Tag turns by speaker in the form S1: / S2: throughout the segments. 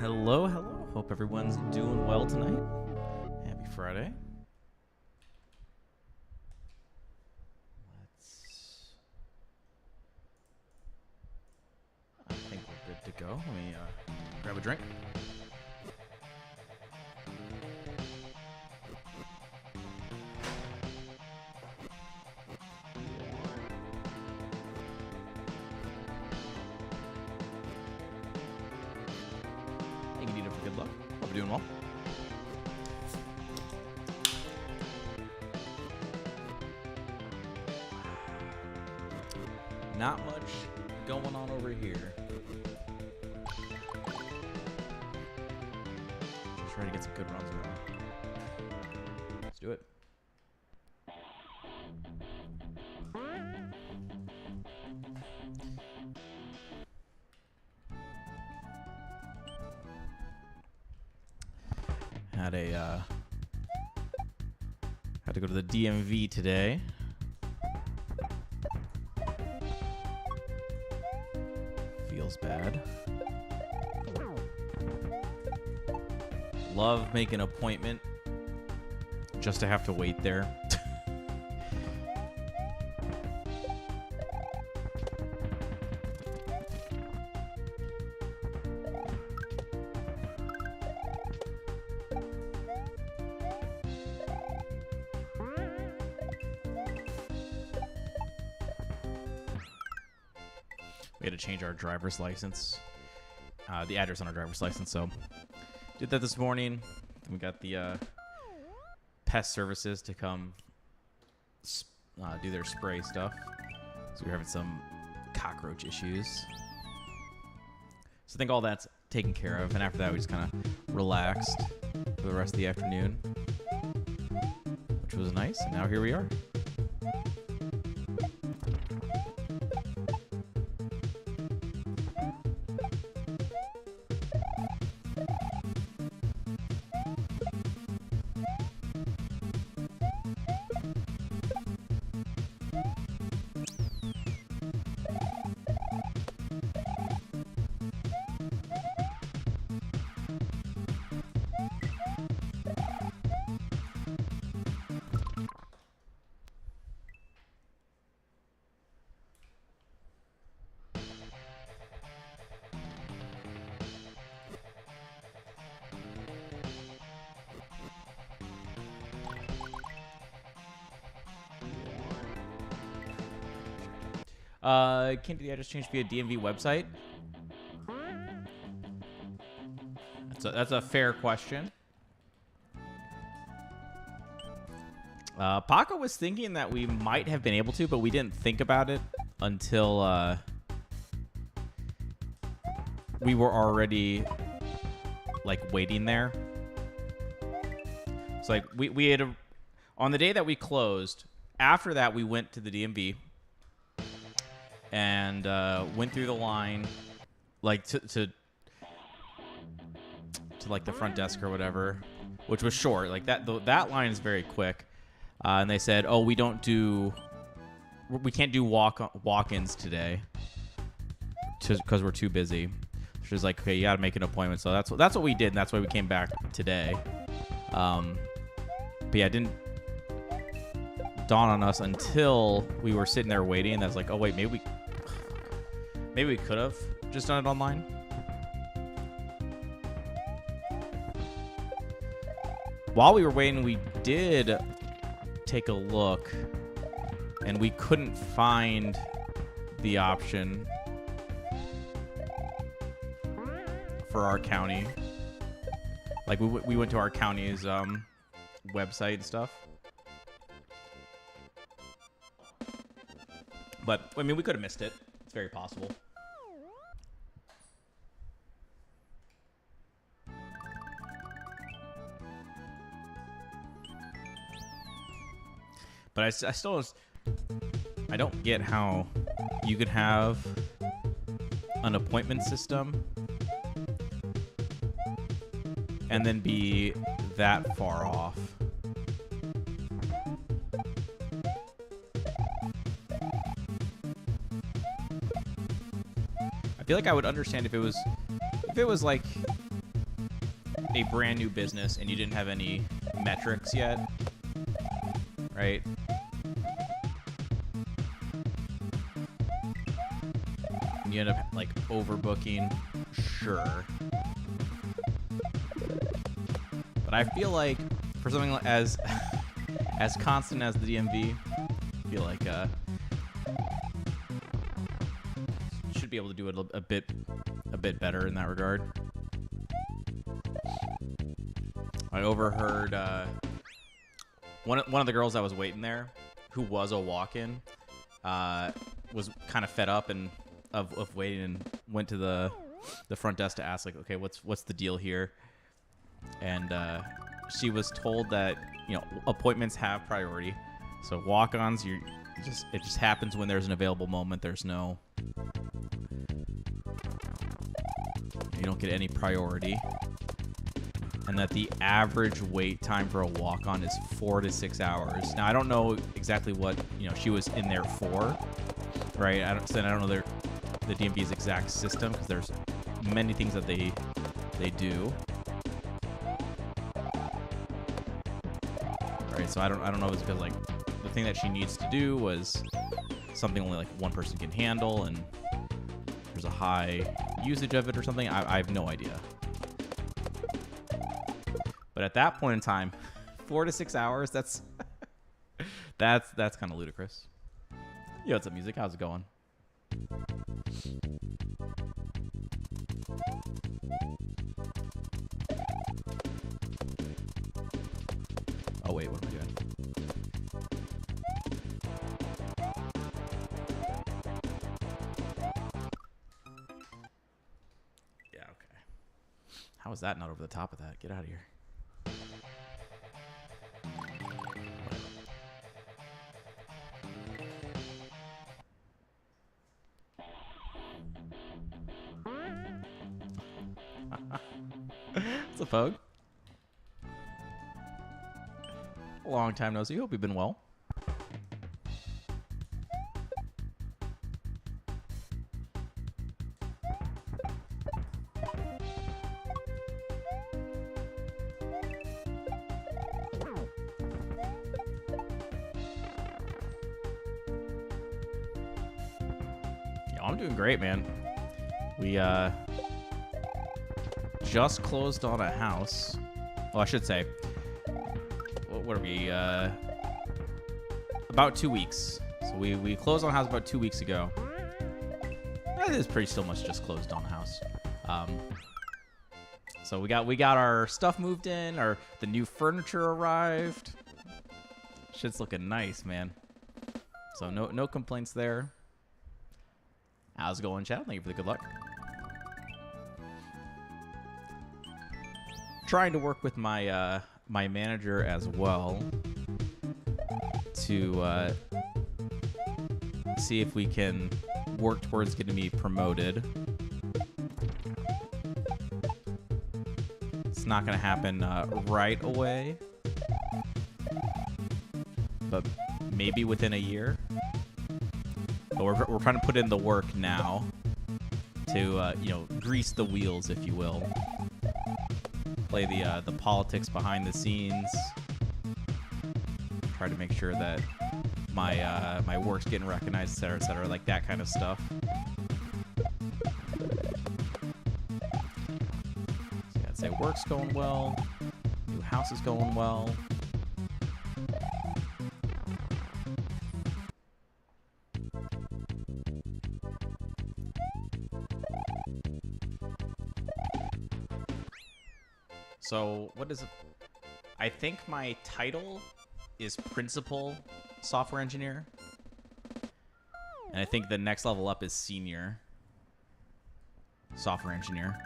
S1: Hello, hello. Hope everyone's doing well tonight. Happy Friday. I think we're good to go. Let me grab a drink. Thank you, Nita, for good luck. Hope you're doing well. Not much going on over here. Just trying to get some good runs around. Let's do it. Had to go to the DMV today. Feels bad. Love making an appointment just to have to wait there. We had to change our driver's license, the address on our driver's license. So did that this morning. Then we got the pest services to come do their spray stuff. So we're having some cockroach issues. So I think all that's taken care of. And after that, we just kind of relaxed for the rest of the afternoon, which was nice. And now here we are. Can't do the address change via DMV website? That's a fair question. Paco was thinking that we might have been able to, but we didn't think about it until we were already like waiting there. So like we had on the day that we closed. After that, we went to the DMV and went through the line, like to like the front desk or whatever, which was short. Like that line is very quick. And they said, "Oh, we can't do walk-ins today, because we're too busy." She was like, "Okay, you got to make an appointment." So that's what we did, and that's why we came back today. But yeah, it didn't dawn on us until we were sitting there waiting. And I was like, "Oh wait, maybe we could have just done it online." While we were waiting, we did take a look, and we couldn't find the option for our county. Like we went to our county's website and stuff, but I mean we could have missed it. It's very possible. But I don't get how you could have an appointment system and then be that far off. I feel like I would understand if it was like a brand new business and you didn't have any metrics yet, right? And you end up like overbooking, sure. But I feel like for something as constant as the DMV, I feel like should be able to do it a bit better in that regard. I overheard one of the girls that was waiting there, who was a walk-in, was kind of fed up and of waiting, and went to the front desk to ask, like, okay, what's the deal here? And she was told that, you know, appointments have priority. So walk-ons, it just happens when there's an available moment. There's no, you don't get any priority. And that the average wait time for a walk-on is 4 to 6 hours. Now I don't know exactly what, you know, she was in there for, right? I don't know the DMV's exact system, because there's many things that they do. Right, so I don't know if it's because like the thing that she needs to do was something only like one person can handle, and there's a high usage of it or something. I have no idea. But at that point in time, 4 to 6 hours, that's kind of ludicrous. Yo, what's up, music? How's it going? Oh wait, what am I doing? Yeah, okay. How is that not over the top of that? Get out of here. What's up, Pogue? Long time no see. Hope you've been well. Yeah, I'm doing great, man. We just closed on a house. Well, I should say, what are we? About 2 weeks. So we closed on a house about 2 weeks ago. That is pretty still much just closed on a house. So we got our stuff moved in. The new furniture arrived. Shit's looking nice, man. So no complaints there. How's it going, chat? Thank you for the good luck. Trying to work with my my manager as well to see if we can work towards getting me promoted. It's not going to happen right away, but maybe within a year. But we're trying to put in the work now to you know, grease the wheels, if you will. Play the politics behind the scenes. Try to make sure that my my work's getting recognized, et cetera, like that kind of stuff. So yeah, I'd say work's going well. New house is going well. So what is it? I think my title is principal software engineer, and I think the next level up is senior software engineer.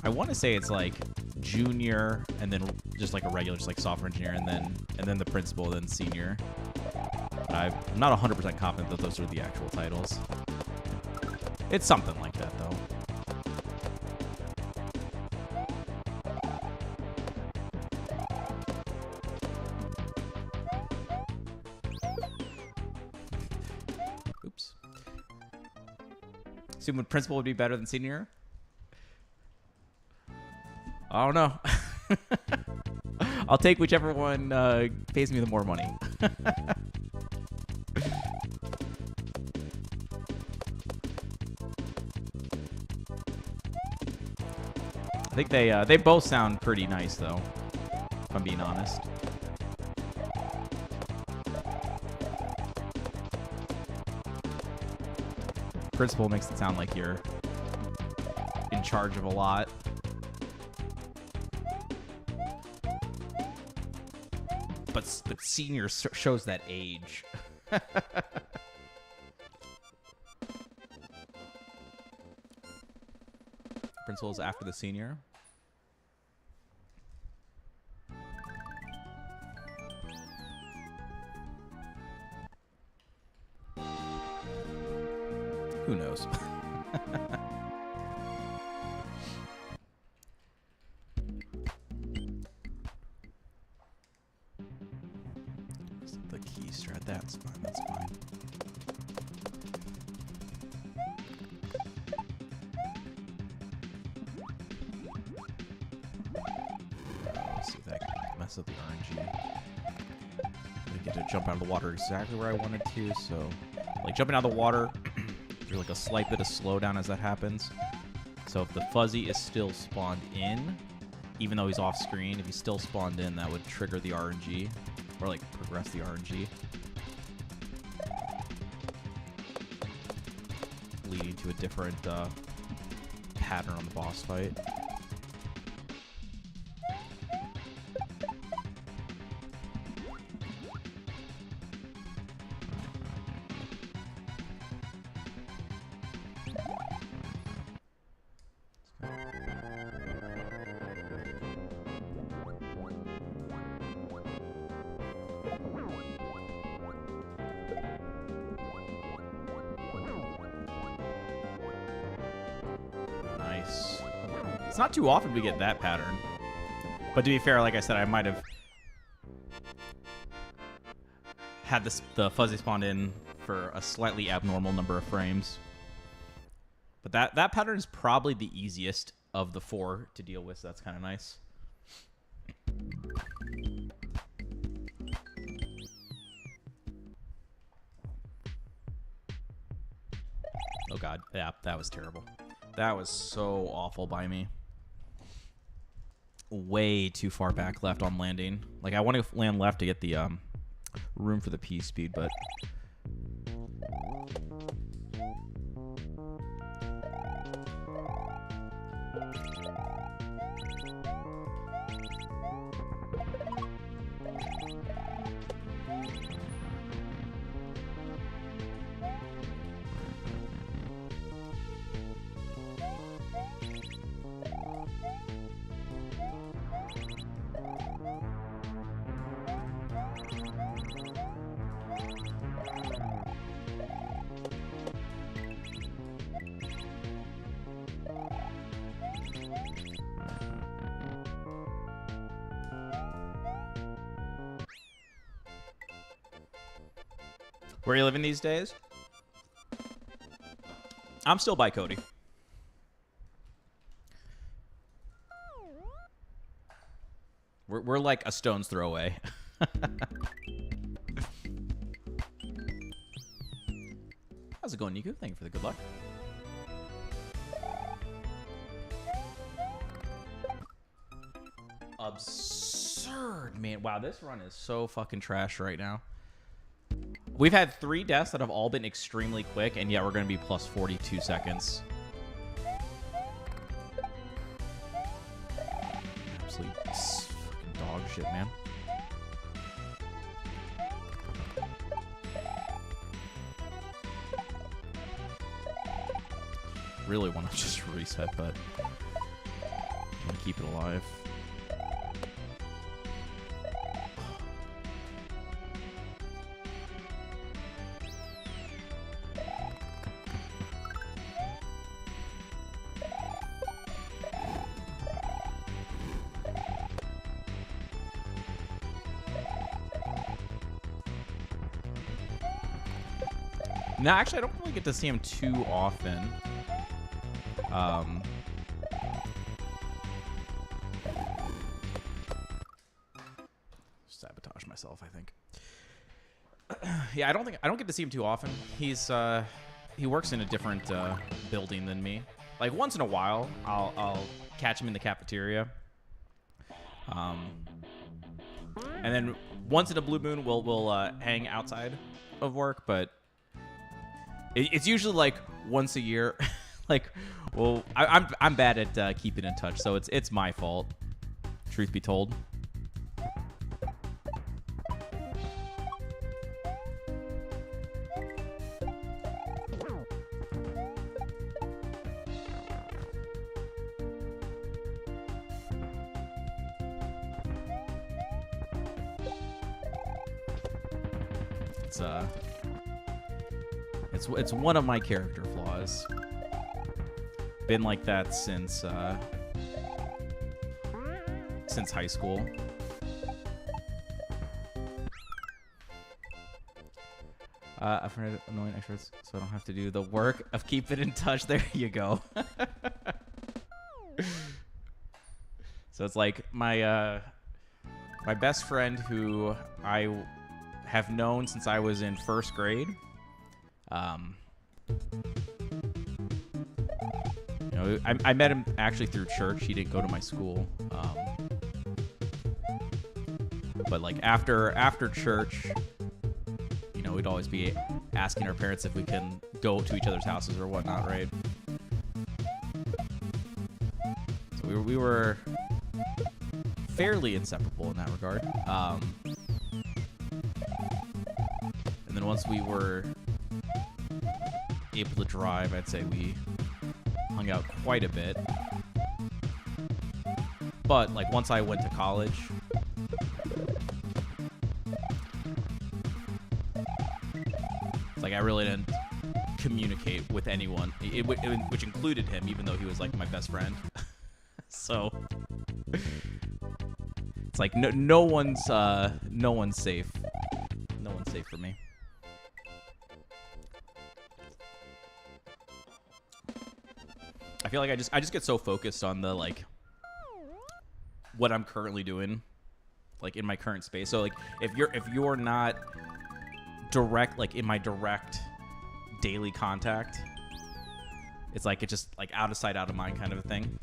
S1: I want to say it's like junior and then just like a regular, just like software engineer, and then the principal, then senior. I'm not 100% confident that those are the actual titles. It's something like that, though. Oops. Assume principal would be better than senior? I don't know. I'll take whichever one pays me the more money. I think they both sound pretty nice, though, if I'm being honest. Principal makes it sound like you're in charge of a lot. But senior shows that age. Principal is after the senior. Who knows? The key strat, that's fine, that's fine. Let's see if that can mess up the RNG. I get to jump out of the water exactly where I wanted to, so like jumping out of the water, there's like a slight bit of slowdown as that happens. So if the fuzzy is still spawned in, even though he's off screen, if he's still spawned in, that would trigger the RNG, or like progress the RNG, leading to a different pattern on the boss fight. Nice. It's not too often we get that pattern. But to be fair, like I said, I might have had the fuzzy spawned in for a slightly abnormal number of frames. But that pattern is probably the easiest of the four to deal with, so that's kind of nice. Oh god, yeah, that was terrible. That was so awful by me. Way too far back left on landing. Like, I want to land left to get the room for the P speed, but Where are you living these days? I'm still by Cody. We're like a stone's throw away. How's it going, Niku? Thank you for the good luck. Absurd, man. Wow, this run is so fucking trash right now. We've had 3 deaths that have all been extremely quick, and yet we're going to be plus 42 seconds. Absolute fucking dog shit, man. Really want to just reset, but I'm going to keep it alive. No, actually, I don't really get to see him too often. Sabotage myself, I think. Yeah, I don't get to see him too often. He works in a different building than me. Like once in a while, I'll catch him in the cafeteria. And then once in a blue moon, we'll hang outside of work, but it's usually like once a year. Like, well, I'm bad at keeping in touch, so it's my fault. Truth be told. It's one of my character flaws. Been like that since high school. I've heard annoying extras, so I don't have to do the work of keeping in touch. There you go. So it's like my best friend who I have known since I was in first grade. You know, I met him actually through church. He didn't go to my school. But like after church, you know, we'd always be asking our parents if we can go to each other's houses or whatnot, right? So we were fairly inseparable in that regard. And then once we were able to drive, I'd say we hung out quite a bit. But like once I went to college, it's like I really didn't communicate with anyone, which included him, even though he was like my best friend. So it's like no one's safe. No one's safe for me. I feel like I just get so focused on the like what I'm currently doing, like in my current space. So like if you're not direct, like in my direct daily contact, it's like it's just like out of sight, out of mind kind of a thing.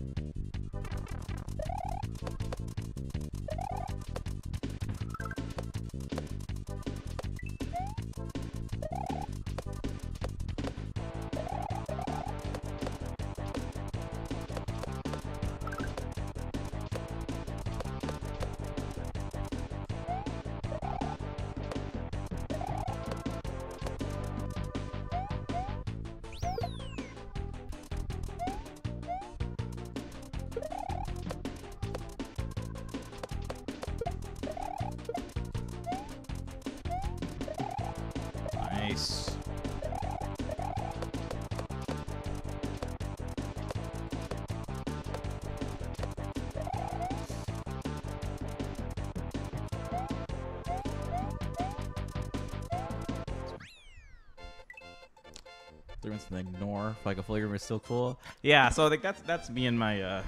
S1: 3 months and ignore. Like a flagrant is still cool. Yeah, so I think that's me and my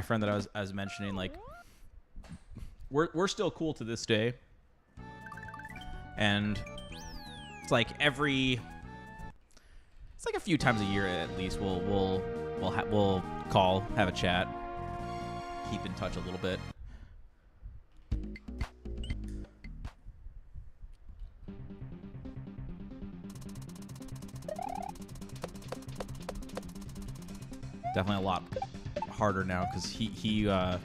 S1: friend that I was mentioning. Like, we're still cool to this day, and it's like it's like a few times a year at least we'll call, have a chat, keep in touch a little bit. Definitely a lot harder now because he so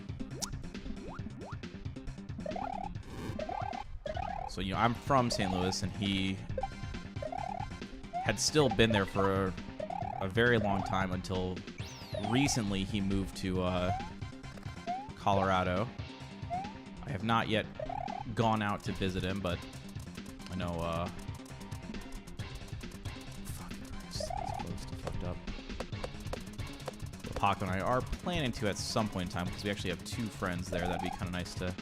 S1: I'm from St. Louis, and he had still been there for a very long time until recently he moved to Colorado. I have not yet gone out to visit him, but I know fuck, it's close to fucked up. Paco and I are planning to at some point in time, because we actually have 2 friends there. That'd be kind of nice to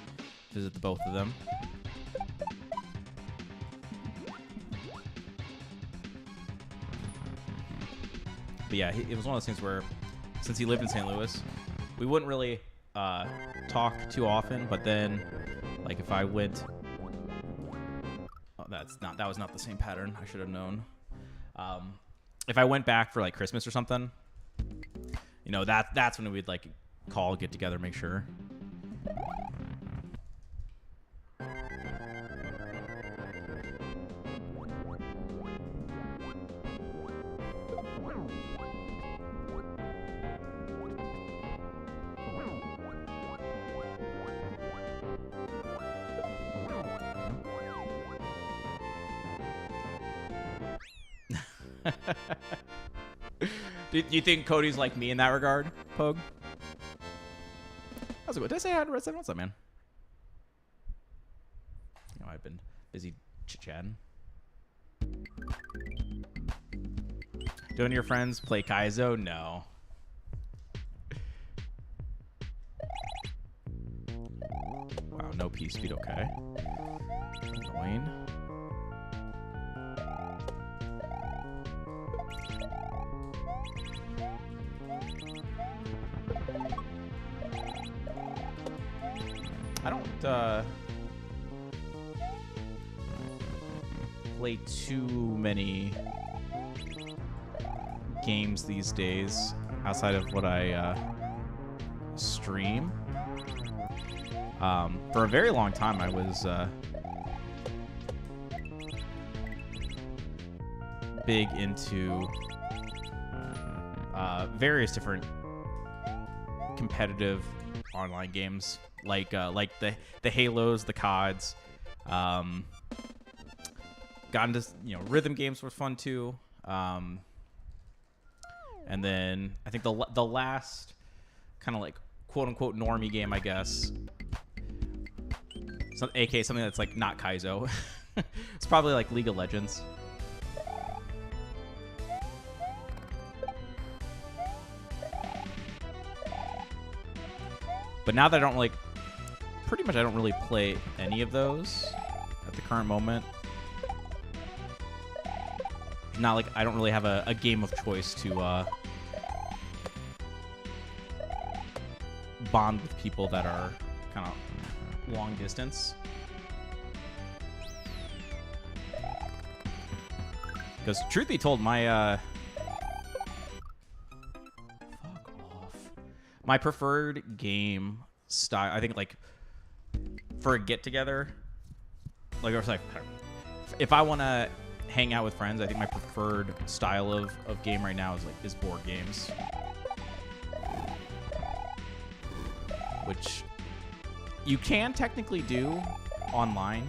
S1: visit both of them. But yeah, it was one of those things where, since he lived in St. Louis, we wouldn't really talk too often. But then, like, if I went, that was not the same pattern. I should have known. If I went back for like Christmas or something, that's when we'd like call, get together, make sure. Do you think Cody's like me in that regard, Pogue? How's it going? Did I say hi to Red 7? What's up, man? I've been busy chit-chatting. Do any of your friends play Kaizo? No. Wow, no P-speed, okay. Annoying. I don't play too many games these days outside of what I stream. For a very long time, I was big into various different competitive online games, like the Halos, the CODs. Got into rhythm games were fun too. And then I think the last kind of like quote unquote normie game, I guess, aka something that's like not Kaizo. It's probably like League of Legends. But now that I don't pretty much I don't really play any of those at the current moment. Not like I don't really have a game of choice to bond with people that are kind of long distance. Because truth be told, my my preferred game style, I think, like, for a get-together, like, I was like, if I want to hang out with friends, I think my preferred style of game right now is board games. Which you can technically do online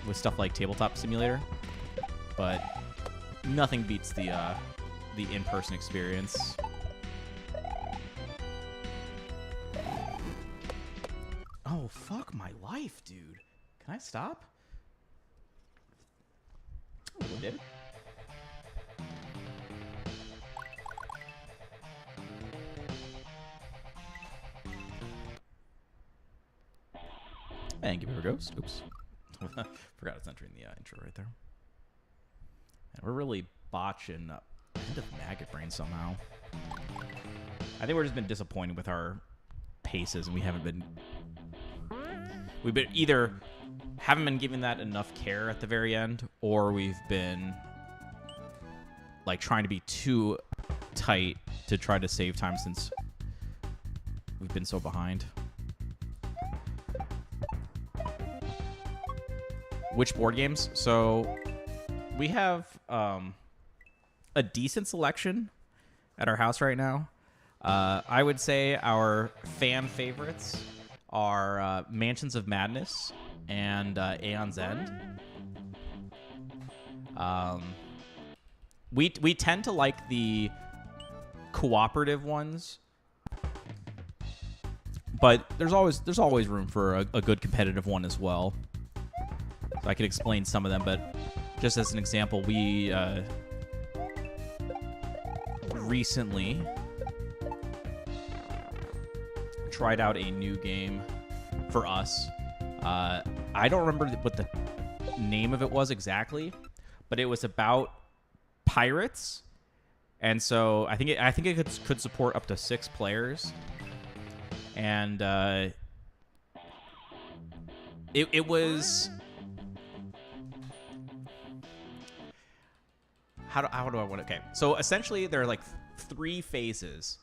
S1: with stuff like Tabletop Simulator, but nothing beats the in-person experience. Oh, fuck my life, dude. Can I stop? Oh, did it? And give it a ghost. Oops. Forgot it's entering the intro right there. And we're really botching up End of Maggot Brain somehow. I think we're just been disappointed with our paces, and we've been either haven't been giving that enough care at the very end, or we've been like trying to be too tight to try to save time since we've been so behind. Which board games? So we have a decent selection at our house right now. I would say our fan favorites are Mansions of Madness and Aeon's End. We tend to like the cooperative ones, but there's always room for a good competitive one as well. So I could explain some of them, but just as an example, we recently tried out a new game for us. I don't remember what the name of it was exactly, but it was about pirates, and so I think it could support up to 6 players, and it was how do I want to? Okay, so essentially there are like 3 phases,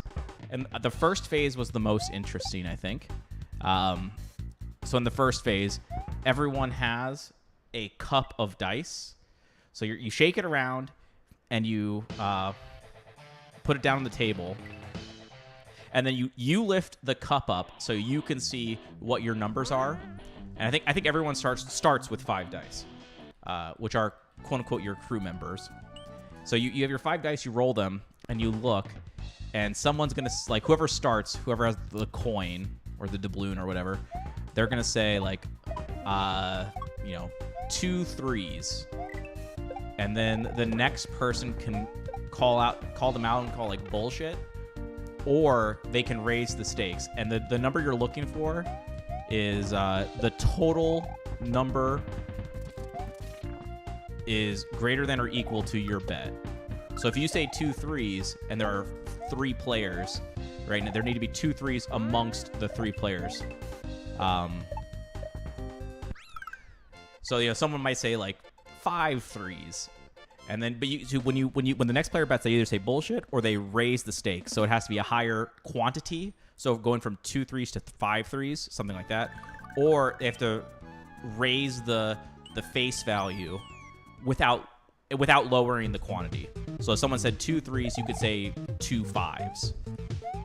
S1: and the first phase was the most interesting, I think. So in the first phase, everyone has a cup of dice. So you shake it around, and you put it down on the table, and then you lift the cup up so you can see what your numbers are. And I think everyone starts with 5 dice, which are quote unquote your crew members. So you have your 5 dice, you roll them, and you look, and someone's gonna, like, whoever has the coin or the doubloon or whatever, they're gonna say like 2 3s, and then the next person can call them out and call like bullshit, or they can raise the stakes. And the number you're looking for is the total number is greater than or equal to your bet. So if you say 2 3s and there are 3 players, right, now there need to be 2 3s amongst the 3 players. So someone might say like 5 3s, and then when the next player bets, they either say bullshit or they raise the stakes. So it has to be a higher quantity. So going from 2 3s to 5 3s, something like that, or they have to raise the face value without lowering the quantity. So if someone said 2 3s, you could say 2 5s,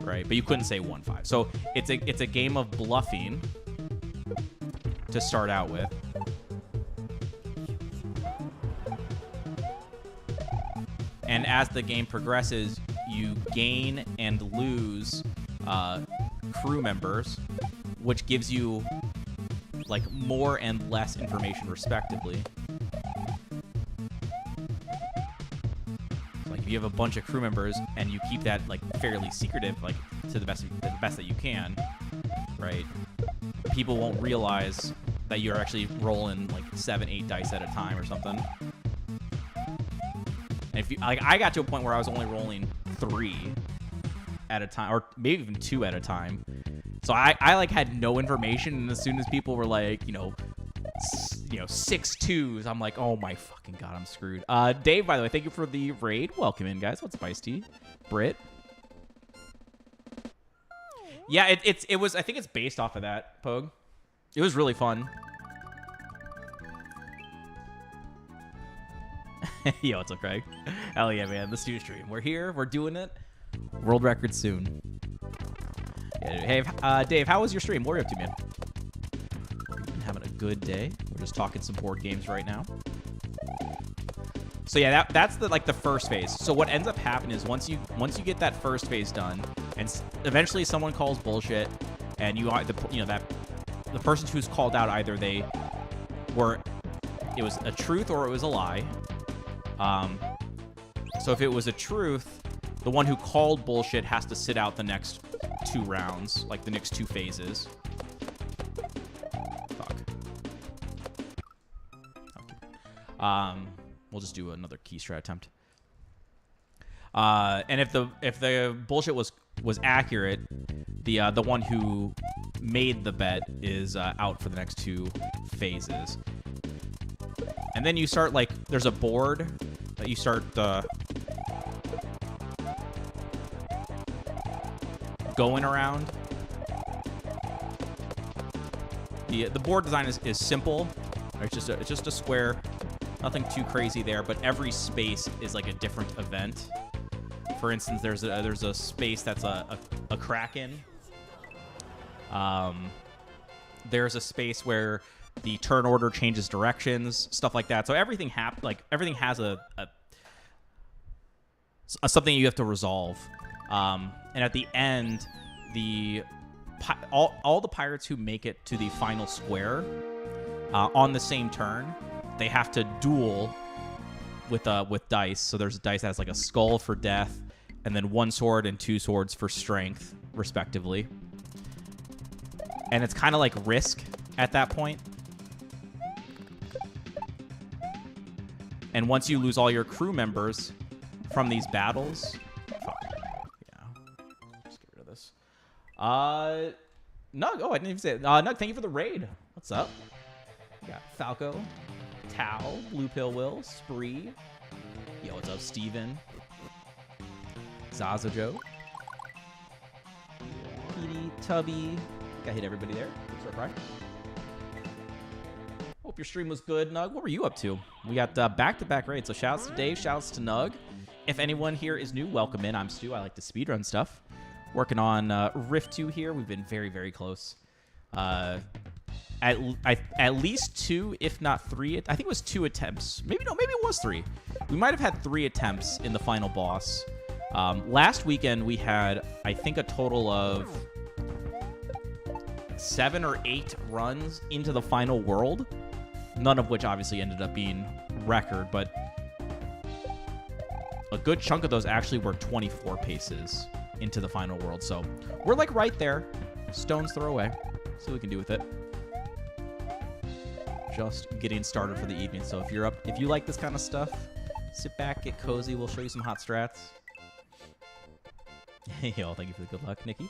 S1: right? But you couldn't say 1 5. So it's a game of bluffing to start out with. And as the game progresses, you gain and lose crew members, which gives you like more and less information respectively. Like if you have a bunch of crew members and you keep that like fairly secretive, like to the best that you can, right? People won't realize that you're actually rolling like 7, 8 dice at a time or something. And if you like, I got to a point where I was only rolling 3 at a time, or maybe even 2 at a time. So I like had no information, and as soon as people were like, 6 2s, I'm like, oh my fucking god, I'm screwed. Dave, by the way, thank you for the raid. Welcome in, guys. What's up, Ice Tea? Brit. Yeah, it was. I think it's based off of that, Pogue. It was really fun. Yo, what's up, Craig? Hell yeah, man. Let's do a stream. We're here. We're doing it. World record soon. Yeah, hey, Dave, how was your stream? What are you up to, man? Been having a good day. We're just talking some board games right now. So yeah, that's the first phase. So what ends up happening is once you get that first phase done, and eventually someone calls bullshit, and the person who's called out, either it was a truth or it was a lie. So if it was a truth, the one who called bullshit has to sit out the next 2 rounds, like the next 2 phases. Fuck. Okay. We'll just do another key strat attempt. And if the bullshit was accurate, the one who made the bet is out for the next 2 phases. And then you start, like, there's a board that you start going around. The board design is simple. It's just a square, nothing too crazy there. But every space is like a different event. For instance, there's a space that's a kraken. There's a space where the turn order changes directions, stuff like that. So everything has a something you have to resolve. And at the end, all the pirates who make it to the final square on the same turn, they have to duel with dice. So there's a dice that has like a skull for death, and then 1 sword and 2 swords for strength, respectively. And it's kind of like Risk at that point. And once you lose all your crew members from these battles... Fuck. Yeah. Just get rid of this. Nug. Oh, I didn't even say it. Nug, thank you for the raid. What's up? We got Falco, Tao, Blue Pill Will, Spree. Yo, what's up, Steven? Zaza Joe. Petey, Tubby. I hit everybody there. What's up, Brian? Hope your stream was good, Nug. What were you up to? We got back-to-back raids. So shouts to Dave, shouts to Nug. If anyone here is new, welcome in. I'm Stu. I like to speedrun stuff. Working on Riff 2 here. We've been very, very close. At least 2, if not 3. I think it was 2 attempts. Maybe it was 3. We might have had 3 attempts in the final boss. Last weekend, we had, I think, a total of 7 or 8 runs into the final world. None of which obviously ended up being record, but a good chunk of those actually were 24 paces into the final world. So we're like right there. Stone's throw away. See what we can do with it. Just getting started for the evening. So if you like this kind of stuff, sit back, get cozy. We'll show you some hot strats. Hey, yo, thank you for the good luck, Nikki.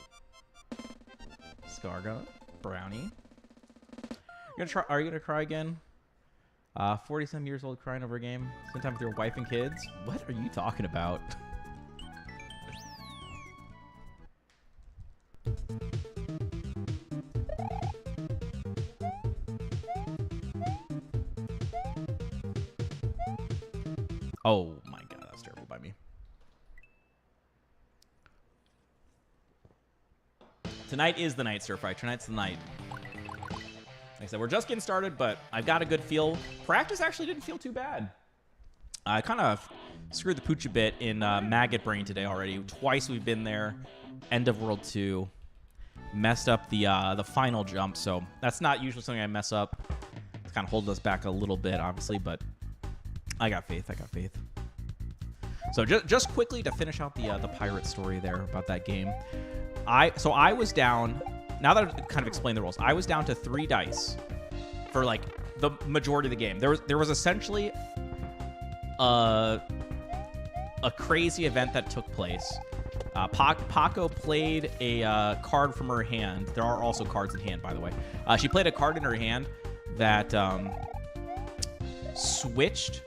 S1: Scarga, Brownie. Are you gonna cry again? 40-some years old crying over a game. Spend time with your wife and kids. What are you talking about? Oh my god, that's terrible by me. Tonight is the night, Stir Fry. Tonight's the night. Like I said, we're just getting started, but I've got a good feel. Practice actually didn't feel too bad. I kind of screwed the pooch a bit in Maggot Brain today already. Twice we've been there. End of World 2. Messed up the final jump, so that's not usually something I mess up. It's kind of holding us back a little bit, obviously, but I got faith. I got faith. So just quickly to finish out the pirate story there about that game. I was down... Now that I've kind of explained the rules, I was down to 3 dice for like the majority of the game. There was essentially a crazy event that took place. Paco played a card from her hand. There are also cards in hand, by the way. She played a card in her hand that switched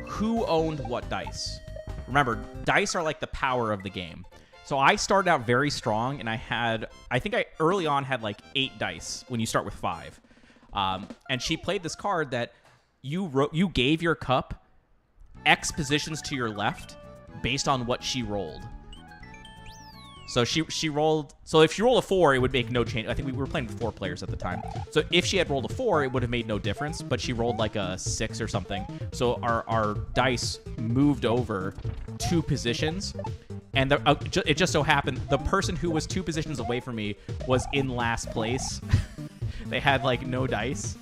S1: who owned what dice. Remember, dice are like the power of the game. So I started out very strong, and I think I early on had like 8 dice when you start with 5. And she played this card that you gave your cup X positions to your left based on what she rolled. So she rolled. So if she rolled a 4, it would make no change. I think we were playing with 4 players at the time. So if she had rolled a 4, it would have made no difference. But she rolled like a 6 or something. So our dice moved over 2 positions. And it just so happened the person who was 2 positions away from me was in last place. They had like no dice.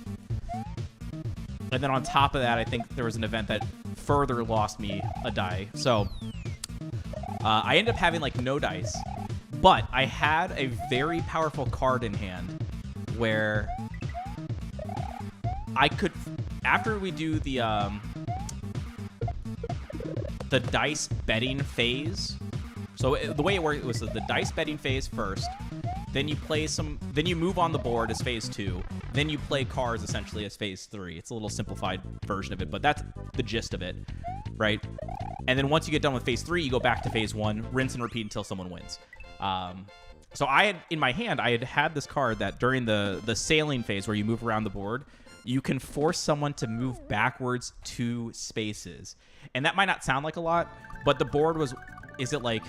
S1: And then on top of that, I think there was an event that further lost me a die. So I ended up having like no dice. But I had a very powerful card in hand where I could, after we do the the dice betting phase. So the way it worked was the dice betting phase first. Then you play then you move on the board as phase 2. Then you play cards essentially as phase 3. It's a little simplified version of it, but that's the gist of it, right? And then once you get done with phase 3, you go back to phase 1, rinse and repeat until someone wins. So I had, in my hand, I had this card that during the sailing phase where you move around the board, you can force someone to move backwards 2 spaces. And that might not sound like a lot, but the board was, is it like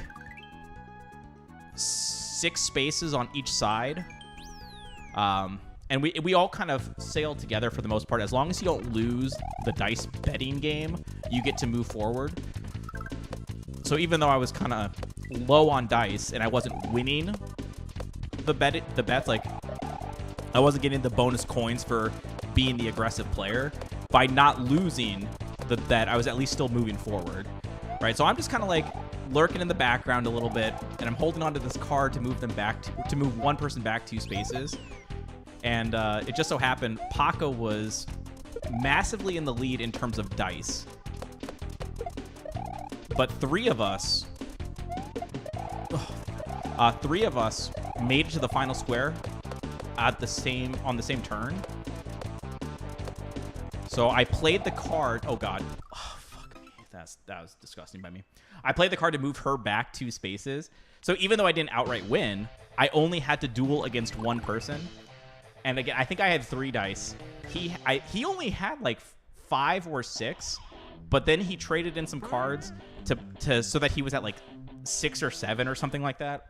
S1: 6 spaces on each side? And we all kind of sailed together for the most part. As long as you don't lose the dice betting game, you get to move forward. So even though I was kind of low on dice and I wasn't winning the bets, like I wasn't getting the bonus coins for being the aggressive player, by not losing the bet, I was at least still moving forward, right? So I'm just kind of like lurking in the background a little bit, and I'm holding onto this card to move them back to move one person back 2 spaces. And it just so happened Paco was massively in the lead in terms of dice, but 3 of us made it to the final square on the same turn. So I played the card. Oh god. Oh fuck me. That was disgusting by me. I played the card to move her back 2 spaces. So even though I didn't outright win, I only had to duel against 1 person. And again, I think I had 3 dice. He only had like 5 or 6, but then he traded in some cards to so that he was at like 6 or 7 or something like that.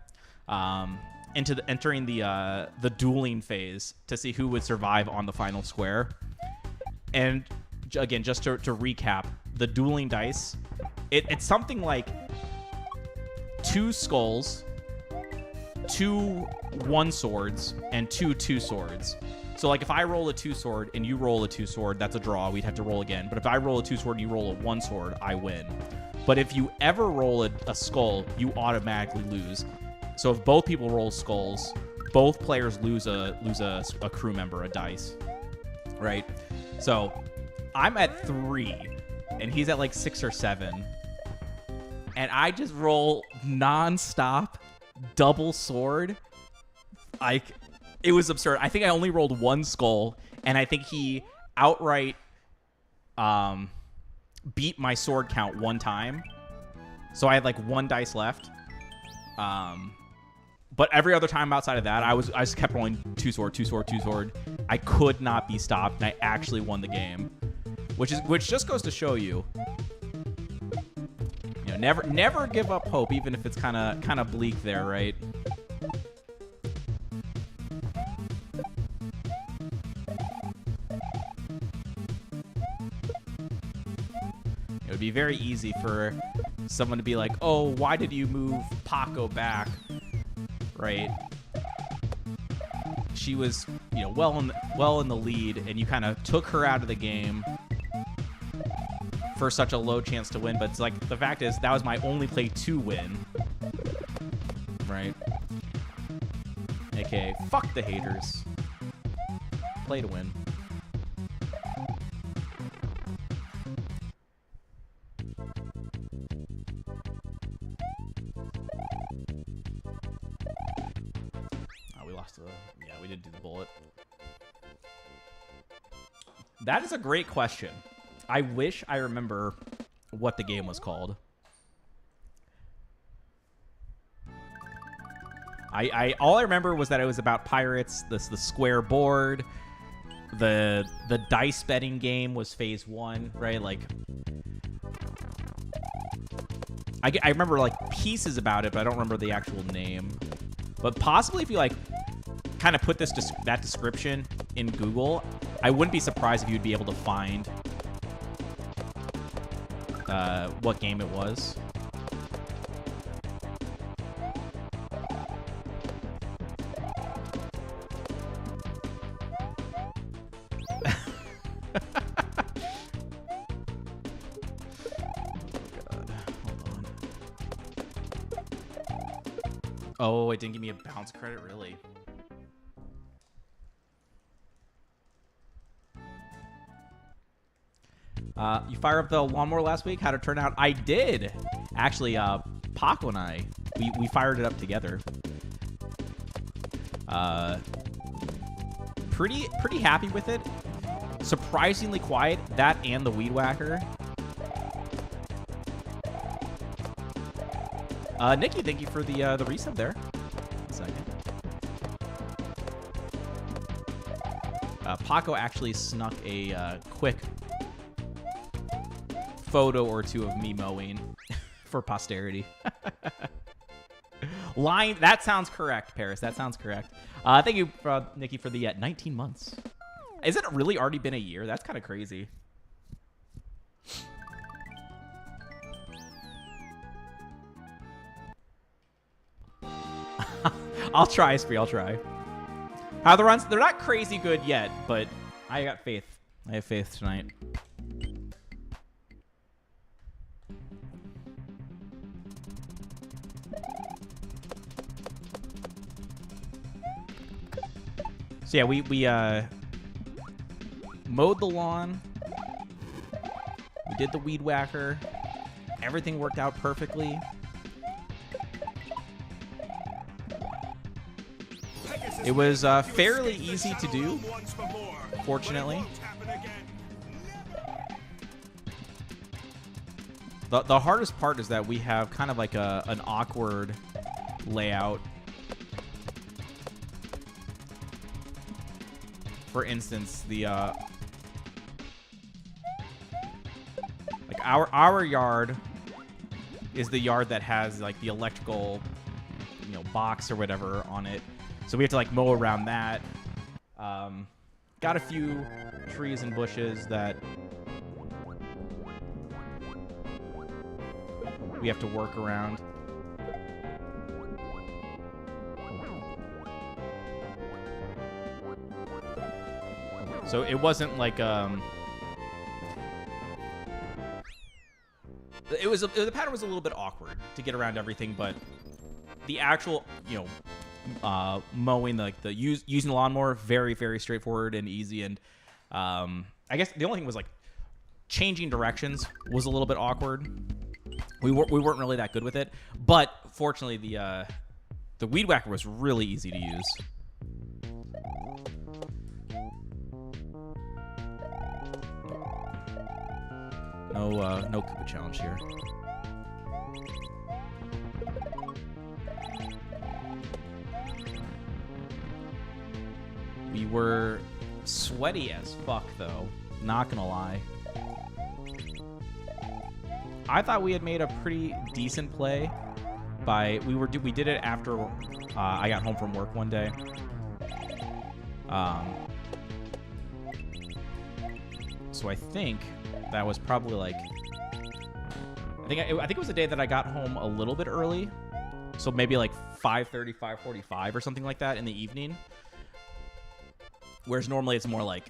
S1: Entering the dueling phase to see who would survive on the final square. And again, just to recap, the dueling dice, it's something like 2 skulls, 2 1 swords, and 2 2 swords. So like if I roll a 2 sword and you roll a 2 sword, that's a draw. We'd have to roll again. But if I roll a 2 sword and you roll a 1 sword, I win. But if you ever roll a skull, you automatically lose. So if both people roll skulls, both players lose a crew member, a dice, right? So I'm at 3, and he's at like 6 or 7, and I just roll nonstop double sword. Like, it was absurd. I think I only rolled 1 skull, and I think he outright beat my sword count 1 time. So I had like 1 dice left. But every other time outside of that, I just kept rolling 2 sword, 2 sword, 2 sword. I could not be stopped, and I actually won the game, which just goes to show you, never give up hope, even if it's kind of bleak there, right? It would be very easy for someone to be like, "Oh, why did you move Paco back?" Right? She was, well in the lead, and you kind of took her out of the game for such a low chance to win. But it's like, the fact is, that was my only play to win, right? AKA, fuck the haters. Play to win. Yeah, we did do the bullet. That is a great question. I wish I remember what the game was called. All I remember was that it was about pirates. The square board. The dice betting game was phase 1, right? Like, I remember like pieces about it, but I don't remember the actual name. But possibly if you like kind of put that description in Google, I wouldn't be surprised if you'd be able to find what game it was. Oh, it didn't give me a bounce credit, really. You fire up the lawnmower last week? How'd it turn out? I did. Actually, Paco and I, we fired it up together. Pretty happy with it. Surprisingly quiet. That and the weed whacker. Nikki, thank you for the resub there. 1 second. Paco actually snuck a quick photo or two of me mowing for posterity. Line. That sounds correct, Paris. That sounds correct. Thank you, Nikki, for the 19 months. Is it really already been a year? That's kind of crazy. I'll try, Spree. I'll try. How are the runs? They're not crazy good yet, but I got faith. I have faith tonight. So yeah, we mowed the lawn. We did the weed whacker. Everything worked out perfectly. It was fairly easy to do, fortunately. The hardest part is that we have kind of like an awkward layout. For instance, the like our yard is the yard that has like the electrical, box or whatever on it. So we have to like mow around that. Got a few trees and bushes that we have to work around. So it wasn't like the pattern was a little bit awkward to get around everything, but the actual mowing, using the lawnmower, very, very straightforward and easy. And I guess the only thing was like changing directions was a little bit awkward. We weren't really that good with it, but fortunately the weed whacker was really easy to use. No Koopa challenge here. We were sweaty as fuck, though. Not gonna lie. I thought we had made a pretty decent play. We did it after I got home from work one day. So I think that was probably like I think it was the day that I got home a little bit early. So maybe like 5:30, 5:45 or something like that in the evening. Whereas normally it's more like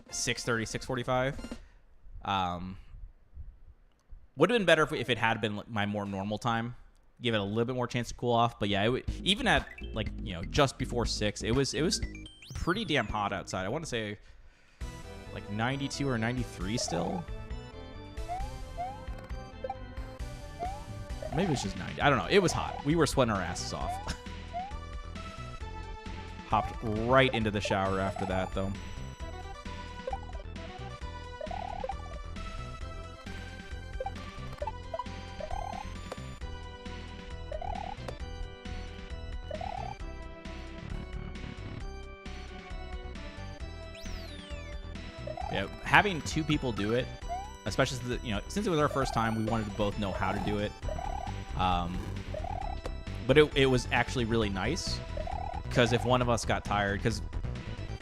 S1: 6:30, 6:45. Would have been better if it had been my more normal time. Give it a little bit more chance to cool off. But yeah, even at like just before 6, it was pretty damn hot outside. I want to say like 92 or 93 still. Maybe it's just 90. I don't know. It was hot. We were sweating our asses off. Hopped right into the shower after that, though. Yeah, having two people do it, especially since it was our first time, we wanted to both know how to do it. But it was actually really nice because if one of us got tired, because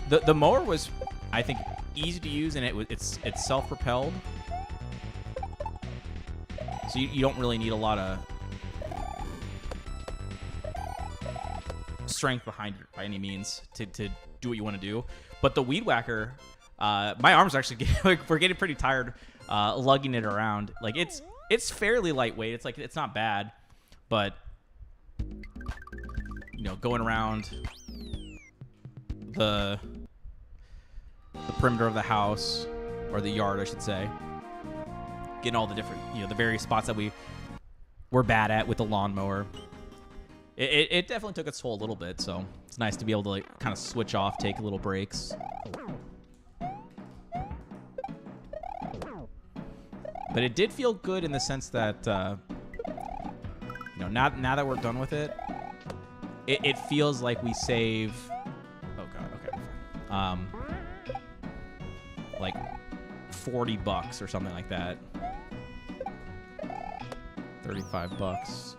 S1: the mower was, I think, easy to use, and it's self-propelled, so you don't really need a lot of strength behind it by any means to do what you want to do. But the weed whacker, my arms actually we're getting pretty tired lugging it around. Like it's fairly lightweight. It's not bad, but going around the perimeter of the house, or the yard, I should say, getting all the different, the various spots that we're bad at with the lawnmower. It definitely took its toll a little bit, so it's nice to be able to like kind of switch off, take little breaks. But it did feel good in the sense that, now that we're done with it, it feels like we save. Oh god, okay. Like $40 or something like that. $35.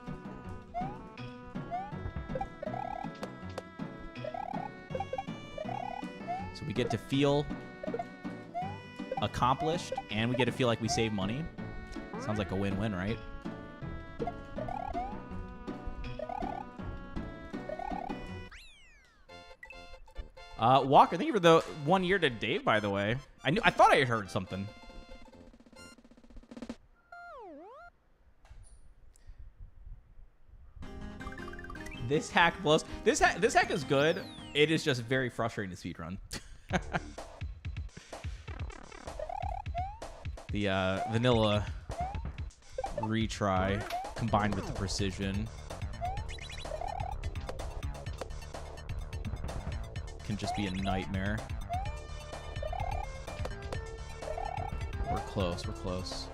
S1: So we get to feel accomplished, and we get to feel like we save money. Sounds like a win-win, right? Walker, thank you for the 1 year to Dave, by the way. I thought I had heard something. This hack blows. This hack is good. It is just very frustrating to speedrun. The vanilla retry combined with the precision can just be a nightmare. We're close. We're close.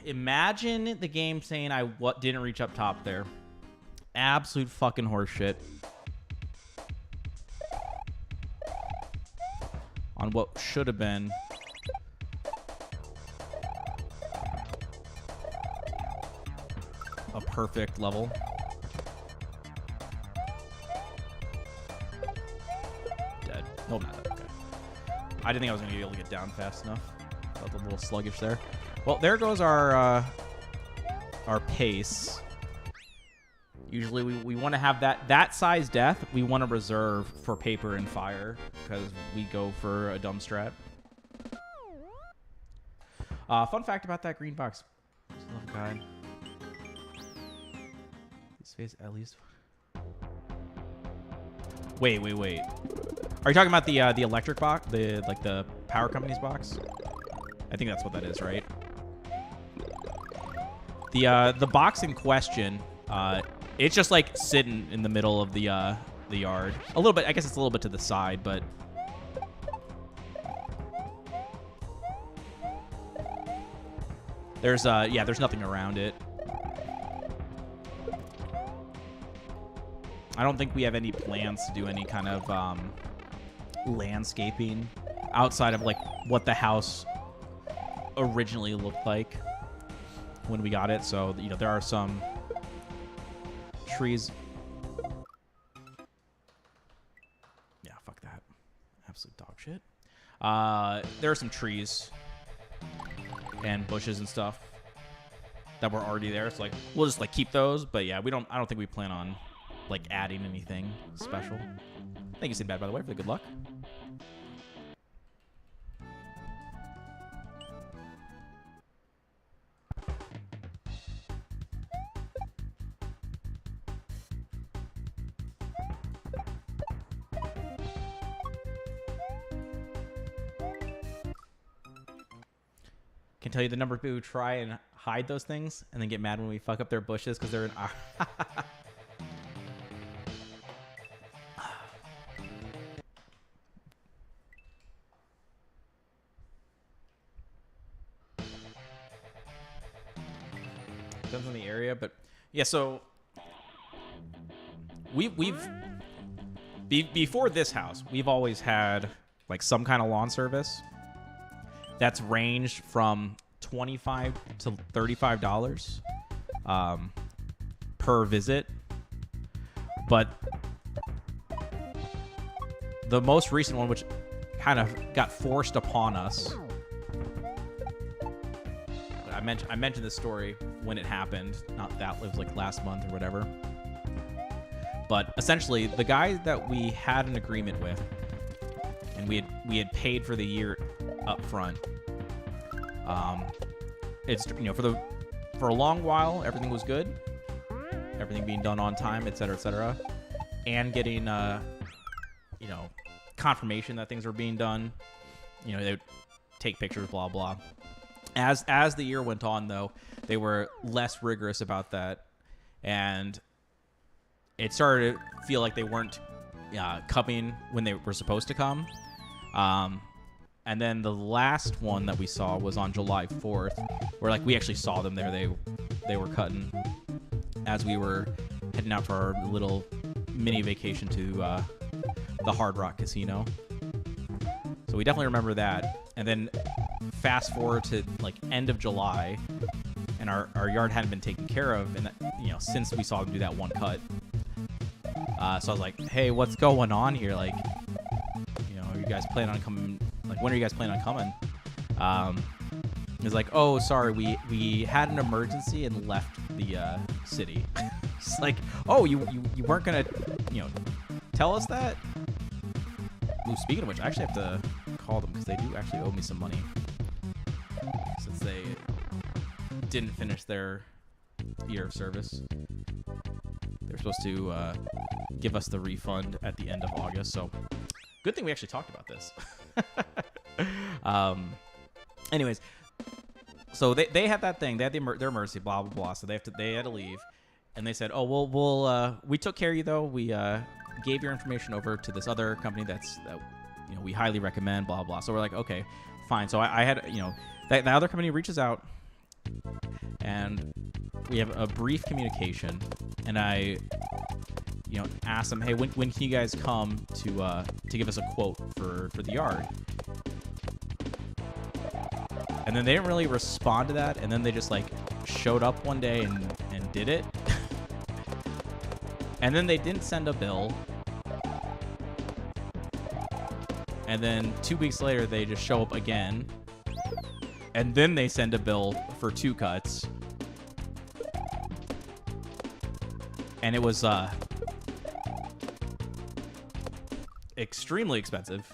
S1: Imagine the game saying I didn't reach up top there. Absolute fucking horseshit. On what should have been a perfect level. Dead. No, not dead. Okay. I didn't think I was going to be able to get down fast enough. Felt a little sluggish there. Well, there goes our pace. Usually we want to have that size death we want to reserve for paper and fire because we go for a dumb strat. Fun fact about that green box. Just love a guy. His face at least. Wait. Are you talking about the electric box? The power company's box? I think that's what that is, right? The box in question, it's just like sitting in the middle of the yard. A little bit, I guess it's a little bit to the side, but there's nothing around it. I don't think we have any plans to do any kind of landscaping outside of like what the house originally looked like when we got it. So, there are some trees. Yeah, fuck that. Absolute dog shit. There are some trees and bushes and stuff that were already there. So, like, we'll just, like, keep those. But, yeah, I don't think we plan on, like, adding anything special. Thank you, Sinbad, by the way, for the good luck. Can tell you the number of people who try and hide those things and then get mad when we fuck up their bushes because they're in our... Depends on the area, but yeah, so before this house, we've always had like some kind of lawn service that's ranged from $25 to $35 per visit. But the most recent one, which kind of got forced upon us, I mentioned this story when it happened. Not that, it was like last month or whatever. But essentially, the guy that we had an agreement with, and we had paid for the year up front. It's for a long while everything was good, everything being done on time, etc., and getting confirmation that things were being done. They would take pictures, blah blah. As the year went on, though, they were less rigorous about that, and it started to feel like they weren't coming when they were supposed to come. And then the last one that we saw was on July 4th, where we actually saw them there. They were cutting as we were heading out for our little mini vacation to the Hard Rock Casino. So we definitely remember that. And then fast forward to end of July, and our yard hadn't been taken care of, and since we saw them do that one cut. So I was like, hey, what's going on here? Are you guys planning on coming? When are you guys planning on coming? It's like, oh, sorry, we had an emergency and left the city. It's like, oh, you weren't gonna, tell us that? Ooh, speaking of which, I actually have to call them because they do actually owe me some money since they didn't finish their year of service. They're supposed to give us the refund at the end of August, so good thing we actually talked about this. Anyways, so they had that thing. They had their emergency, blah blah blah. So they had to leave, and they said, "Oh, we took care of you though. We gave your information over to this other company that we highly recommend, blah blah." So we're like, okay, fine. So I had that other company reaches out, and we have a brief communication, and I asked them, hey, when can you guys come to give us a quote for the yard? And then they didn't really respond to that, and then they just showed up one day and did it. And then they didn't send a bill. And then 2 weeks later, they just show up again. And then they send a bill for 2 cuts. And it was extremely expensive.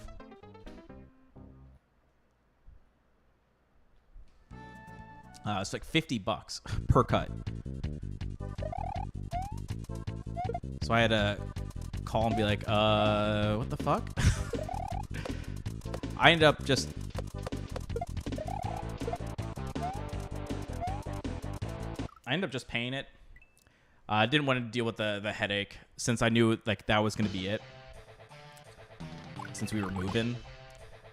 S1: It's like $50 per cut. So I had to call and be like, what the fuck? I ended up just paying it. I didn't want to deal with the headache since I knew that was going to be it. Since we were moving.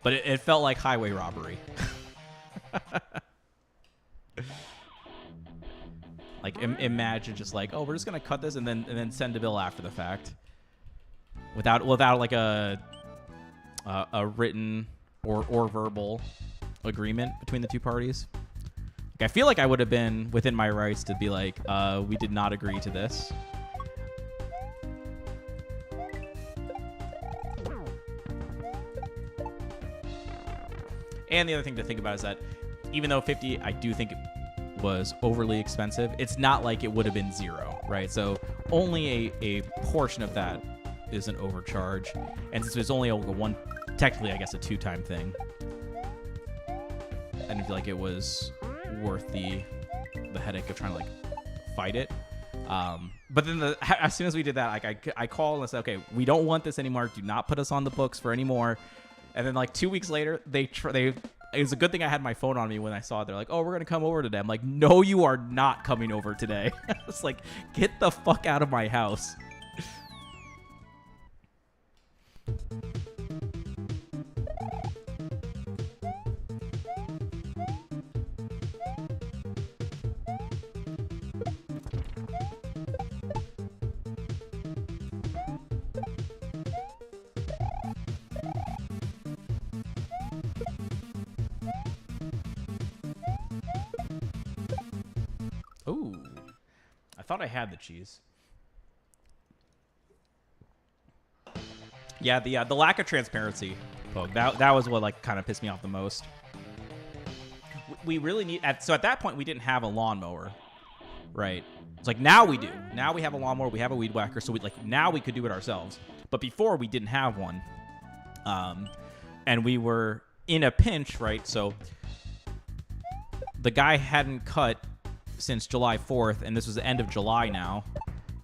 S1: But it felt like highway robbery. Imagine just oh, we're just gonna cut this and then send a bill after the fact, without a written or verbal agreement between the two parties. I feel like I would have been within my rights to be like, we did not agree to this. And the other thing to think about is that even though 50, I do think it was overly expensive, it's not like it would have been zero, right? So only a portion of that is an overcharge. And since it's only one, technically, I guess, a 2-time thing, I didn't feel like it was worth the headache of trying to fight it. But then as soon as we did that, I called and I said, okay, we don't want this anymore. Do not put us on the books for any more. And then 2 weeks later, it was a good thing I had my phone on me when I saw it. They're like, oh, we're going to come over today. I'm like, no, you are not coming over today. It's like, get the fuck out of my house. Ooh, I thought I had the cheese. Yeah, the lack of transparency, Pogue, that was what kind of pissed me off the most. We really need so at that point we didn't have a lawnmower, right? It's like now we do. Now we have a lawnmower, we have a weed whacker, so now we could do it ourselves. But before we didn't have one, and we were in a pinch, right? So the guy hadn't cut since July 4th, and this was the end of July now,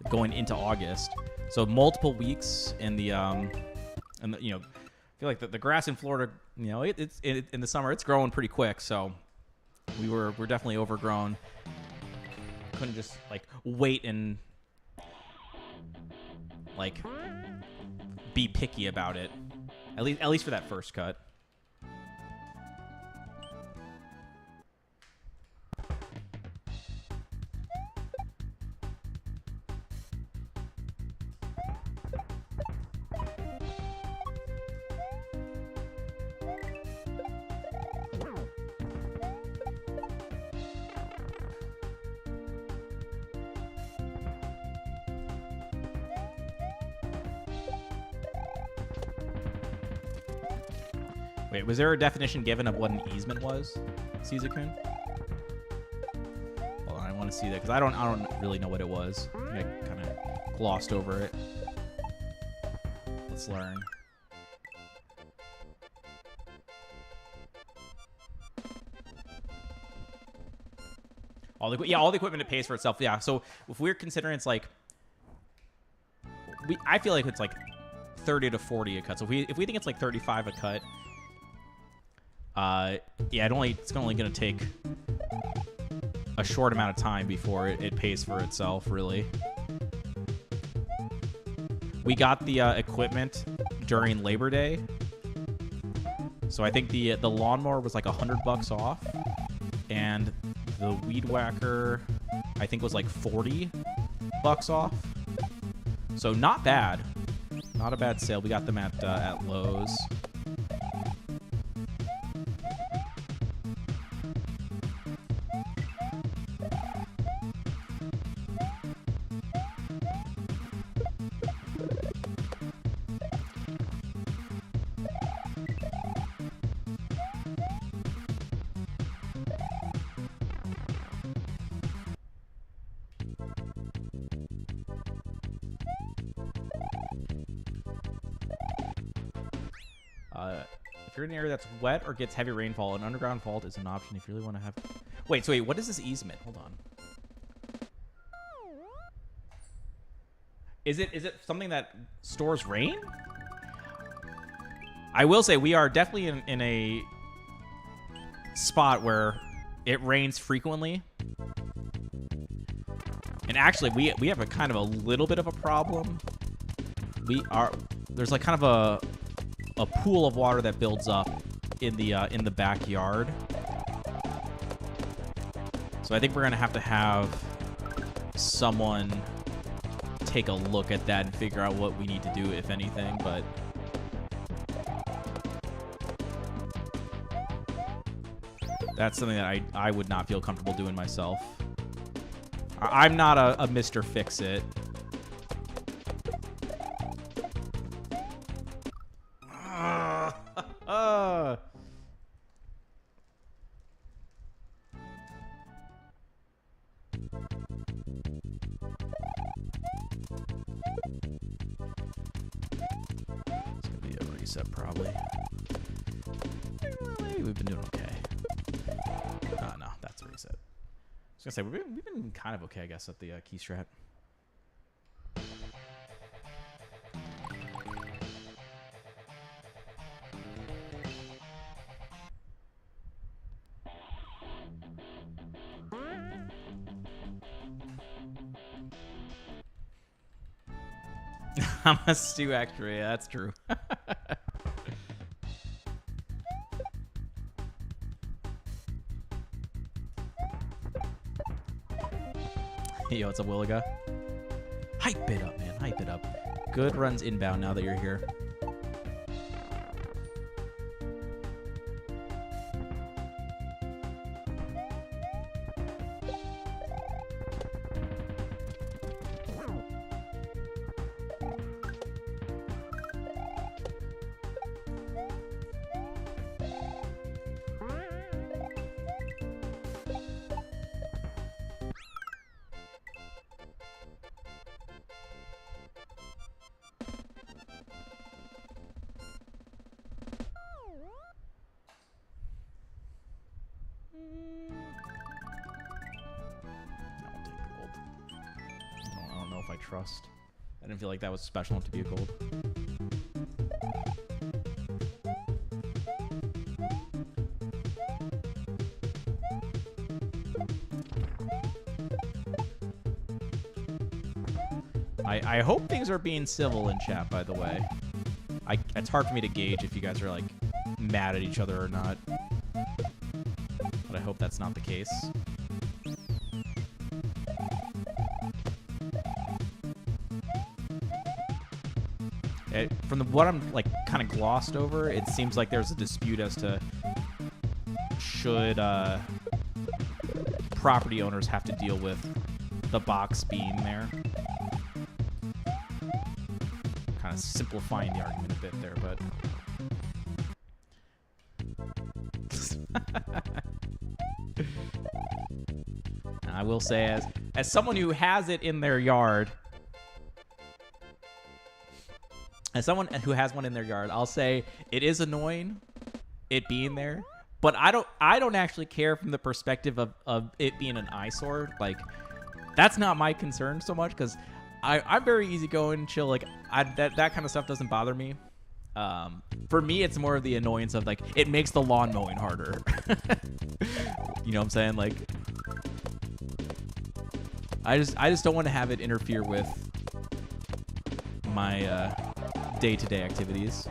S1: going into August. So multiple weeks in the I feel like the grass in Florida, it's in the summer it's growing pretty quick. So we're definitely overgrown. Couldn't just wait and be picky about it. At least for that first cut. Wait, was there a definition given of what an easement was, Caesar-kun? Hold on, I want to see that because I don't really know what it was. I kind of glossed over it. Let's learn. All the equipment it pays for itself. Yeah, so if we're considering it's I feel like it's 30 to 40 a cut. So if we think it's 35 a cut. It's only going to take a short amount of time before it pays for itself, really. We got the equipment during Labor Day. So I think the lawnmower was $100 off. And the weed whacker, I think, was $40 off. So not bad. Not a bad sale. We got them at Lowe's. If you're in an area that's wet or gets heavy rainfall, an underground vault is an option if you really want to have... Wait, what is this easement? Hold on. Is it something that stores rain? I will say we are definitely in a spot where it rains frequently. And actually, we have a kind of a little bit of a problem. There's kind of a pool of water that builds up in the backyard. So I think we're gonna have to have someone take a look at that and figure out what we need to do, if anything. But that's something that I would not feel comfortable doing myself. I'm not a Mr. Fix-It. It's gonna be a reset, probably. We've been doing okay. No, that's a reset. I was gonna say we've been kind of okay, I guess, at the key strat. I'm a stew actor. Yeah, that's true. Yo, what's up, Williga? Hype it up, man. Hype it up. Good runs inbound now that you're here. my trust. I didn't feel like that was special enough to be a gold. I hope things are being civil in chat, by the way. It's hard for me to gauge if you guys are, like, mad at each other or not. But I hope that's not the case. From what I'm, like, kind of glossed over, it seems like there's a dispute as to should property owners have to deal with the box being there. Kind of simplifying the argument a bit there, but... I will say, as someone who has it in their yard... As someone who has one in their yard, I'll say it is annoying, it being there. But I don't actually care from the perspective of it being an eyesore. Like, that's not my concern so much, because I'm very easygoing, chill. Like, that kind of stuff doesn't bother me. For me, it's more of the annoyance of, like, it makes the lawn mowing harder. You know what I'm saying? Like, I just don't want to have it interfere with my day-to-day activities.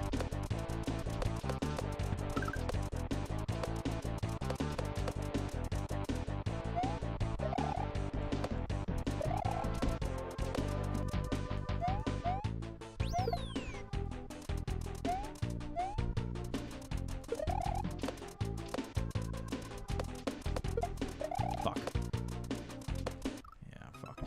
S1: Fuck. Yeah, fuck.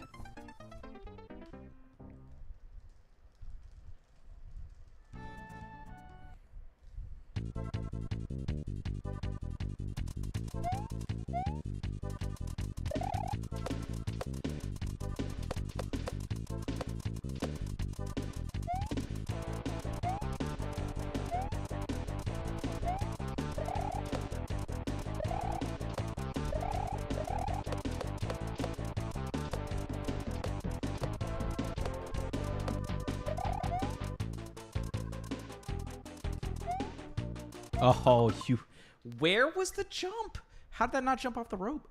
S1: Oh, you... Where was the jump? How did that not jump off the rope?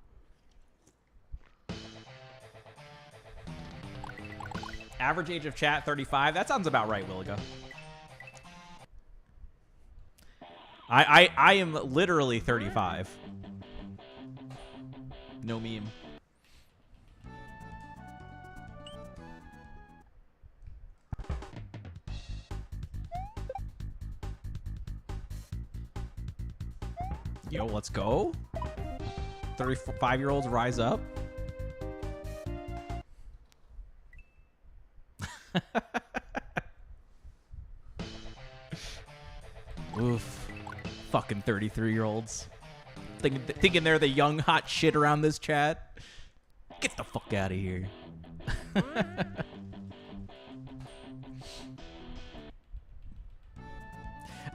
S1: Average age of chat, 35. That sounds about right, Williga. I am literally 35. No meme. Yo, let's go. 35-year-olds rise up. Oof. Fucking 33-year-olds. Thinking they're the young hot shit around this chat. Get the fuck out of here.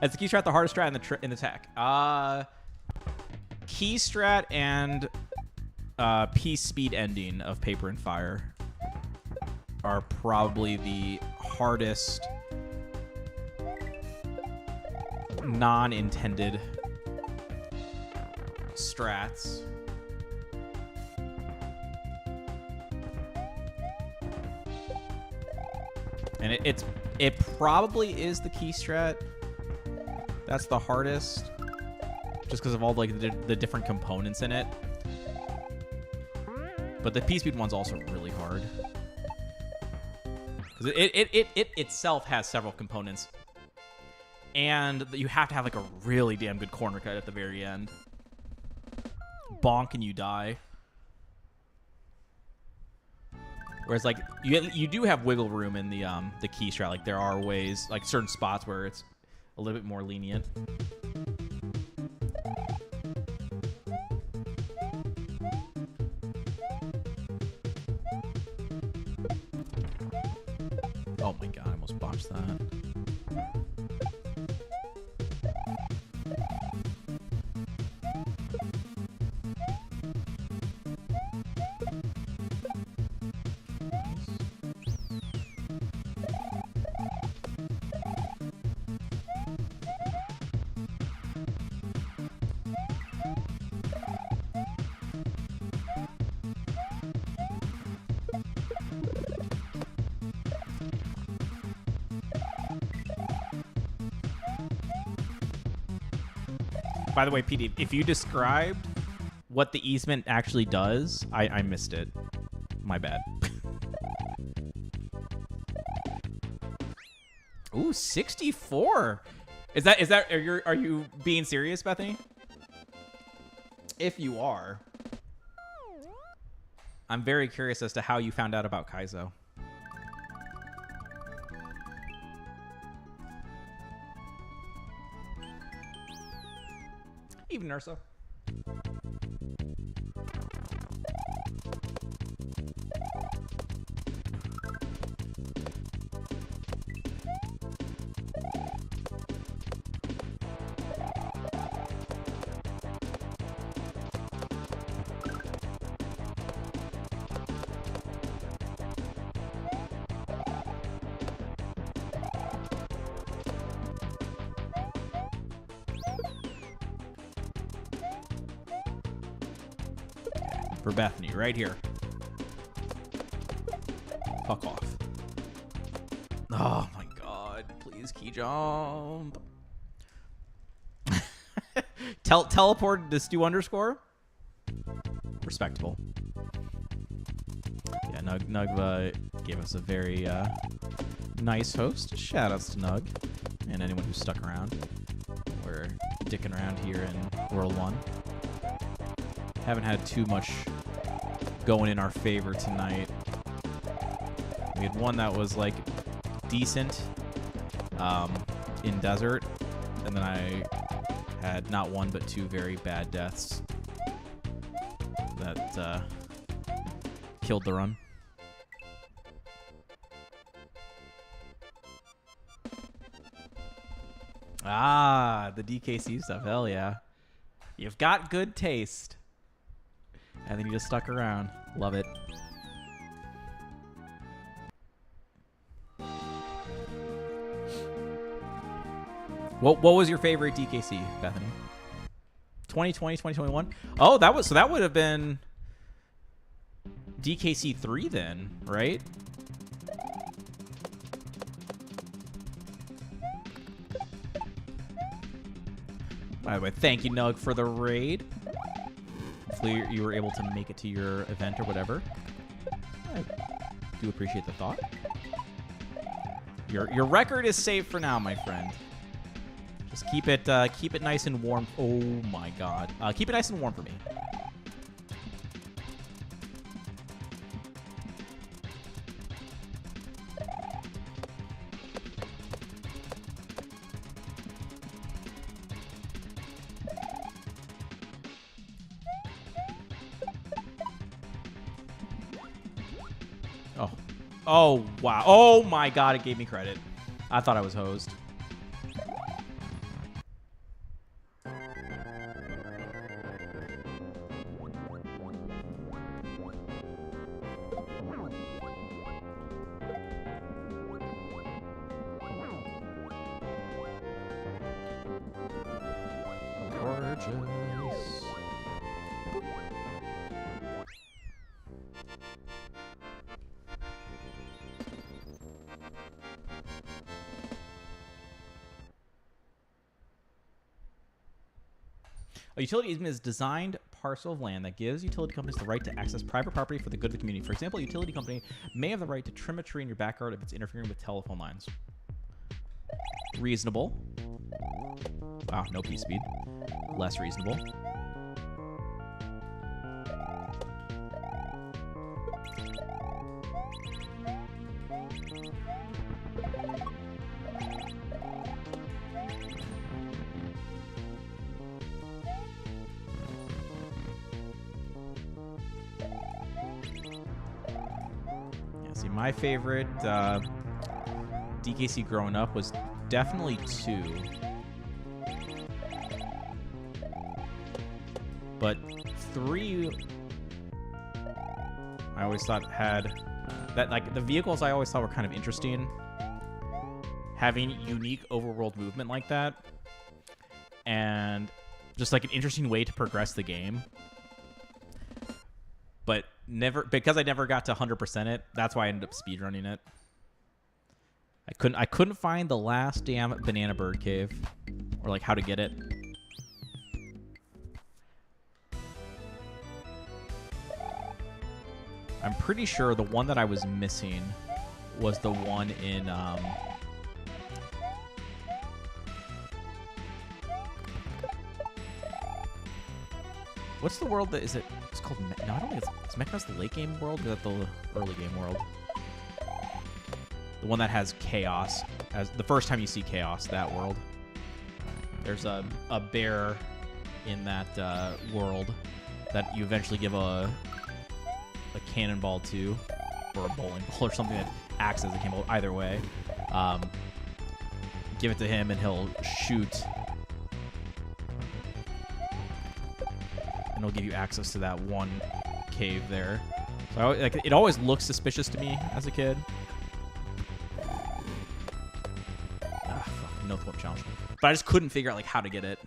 S1: Is the key strat the hardest strat in the attack? Key strat and piece speed ending of Paper and Fire are probably the hardest non-intended strats. And it probably is the key strat that's the hardest, just because of all like the different components in it. But the piece speed one's also really hard because it itself has several components, and you have to have like a really damn good corner cut at the very end. Bonk and you die. Whereas like you do have wiggle room in the key strat. Like there are ways, like certain spots where it's a little bit more lenient. Oh my god, I almost botched that. By the way, Pete, if you described what the easement actually does, I missed it. My bad. Ooh, 64. Is that are you being serious, Bethany? If you are, I'm very curious as to how you found out about Kaizo. Even Ursa. For Bethany, right here. Fuck off. Oh my god, please key jump. Teleported to Stu underscore. Respectable. Yeah, Nug gave us a very nice host. Shout outs to Nug and anyone who stuck around. We're dicking around here in World 1. Haven't had too much going in our favor tonight. We had one that was like decent in desert, and then I had not one but two very bad deaths that killed the run. Ah, the DKC stuff. Hell yeah. You've got good taste. And then you just stuck around. Love it. What was your favorite DKC, Bethany? 2020, 2021? Oh, that would have been DKC 3 then, right? By the way, thank you, Nug, for the raid. Hopefully you were able to make it to your event or whatever. I do appreciate the thought. Your record is safe for now, my friend. Just keep it nice and warm. Oh my god. Keep it nice and warm for me. Oh, wow. Oh, my God. It gave me credit. I thought I was hosed. Gorgeous. A utility easement is a designed parcel of land that gives utility companies the right to access private property for the good of the community. For example, a utility company may have the right to trim a tree in your backyard if it's interfering with telephone lines. Reasonable. Wow, no P speed. Less reasonable. My favorite DKC growing up was definitely 2. But 3, I always thought had that, like, the vehicles I always thought were kind of interesting. Having unique overworld movement like that. And just like an interesting way to progress the game. But because I never got to 100% it, that's why I ended up speedrunning it. I couldn't find the last damn banana bird cave, or like how to get it. I'm pretty sure the one that I was missing was the one in what's the world that is it? It's called no, I don't think it's Mecca's the late game world. Or is that the early game world? The one that has chaos as the first time you see chaos. That world. There's a bear in that world that you eventually give a cannonball to, or a bowling ball, or something that acts as a cannonball. Either way, give it to him and he'll shoot. It'll give you access to that one cave there. So like, it always looks suspicious to me as a kid. Ah, fuck, no flip challenge. But I just couldn't figure out like how to get it.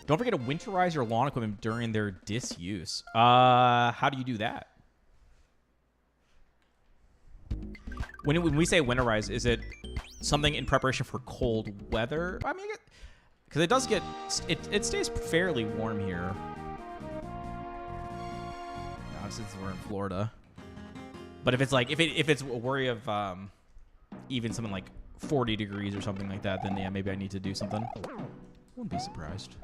S1: Don't forget to winterize your lawn equipment during their disuse. How do you do that? When we say winterize, is it something in preparation for cold weather? I mean, because it does get, it stays fairly warm here. Now, since we're in Florida. But if it's like, if it's a worry of even something like 40 degrees or something like that, then yeah, maybe I need to do something. Wouldn't be surprised.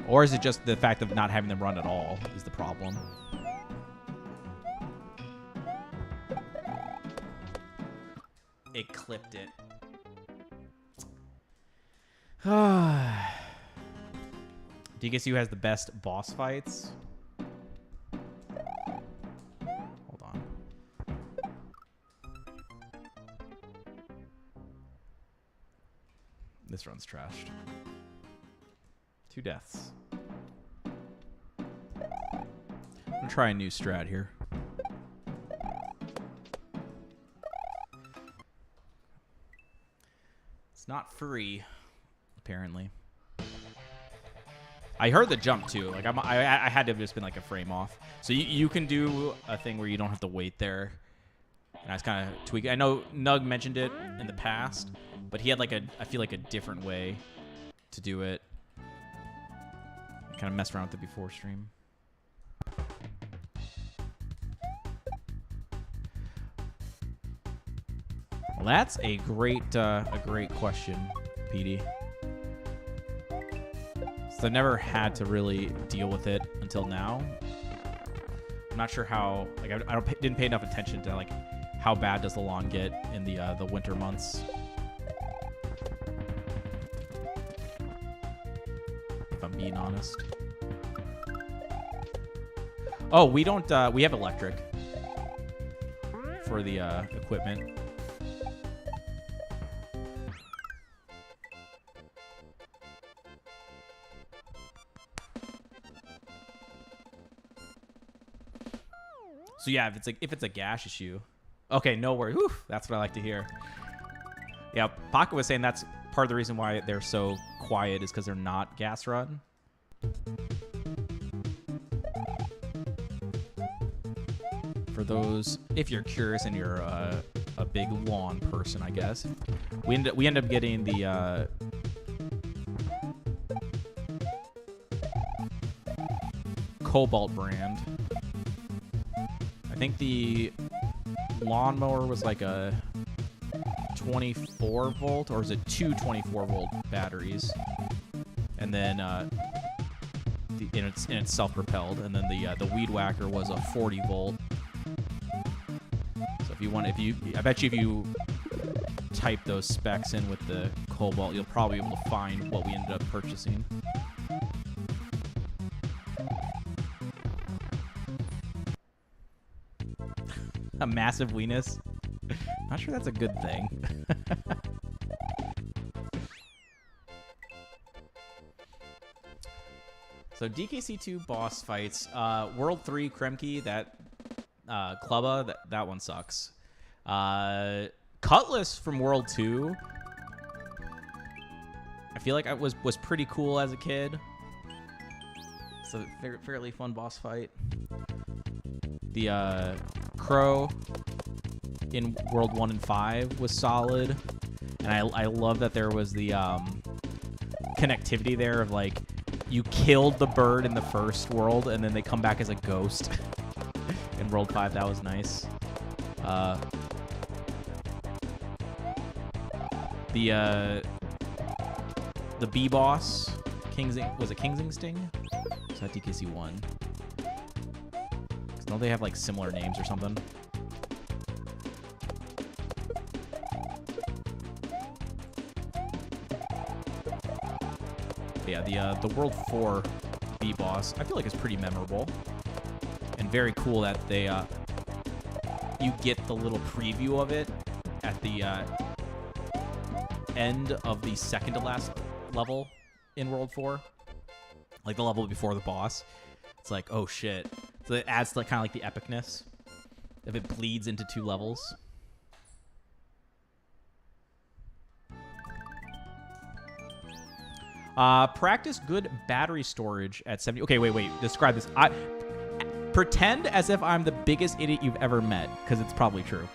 S1: Or is it just the fact of not having them run at all is the problem? It clipped it. DKCU has the best boss fights. Hold on. This run's trashed. 2 deaths. I'm gonna try a new strat here. It's not free, apparently. I heard the jump too. Like I had to have just been like a frame off. So you can do a thing where you don't have to wait there. And I was kind of tweaking. I know Nug mentioned it in the past, but he had like I feel like a different way to do it. Kind of messed around with it before stream. Well, that's a great question, PD. So I never had to really deal with it until now. I'm not sure how. Like didn't pay enough attention to like how bad does the lawn get in the winter months. If I'm being honest. Oh, we don't. We have electric for the equipment. So yeah, if it's a gas issue, okay, no worries. Whew, that's what I like to hear. Yeah, Paco was saying that's part of the reason why they're so quiet is because they're not gas run. For those, if you're curious and you're a big lawn person, I guess, we end up getting the Cobalt brand. I think the lawnmower was like a 24 volt, or is it 2 24-volt batteries? And then and it's self-propelled. And then the weed whacker was a 40 volt. So I bet you if you type those specs in with the Cobalt, you'll probably be able to find what we ended up purchasing. A massive weenus. Not sure that's a good thing. So DKC2 boss fights. World 3 Kremke, that Clubba, that one sucks. Cutlass from World 2. I feel like I was pretty cool as a kid. It's a fairly fun boss fight. The Crow in World 1 and 5 was solid. And I love that there was the connectivity there of, like, you killed the bird in the first world, and then they come back as a ghost in World 5. That was nice. The B boss, was it King's Sting? Is that DKC 1? Don't they have like similar names or something? But yeah, the World 4 B boss, I feel like is pretty memorable and very cool that they you get the little preview of it at the end of the second to last level in World 4, like the level before the boss. It's like, oh shit. So it adds to, like, kind of like the epicness if it bleeds into 2 levels. Practice good battery storage at 70. Okay, wait. Describe this. Pretend as if I'm the biggest idiot you've ever met, because it's probably true.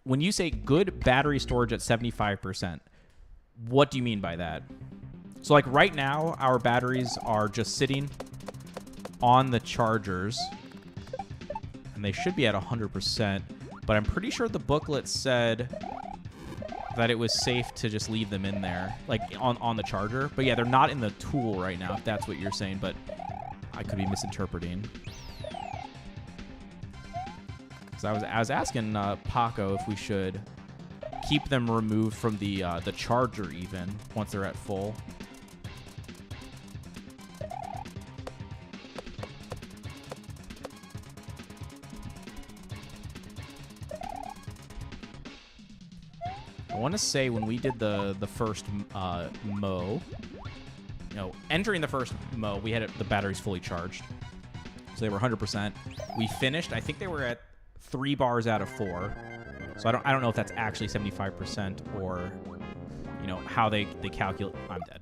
S1: When you say good battery storage at 75%, what do you mean by that? So, like, right now, our batteries are just sitting on the chargers, and they should be at 100%, but I'm pretty sure the booklet said that it was safe to just leave them in there, like on the charger. But yeah, they're not in the tool right now, if that's what you're saying, but I could be misinterpreting. Because I was asking Paco if we should keep them removed from the charger even once they're at full. I want to say when we did the first Mo, entering the first Mo, we had the batteries fully charged. So they were 100%. We finished, I think they were at 3 bars out of 4. So I don't know if that's actually 75% or, how they calculate. I'm dead.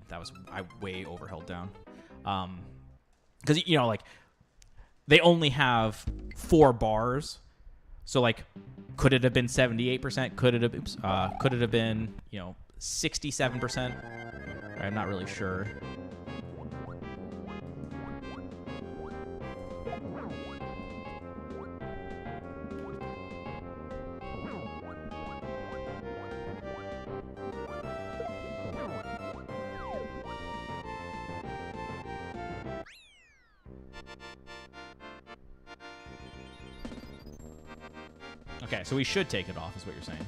S1: I way overheld down. Because, like, they only have 4 bars. So, like, could it have been 78%? Could it have been, 67%? I'm not really sure. Okay, so we should take it off, is what you're saying.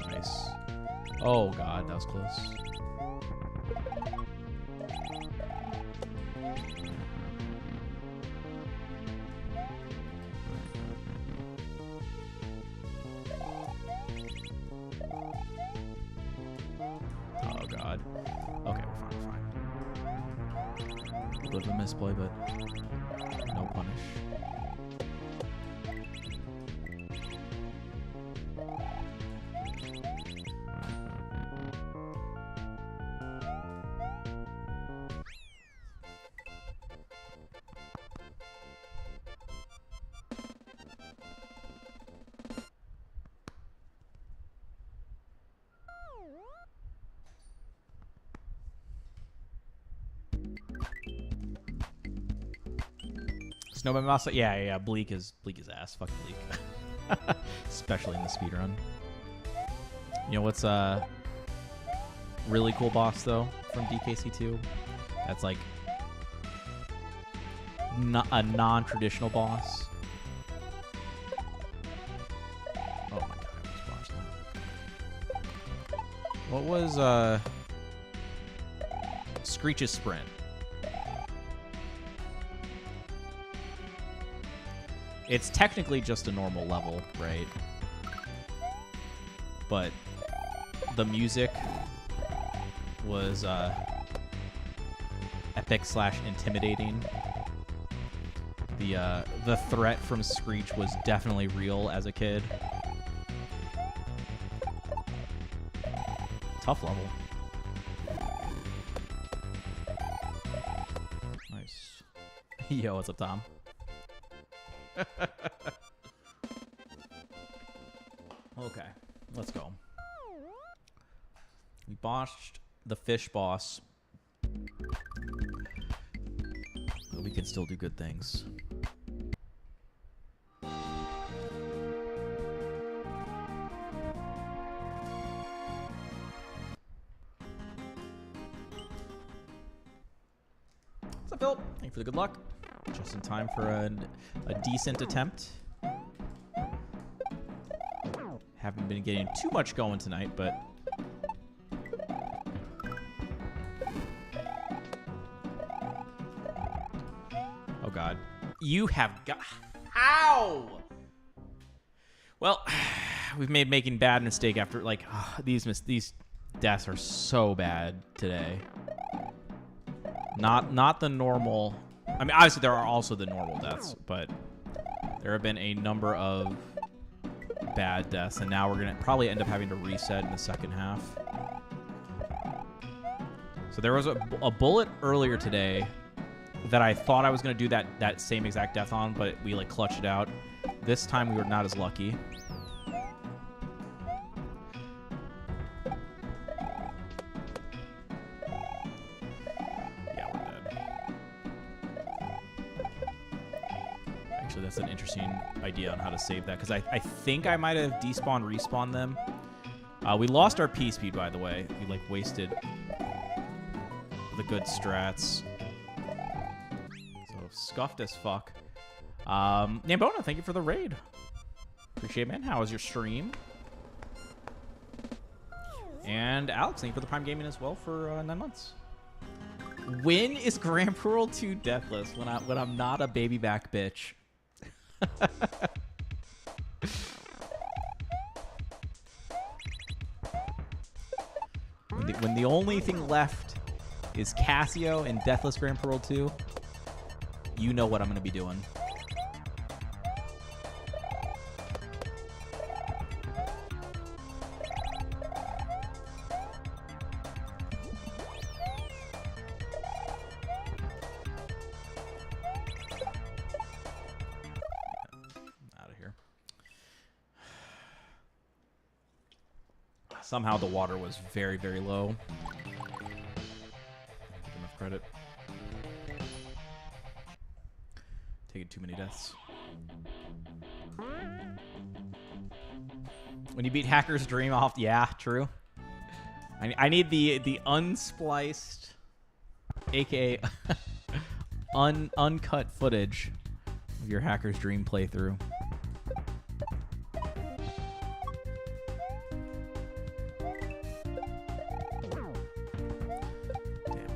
S1: Nice. Oh, God, that was close. Bit of a misplay, but no punish. Snowman Mouse, yeah. Bleak is ass. Fuck Bleak, especially in the speedrun. You know what's a really cool boss though from DKC2? That's like a non-traditional boss. Oh my god, I almost botched that. What was Screech's Sprint? It's technically just a normal level, right? But the music was epic / intimidating. The threat from Screech was definitely real as a kid. Tough level. Nice. Yo, what's up, Tom? Okay, let's go. We botched the fish boss. But we can still do good things. What's up, Phil? Thank you for the good luck. Just in time for a decent attempt. Haven't been getting too much going tonight, but... Oh, God. You have got... How? Well, we've made making bad mistake after, like, these deaths are so bad today. Not the normal... I mean, obviously there are also the normal deaths, but there have been a number of bad deaths, and now we're going to probably end up having to reset in the second half. So there was a bullet earlier today that I thought I was going to do that same exact death on, but we like clutched it out. This time we were not as lucky. Yeah, we're dead. Actually, that's an interesting idea on how to save that, because I think I might have despawned, respawned them. We lost our P speed, by the way. We like wasted the good strats. So scuffed as fuck. Nambona, thank you for the raid. Appreciate it, man. How was your stream? And Alex, thank you for the Prime Gaming as well for 9 months. When is Grand Prix World 2 deathless? When I'm not a baby back bitch. When the only thing left is Casio and Deathless Grand Prix World 2, you know what I'm going to be doing. Out of here. Somehow the water was very, very low. Enough credit. Taking too many deaths. When you beat Hacker's Dream off, yeah, true. I need the unspliced, aka uncut footage of your Hacker's Dream playthrough.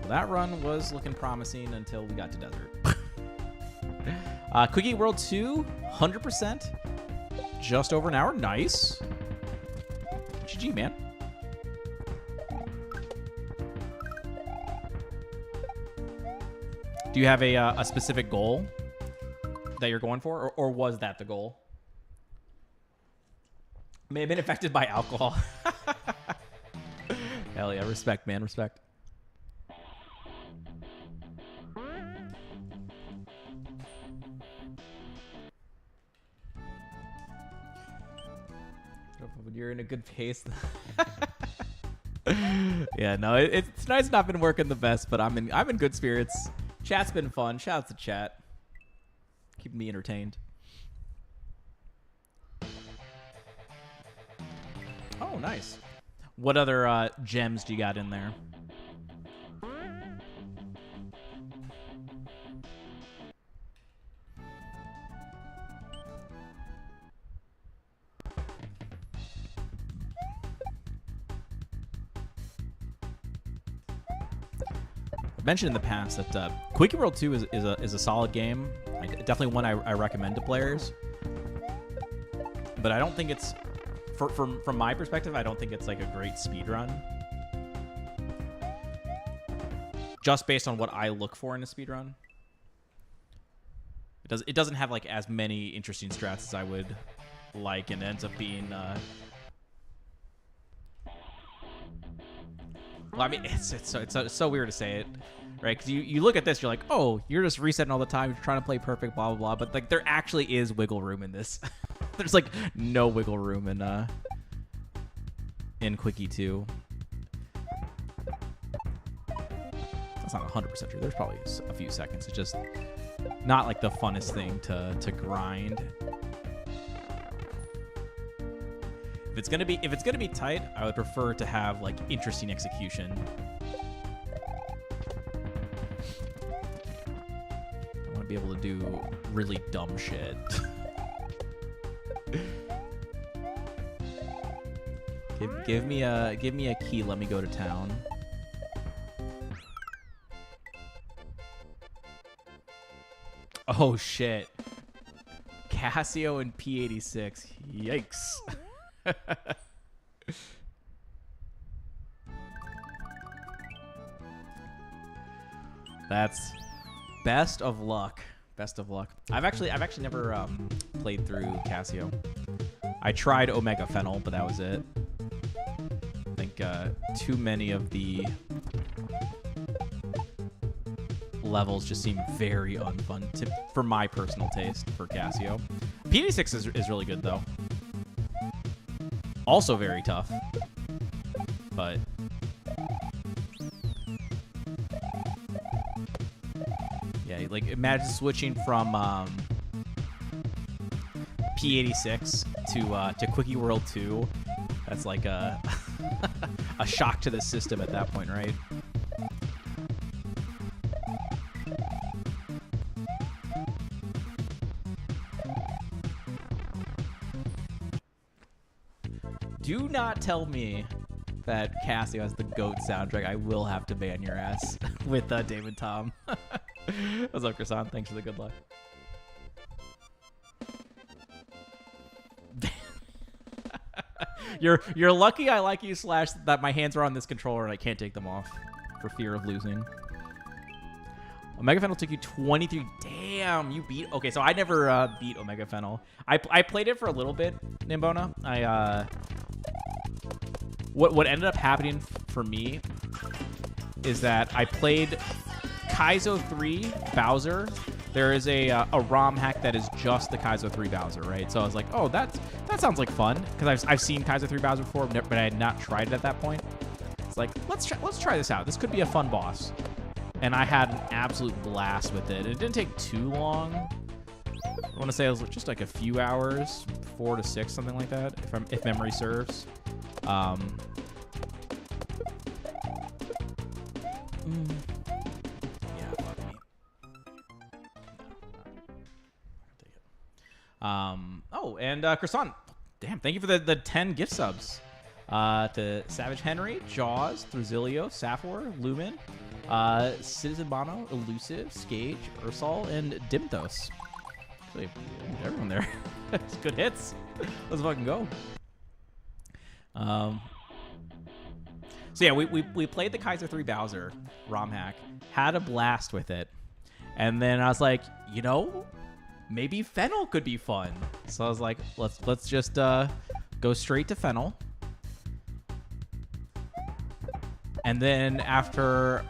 S1: That run was looking promising until we got to desert. Quickie World 2, 100%. Just over an hour. Nice. GG, man. Do you have a specific goal that you're going for, or was that the goal? May have been affected by alcohol. Hell yeah, respect, man, respect. When you're in a good pace. Yeah, no, it's nice not been working the best, but I'm in good spirits. Chat's been fun. Shout out to chat. Keeping me entertained. Oh, nice. What other gems do you got in there? Mentioned in the past that Quickie World 2 is a solid game. Definitely one I recommend to players. But I don't think it's from my perspective, I don't think it's like a great speed run. Just based on what I look for in a speed run. It doesn't have like as many interesting strats as I would like, and it ends up being well, I mean, it's so weird to say it, right? Because you look at this, you're like, oh, you're just resetting all the time, you're trying to play perfect, blah blah blah. But like, there actually is wiggle room in this. There's like no wiggle room in Quickie 2. That's not 100% true. There's probably a few seconds. It's just not like the funnest thing to grind. If it's gonna be tight, I would prefer to have like interesting execution. I want to be able to do really dumb shit. give me a key. Let me go to town. Oh shit. Casio and P86. Yikes. That's best of luck. Best of luck. I've actually never played through Casio. I tried Omega Fennel, but that was it. I think too many of the levels just seem very unfun for my personal taste for Casio. P86 is really good though. Also very tough, but yeah, like imagine switching from P86 to Quickie World 2. That's like a a shock to the system at that point, right? Do not tell me that Casio has the GOAT soundtrack. I will have to ban your ass with David Tom. What's up, Croissant? Thanks for the good luck. You're lucky I like you / that my hands are on this controller and I can't take them off for fear of losing. Omega Fennel took you 23. Damn, you beat. Okay, so I never beat Omega Fennel. I played it for a little bit, Nimbona. What ended up happening for me is that I played Kaizo 3 Bowser. There is a ROM hack that is just the Kaizo 3 Bowser, right? So I was like, oh, that sounds like fun, because I've seen Kaizo 3 Bowser before, but I had not tried it at that point. It's like, let's try this out. This could be a fun boss. And I had an absolute blast with it. It didn't take too long. I want to say it was just like a few hours, 4 to 6, something like that, if memory serves. Yeah, fuck me. Take it. Oh, and Croissant. Damn, thank you for the 10 gift subs. To Savage Henry, Jaws, Thrazilio, Safor, Lumen, Citizen Bono, Elusive, Skage, Ursal, and Dimthos. Actually, everyone there. It's good hits. Let's fucking go. So yeah, we played the Kaizo 3 Bowser ROM hack, had a blast with it, and then I was like, you know, maybe Fennel could be fun. So I was like, let's just go straight to Fennel. And then after,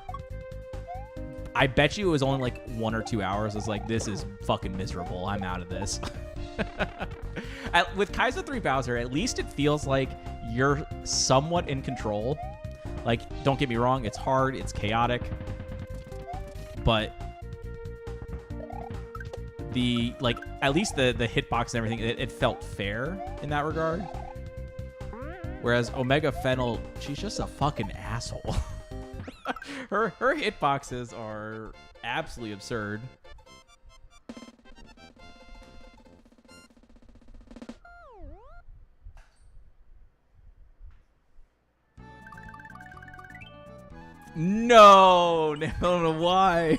S1: I bet you it was only like 1 or 2 hours. I was like, this is fucking miserable. I'm out of this. With Kaizo 3 Bowser, at least it feels like you're somewhat in control. Like, don't get me wrong, it's hard, it's chaotic, but at least the hitbox and everything, it felt fair in that regard. Whereas Omega Fennel, she's just a fucking asshole. her hitboxes are absolutely absurd. No, I don't know why.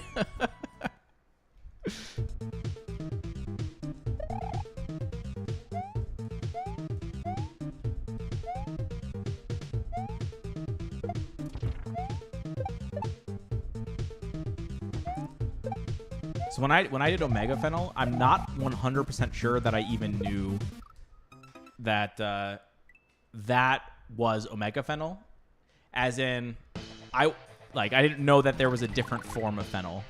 S1: So when I did Omega Fennel, I'm not 100% sure that I even knew that that was Omega Fennel. As in, I didn't know that there was a different form of Fennel.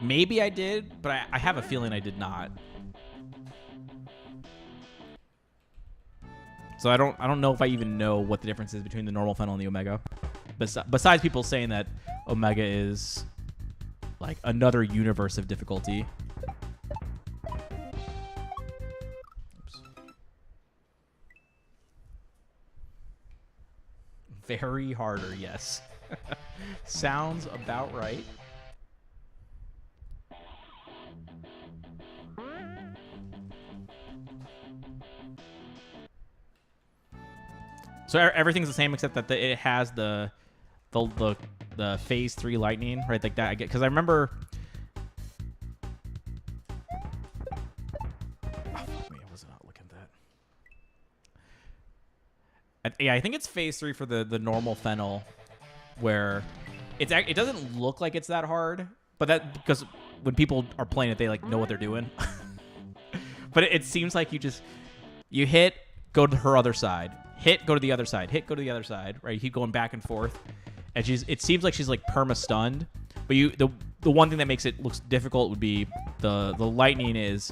S1: Maybe I did, but I have a feeling I did not. So I don't know if I even know what the difference is between the normal Fennel and the Omega. Besides people saying that Omega is like another universe of difficulty. Oops. Very harder, yes. Sounds about right. So everything's the same except that it has the phase 3 lightning, right? Like that. Because I remember. Oh, wait, I was not looking at that. Yeah, I think it's phase 3 for the normal Fennel, where it doesn't look like it's that hard, but that because when people are playing it, they like know what they're doing. But it seems like you hit, go to her other side. Hit, go to the other side. Hit, go to the other side. Right? You keep going back and forth, and it seems like she's like perma stunned. But the one thing that makes it looks difficult would be the lightning is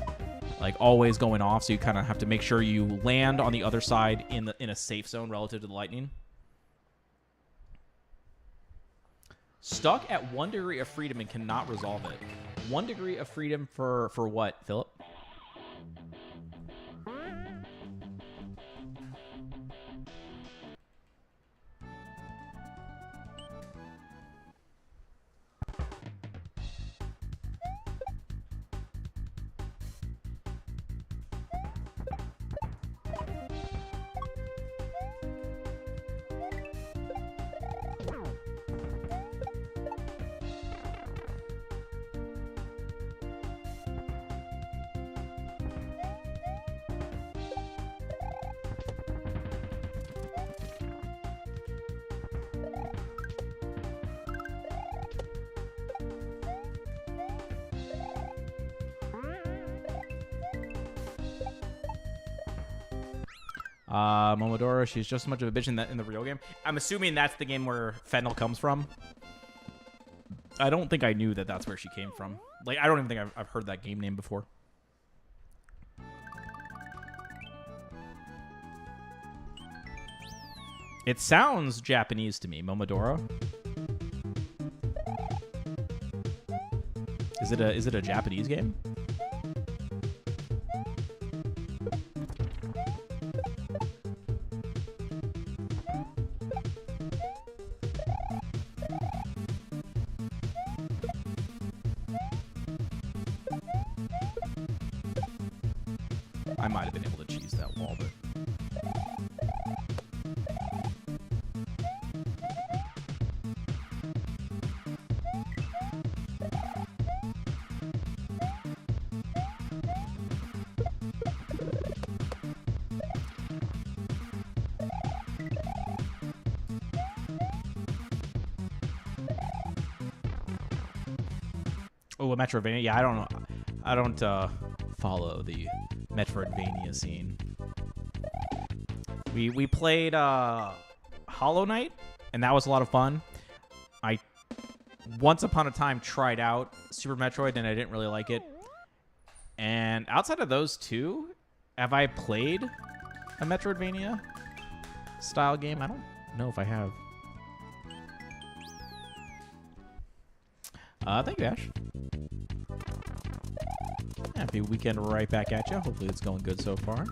S1: like always going off, so you kind of have to make sure you land on the other side in a safe zone relative to the lightning. Stuck at 1 degree of freedom and cannot resolve it. 1 degree of freedom for what, Philip? Momodora, she's just as much of a bitch in the real game. I'm assuming that's the game where Fennel comes from. I don't think I knew that that's where she came from. Like, I don't even think I've heard that game name before. It sounds Japanese to me, Momodora. Is it a Japanese game? I might have been able to cheese that wall, but... Oh, a Metroidvania? Yeah, I don't know. I don't follow the Metroidvania scene. We played Hollow Knight, and that was a lot of fun. I once upon a time tried out Super Metroid, and I didn't really like it. And outside of those two, have I played a Metroidvania style game? I don't know if I have. Thank you, Ash. Happy weekend right back at you. Hopefully it's going good so far.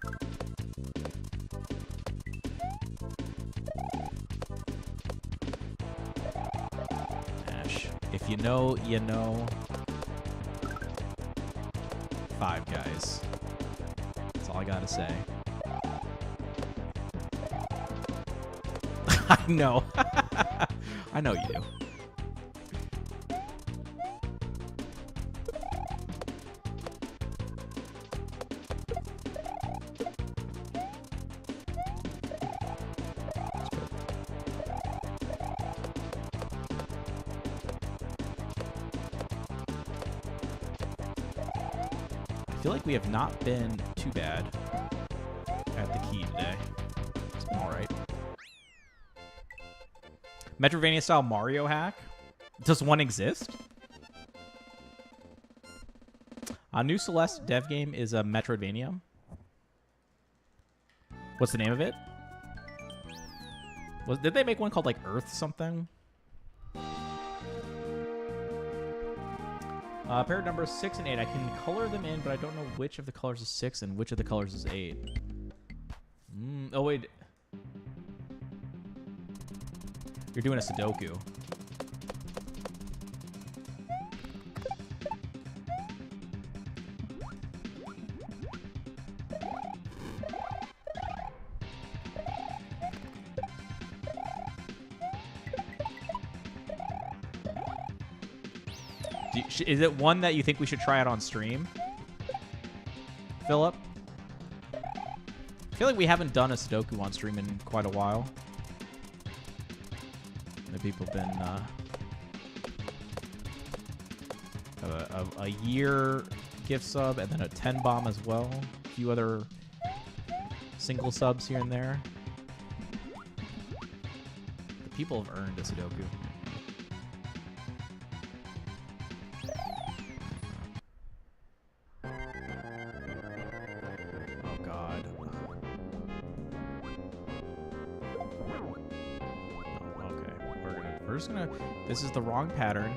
S1: Ash, if you know, you know. Five Guys. That's all I gotta say. I know. I know you do. feel like we have not been too bad at the key today. It's been all right. Metroidvania style Mario hack. Does one exist? New Celeste dev game is a Metroidvania. What's the name of it? Did they make one called like Earth something? Pair of numbers 6 and 8. I can color them in, but I don't know which of the colors is 6 and which of the colors is 8. Oh, wait. You're doing a Sudoku. Is it one that you think we should try out on stream, Philip? I feel like we haven't done a Sudoku on stream in quite a while. The people have been a year gift sub and then a 10 bomb as well. A few other single subs here and there. The people have earned a Sudoku. This is the wrong pattern.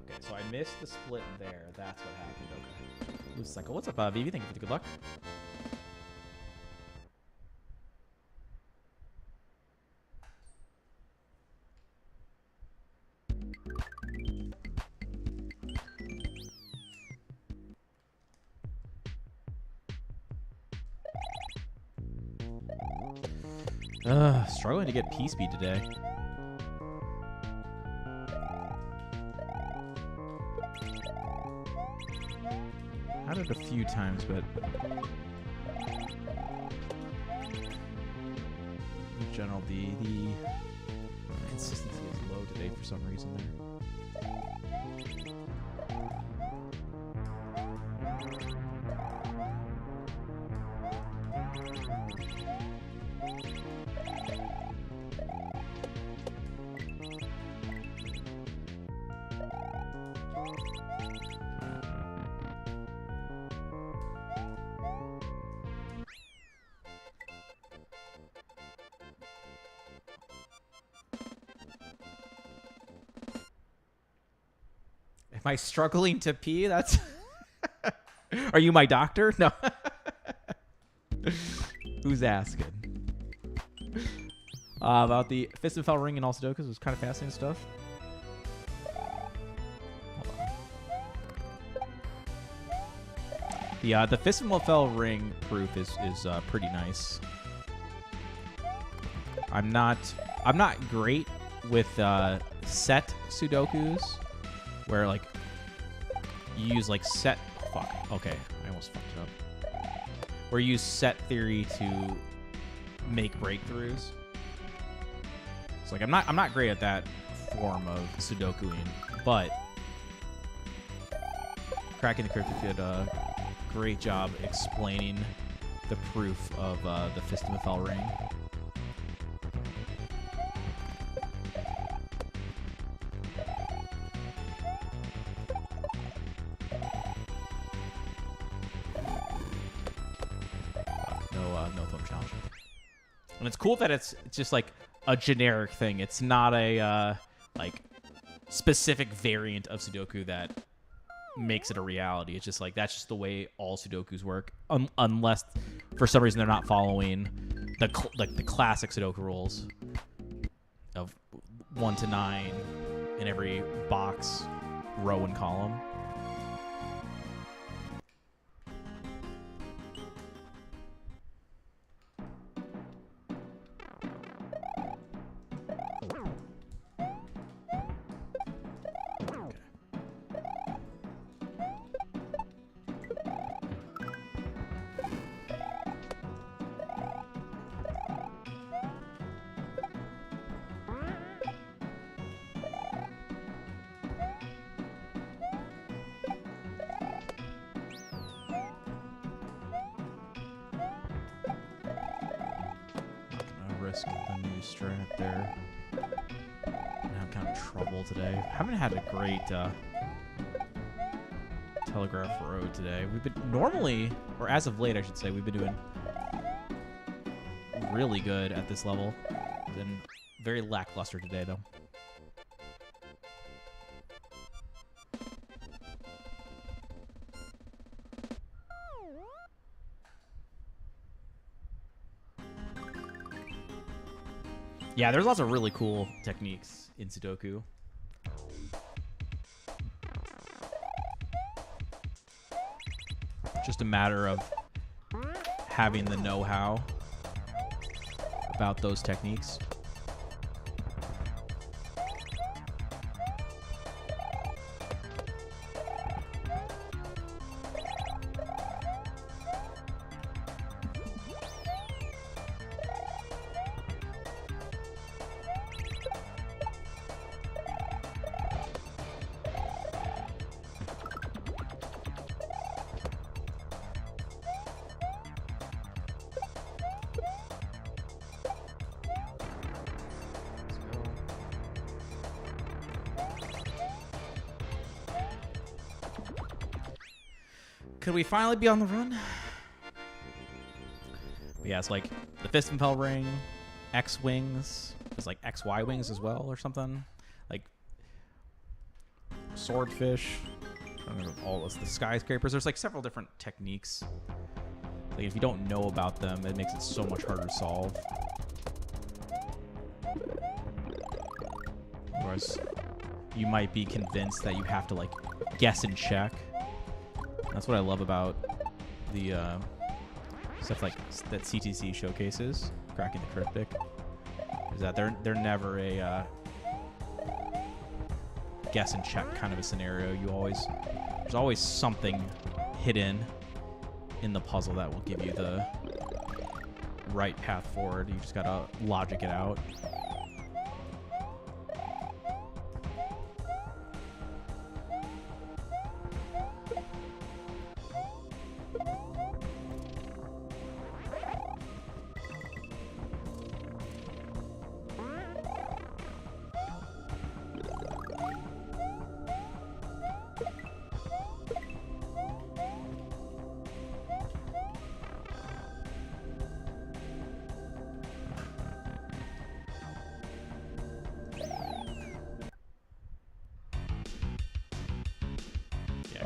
S1: Okay, so I missed the split there. That's what happened. Okay. Loose cycle. What's up, Vivi? Thank you for the good luck. Struggling to get P-speed today. Had it a few times, but in general, the consistency is low today for some reason there. Am I struggling to pee? That's... Are you my doctor? No. Who's asking? About the Fist and Fell Ring and all Sudokus was kind of fascinating stuff. Hold on. The Fist and Fell Ring proof is pretty nice. I'm not great with set Sudokus, where like you use like set. Fuck. Okay, I almost fucked it up. Where you use set theory to make breakthroughs. It's like I'm not great at that form of Sudokuing, but Cracking the Cryptic did a great job explaining the proof of the Fist of the Fell Ring. No thumb challenge. And it's cool that it's just like a generic thing. It's not a like specific variant of Sudoku that makes it a reality. It's just like that's just the way all Sudokus work, unless for some reason they're not following the classic Sudoku rules of 1 to 9 in every box, row, and column. new strat there. I'm kind of trouble today. Haven't had a great Telegraph Road today. We've been normally, or as of late, I should say, we've been doing really good at this level. Been very lackluster today, though. Yeah, there's lots of really cool techniques in Sudoku. Just a matter of having the know-how about those techniques. Could we finally be on the run? But yeah, it's like the Fistfell ring, X wings. There's like XY wings as well or something. Like swordfish. I don't remember all this. The skyscrapers. There's like several different techniques. Like if you don't know about them, it makes it so much harder to solve. Otherwise, you might be convinced that you have to like guess and check. That's what I love about the stuff like that CTC showcases, cracking the cryptic, is that they're never a guess and check kind of a scenario. There's always something hidden in the puzzle that will give you the right path forward. You just gotta logic it out.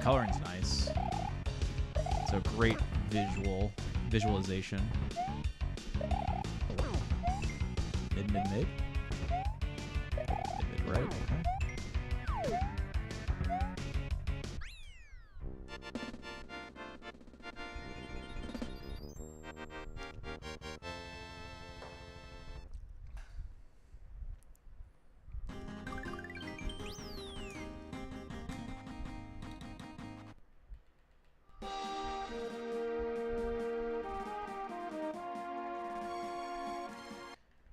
S1: Coloring's nice. It's a great visualization. Mid, right? Okay.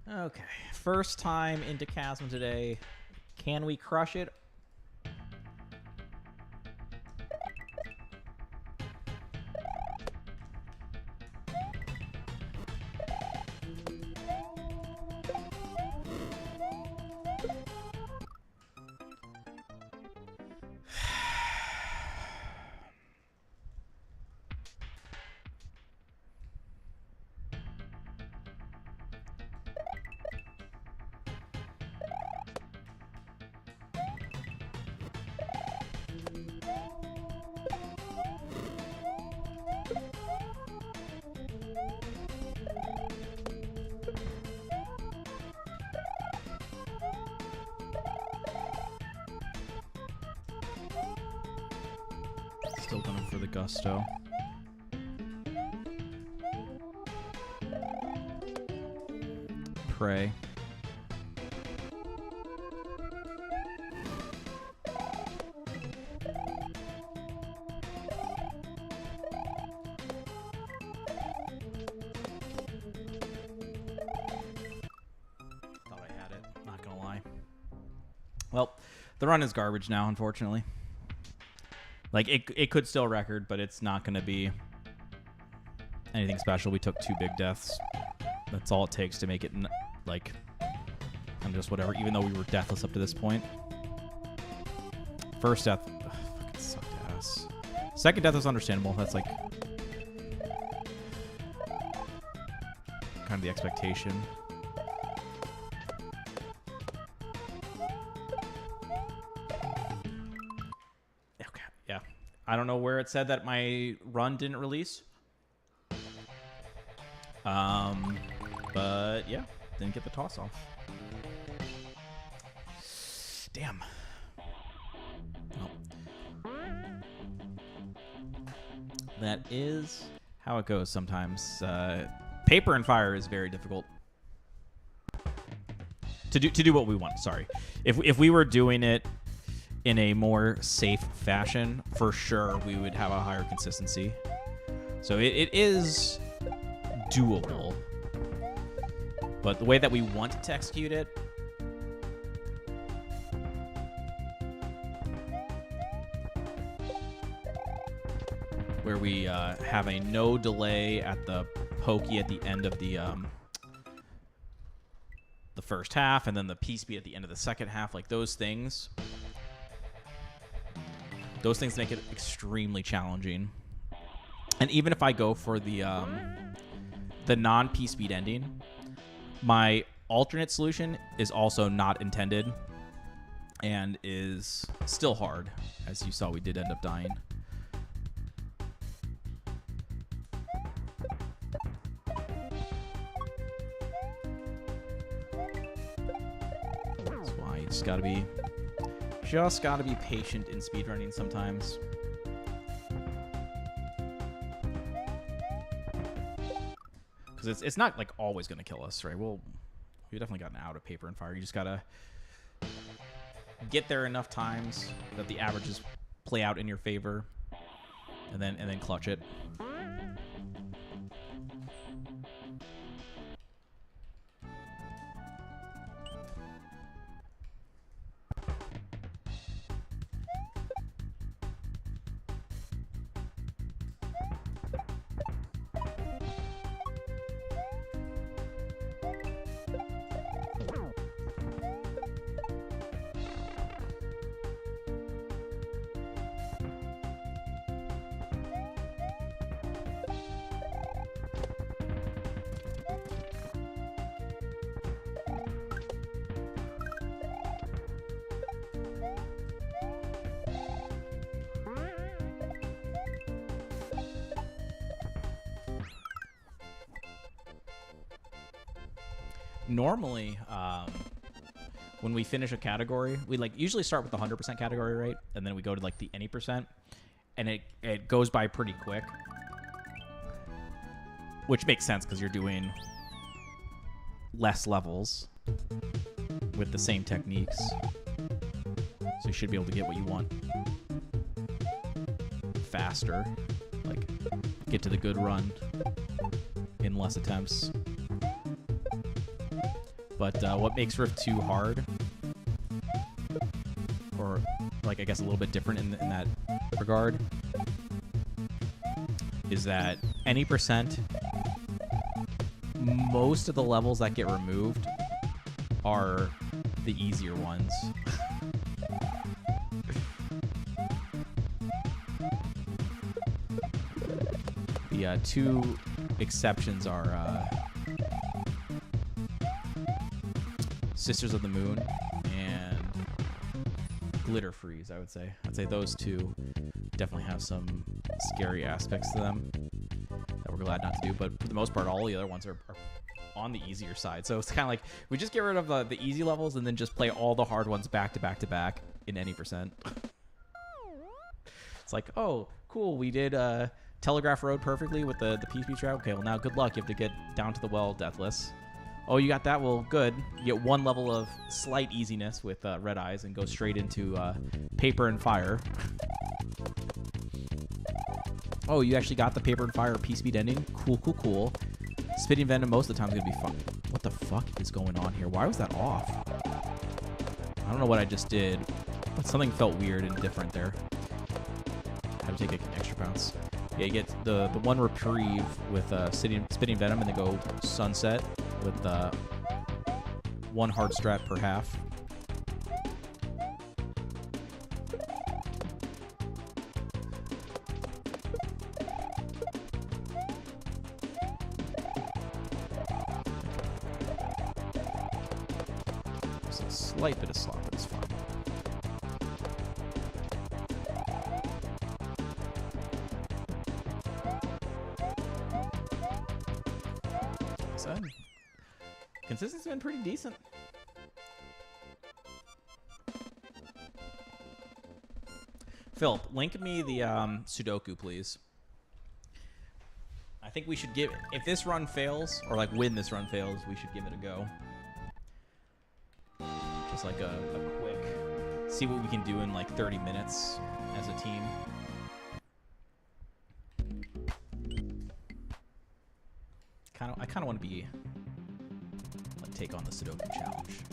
S1: Okay, first time into Chasm today. Can we crush it? Still going for the gusto. Pray. Thought I had it, not gonna lie. Well, the run is garbage now, unfortunately. Like, it could still record, but it's not going to be anything special. We took 2 big deaths. That's all it takes to make it, like, and just whatever, even though we were deathless up to this point. First death, fucking sucked ass. Second death was understandable. That's like kind of the expectation. Okay, yeah. I don't know where it said that my run didn't release. But yeah, didn't get the toss off. Damn. Oh. That is how it goes sometimes. Paper and fire is very difficult to do what we want. Sorry, if we were doing it in a more safe fashion, for sure we would have a higher consistency. So it is doable, but the way that we want to execute it, where we have a no delay at the pokey at the end of the first half, and then the P speed at the end of the second half, like those things make it extremely challenging. And even if I go for the non-P speed ending, my alternate solution is also not intended and is still hard. As you saw, we did end up dying. That's why you just gotta be patient in speedrunning sometimes. Because it's not like always going to kill us, right? We've definitely gotten out of paper and fire. You just got to get there enough times that the averages play out in your favor, and then clutch it. Normally, when we finish a category, we usually start with the 100% category rate, and then we go to the any percent, and it goes by pretty quick, which makes sense because you're doing less levels with the same techniques, so you should be able to get what you want faster, get to the good run in less attempts. But what makes Riff 2 hard, or I guess a little bit different in that regard, is that any percent, most of the levels that get removed are the easier ones. The two exceptions are Sisters of the Moon and Glitter Freeze, I would say. I'd say those two definitely have some scary aspects to them that we're glad not to do, but for the most part, all the other ones are on the easier side. So it's kind of like we just get rid of the easy levels and then just play all the hard ones back to back to back in any percent. It's like, oh, cool, we did Telegraph Road perfectly with the PvP trap. Okay, well now good luck. You have to get down to the well deathless. Oh, you got that? Well, good. You get one level of slight easiness with Red Eyes and go straight into Paper and Fire. Oh, you actually got the Paper and Fire P-Speed ending? Cool, cool, cool. Spitting Venom most of the time is going to be fun. What the fuck is going on here? Why was that off? I don't know what I just did, but something felt weird and different there. I had to take an extra bounce. Yeah, you get the one reprieve with Spitting Venom and then go Sunset with 1 hard strat per half. There's a slight bit of slop, but it's fine. Consistency's been pretty decent. Philip, link me the Sudoku, please. I think we should give... If this run fails, or like when this run fails, we should give it a go. Just like a quick... See what we can do in like 30 minutes as a team. I kind of want to be... take on the Sudoku challenge.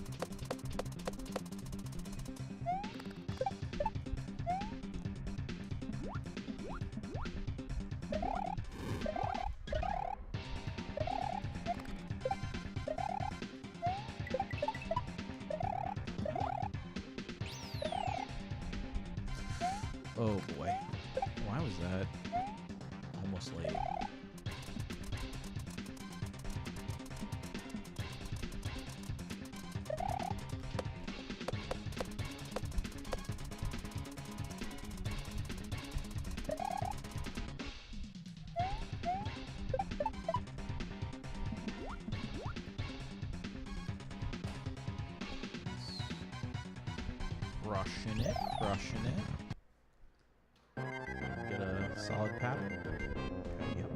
S1: Oh boy. Why was that almost late? Crushing it. Get a solid pat. Okay, yep.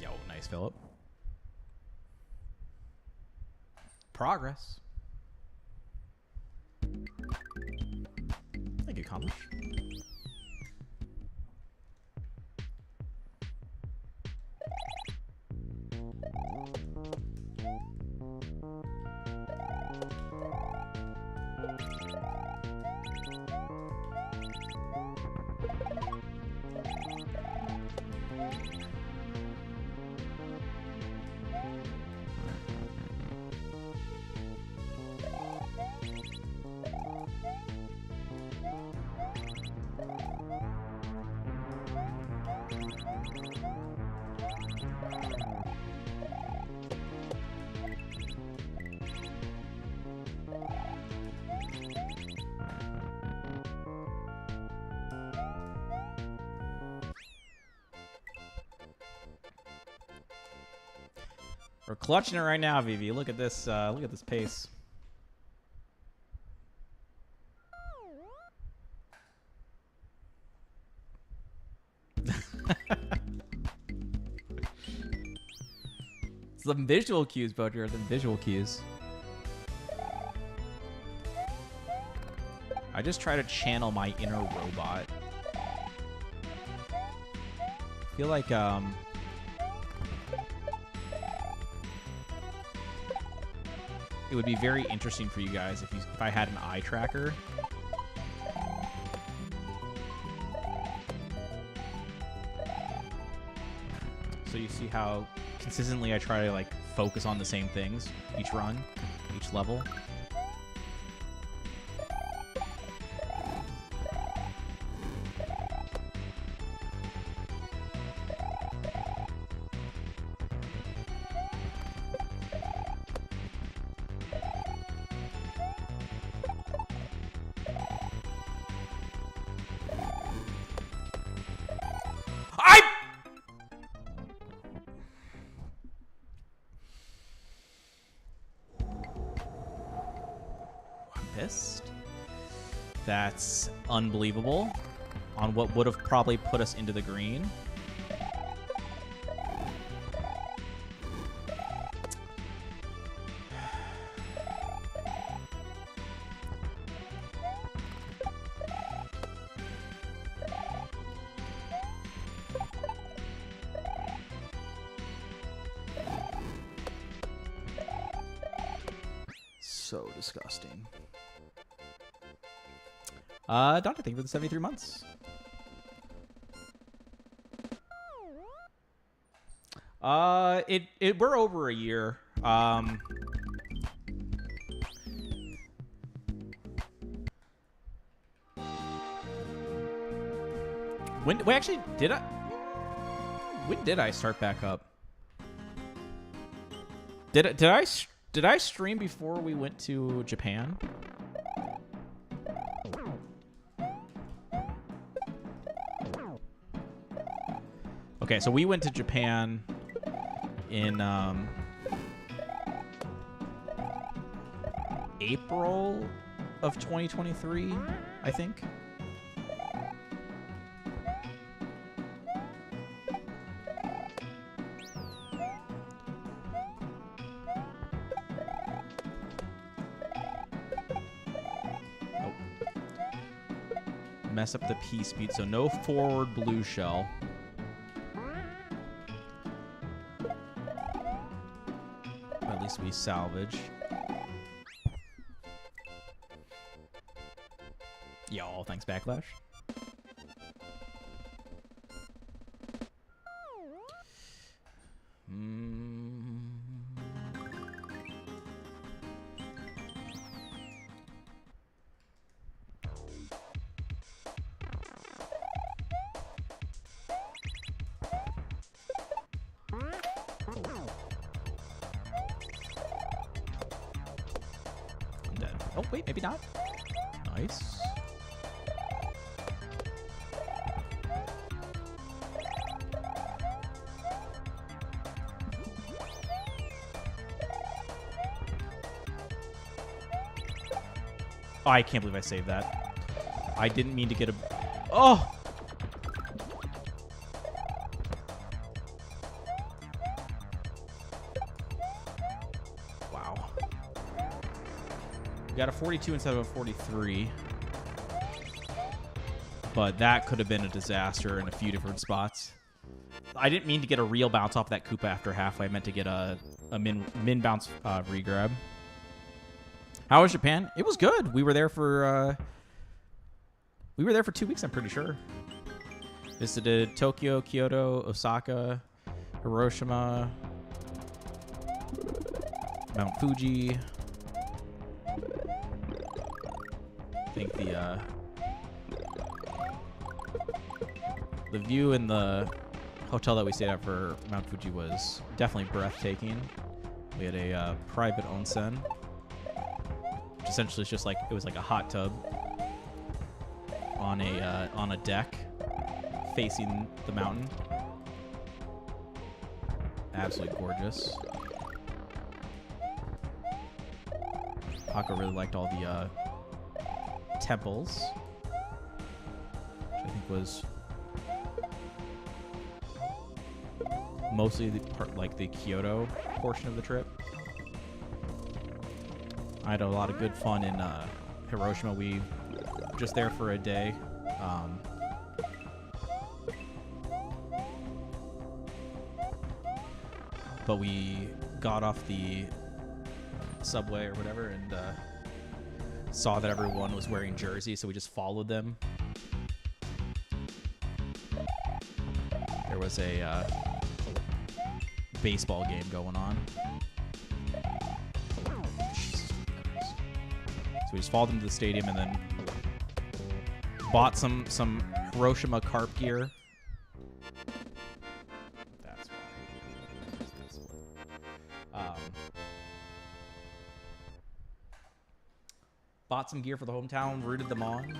S1: Yo, nice, Philip. Progress. Thank you, Kamish. We're clutching it right now, Vivi. Look at this. Look at this pace. Some visual cues, Bojer. Some visual cues. I just try to channel my inner robot. I feel like it would be very interesting for you guys if I had an eye tracker. So you see how consistently I try to like focus on the same things each run, each level. That's unbelievable on what would have probably put us into the green. So disgusting. Dante, thank you for the 73 months. We're over a year. When did I start back up? Did I stream before we went to Japan? Okay, so we went to Japan in April of 2023, I think. Mess up the P speed, so no forward blue shell. At least we salvage. Y'all, thanks, Backlash. I'm dead. Oh, wait, maybe not. Nice. Oh, I can't believe I saved that. I didn't mean to get a... Oh! Wow. We got a 42 instead of a 43. But that could have been a disaster in a few different spots. I didn't mean to get a real bounce off that Koopa after halfway. I meant to get a min bounce regrab. How was Japan? It was good. We were there for 2 weeks, I'm pretty sure. Visited Tokyo, Kyoto, Osaka, Hiroshima, Mount Fuji. I think the view in the hotel that we stayed at for Mount Fuji was definitely breathtaking. We had a private onsen. Essentially, it's just like it was like a hot tub on a deck facing the mountain. Absolutely gorgeous. Paco really liked all the temples, which I think was mostly the part, like the Kyoto portion of the trip. I had a lot of good fun in Hiroshima. We were just there for a day. But we got off the subway or whatever and saw that everyone was wearing jerseys, so we just followed them. There was a baseball game going on. We just followed them to the stadium and then bought some Hiroshima carp gear. That's why. Bought some gear for the hometown, rooted them on.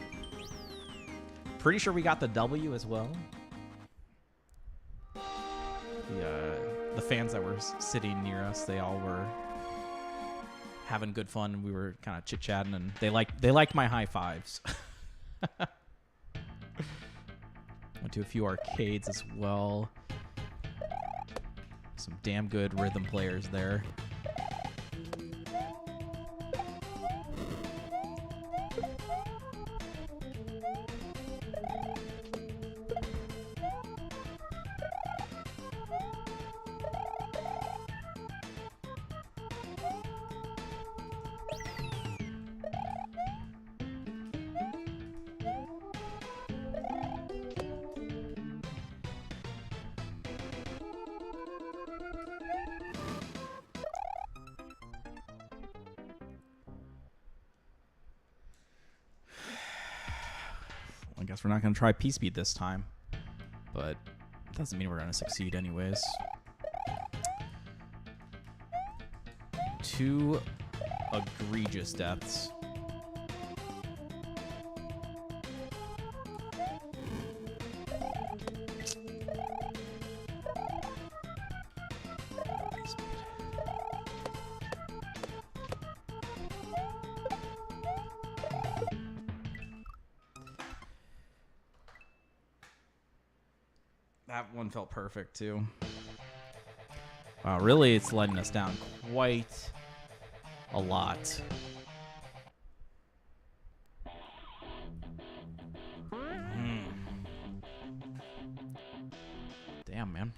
S1: Pretty sure we got the W as well. The fans that were sitting near us, they all were having good fun. We were kind of chit-chatting, and they liked my high fives. Went to a few arcades as well. Some damn good rhythm players there. guess we're not going to try P-Speed this time. But it doesn't mean we're going to succeed anyways. 2 egregious deaths. That one felt perfect, too. Wow, really, it's letting us down quite a lot. Damn, man.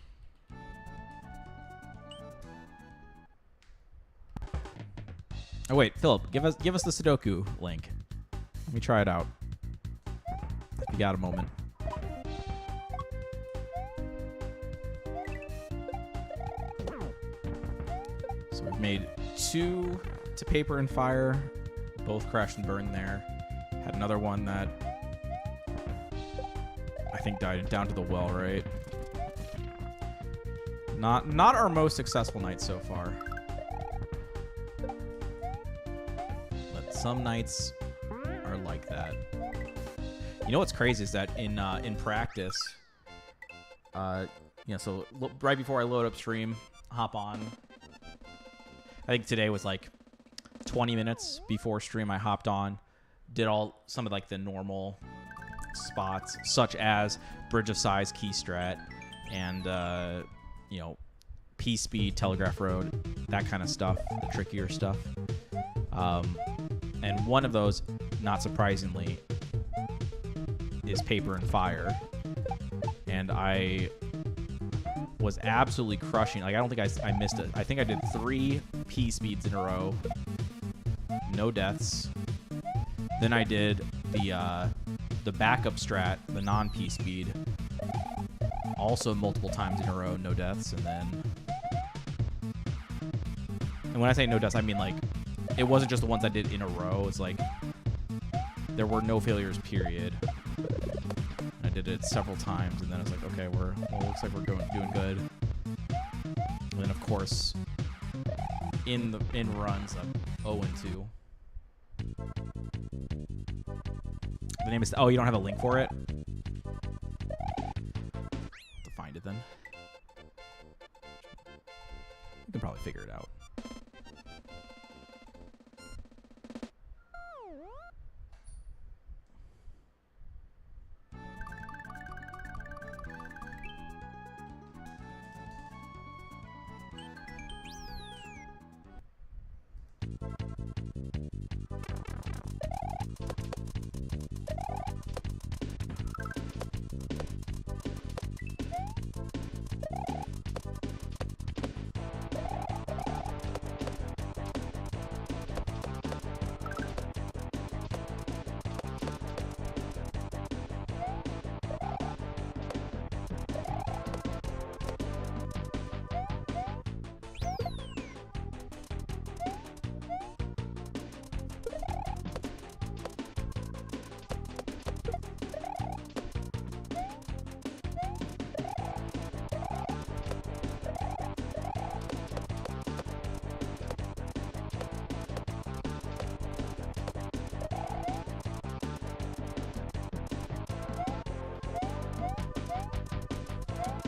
S1: Oh, wait, Philip, give us the Sudoku link. Let me try it out. If you got a moment. We've made 2 to paper and fire. Both crashed and burned there. Had another one that I think died down to the well, right? Not our most successful night so far. But some nights are like that. You know what's crazy is that in practice, so right before I load up stream, hop on. I think today was like 20 minutes before stream. I hopped on, did some of like the normal spots, such as Bridge of Size, Key Strat, and P-Speed, Telegraph Road, that kind of stuff, the trickier stuff. And one of those, not surprisingly, is Paper and Fire. And I was absolutely crushing. Like, I don't think I missed it. I think I did 3 P-Speeds in a row. No deaths. Then I did the backup strat, the non-P-Speed. Also multiple times in a row, no deaths. And when I say no deaths, I mean, like, it wasn't just the ones I did in a row. It's like there were no failures, period. I did it several times, and then I was like, okay, looks like we're doing good. And then, of course, in runs, I'm 0-2. The name is... Oh, you don't have a link for it? To find it, then. You can probably figure it out.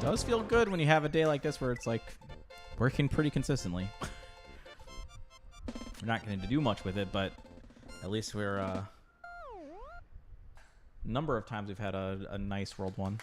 S1: Does feel good when you have a day like this where it's like working pretty consistently. We're not going to do much with it, but at least we're a number of times we've had a nice World 1.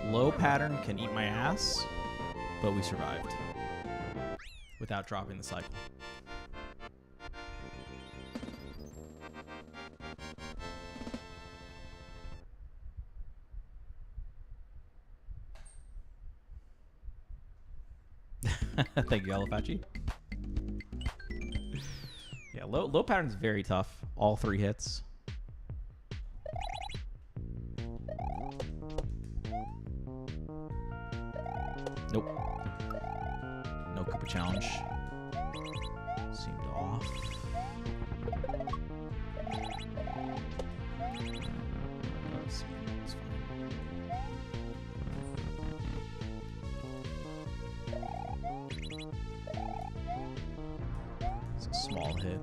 S1: low pattern can eat my ass, but we survived without dropping the cycle. Thank you, Alafachi. Yeah, low pattern's very tough. All 3 hits. Nope. No Koopa challenge. Seemed off. It's fine. It's a small hit.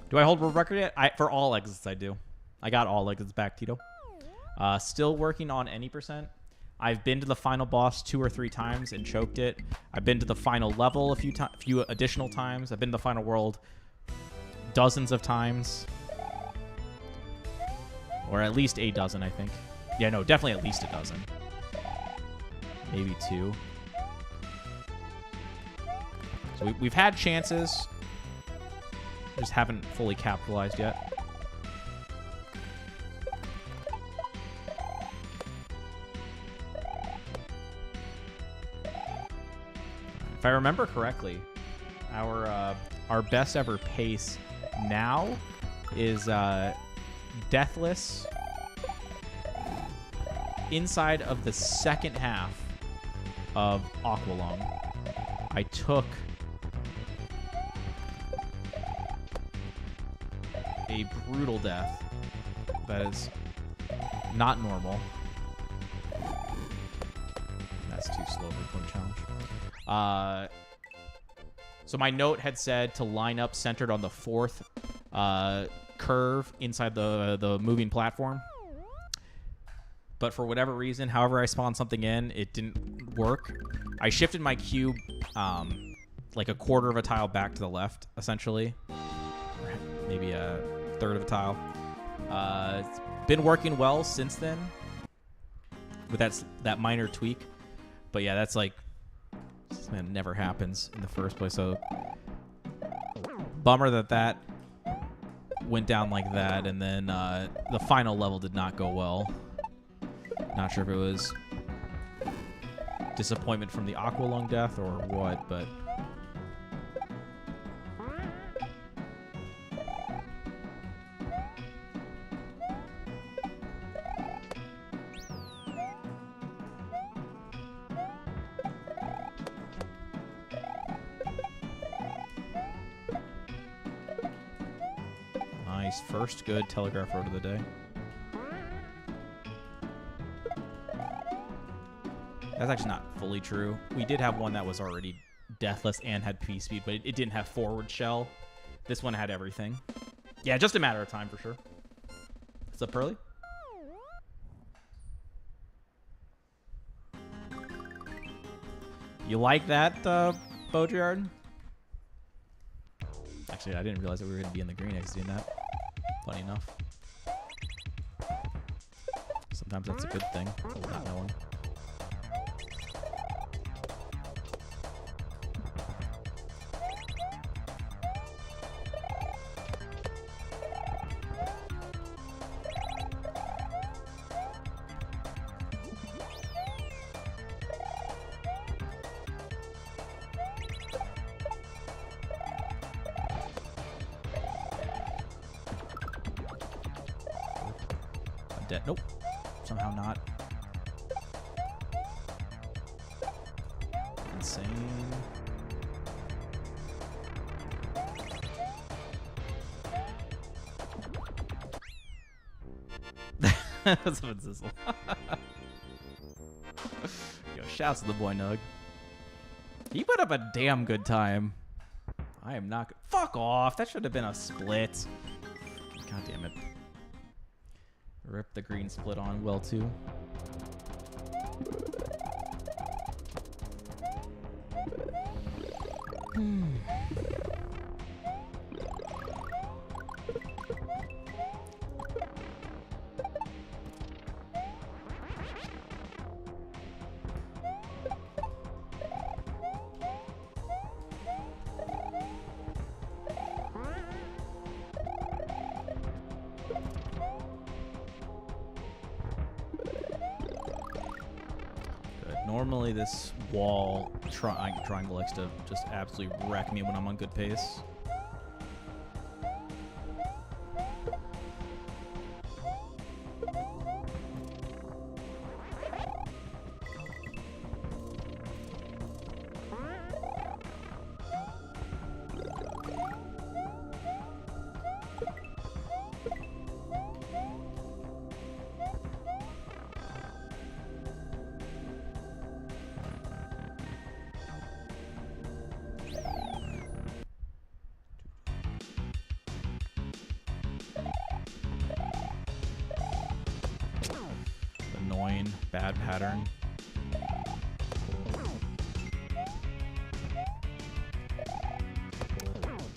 S1: Do I hold world record yet? For all exits, I do. I got all exits back, Tito. Still working on any %. I've been to the final boss 2 or 3 times and choked it. I've been to the final level a few additional times. I've been to the final world dozens of times. Or at least a dozen, I think. Yeah, no, definitely at least a dozen. Maybe 2. So we've had chances. Just haven't fully capitalized yet. If I remember correctly, our best ever pace now is Deathless inside of the second half of Aqualung. I took a brutal death that is not normal. That's too slow for point challenge. So my note had said to line up centered on the 4th curve inside the moving platform. But for whatever reason, however I spawned something in, it didn't work. I shifted my cube like a quarter of a tile back to the left, essentially. Maybe a third of a tile. It's been working well since then with that minor tweak. But yeah, that's like, man, never happens in the first place. So bummer that went down like that, and then the final level did not go well. Not sure if it was disappointment from the Aqualung death or what, but nice. First good telegraph road of the day. That's actually not fully true. We did have one that was already deathless and had P-speed, but it didn't have forward shell. This one had everything. Yeah, just a matter of time for sure. What's up, Pearly? You like that, Beaujard? Actually, I didn't realize that we were going to be in the green exiting that. Funny enough. Sometimes that's a good thing, not knowing. Dead. Nope. Somehow not. Insane. That's what sizzle. Yo, shouts to the boy Nug. He put up a damn good time I am not. Fuck off. That should have been a split. God damn it. Rip the green split on well, too. Normally this wall triangle likes to just absolutely wreck me when I'm on good pace. Annoying, bad pattern.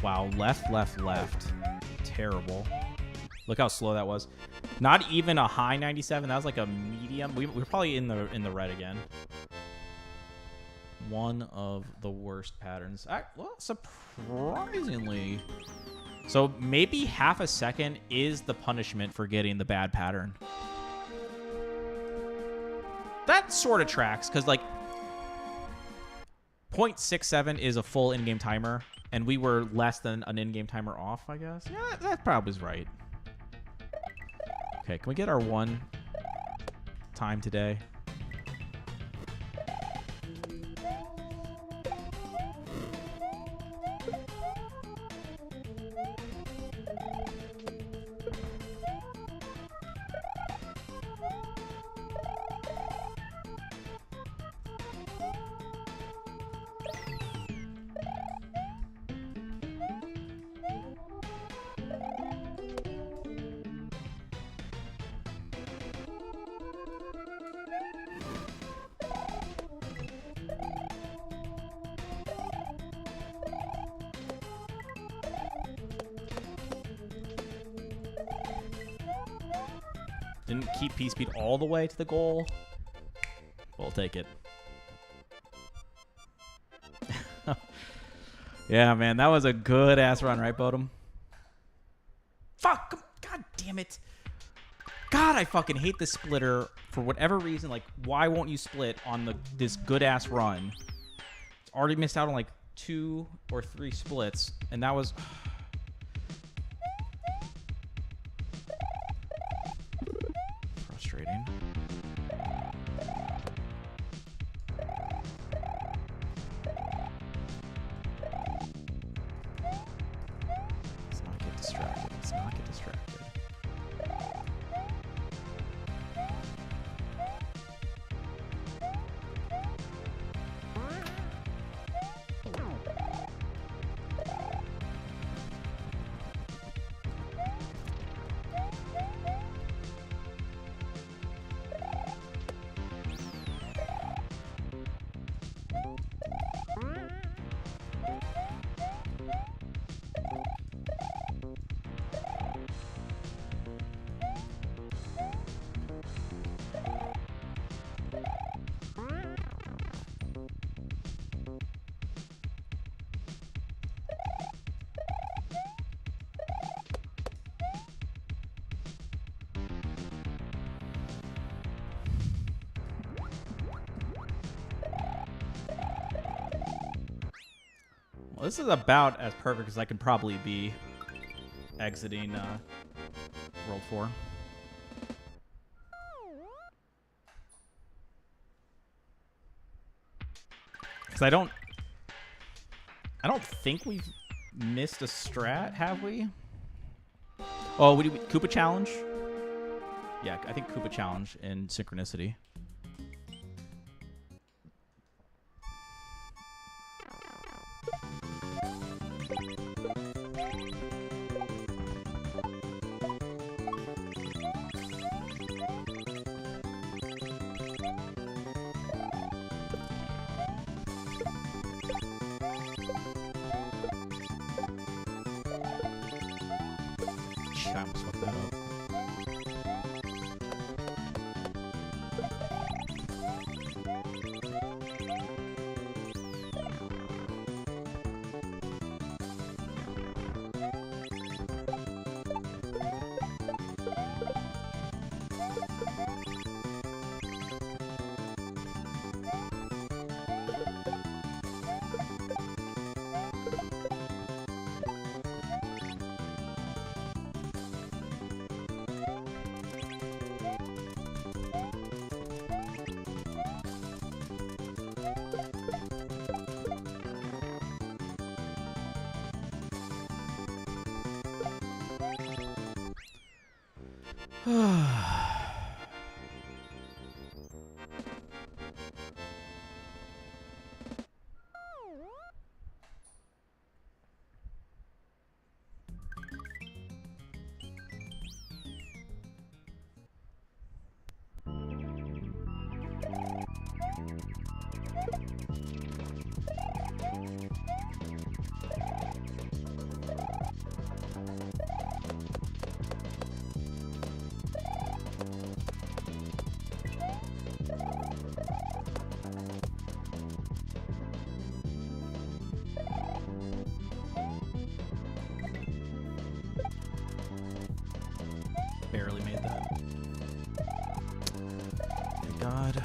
S1: Wow, left, left, left. Terrible. Look how slow that was. Not even a high 97. That was like a medium. We're probably in the red again. One of the worst patterns. Well, surprisingly. So maybe half a second is the punishment for getting the bad pattern. That sort of tracks, because, like, 0.67 is a full in-game timer, and we were less than an in-game timer off, I guess. Yeah, that probably is right. Okay, can we get our one time today? Didn't keep P-Speed all the way to the goal. We'll take it. Yeah, man, that was a good-ass run, right, Bodum? Fuck! God damn it. God, I fucking hate this splitter for whatever reason. Like, why won't you split on this good-ass run? It's already missed out on, like, 2 or 3 splits, and that was... frustrating. Let's not get distracted. Let's not get distracted. Well, this is about as perfect as I can probably be exiting World 4. Because I don't think we've missed a strat, have we? Oh, we Koopa Challenge? Yeah, I think Koopa Challenge and Synchronicity. I almost fucked that up. Barely made that. Thank God.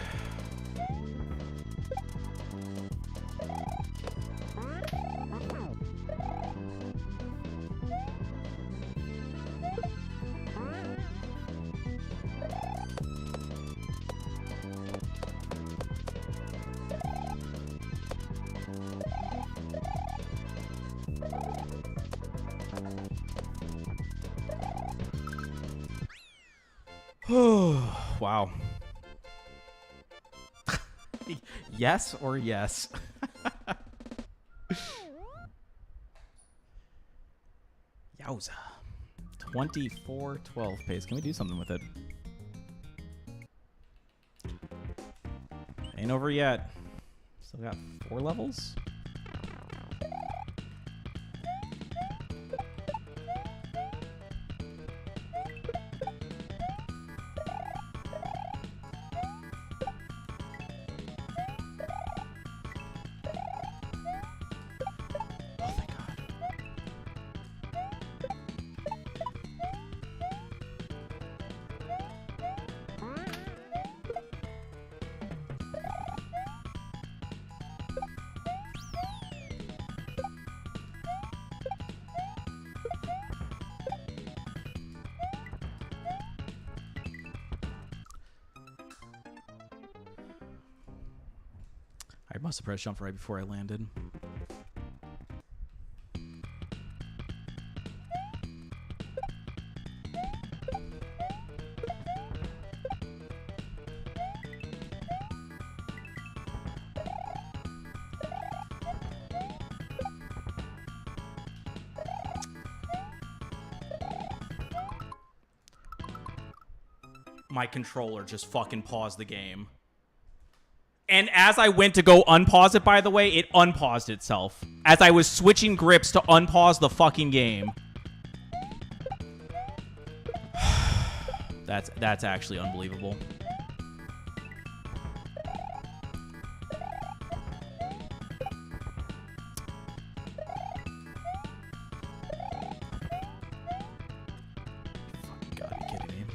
S1: Wow. Yes or yes? 2412 pace. Can we do something with it? Ain't over yet. Still got 4 levels. I must have pressed jump right before I landed. My controller just fucking paused the game. And as I went to go unpause it, by the way, it unpaused itself. As I was switching grips to unpause the fucking game. That's actually unbelievable. God, are you kidding me?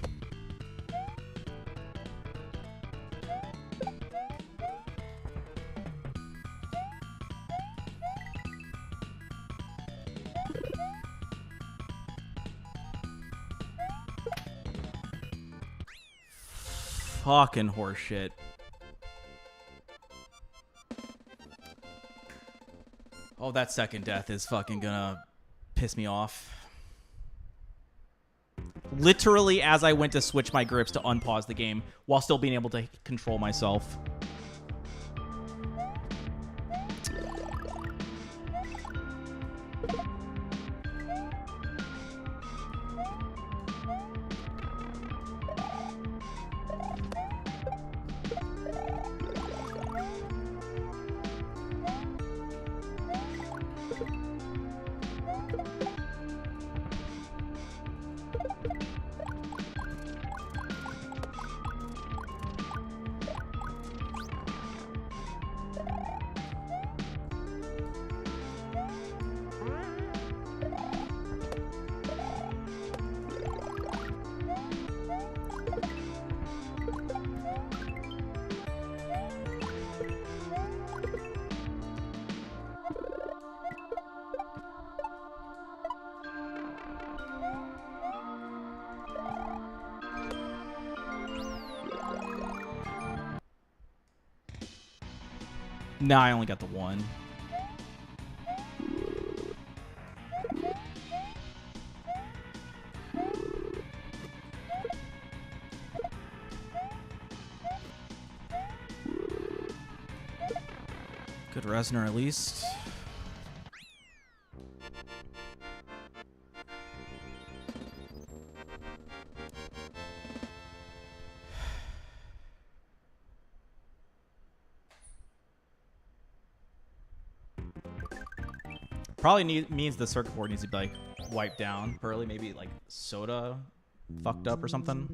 S1: Fucking horseshit. Oh, that second death is fucking gonna piss me off. Literally as I went to switch my grips to unpause the game while still being able to control myself. Nah, I only got the one. Good Resner at least. Probably means the circuit board needs to be like wiped down. Pearly, maybe like soda fucked up or something.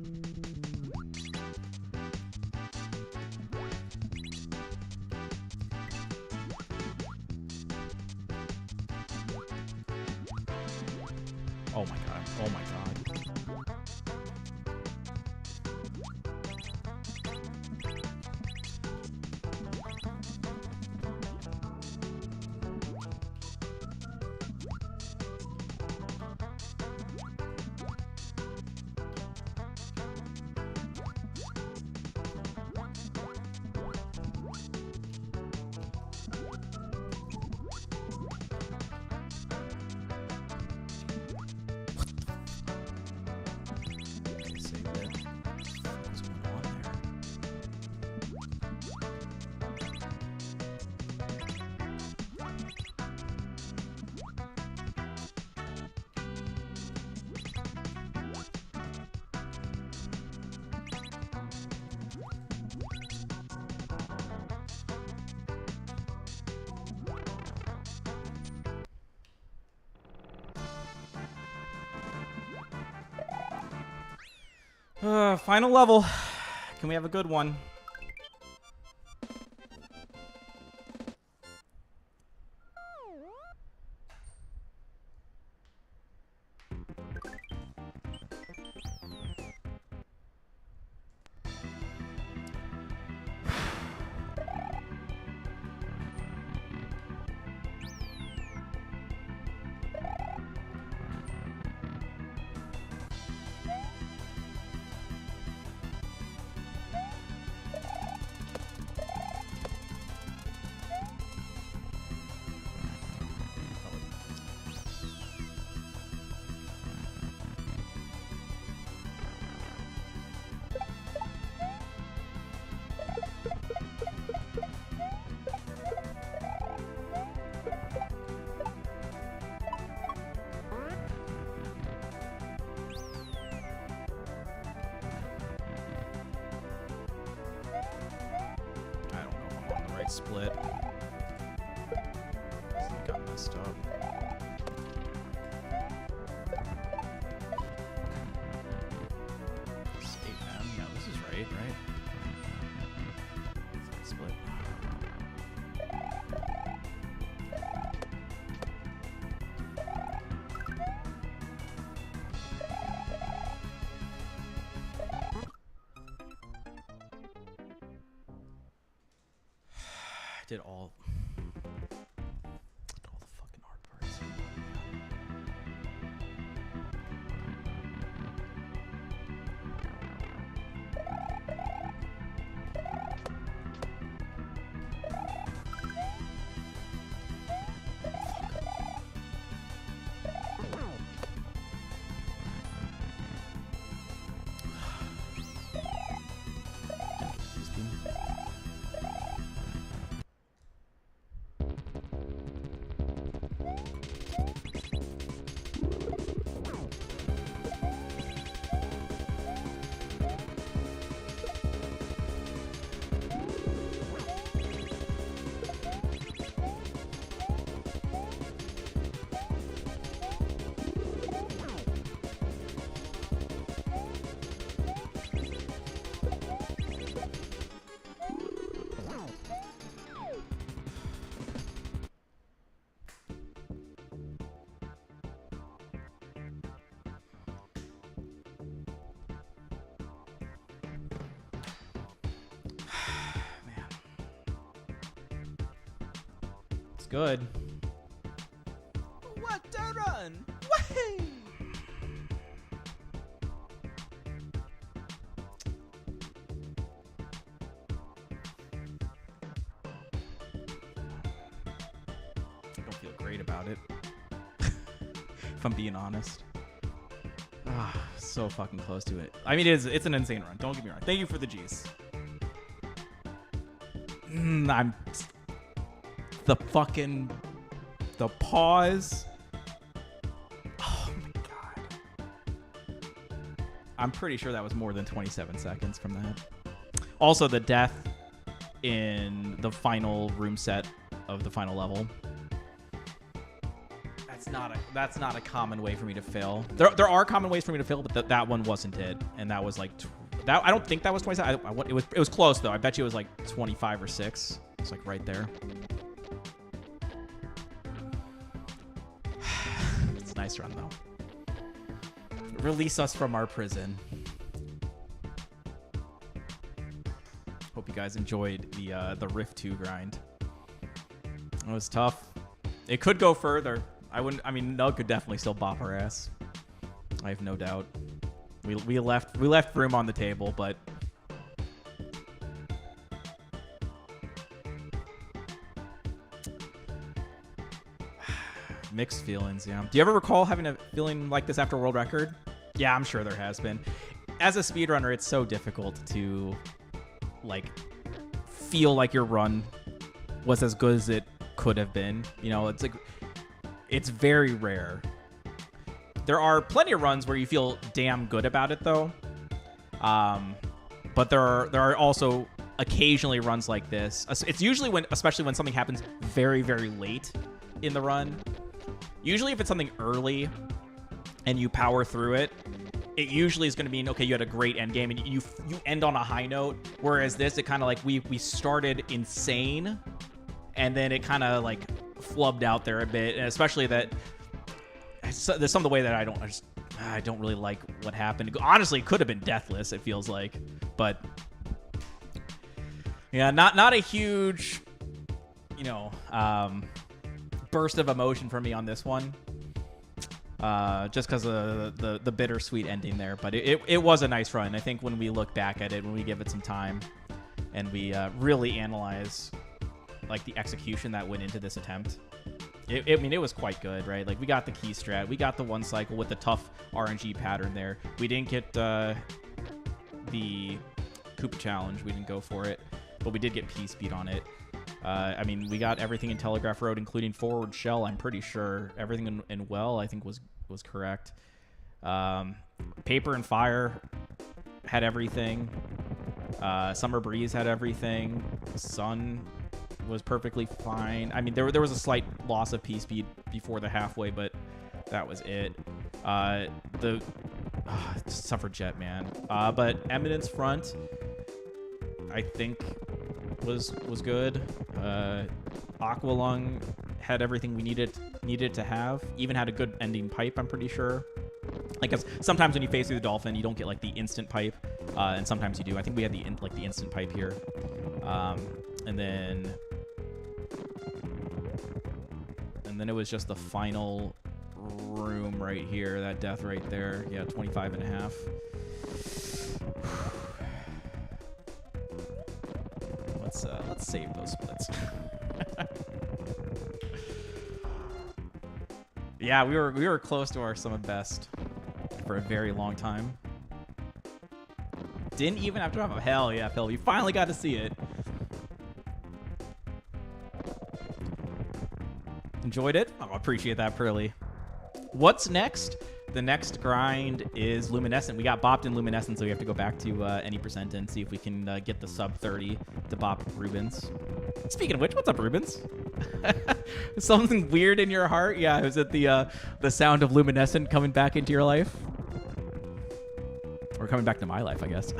S1: Oh my god. Oh my god. Final level. Can we have a good one? Split. Something got messed up. It's 8M. No, this is right? Split. Did all the fucking hard parts. Good.
S2: What a run! Wahey!
S1: great about it. If I'm being honest. So fucking close to it. I mean, it's an insane run. Don't get me wrong. Thank you for the G's. I'm... The pause. Oh my god. I'm pretty sure that was more than 27 seconds from that. Also, the death in the final room set of the final level. That's not a common way for me to fail. There are common ways for me to fail, but that one wasn't it. And that was like that. I don't think that was 27. It was close though. I bet you it was like 25 or 6. It's like right there. It's a nice run though. Release us from our prison. Hope you guys enjoyed the Riff 2 grind. It was tough. It could go further. I mean, Nug could definitely still bop our ass. I have no doubt. We left room on the table, but mixed feelings. Yeah. Do you ever recall having a feeling like this after a world record? Yeah, I'm sure there has been. As a speedrunner, it's so difficult to like feel like your run was as good as it could have been. You know, it's like it's very rare. There are plenty of runs where you feel damn good about it though. But there are also occasionally runs like this. It's usually especially when something happens very, very late in the run. Usually if it's something early and you power through it, it usually is going to mean, okay, you had a great end game and you end on a high note. Whereas this, it kind of like we started insane and then it kind of like flubbed out there a bit. And especially that there's some of the way that I don't really like what happened. Honestly, it could have been deathless, it feels like. But yeah, not a huge, you know, burst of emotion for me on this one. Just because of the bittersweet ending there. But it was a nice run. I think when we look back at it, when we give it some time and we really analyze like the execution that went into this attempt, I mean, it was quite good, right? Like we got the key strat, we got the one cycle with the tough RNG pattern there. We didn't get the Koopa challenge. We didn't go for it, but we did get P-speed on it. I mean, we got everything in Telegraph Road, including forward shell. I'm pretty sure everything in well, I think was correct. Paper and Fire had everything. Summer Breeze had everything. Sun was perfectly fine. I mean, there was a slight loss of P-speed before the halfway, but that was it. Suffragette, man. But Eminence Front, I think was good. Aqualung had everything we needed to have. Even had a good ending pipe, I'm pretty sure. Like, sometimes when you face through the Dolphin, you don't get like the instant pipe, and sometimes you do. I think we had the instant pipe here, and then it was just the final room right here. That death right there. Yeah, 25 and a half. Let's save those splits. Yeah, we were close to our summit best for a very long time. Didn't even have to have a hell yeah, Phil. We finally got to see it. Enjoyed it? Oh, I appreciate that, Pearly. What's next? The next grind is Luminescent. We got bopped in Luminescent, so we have to go back to any percent and see if we can get the sub 30 to bop Rubens. Speaking of which, what's up, Rubens? Something weird in your heart? Yeah, is it the sound of Luminescent coming back into your life? Or coming back to my life, I guess.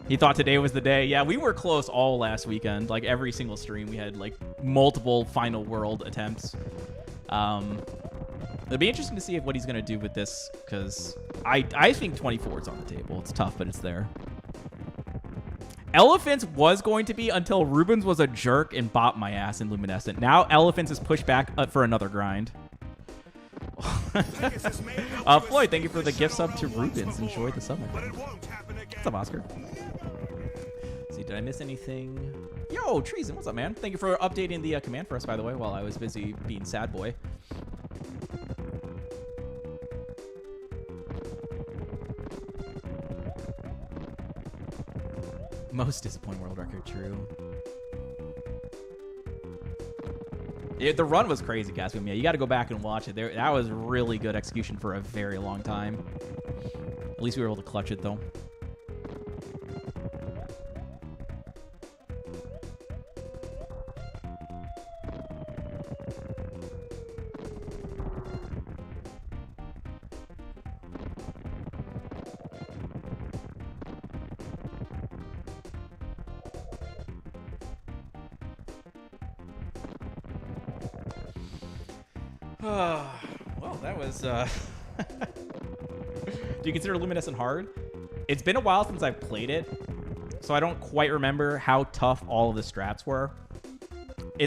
S1: He thought today was the day. Yeah, we were close all last weekend. Like every single stream, we had like multiple final world attempts. It'll be interesting to see what he's gonna do with this, because I think 24 is on the table. It's tough, but it's there. Elephants was going to be until Rubens was a jerk and bopped my ass in Luminescent. Now Elephants is pushed back for another grind. Floyd, thank you for the gift sub to Rubens. Enjoy the summer. What's up, Oscar? See, did I miss anything? Yo, Treason, what's up, man? Thank you for updating the command for us, by the way, while I was busy being sad boy. Most disappointing world record, true. The run was crazy, Gaspim. Yeah, you got to go back and watch it. That was really good execution for a very long time. At least we were able to clutch it, though. Well, that was... Do you consider Luminescent hard? It's been a while since I've played it, so I don't quite remember how tough all of the strats were.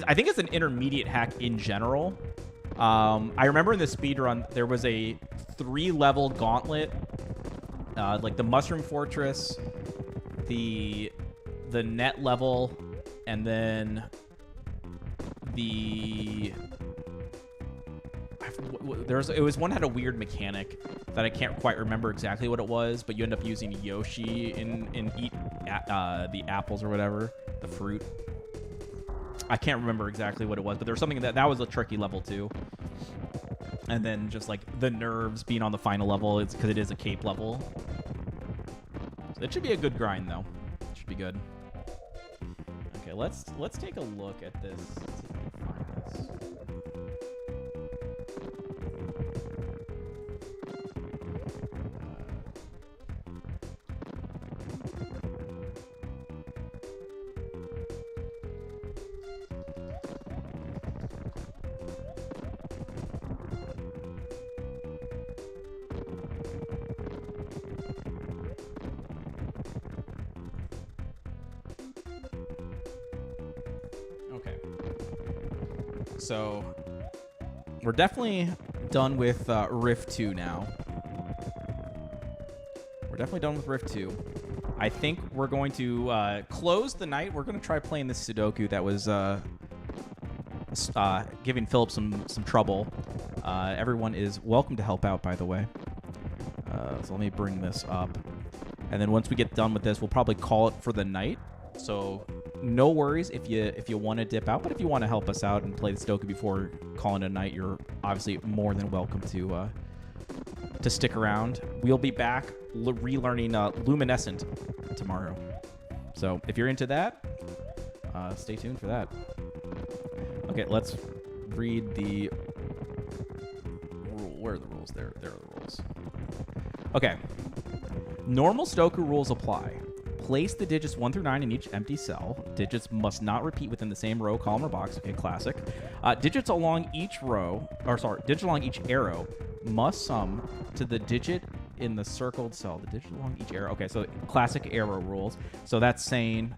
S1: I think it's an intermediate hack in general. I remember in the speedrun, there was a 3-level gauntlet, like the Mushroom Fortress, the net level, and then the... It was one that had a weird mechanic that I can't quite remember exactly what it was, but you end up using Yoshi and eat the apples or whatever, the fruit. I can't remember exactly what it was, but there's something that was a tricky level too. And then just like the nerves being on the final level, it's because it is a cape level. So it should be a good grind though. It should be good. Okay, let's take a look at this. Let's see if we can find this. Okay. So we're definitely done with Riff 2 now. We're definitely done with Riff 2. I think we're going to close the night. We're going to try playing this Sudoku that was giving Philip some trouble. Everyone is welcome to help out, by the way. So let me bring this up. And then once we get done with this, we'll probably call it for the night. So no worries if you want to dip out, but if you want to help us out and play the Sudoku before calling it a night, you're obviously more than welcome to stick around. We'll be back relearning Luminescent tomorrow. So if you're into that, stay tuned for that. Okay, let's read the rule. Where are the rules? There are the rules. Okay. Normal Sudoku rules apply. Place the digits 1 through 9 in each empty cell. Digits must not repeat within the same row, column, or box. Okay, classic. Digits along each arrow must sum to the digit in the circled cell. The digit along each arrow. Okay, so classic arrow rules. So that's saying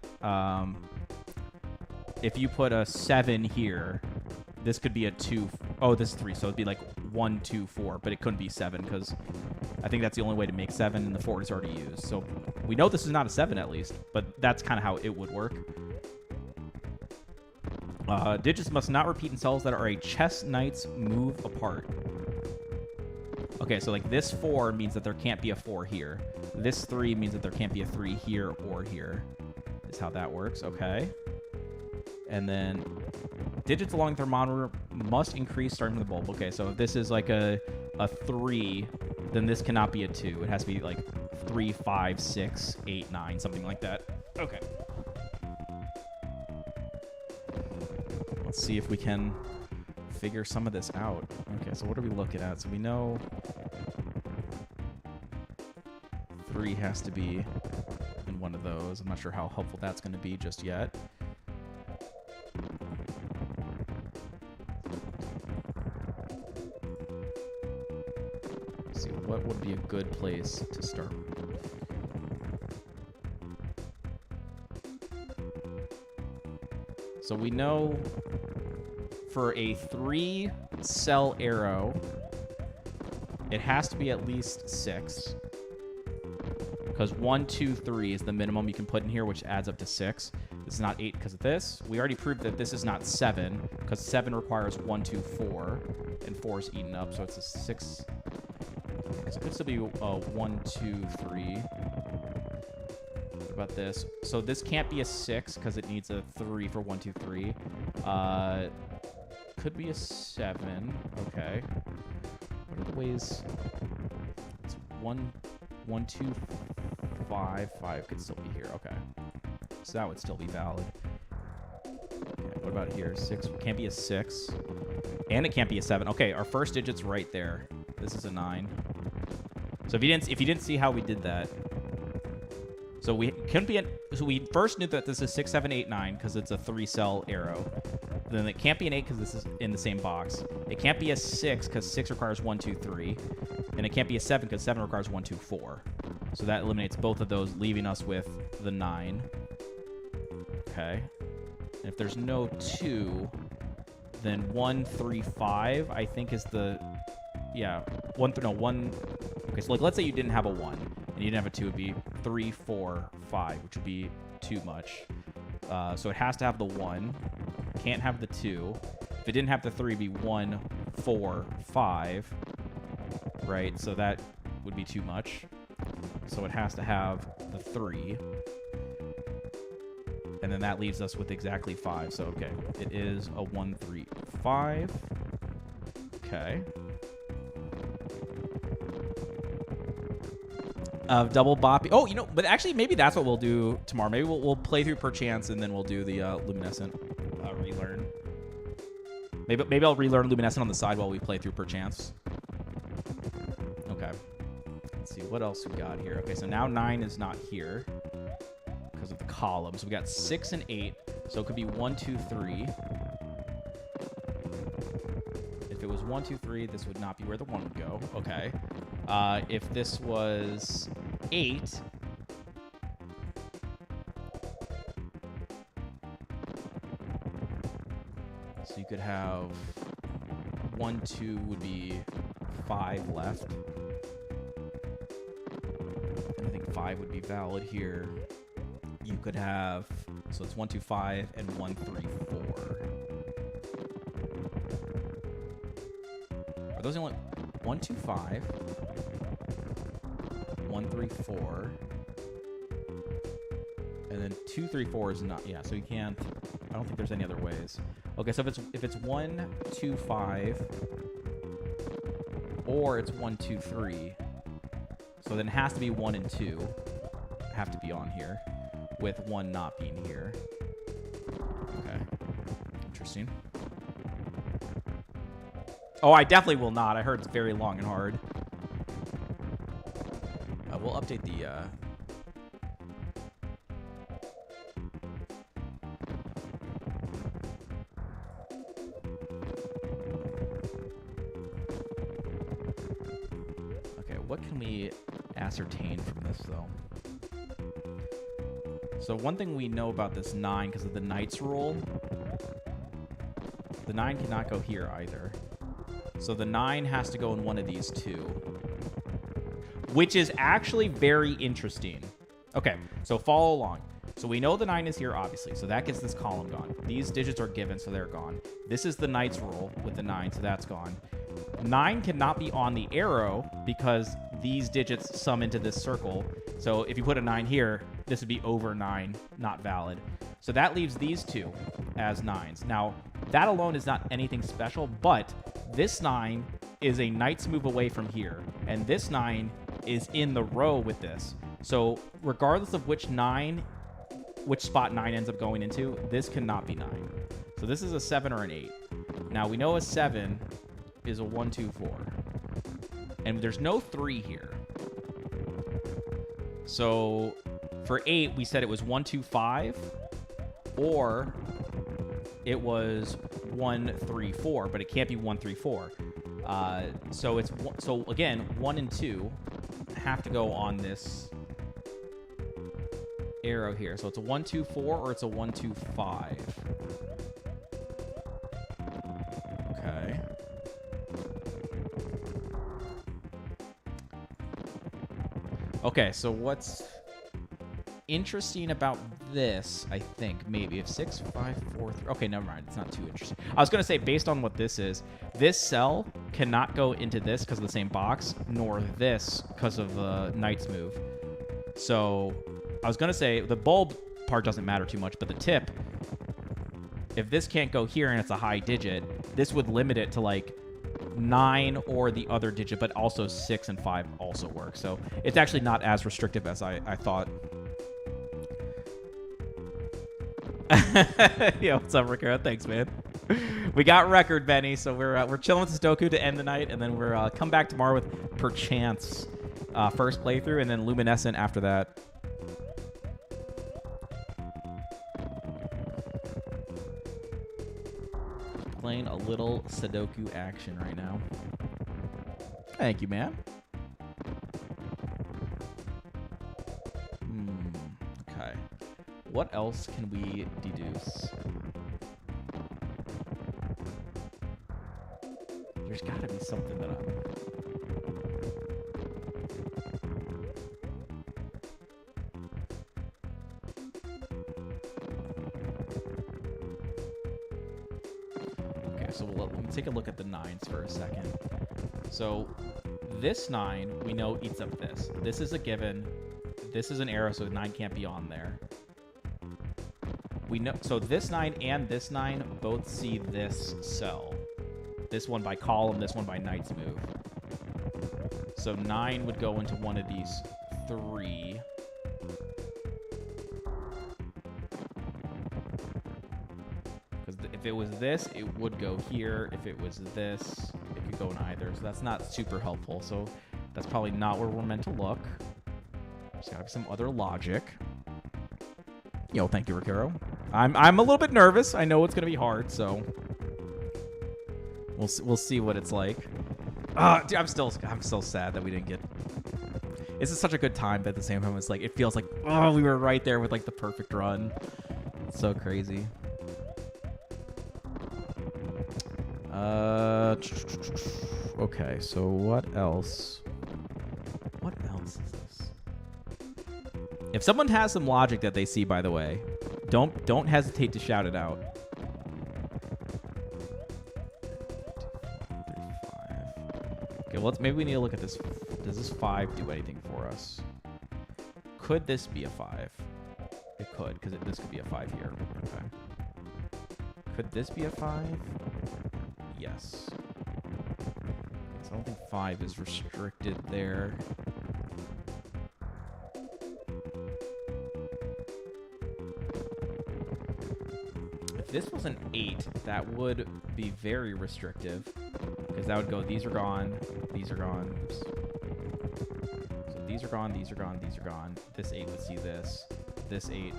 S1: if you put a 7 here, this could be a 2. Oh, this is 3, so it'd be like 1, 2, 4, but it couldn't be 7 because I think that's the only way to make 7, and the 4 is already used. So we know this is not a 7 at least, but that's kind of how it would work. Digits must not repeat in cells that are a chess knight's move apart. Okay, so like this 4 means that there can't be a 4 here. This 3 means that there can't be a 3 here or here. Is how that works. Okay. And then digits along the thermometer must increase starting from the bulb. Okay, so if this is like a 3, then this cannot be a 2. It has to be like 3, 5, 6, 8, 9, something like that. Okay. Let's see if we can figure some of this out. Okay, so what are we looking at? So we know 3 has to be in one of those. I'm not sure how helpful that's going to be just yet. Let's see, what would be a good place to start? So we know for a 3-cell arrow, it has to be at least 6. because 1, 2, 3 is the minimum you can put in here, which adds up to 6. This is not 8 because of this. We already proved that this is not 7 because 7 requires 1, 2, 4, and 4 is eaten up, so it's a 6. So it could still be 1, 2, 3. What about this? So this can't be a 6 because it needs a 3 for 1, 2, 3. Could be a 7. Okay. What are the ways? It's 1, 1, 2, 5. 5 could still be here. Okay. So that would still be valid. Okay, what about here? 6 can't be a 6. And it can't be a 7. Okay, our first digit's right there. This is a 9. So if you didn't see how we did that. So we couldn't be so we first knew that this is 6, 7, 8, 9 because it's a 3-cell arrow. Then it can't be an 8 because this is in the same box. It can't be a 6 because 6 requires 1, 2, 3. And it can't be a 7 because 7 requires 1, 2, 4. So that eliminates both of those, leaving us with the 9. Okay. And if there's no 2, then 1, 3, 5, I think is the... Yeah. 1... Okay, so like, let's say you didn't have a 1, and you didn't have a 2. It would be 3, 4, 5, which would be too much. So it has to have the 1. Can't have the 2. If it didn't have the 3, it'd be 1, 4, 5. Right? So that would be too much. So it has to have the 3. And then that leaves us with exactly 5. So, okay. It is a 1, 3, 5. Okay. Double boppy. Oh, but actually, maybe that's what we'll do tomorrow. Maybe we'll play through Perchance, and then we'll do the Luminescent relearn. Maybe I'll relearn Luminescent on the side while we play through Perchance. Okay. Let's see what else we got here. Okay, so now 9 is not here because of the columns. We got 6 and 8, so it could be 1, 2, 3. If it was 1, 2, 3, this would not be where the 1 would go. Okay. If this was 8, so you could have 1, 2 would be 5 left. And I think 5 would be valid here. You could have, so it's 1, 2, 5, and 1, 3, 4. Are those the only 1, 2, 5? 1, 3, 4. And then 2, 3, 4 is not, yeah, so you can't, I don't think there's any other ways. Okay, so if it's 1, 2, 5, or it's 1, 2, 3, so then it has to be 1 and 2 have to be on here, with 1 not being here. Okay, interesting. Oh, I definitely will not. I heard it's very long and hard. We'll update the... Okay, what can we ascertain from this, though? So one thing we know about this 9, because of the Knights rule, the 9 cannot go here either. So the 9 has to go in one of these two, which is actually very interesting. Okay, so follow along. So we know the 9 is here, obviously, so that gets this column gone. These digits are given, so they're gone. This is the Knights rule with the 9, so that's gone. 9 cannot be on the arrow because these digits sum into this circle. So if you put a 9 here, this would be over 9, not valid. So that leaves these two as 9s. Now, that alone is not anything special, but this 9 is a Knight's move away from here, and this 9 is in the row with this. So regardless of which spot 9 ends up going into, this cannot be 9. So this is a 7 or an 8. Now we know a 7 is a 1, 2, 4. And there's no 3 here. So for 8, we said it was 1, 2, 5, or it was 1, 3, 4, but it can't be 1, 3, 4. So again, 1 and 2 have to go on this arrow here. So it's a 1, 2, 4, or it's a 1, 2, 5. Okay. Okay, so what's interesting about this, I think, maybe if 6, 5, 4, 3. Okay, never mind. It's not too interesting. I was going to say, based on what this is, this cell cannot go into this because of the same box, nor this because of the Knight's move. So I was going to say the bulb part doesn't matter too much, but the tip, if this can't go here and it's a high digit, this would limit it to like 9 or the other digit, but also 6 and 5 also work. So it's actually not as restrictive as I thought. Yo, what's up, Ricardo? Thanks, man. We got record, Benny, so we're chilling with Sudoku to end the night, and then we're come back tomorrow with Perchance first playthrough, and then Luminescent after that. Playing a little Sudoku action right now. Thank you, man. Okay. What else can we deduce? There's got to be something that I'm... Okay, so let me take a look at the 9s for a second. So this 9, we know eats up this. This is a given. This is an arrow, so 9 can't be on there. We know, so this 9 and this 9 both see this cell. This one by column, this one by Knight's move. So 9 would go into one of these 3. Because if it was this, it would go here. If it was this, it could go in either. So that's not super helpful. So that's probably not where we're meant to look. There's got to be some other logic. Yo, thank you, Ricardo. I'm a little bit nervous. I know it's gonna be hard, so we'll see what it's like. Dude, I'm still sad that we didn't get. This is such a good time, but at the same time, it's like it feels like we were right there with like the perfect run. It's so crazy. Okay, so what else? What else is this? If someone has some logic that they see, by the way, don't hesitate to shout it out. 5. Okay, well, maybe we need to look at this. Does this 5 do anything for us? Could this be a 5? It could, because this could be a 5 here. Okay. Could this be a 5? Yes. So I don't think 5 is restricted there. If this was an 8, that would be very restrictive, because that would go, these are gone, these are gone. Oops. So these are gone, these are gone, these are gone. This 8 would see this. This 8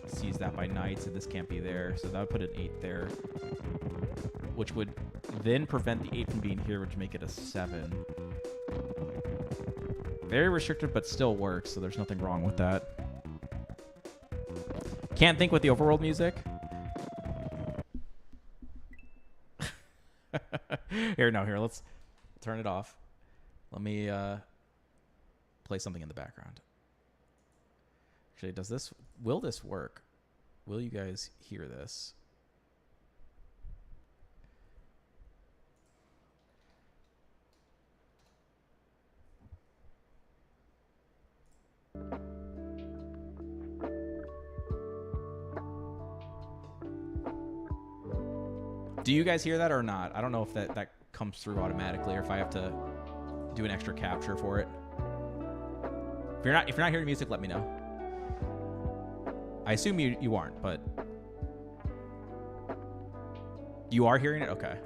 S1: sees that by night, so this can't be there. So that would put an 8 there, which would then prevent the 8 from being here, which would make it a 7. Very restrictive, but still works, so there's nothing wrong with that. Can't think with the overworld music. Here, let's turn it off. Let me play something in the background. Actually, will this work? Will you guys hear this? Do you guys hear that or not? I don't know if that comes through automatically or if I have to do an extra capture for it. If you're not hearing music, let me know. I assume you aren't, but you are hearing it? Okay.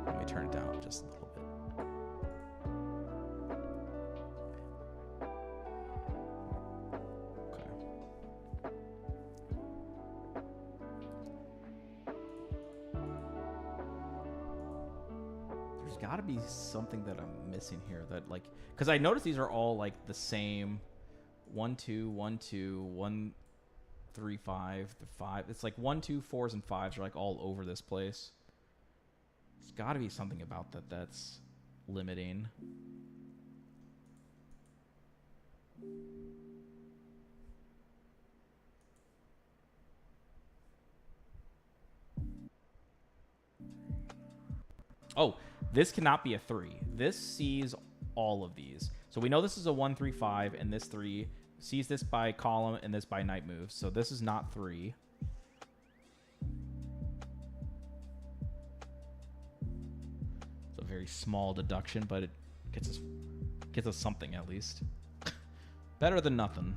S1: Let me turn it down just a little bit. Okay. There's got to be something that I'm missing here that, like, because I noticed these are all like the same 1 2 1 2 1 3 5 5. It's like 1 2 4s and 5s are like all over this place. There's got to be something about that's limiting. Oh, this cannot be a 3. This sees all of these. So we know this is a 1, 3, 5, and this 3 sees this by column and this by night moves. So this is not 3. It's a very small deduction, but it gets us something at least. Better than nothing.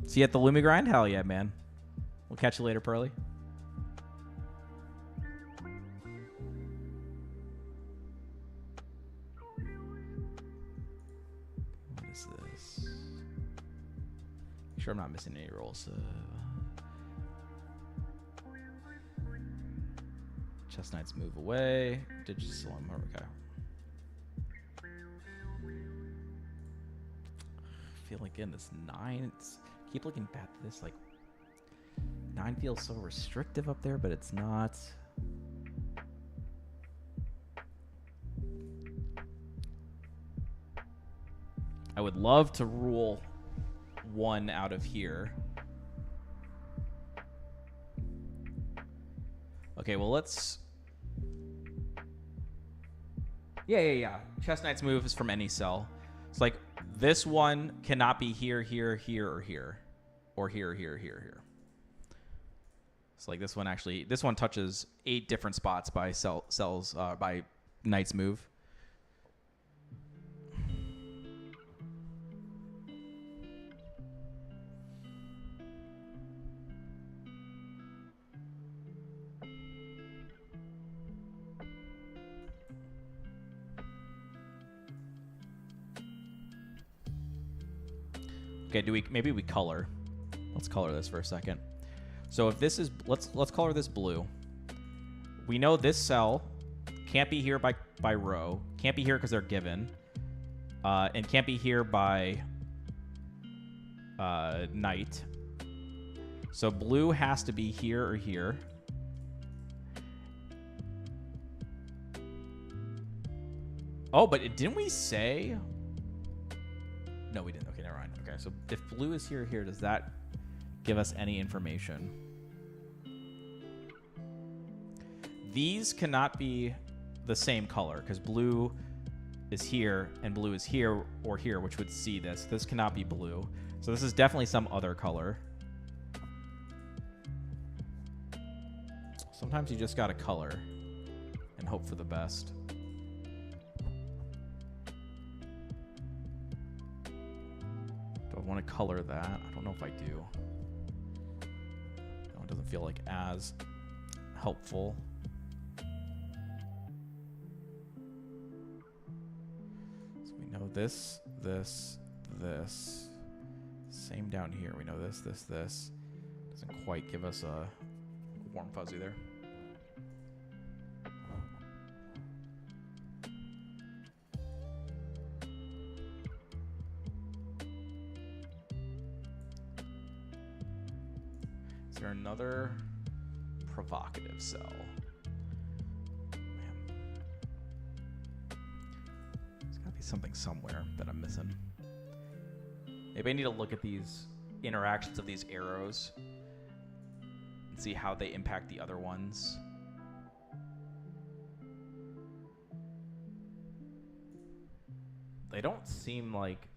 S1: See you at the Lumi grind? Hell yeah, man. We'll catch you later, Pearly. What is this? Make sure I'm not missing any rolls. Chest Knights move away. Digital okay. I feel like again this 9. Keep looking back at this, like 9 feels so restrictive up there, but it's not. I would love to rule 1 out of here. Okay, well let's. Yeah. Chest Knight's move is from any cell. It's like this one cannot be here, here, here, or here. Or here, here, here, here. It's like this one touches 8 different spots by cells by Knight's move. Okay, maybe we color. Let's color this for a second. So if this is let's color this blue. We know this cell can't be here by row, can't be here because they're given, and can't be here by night. So blue has to be here or here. Oh, but didn't we say? No, we didn't. Okay, never mind. Okay, so if blue is here or here, does that give us any information? These cannot be the same color because blue is here and blue is here or here, which would see this. This cannot be blue. So this is definitely some other color. Sometimes you just gotta color and hope for the best. Do I want to color that? I don't know if I do. No, it doesn't feel like as helpful. So we know this. Same down here. We know this. Doesn't quite give us a warm fuzzy there. Is there another provocative cell? Man. There's gotta be something somewhere that I'm missing. Maybe I need to look at these interactions of these arrows and see how they impact the other ones. They don't seem like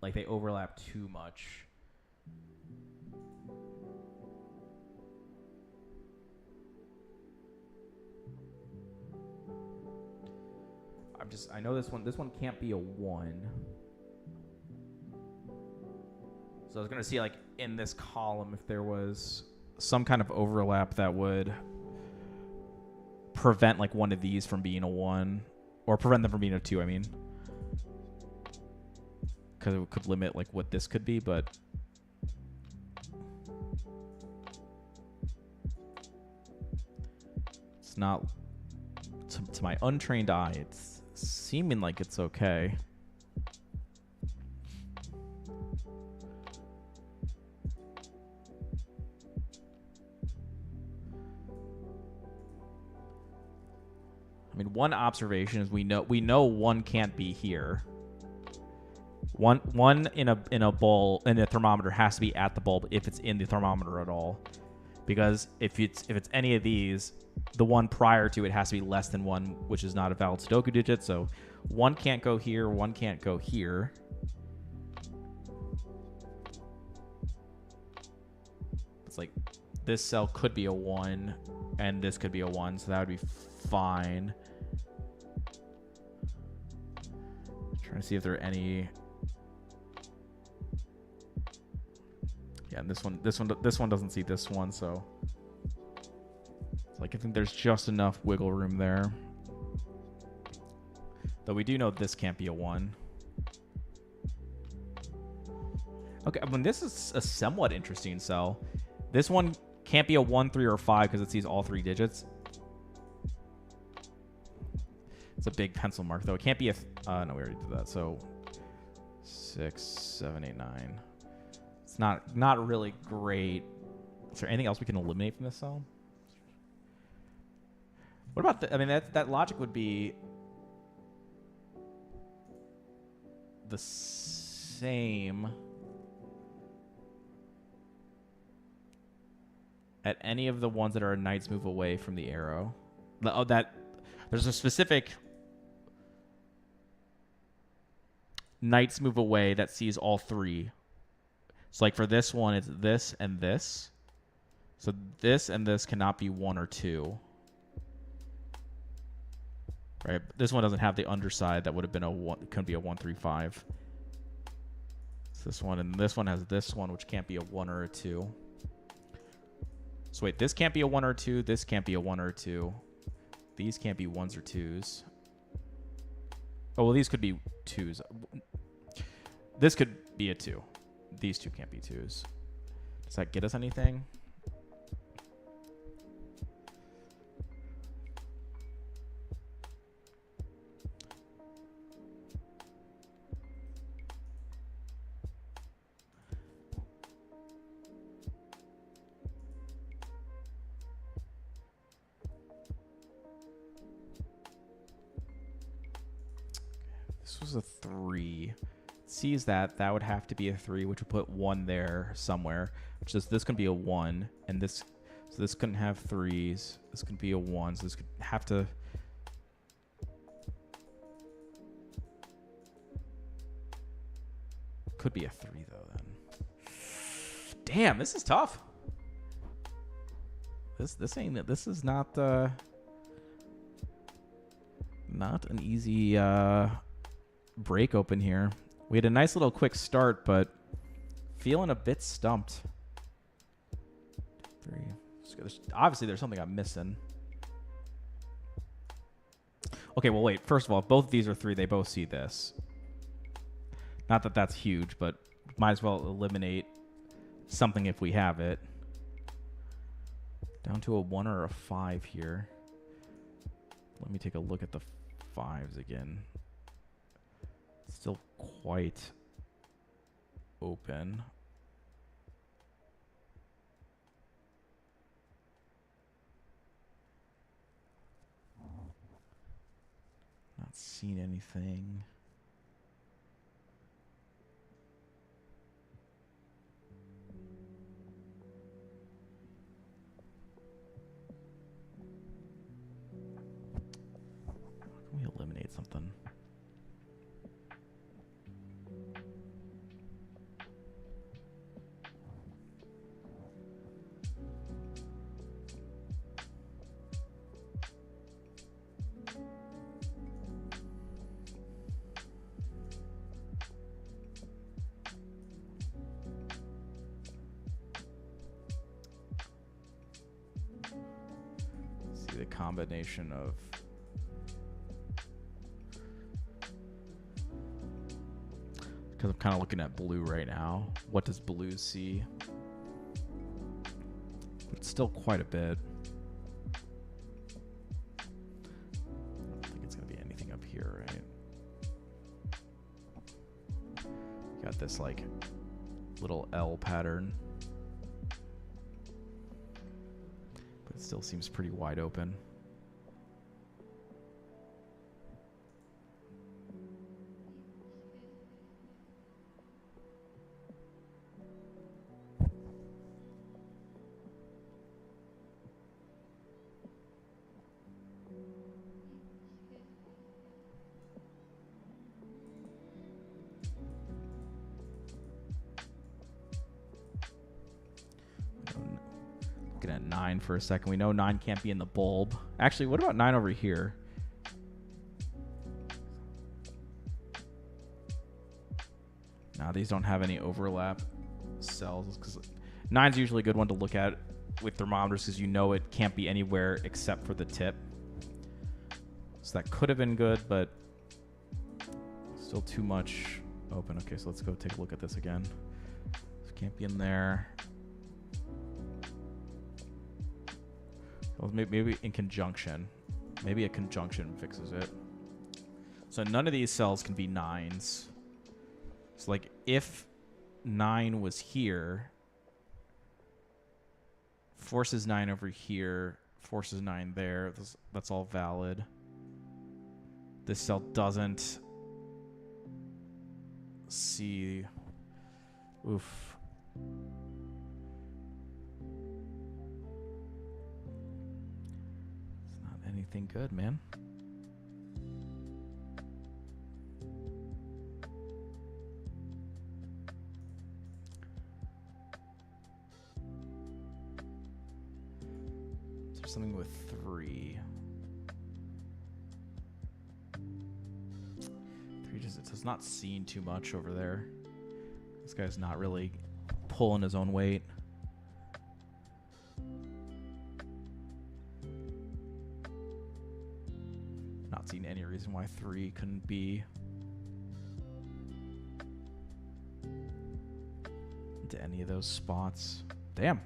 S1: they overlap too much. I know this one can't be a 1. So I was going to see, like, in this column, if there was some kind of overlap that would prevent, like, one of these from being a 1. Or prevent them from being a 2, I mean. Because it could limit, like, what this could be, but... It's not... To my untrained eye, it's seeming like it's okay. I mean, one observation is we know 1 can't be here. One in a bowl in a thermometer has to be at the bulb if it's in the thermometer at all, because if it's any of these, the one prior to it has to be less than 1, which is not a valid Sudoku digit. So 1 can't go here, 1 can't go here. It's like this cell could be a 1 and this could be a 1, so that would be fine. Trying to see if there are any. Yeah, and this one doesn't see this one, so it's like I think there's just enough wiggle room there. Though we do know this can't be a 1. Okay, I mean, this is a somewhat interesting cell. This one can't be a 1, 3, or 5 because it sees all 3 digits. It's a big pencil mark, though. It can't be a... no, we already did that. So 6, 7, 8, 9. It's not really great. Is there anything else we can eliminate from this cell? What about the... I mean, that logic would be the same at any of the ones that are a knight's move away from the arrow. Oh, that... There's a specific knight's move away that sees all 3. So like for this one, it's this and this. So this and this cannot be 1 or 2. Right? This one doesn't have the underside that would have been a 1. Couldn't be a 1, 3, 5. It's this one, and this one has this one, which can't be a 1 or a 2. So wait, this can't be a 1 or 2. This can't be a 1 or 2. These can't be 1s or 2s. Oh, well, these could be 2s. This could be a 2. These 2 can't be 2s. Does that get us anything? This was a 3. Sees that would have to be a 3, which would put 1 there somewhere. Which is this can be a 1, and this, so this couldn't have 3s. This could be a 1, so this could have to. Could be a 3 though. Then. Damn, this is tough. This is not an easy break open here. We had a nice little quick start, but feeling a bit stumped. 3. Obviously, there's something I'm missing. Okay, well, wait. First of all, if both of these are 3, they both see this. Not that that's huge, but might as well eliminate something if we have it. Down to a 1 or a 5 here. Let me take a look at the 5s again. Still quite open. Not seeing anything. How can we eliminate something? See the combination of because I'm kind of looking at blue right now. What does blue see? But it's still quite a bit. I don't think it's going to be anything up here, right? Got this like little L pattern. But it still seems pretty wide open. 9 for a second. We know 9 can't be in the bulb. Actually, what about 9 over here? Now these don't have any overlap cells because 9's usually a good one to look at with thermometers because you know it can't be anywhere except for the tip. So that could have been good, but still too much open. Okay, so let's go take a look at this again. This can't be in there. Well, maybe in conjunction. Maybe a conjunction fixes it. So none of these cells can be 9s. So like if 9 was here, forces 9 over here, forces 9 there. That's all valid. This cell doesn't see. Oof. It's not anything good, man. Something with 3. 3 just, it does not seen too much over there. This guy's not really pulling his own weight. Not seeing any reason why 3 couldn't be into any of those spots. Damn.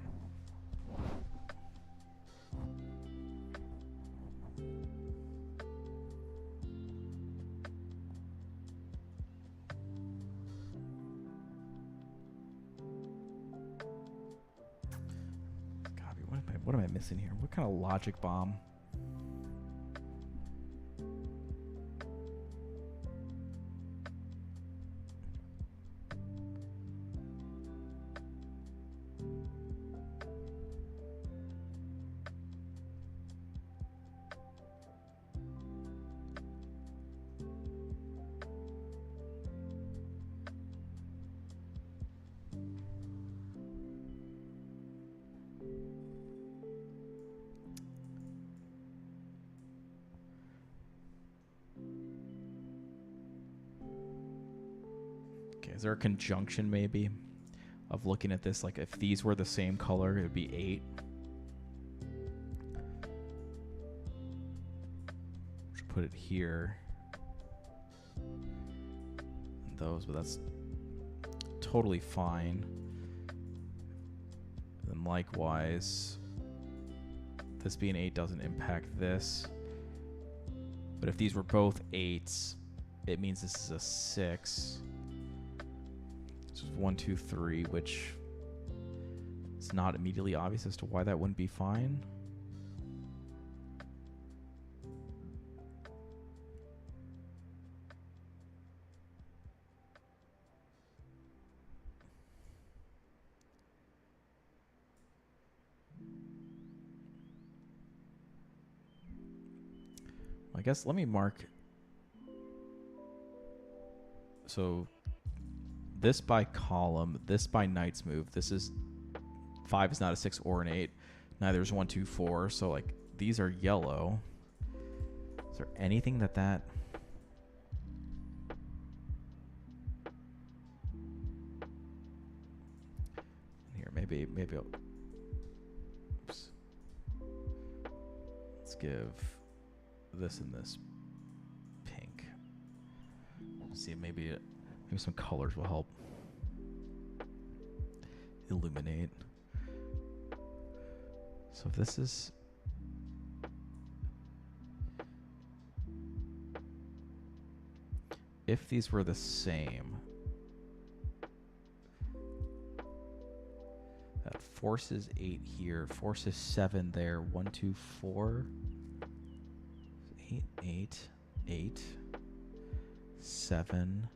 S1: What am I missing here? What kind of logic bomb? Is there a conjunction maybe of looking at this? Like if these were the same color, it would be 8. Should put it here. And those, but that's totally fine. And then likewise, this being 8 doesn't impact this. But if these were both 8s, it means this is a 6. 1, 2, 3, which is not immediately obvious as to why that wouldn't be fine. I guess let me mark. So this by column, this by Knight's move. This is 5 is not a 6 or an 8. Neither is 1, 2, 4. So like these are yellow. Is there anything that here? Maybe I'll, oops. Let's give this and this pink. See, maybe some colors will help illuminate. So if this is if these were the same, that forces 8 here, forces 7 there. 1, 2, 4, 8, 8, 8, 7.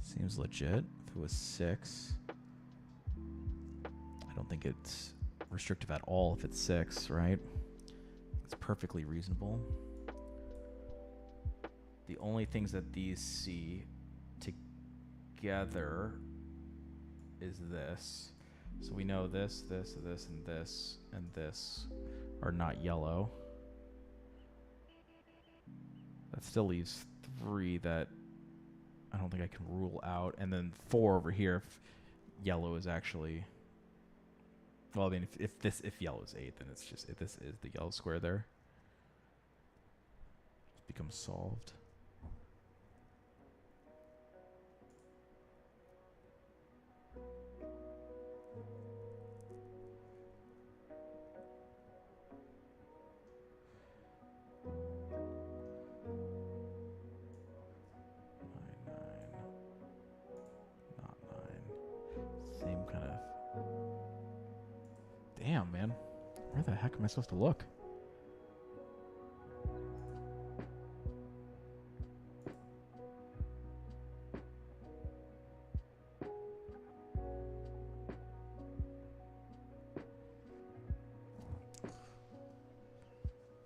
S1: Seems legit. If it was 6, I don't think it's restrictive at all if it's 6, right? It's perfectly reasonable. The only things that these see together is this. So we know this, this, this, and this, and this are not yellow. That still leaves 3 that I don't think I can rule out. And then 4 over here if yellow is actually... Well, I mean, if yellow is 8, then it's just... If this is the yellow square there. It becomes solved. Same kind of... Damn, man. Where the heck am I supposed to look?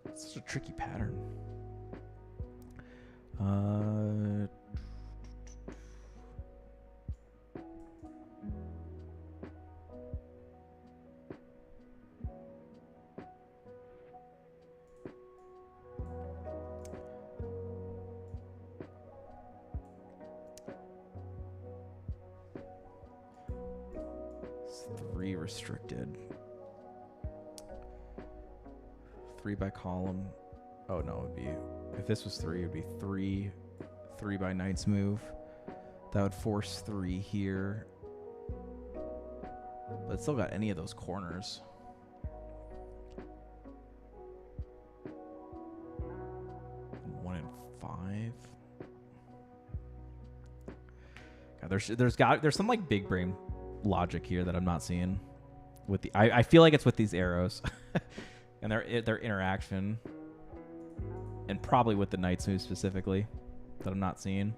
S1: It's such a tricky pattern. 3 restricted. 3 by column. Oh no, it would be... If this was 3, it would be 3 by knight's move. That would force 3 here. But it's still got any of those corners. One and 5. God, there's some like big brain logic here that I'm not seeing. With the, I feel like it's with these arrows and their interaction, and probably with the knight's move specifically that I'm not seeing.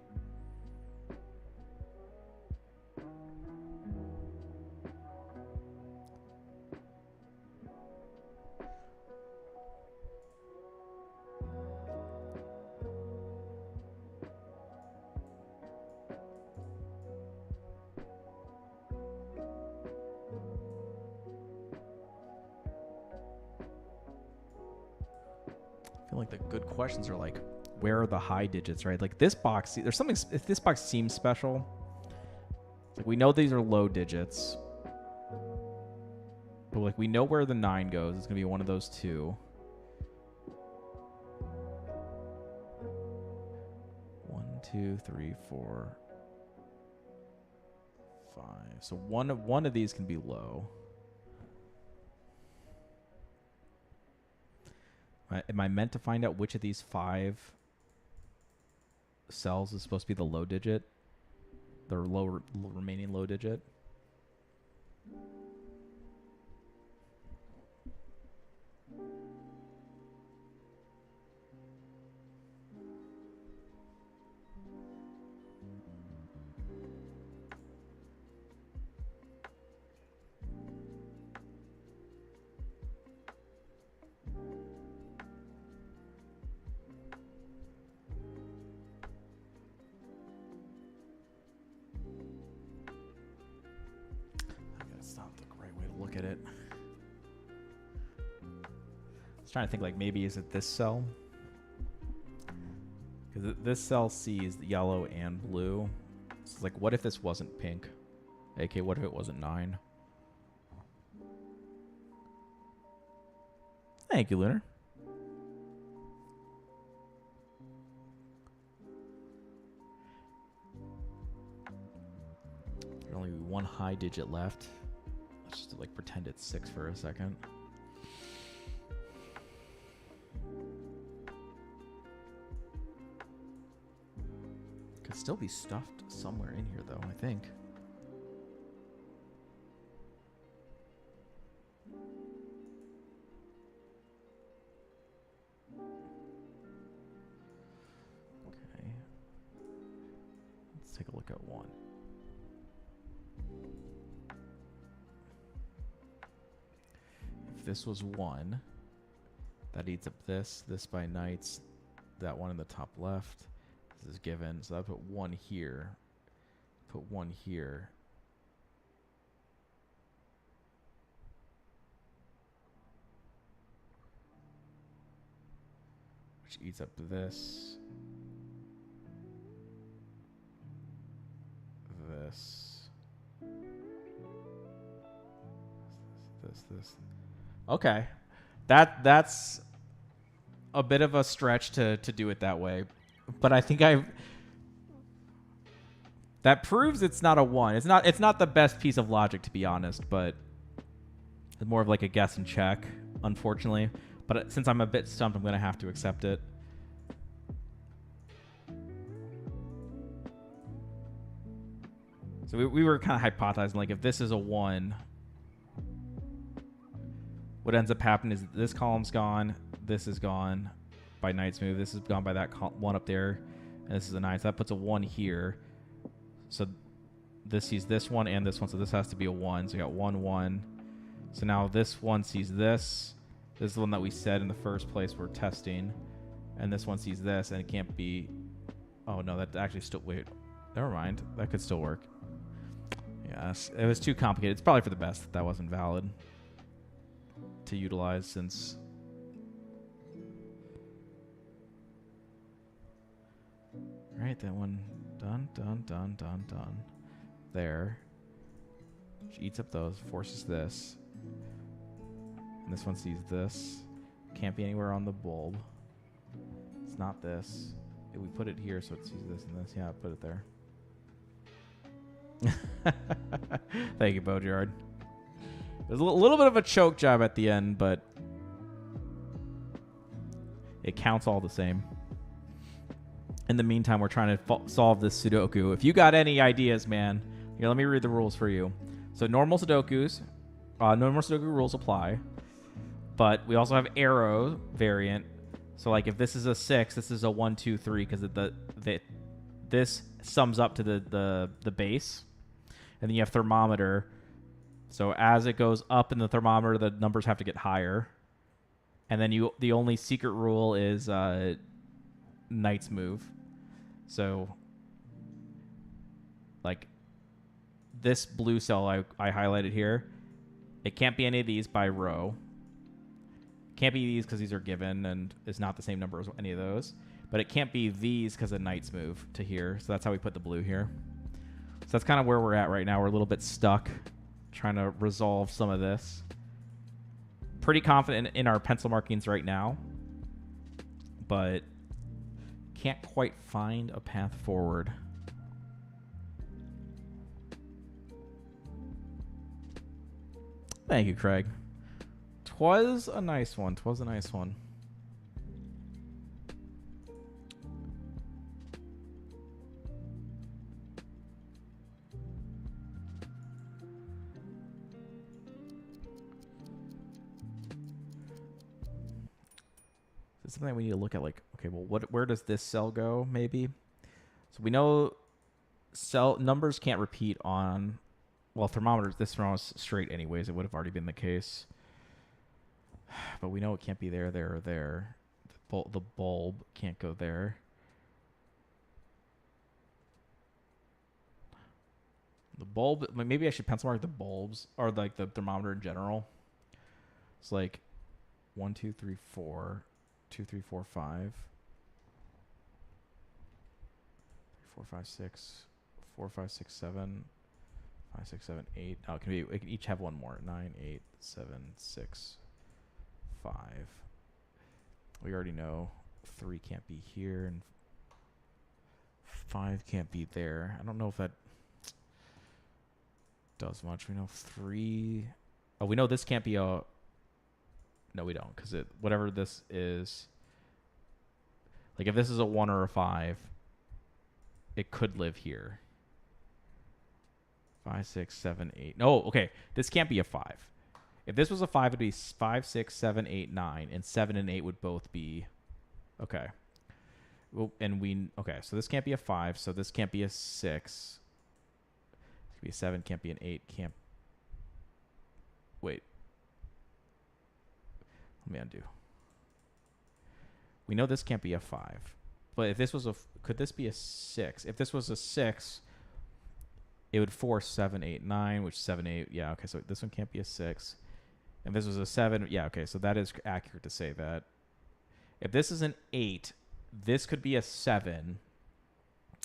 S1: I feel like the good questions are like, where are the high digits, right? Like this box, there's something, if this box seems special, like we know these are low digits, but like we know where the 9 goes. It's going to be one of those 2. 1, 2, 3, 4, 5. So one of these can be low. Am I meant to find out which of these 5 cells is supposed to be the low digit? The remaining low digit? That's not the right way to look at it. I was trying to think, like, maybe is it this cell? Because this cell sees the yellow and blue. So it's like, what if this wasn't pink? AK, what if it wasn't 9? Thank you, Lunar. There'll only be one high digit left. Let's just like pretend it's 6 for a second. Could still be stuffed somewhere in here though, I think. Okay. Let's take a look at 1. If this was 1, that eats up this by knights, that one in the top left. This is given, so I put 1 here. Put 1 here. which eats up this. This. Okay. That's a bit of a stretch to do it that way. But I think that proves it's not a 1. It's not the best piece of logic, to be honest, but it's more of like a guess and check, unfortunately. But since I'm a bit stumped, I'm going to have to accept it. So we were kind of hypothesizing, like, if this is a 1, what ends up happening is this column's gone, this is gone by Knight's move, this is gone by that 1 up there, and this is a 9. So that puts a 1 here. So this sees this 1 and this 1, so this has to be a 1. So we got 1, 1. So now this 1 sees this. This is the one that we said in the first place we're testing. And this one sees this, and it can't be... Oh, no, that actually still... Wait, never mind. That could still work. Yes, it was too complicated. It's probably for the best that wasn't valid to utilize, since... Right, that one... Done. There. She eats up those, forces this. And this one sees this. Can't be anywhere on the bulb. It's not this. If we put it here so it sees this and this. Yeah, put it there. Thank you, Bojard. It was a little bit of a choke job at the end, but it counts all the same. In the meantime, we're trying to solve this Sudoku. If you got any ideas, man, here, let me read the rules for you. So normal Sudokus, normal Sudoku rules apply, but we also have arrow variant. So like if this is a 6, this is a 1, 2, 3 because this sums up to the base, and then you have thermometer. So as it goes up in the thermometer, the numbers have to get higher, and then the only secret rule is Knight's move. So like this blue cell I highlighted here, it can't be any of these by row. Can't be these because these are given and it's not the same number as any of those. But it can't be these because of Knight's move to here. So that's how we put the blue here. So that's kind of where we're at right now. We're a little bit stuck trying to resolve some of this. Pretty confident in our pencil markings right now, but can't quite find a path forward. Thank you, Craig. Twas a nice one. Twas a nice one. Is something we need to look at, like, okay, well, where does this cell go, maybe? So we know cell numbers can't repeat on, well, thermometers. This thermometer's straight anyways. It would have already been the case. But we know it can't be there, or there. The bulb can't go there. The bulb, maybe I should pencil mark the bulbs, or like the thermometer in general. It's like 1, 2, 3, 4. 2, 3, 4, 5. 4, 5, 6. 4, 5, 6, 7. 5, 6, 7, 8. Oh, it can each have one more. 9, 8, 7, 6, 5. We already know 3 can't be here and 5 can't be there. I don't know if that does much. We know 3. Oh, we know this can't be a... No, we don't, because whatever this is, like if this is a 1 or a 5, it could live here. 5, 6, 7, 8. No, okay, this can't be a 5. If this was a 5, it'd be 5, 6, 7, 8, 9, and 7 and 8 would both be okay. Well, okay, so this can't be a 5, so this can't be a 6. It could be a 7, can't be an 8, can't. Wait. Let me undo. We know this can't be a 5. But if this was could this be a 6? If this was a 6, it would force 7, 8, 9, which 7, 8, yeah, okay, so this one can't be a 6. And this was a 7, yeah, okay, so that is accurate to say that. If this is an 8, this could be a 7,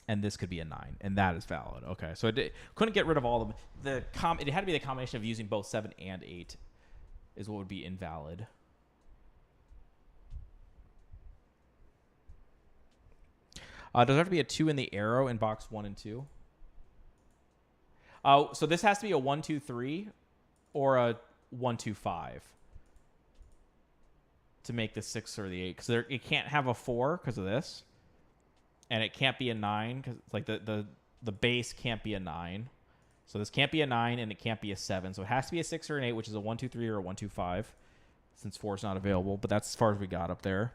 S1: and this could be a 9, and that is valid. Okay, so it couldn't get rid of all of them. It had to be the combination of using both 7 and 8 is what would be invalid. Does there have to be a 2 in the arrow in box 1 and 2? So this has to be a 1, 2, 3 or a 1, 2, 5 to make the 6 or the 8. Because it can't have a 4 because of this. And it can't be a 9 because like the base can't be a 9. So this can't be a 9 and it can't be a 7. So it has to be a 6 or an 8, which is a 1, 2, 3 or a 1, 2, 5 since 4 is not available. But that's as far as we got up there.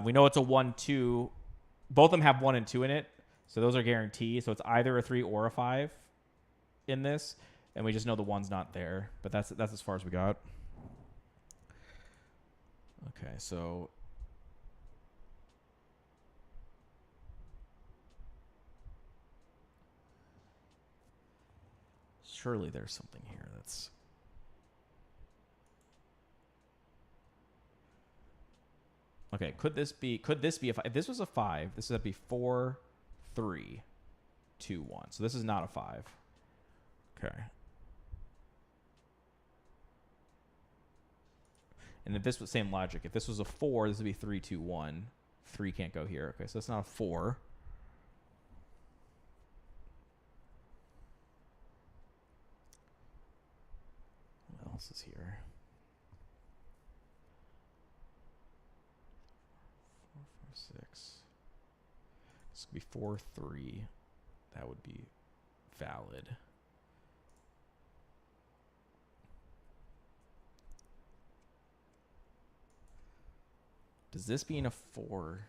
S1: We know it's a 1, 2. Both of them have 1 and 2 in it. So those are guaranteed. So it's either a 3 or a 5 in this. And we just know the 1's not there. But that's as far as we got. Okay, so surely there's something here that's okay. Could this be a 5? If this was a 5, this would be 4, 3, 2, 1. So this is not a 5. Okay. And if this was same logic, if this was a 4, this would be 3, 2, 1. 3 can't go here. Okay, so that's not a 4. What else is here? 4, 4, 6. This could be 4, 3. That would be valid. Does this being a 4?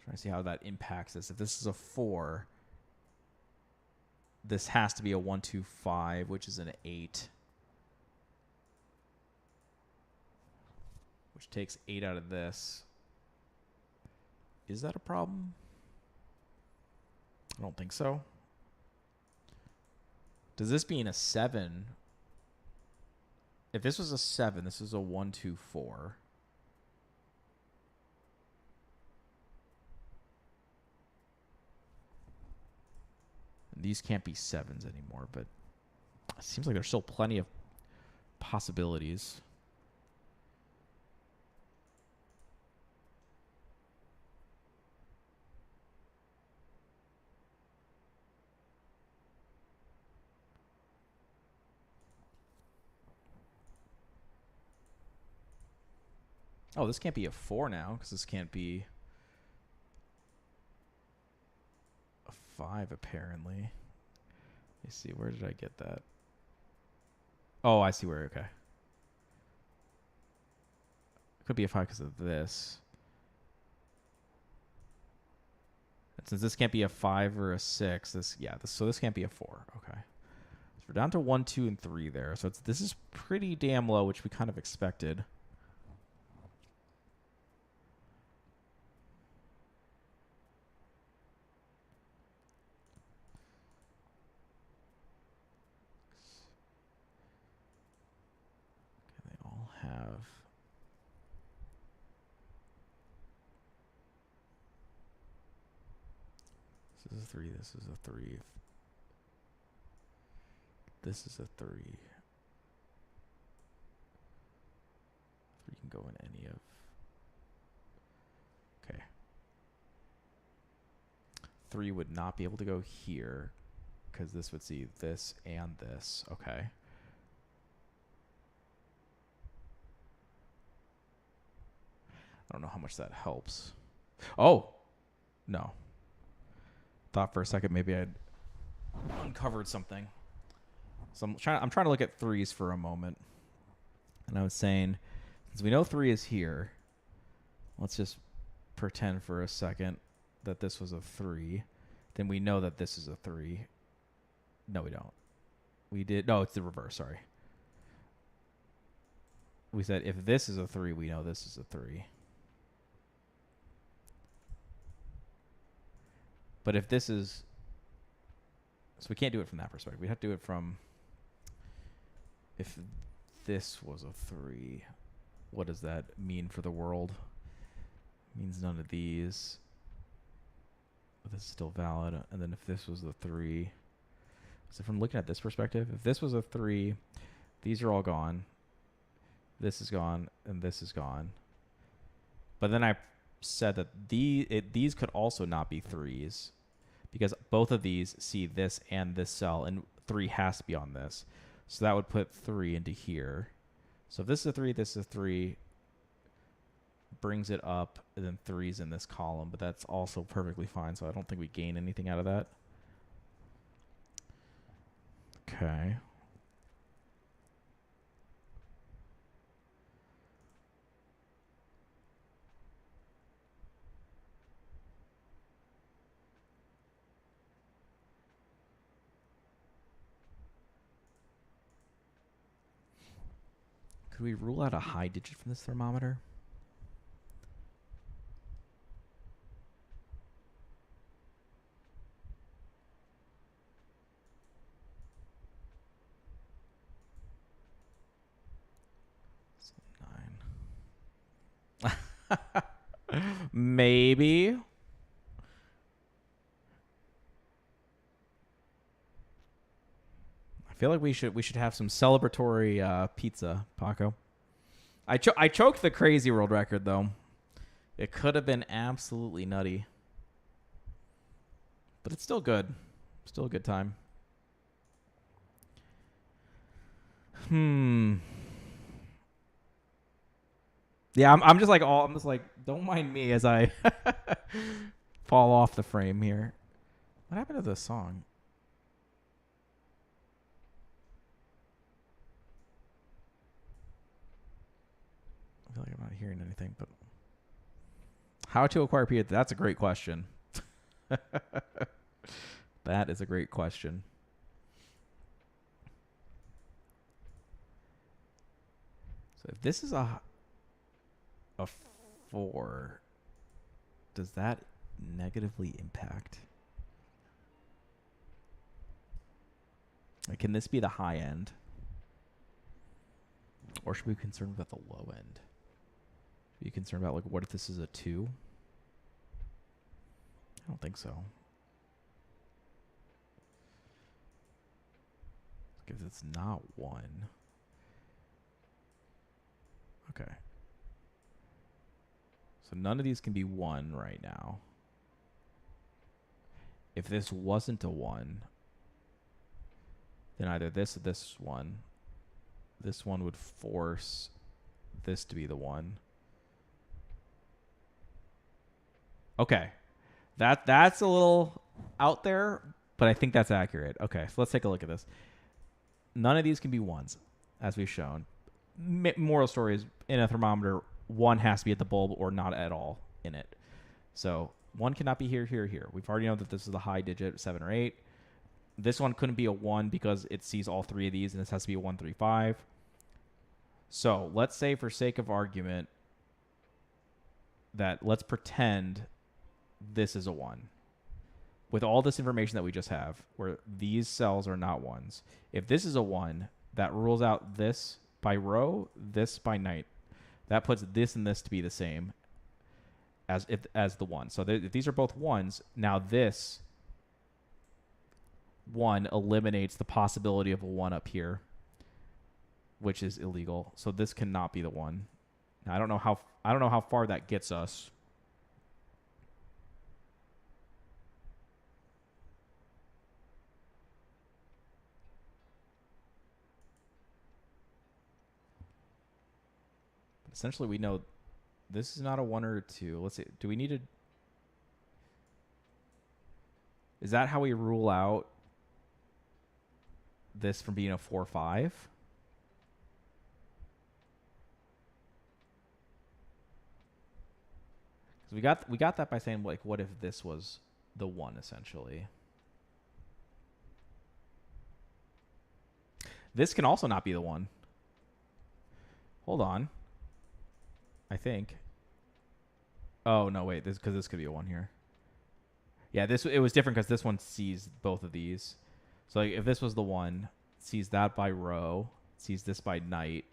S1: Trying to see how that impacts this. If this is a 4, this has to be a 1, 2, 5, which is an 8. Which takes 8 out of this. Is that a problem? I don't think so. Does this being a 7? If this was a 7, this is a 1, 2, 4. These can't be 7s anymore, but it seems like there's still plenty of possibilities. Oh, this can't be a 4 now because this can't be a 5 apparently. Let me see. Where did I get that? Oh, I see where. Okay. It could be a 5 because of this. And since this can't be a 5 or a 6, so this can't be a 4. Okay. So we're down to 1, 2, and 3 there. So this is pretty damn low, which we kind of expected. Have this is a 3, this is a 3, this is a 3 can go in any of. Okay, 3 would not be able to go here because this would see this and this. Okay. I don't know how much that helps. Oh, no. Thought for a second maybe I'd uncovered something. So I'm trying to look at 3s for a moment. And I was saying, since we know 3 is here, let's just pretend for a second that this was a 3. Then we know that this is a 3. No, we don't. We did. No, it's the reverse. Sorry. We said if this is a 3, we know this is a 3. But if this is... So we can't do it from that perspective. We have to do it from... If this was a 3, what does that mean for the world? It means none of these. But this is still valid. And then if this was the 3. So from looking at this perspective, if this was a 3, these are all gone. This is gone, and this is gone. But then I said that these could also not be 3s because both of these see this and this cell, and 3 has to be on this. So that would put 3 into here. So if this is a 3, this is a 3, brings it up, and then 3's in this column, but that's also perfectly fine, so I don't think we gain anything out of that. Okay. Could we rule out a high digit from this thermometer? So 9. Maybe. I feel like we should have some celebratory pizza, Paco. I choked the crazy world record though. It could have been absolutely nutty, but it's still good. Still a good time. Yeah, I'm just like don't mind me as I fall off the frame here. What happened to the song? I feel like I'm not hearing anything, but how to acquire pizza? That's a great question. That is a great question. So if this is a 4, does that negatively impact? Like, can this be the high end? Or should we be concerned about the low end? Be concerned about, like, what if this is a 2? I don't think so. Because it's not 1. Okay. So none of these can be 1 right now. If this wasn't a 1, then either this or this one. This one would force this to be the 1. Okay. That's a little out there, but I think that's accurate. Okay, so let's take a look at this. None of these can be 1s, as we've shown. Moral story is, in a thermometer, 1 has to be at the bulb or not at all in it. So 1 cannot be here, here, here. We've already known that this is a high digit, 7 or 8. This one couldn't be a 1 because it sees all 3 of these, and this has to be a 1, 3, 5. So let's say, for sake of argument, that let's pretend this is a 1. With all this information that we just have, where these cells are not 1s. If this is a 1, that rules out this by row, this by night. That puts this and this to be the same as the 1. So if these are both 1s, now this 1 eliminates the possibility of a 1 up here, which is illegal. So this cannot be the 1. Now, I don't know how far that gets us. Essentially, we know this is not a 1 or a 2. Let's see. Do we need to... Is that how we rule out this from being a 4, 5? Because we got that by saying, like, what if this was the 1, essentially? This can also not be the 1. Hold on. I think. Oh, no, wait. This could be a 1 here. Yeah, it was different because this one sees both of these. So, like, if this was the 1, sees that by row, sees this by night.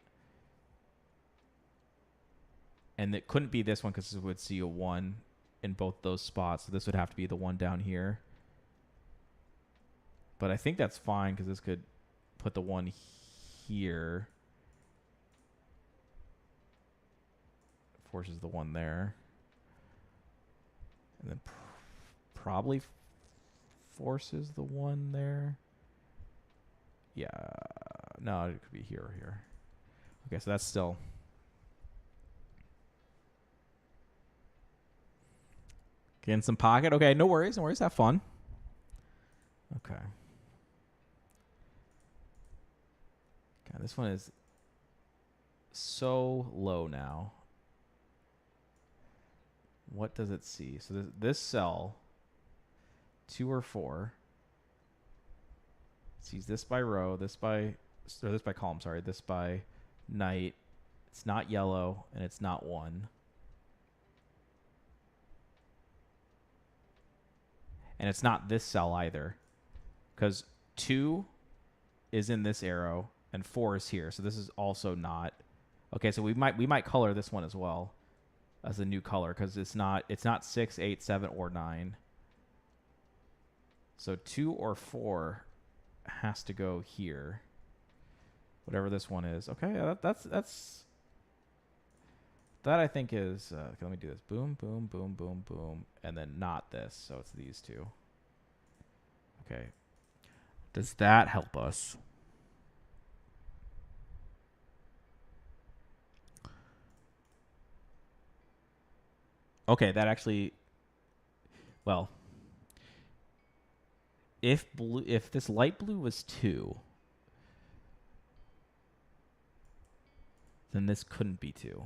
S1: And it couldn't be this one because it would see a 1 in both those spots. So this would have to be the one down here. But I think that's fine because this could put the 1 here. Forces the 1 there. And then probably forces the 1 there. Yeah. No, it could be here or here. Okay, so that's still... Getting some pocket. Okay, no worries. No worries. Have fun. Okay. God, this one is so low now. What does it see? So this cell, 2 or 4, sees this by row, this by column, sorry, this by night. It's not yellow, and it's not 1. And it's not this cell either, because 2 is in this arrow and 4 is here. So this is also not. Okay, so we might color this one as well as a new color because it's not 6, 8, 7, or 9. So 2 or 4 has to go here. Whatever this one is. Okay, that's that I think is, okay, let me do this. Boom, boom, boom, boom, boom. And then not this, so it's these 2. Okay. Does that help us? Okay, that actually, well, if this light blue was 2, then this couldn't be 2.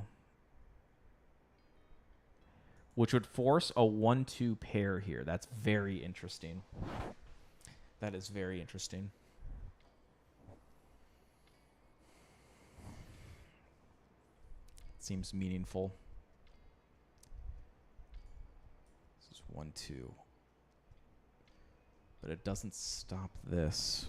S1: Which would force a 1-2 pair here. That's very interesting. That is very interesting. Seems meaningful. This is 1-2. But it doesn't stop this.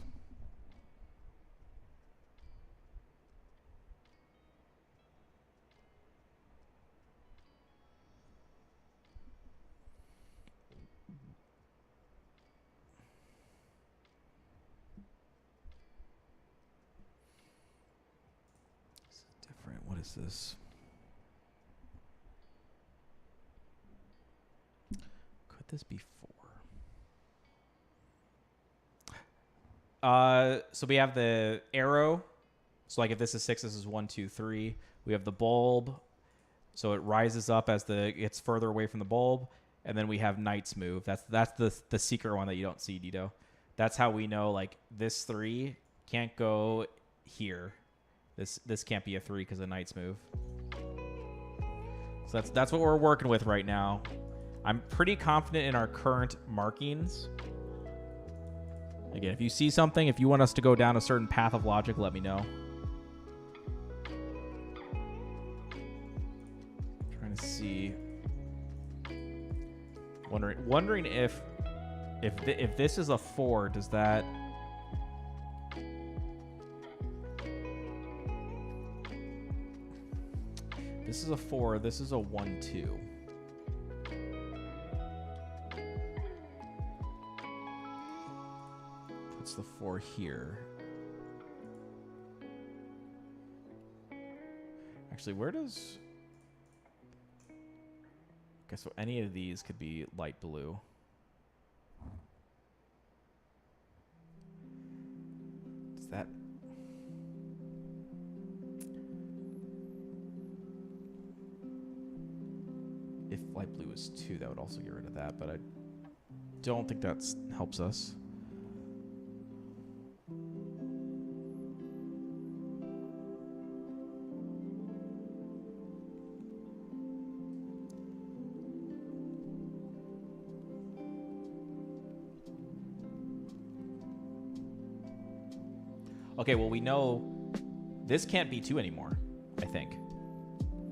S1: What is this? Could this be 4? So we have the arrow. So like if this is 6, this is 1, 2, 3. We have the bulb. So it rises up as it's further away from the bulb. And then we have Knight's move. That's the secret one that you don't see, Dito. That's how we know like this 3 can't go here. This can't be a 3 because of Knight's move. So that's what we're working with right now. I'm pretty confident in our current markings. Again, if you see something, if you want us to go down a certain path of logic, let me know. Trying to see. Wondering if this is a 4, does that... This is a 4. This is a 1, 2. Puts the 4 here. Actually, where does... Okay, so any of these could be light blue. Does that... If light blue is 2, that would also get rid of that, but I don't think that helps us. Okay, well, we know this can't be 2 anymore, I think.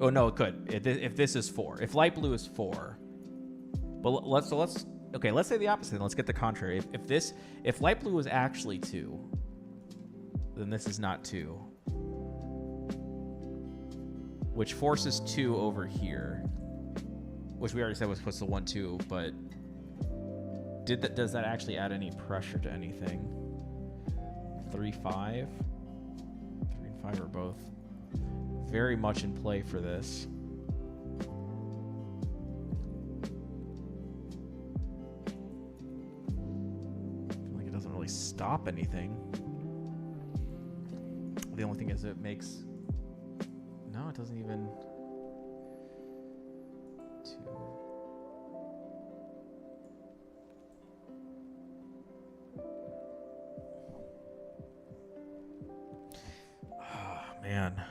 S1: Oh, no, it could. If this is 4. If light blue is 4. But let's say the opposite. Let's get the contrary. If light blue was actually 2, then this is not 2. which forces 2 over here, which we already said was puts the 1, 2, but does that actually add any pressure to anything? 3, 5? 3 and 5 are both very much in play for this. I feel like it doesn't really stop anything. The only thing is it makes... No, it doesn't even... 2... Oh, man.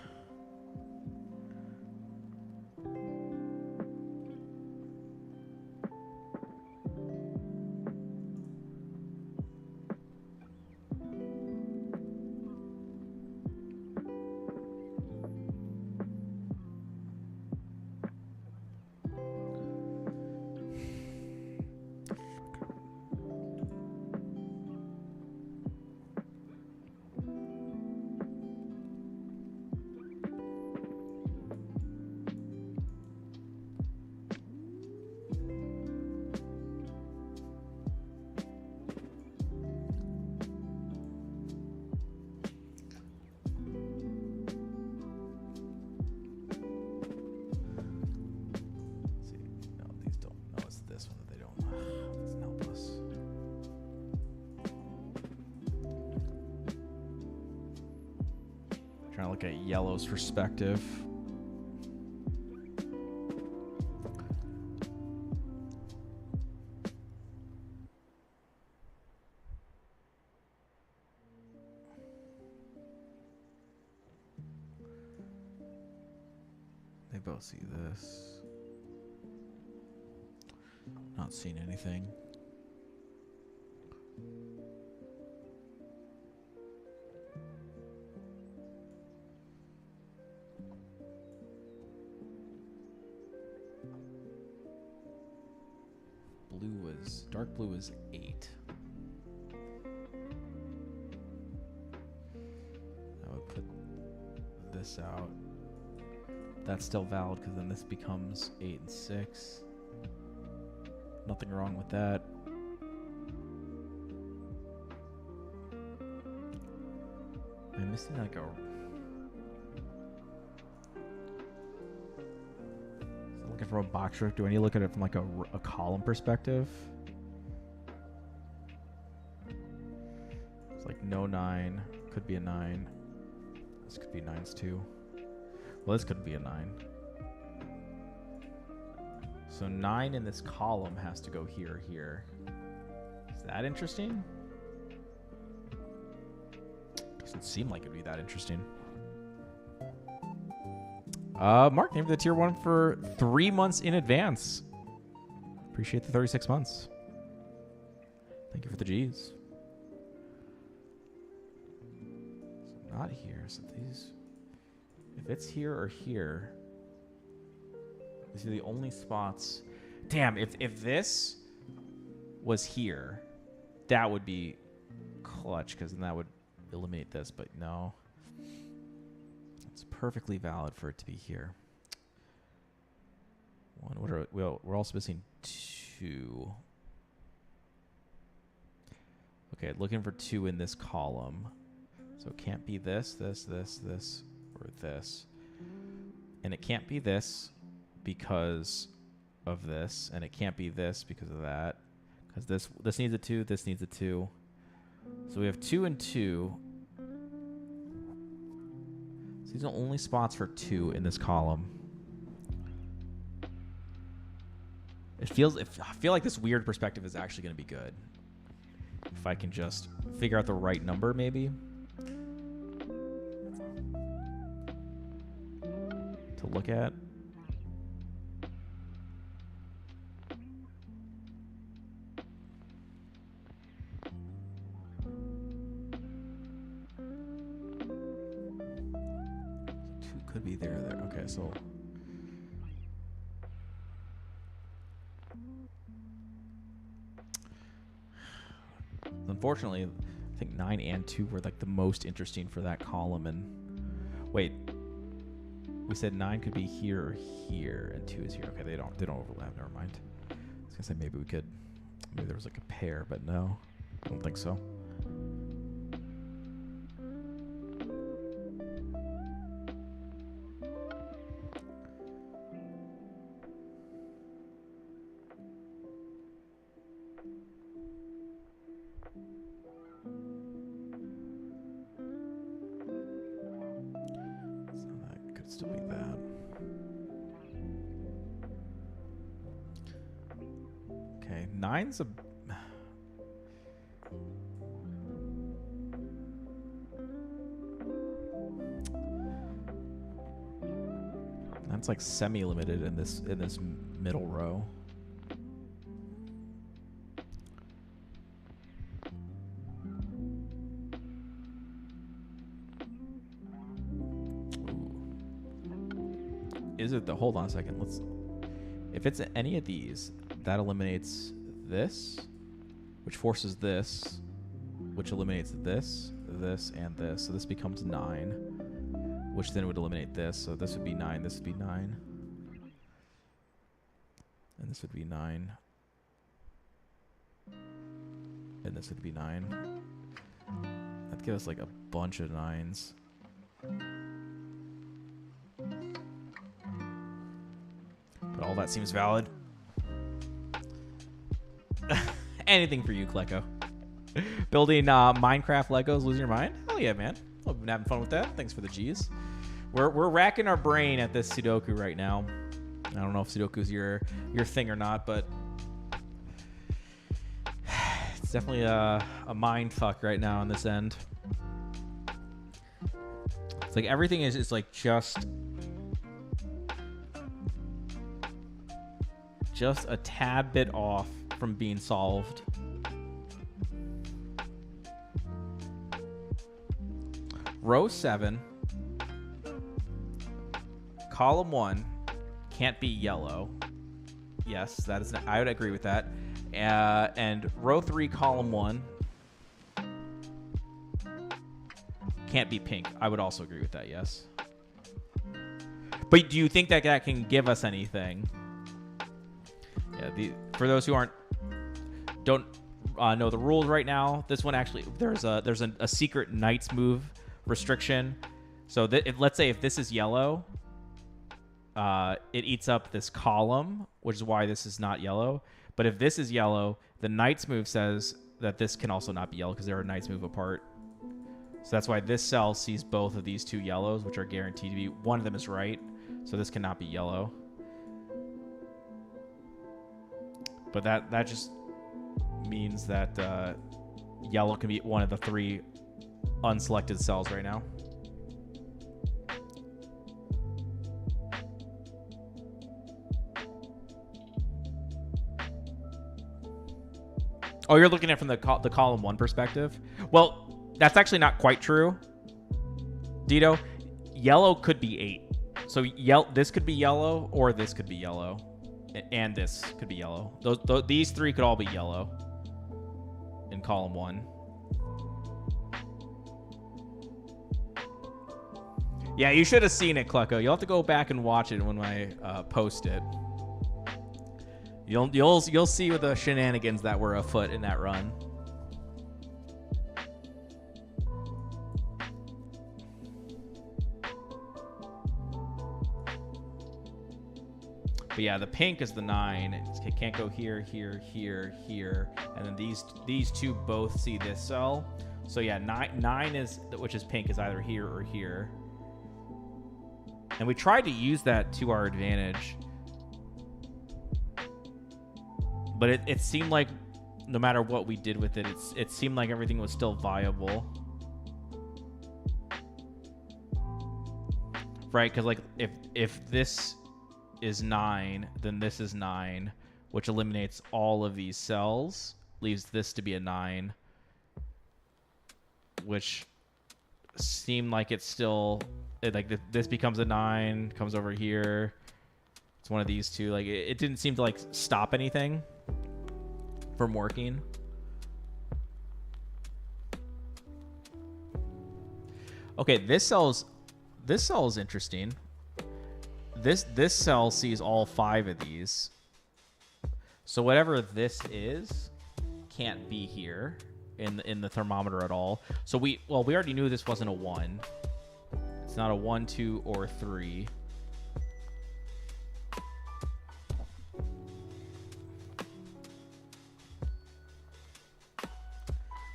S1: Trying to look at yellow's perspective. They both see this. Not seeing anything. Dark blue is 8. I would put this out. That's still valid because then this becomes 8 and 6. Nothing wrong with that. I'm missing like a... Looking from a box riff, do I need to look at it from like a column perspective? It's like no 9, could be a 9. This could be 9s too. Well, this couldn't be a 9. So 9 in this column has to go here, here. Is that interesting? Doesn't seem like it'd be that interesting. Mark, name for the tier 1 for 3 months in advance. Appreciate the 36 months. Thank you for the G's. So not here. So these, if it's here or here, these are the only spots. Damn, if this was here, that would be clutch because then that would eliminate this. But no. It's perfectly valid for it to be here. One. What are we're also missing 2. Okay, looking for 2 in this column. So it can't be this, this, this, this, or this. And it can't be this because of this, and it can't be this because of that. Because this needs a 2, this needs a 2. So we have 2 and 2. These are only spots for 2 in this column. I feel like this weird perspective is actually going to be good. If I can just figure out the right number, maybe. To look at. Could be there. Okay, so unfortunately, I think 9 and 2 were like the most interesting for that column. And wait, We said 9 could be here or here, and 2 is here. Okay, they don't overlap. Never mind. I was gonna say maybe there was like a pair, but no, I don't think so. So that could still be that. Okay, 9's a... That's like semi-limited in this middle row. Is it the... Hold on a second. Let's... If it's any of these, that eliminates this, which forces this, which eliminates this, and this. So this becomes 9, which then would eliminate this. So this would be 9, this would be 9. And this would be 9. And this would be 9. That'd give us like a bunch of 9s. But all that seems valid. Anything for you, Kleko. Building Minecraft Legos, losing your mind? Hell yeah, man. I've been having fun with that. Thanks for the G's. We're racking our brain at this Sudoku right now. I don't know if Sudoku's your thing or not, but it's definitely a mind fuck right now on this end. It's like everything is like just a tad bit off from being solved. Row 7, column 1 can't be yellow. Yes, that is. I would agree with that. And row 3, column 1 can't be pink. I would also agree with that. Yes. But do you think that that can give us anything? Yeah. For those who don't know the rules right now, this one actually there's a secret Knights move restriction. So let's say if this is yellow, it eats up this column, which is why this is not yellow. But if this is yellow, the Knights move says that this can also not be yellow because they're a Knights move apart. So that's why this cell sees both of these two yellows, which are guaranteed to be. One of them is right, so this cannot be yellow. But that just means that yellow can be one of the 3 unselected cells right now. Oh, you're looking at it from the column 1 perspective? Well, that's actually not quite true, Dito. Yellow could be 8. So this could be yellow, or this could be yellow. And this could be yellow. These 3 could all be yellow in column 1. Yeah, you should have seen it, Kleko. You'll have to go back and watch it when I post it. You'll see with the shenanigans that were afoot in that run. But yeah, the pink is the 9. It can't go here, here, here, here, and then these 2 both see this cell. So yeah, 9 is, which is pink, is either here or here. And we tried to use that to our advantage, but it seemed like no matter what we did with it, it seemed like everything was still viable, right? Because like if this is 9, then this is 9, which eliminates all of these cells, leaves this to be a 9, which seemed like it's still like this becomes a 9, comes over here. It's one of these two. Like it didn't seem to like stop anything from working. Okay, this cell is interesting. this cell sees all 5 of these. So whatever this is can't be here in the thermometer at all. So we already knew this wasn't a 1. It's not a 1, 2, or 3.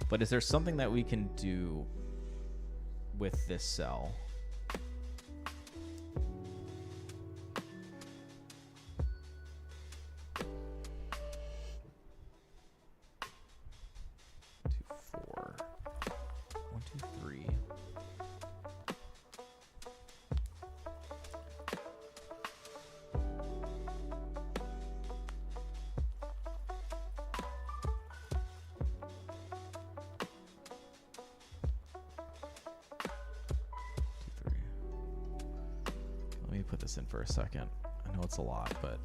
S1: But is there something that we can do with this cell? Put this in for a second. I know it's a lot, but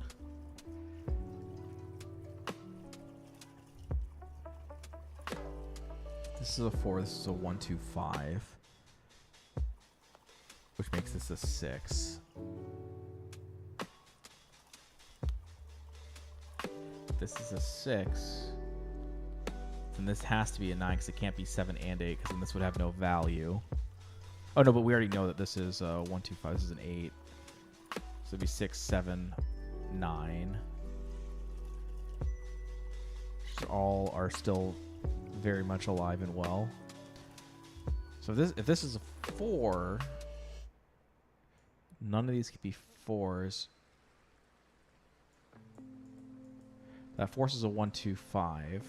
S1: this is a 4. This is a 1, 2, 5, which makes this a 6. This is a 6. Then this has to be a 9 because it can't be 7 and 8 because then this would have no value. Oh no, but we already know that this is 1, 2, 5. This is an 8. So it'd be 6, 7, 9. Which all are still very much alive and well. So if this is a 4, none of these could be 4s. That forces a 1, 2, 5.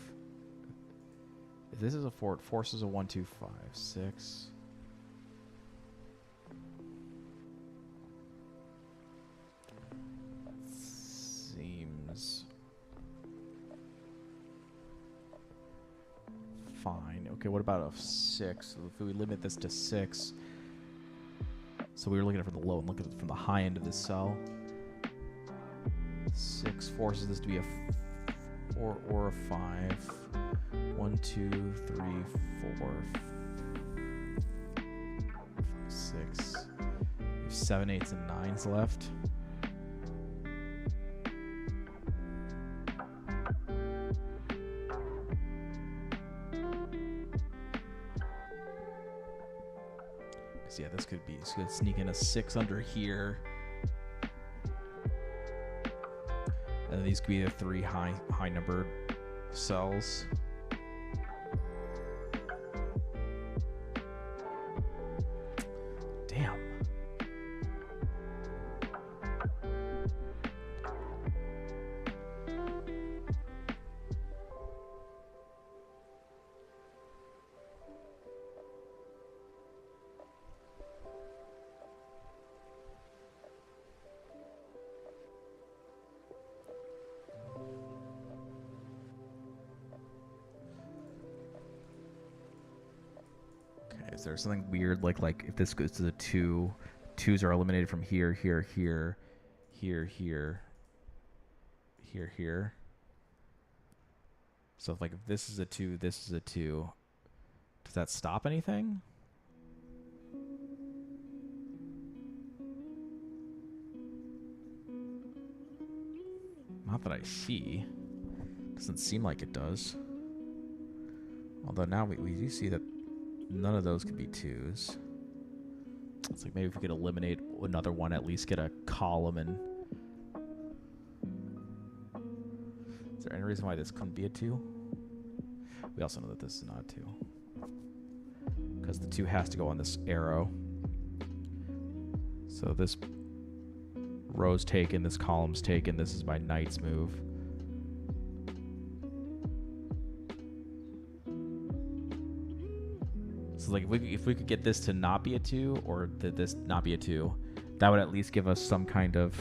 S1: If this is a 4, it forces a 1, 2, 5, 6. Seems fine. Okay, what about a 6? If we limit this to 6, so we were looking at it from the low and look at it from the high end of this cell. 6 forces this to be a 4 or a 5. 1, 2, 3, 4, 5, 6. We have 7, 8s, and 9s left. Yeah, this could sneak in a 6 under here. And then these could be the 3 high numbered cells. Damn. Is there something weird like if this goes to the 2, 2s are eliminated from here, here, here, here, here, here, here. So if this is a 2, this is a 2, does that stop anything? Not that I see. Doesn't seem like it does. Although now we do see that none of those could be 2s. It's like maybe if we could eliminate another one, at least get a column. And is there any reason why this couldn't be a 2? We also know that this is not a 2 because the 2 has to go on this arrow. So this row's taken, this column's taken. This is my knight's move. So like if we could get this to not be a 2 or this not be a 2, that would at least give us some kind of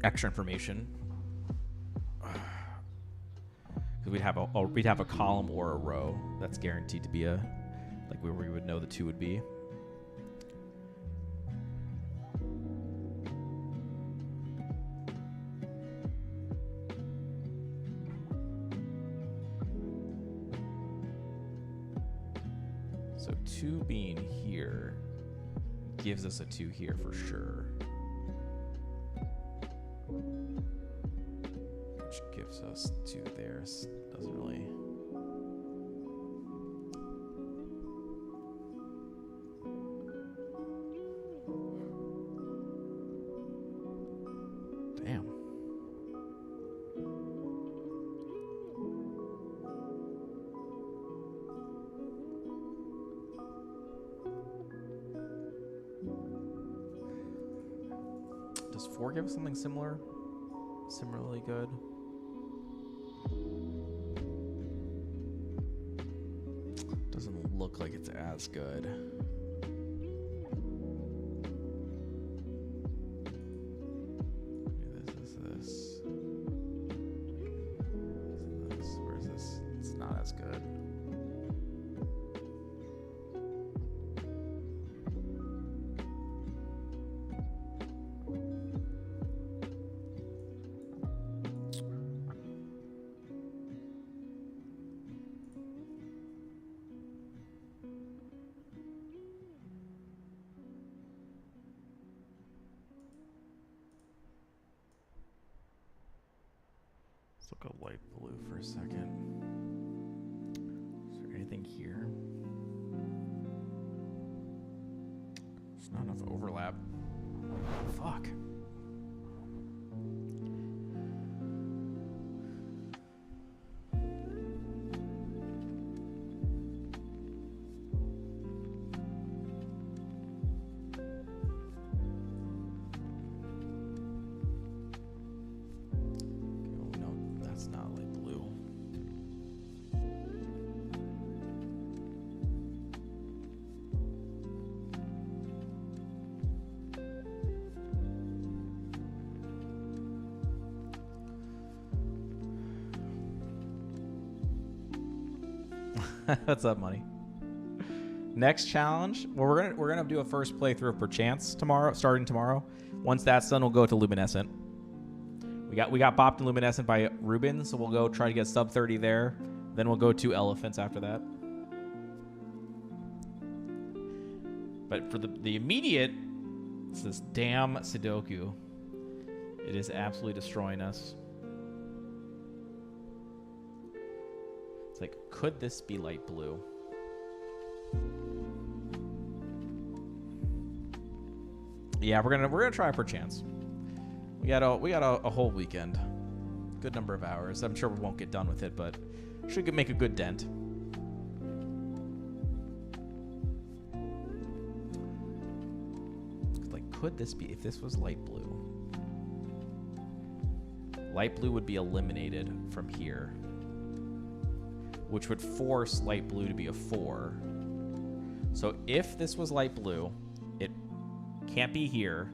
S1: extra information. Because we'd have a column or a row that's guaranteed to be a where we would know the 2 would be. So 2 being here gives us a 2 here for sure. Which gives us 2 there. Doesn't really... Damn. Does 4 give us something similar? Similarly good? Doesn't look like it's as good. This. Where's this? It's not as good. Let's look at light blue for a second. Is there anything here? There's not enough overlap. Fuck. What's up, money? Next challenge. Well, we're gonna do a first playthrough of Perchance tomorrow, starting tomorrow. Once that's done, we'll go to Luminescent. We got bopped in Luminescent by Ruben, so we'll go try to get sub 30 there. Then we'll go to Elephants after that. But for the immediate, it's this damn Sudoku. It is absolutely destroying us. It's like, could this be light blue? Yeah, we're gonna try Perchance. We got a whole weekend, good number of hours. I'm sure we won't get done with it, but should make a good dent. Like, could this be, if this was light blue? Light blue would be eliminated from here, which would force light blue to be a 4. So if this was light blue, it can't be here,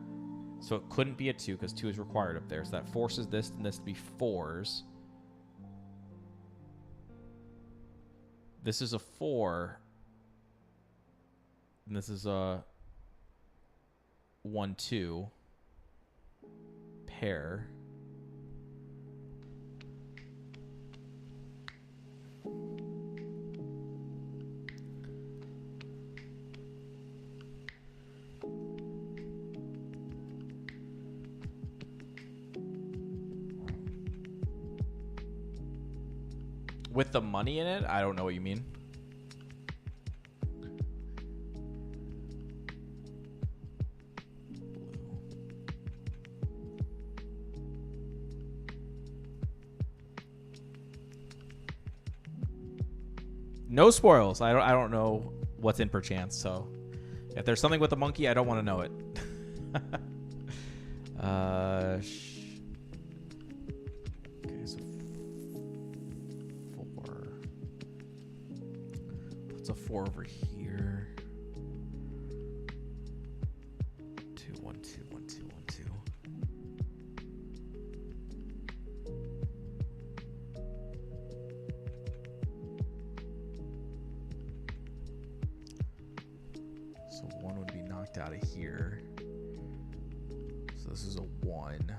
S1: so it couldn't be a 2 because 2 is required up there. So that forces this and this to be 4s. This is a 4, and this is a 1-2 pair. With the money in it? I don't know what you mean. No spoils. I don't know what's in Perchance, so if there's something with the monkey, I don't want to know it. Okay, so 4. What's a 4 over here? 2, 1, 2, 1, 2, 1, 2. So 1 would be knocked out of here. So this is a 1.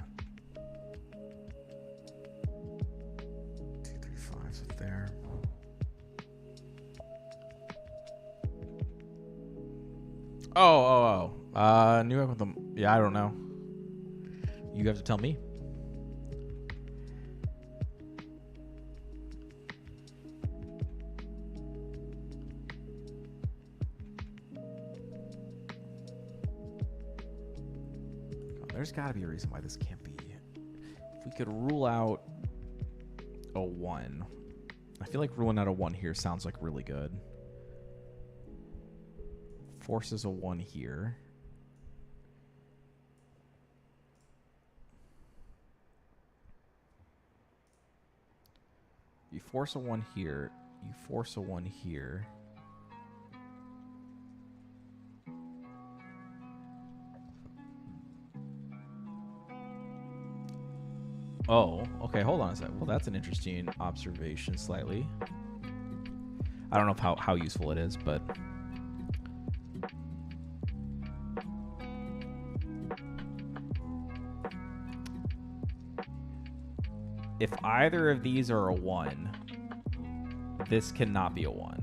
S1: 2, 3, 5's up there. Oh. New York with them. Yeah, I don't know. You have to tell me. There's got to be a reason why this can't be. If we could rule out a 1. I feel like ruling out a 1 here sounds like really good. Forces a 1 here. You force a 1 here. You force a 1 here. Oh, okay, hold on a sec. Well, that's an interesting observation slightly. I don't know how useful it is, but... If either of these are a 1, this cannot be a 1.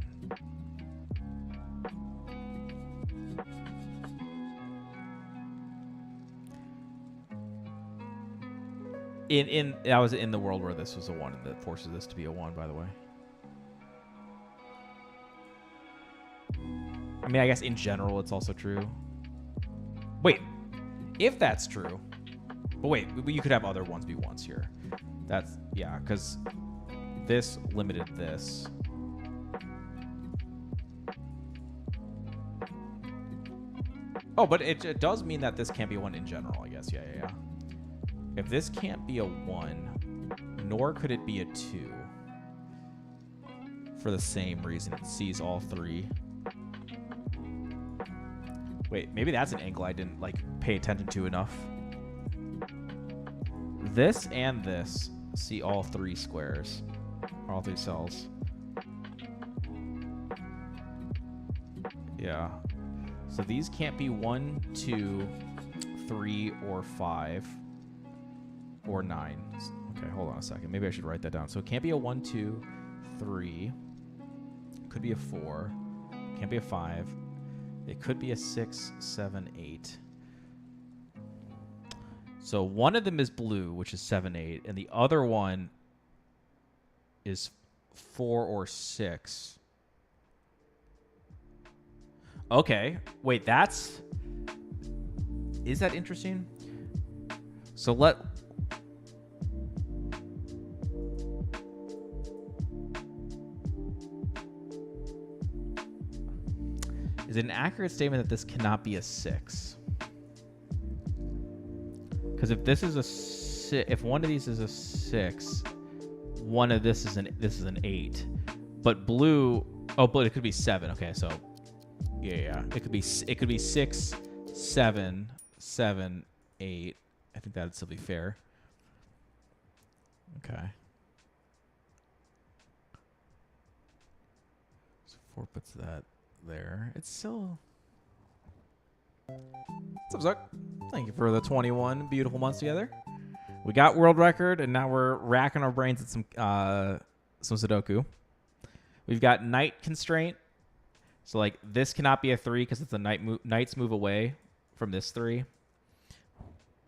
S1: I was in the world where this was a 1 that forces this to be a 1, by the way. I mean, I guess in general it's also true. Wait, if that's true. But wait, you could have other 1s be 1s here. That's, yeah, because this limited this. Oh, but it does mean that this can't be a 1 in general, I guess. Yeah. If this can't be a 1, nor could it be a 2. For the same reason, it sees all 3. Wait, maybe that's an angle I didn't pay attention to enough. This and this see all 3 squares, or all 3 cells. Yeah. So these can't be 1, 2, 3, or 5. Or 9. Okay, hold on a second. Maybe I should write that down. So it can't be a 1, 2, 3. Could be a 4. Can't be a 5. It could be a 6, 7, 8. So one of them is blue, which is 7, 8. And the other one is 4 or 6. Okay. Wait, is that interesting? So is it an accurate statement that this cannot be a 6? Because if this is if one of these is a 6, one of this is an 8. But blue, but it could be 7. Okay, so yeah. It could be 6, 7, 7, 8. I think that'd still be fair. Okay. So 4 puts that there. It's still... What's up, Zuck? Thank you for the 21 beautiful months together. We got world record, and now we're racking our brains at some Sudoku. We've got night constraint. So this cannot be a 3 because it's a knights move away from this 3.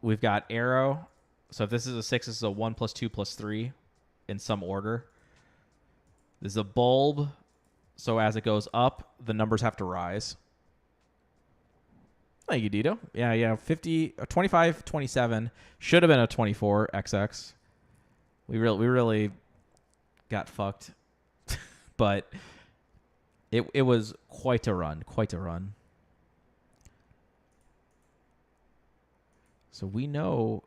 S1: We've got arrow. So if this is a 6, this is a 1 plus 2 plus 3 in some order. There's a bulb. So as it goes up, the numbers have to rise. Thank you, Dito. Yeah. 50, 25, 27. Should have been a 24 XX. We really got fucked. But it was quite a run. So we know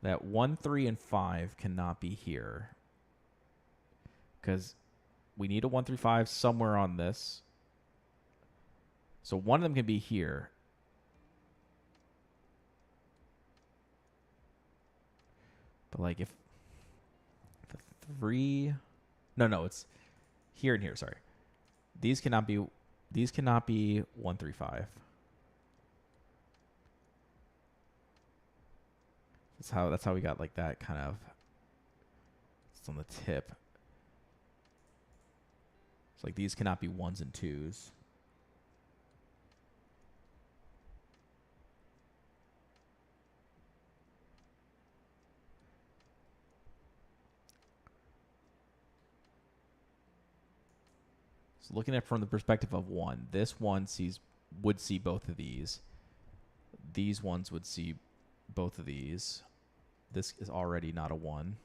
S1: that 1, 3, and 5 cannot be here. Because we need a 1 through 5 somewhere on this. So one of them can be here. But if the 3... No, it's here and here, sorry. These cannot be 1 through 5. That's how we got that kind of... It's on the tip. It's these cannot be 1s and 2s. So looking at it from the perspective of 1, this one would see both of these. These ones would see both of these. This is already not a 1.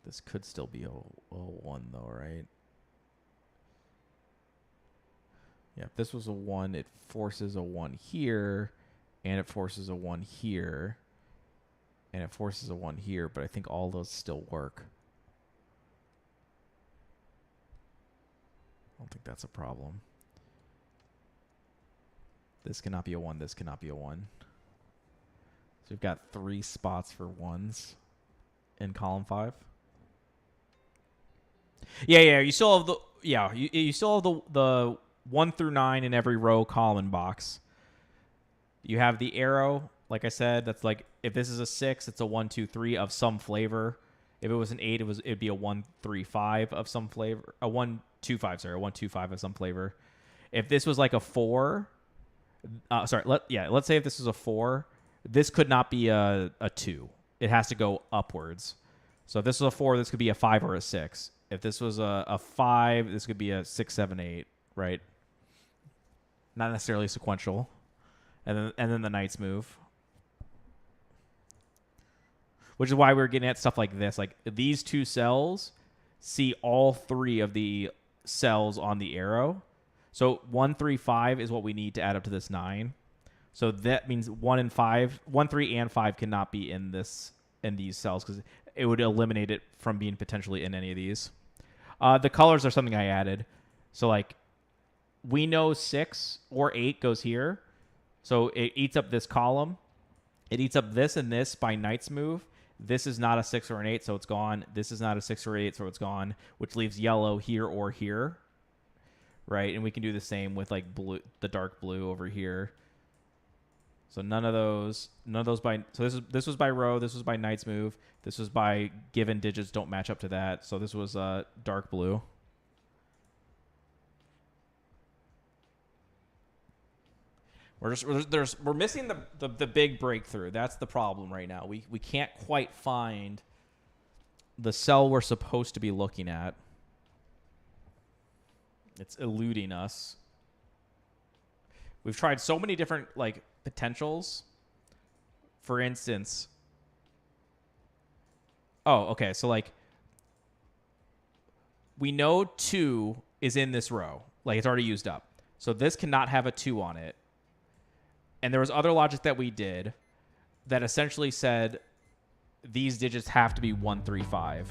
S1: This could still be a 1 though, right? Yeah, if this was a 1, it forces a 1 here, and it forces a 1 here, and it forces a 1 here, but I think all those still work. I don't think that's a problem. This cannot be a 1, this cannot be a 1. So we've got 3 spots for 1s in column 5. Yeah, you still have you still have the 1 through 9 in every row, column, and box. You have the arrow, like I said, that's like if this is a 6, it's a 1, 2, 3 of some flavor. If it was an 8, it'd be a 1, 3, 5 of some flavor. A 1, 2, 5, sorry, a 1, 2, 5 of some flavor. If this was like a 4, let's say if this is a 4, this could not be a 2. It has to go upwards. So if this was a 4, this could be a 5 or a 6. If this was a 5, this could be a 6, 7, 8, right? Not necessarily sequential. And then the knights move. Which is why we're getting at stuff like this. Like these 2 cells see all 3 of the cells on the arrow. So 1, 3, 5 is what we need to add up to this 9. So that means 1, 3, and 5 cannot be in these cells because it would eliminate it from being potentially in any of these. The colors are something I added. So like we know 6 or 8 goes here. So it eats up this column. It eats up this and this by knight's move. This is not a 6 or an 8, so it's gone. This is not a 6 or 8, so it's gone, which leaves yellow here or here. Right? And we can do the same with like blue, the dark blue over here. So none of those by, so this was by row, this was by knight's move, this was by given digits don't match up to that. So this was dark blue. We're missing the big breakthrough. That's the problem right now. We can't quite find the cell we're supposed to be looking at. It's eluding us. We've tried so many different like potentials. For instance, so like we know 2 is in this row. Like it's already used up. So this cannot have a 2 on it. And there was other logic that we did that essentially said these digits have to be 1, 3, 5.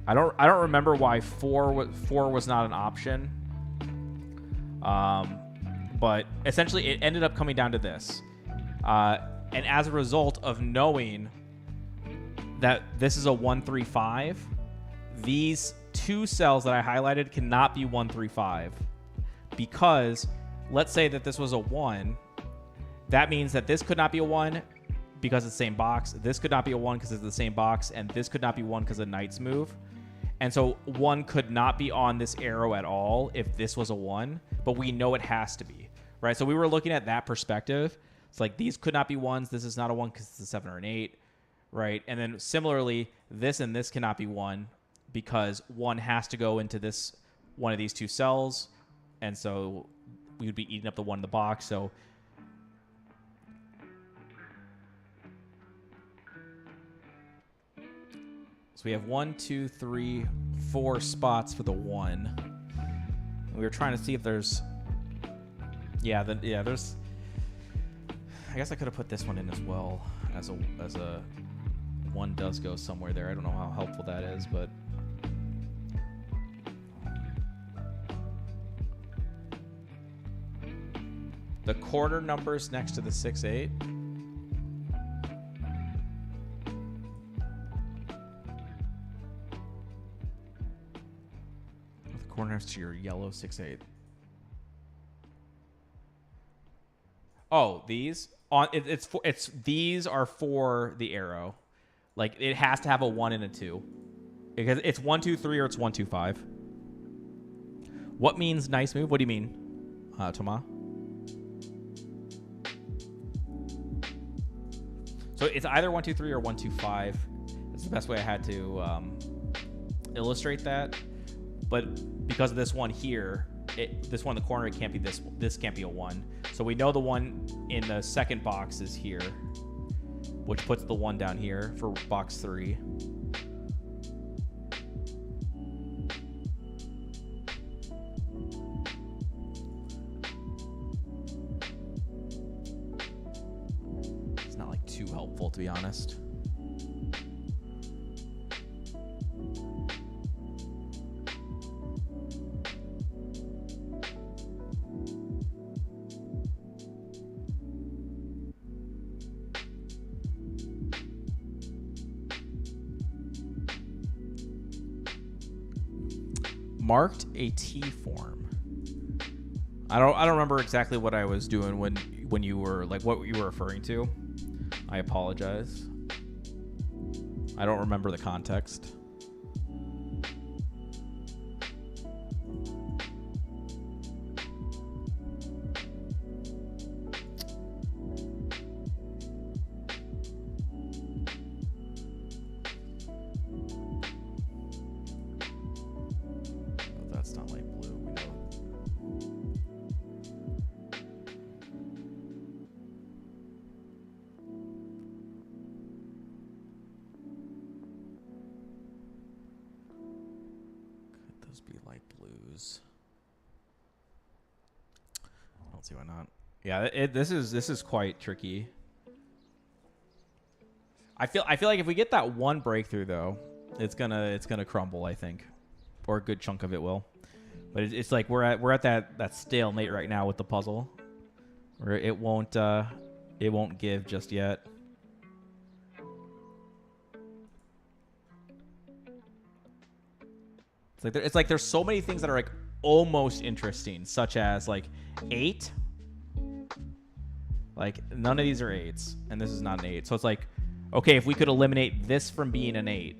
S1: I don't remember why 4 was not an option. But essentially it ended up coming down to this. And as a result of knowing that this is a 1, 3, 5, these 2 cells that I highlighted cannot be 1, 3, 5 because let's say that this was a 1. That means that this could not be a 1 because it's the same box. This could not be a 1 because it's the same box. And this could not be 1 because of knight's move. And so 1 could not be on this arrow at all if this was a 1. But we know it has to be. Right? So we were looking at that perspective. It's like these could not be 1s. This is not a 1 because it's a 7 or an 8. Right? And then similarly, this and this cannot be 1 because 1 has to go into this one of these 2 cells. And so we would be eating up the 1 in the box. So we have 1, 2, 3, 4 spots for the 1. We were trying to see if there's... there's... I guess I could have put this one in as well as a 1 does go somewhere there. I don't know how helpful that is, but... The quarter numbers next to the 6, 8... corners to your yellow 6, 8. Oh, these on it's these are for the arrow. Like it has to have a 1 and a 2 because it's 1, 2, 3 or it's 1, 2, 5. What means nice move? What do you mean, Thomas? So it's either 1, 2, 3 or 1, 2, 5. That's the best way I had to illustrate that. But because of this one here, this one in the corner, it can't be this. This can't be a 1. So we know the one in the second box is here, which puts the 1 down here for box 3. It's not like too helpful, to be honest. Marked a T form. I don't remember exactly what I was doing when you were like what you were referring to. I apologize. I don't remember the context. That's not light blue. We know. Could those be light blues? I don't see why not. Yeah, this is quite tricky. I feel like if we get that one breakthrough though, it's gonna crumble, I think, or a good chunk of it will. But it's like we're at that stalemate right now with the puzzle, where it won't give just yet. It's like there's so many things that are like almost interesting, such as like 8. Like none of these are 8s, and this is not an 8. So it's like, okay, if we could eliminate this from being an 8,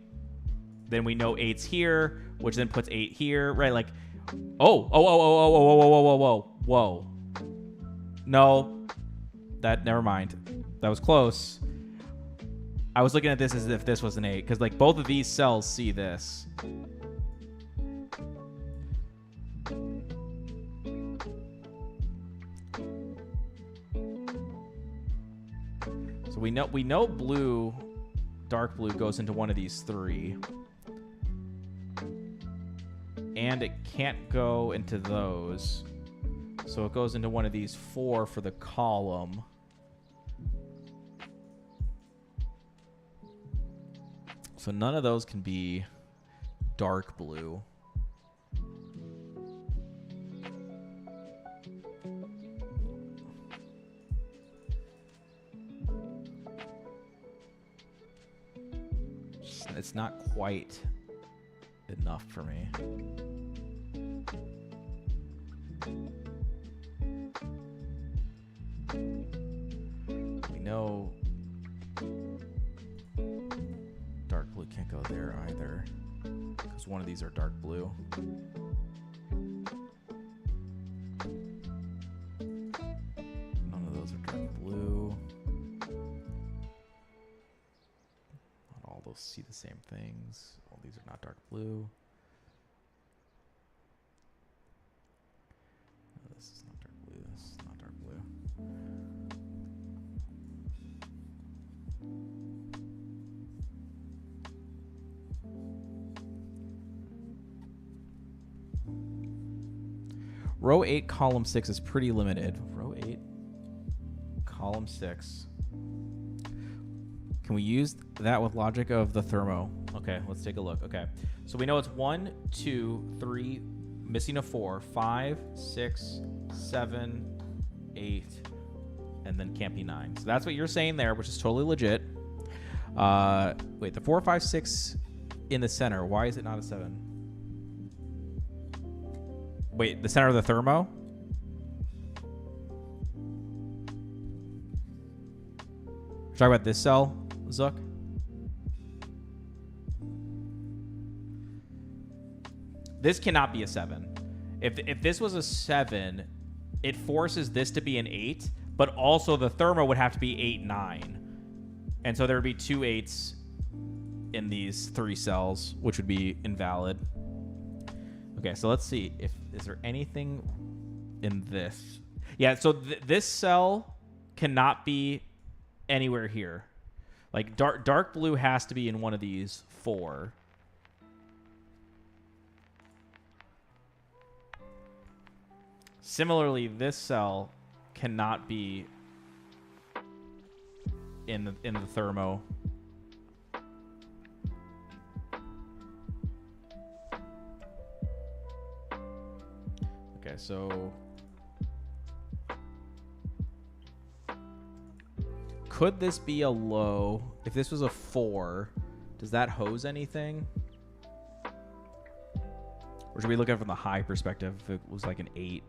S1: then we know 8's here, which then puts 8 here, right? Like, whoa. No, never mind. That was close. I was looking at this as if this was an 8, because like both of these cells see this. So we know blue, dark blue goes into one of these 3. And it can't go into those. So it goes into one of these 4 for the column. So none of those can be dark blue. It's not quite enough for me. We know dark blue can't go there either, because one of these are dark blue. None of those are dark blue. Not all those see the same things. All these are not dark blue. No, this is not dark blue. This is not dark blue. Row 8, column 6 is pretty limited. Row 8, column 6. Can we use that with logic of the thermo? Okay, let's take a look. Okay, so we know it's 1, 2, 3, missing a 4, 5, 6, 7, 8, and then can't be 9. So that's what you're saying there, which is totally legit. Wait, the 4, 5, 6 in the center. Why is it not a 7? Wait, the center of the thermo? We're talking about this cell, Zook? This cannot be a 7. If this was a 7, it forces this to be an 8, but also the thermo would have to be 8, 9. And so there would be 2 8s in these 3 cells, which would be invalid. Okay, so let's see if is there anything in this. Yeah, so this cell cannot be anywhere here. Like dark blue has to be in one of these 4. Similarly, this cell cannot be in the thermo. Okay, so could this be a low? If this was a 4, does that hose anything? Or should we look at it from the high perspective if it was like an 8?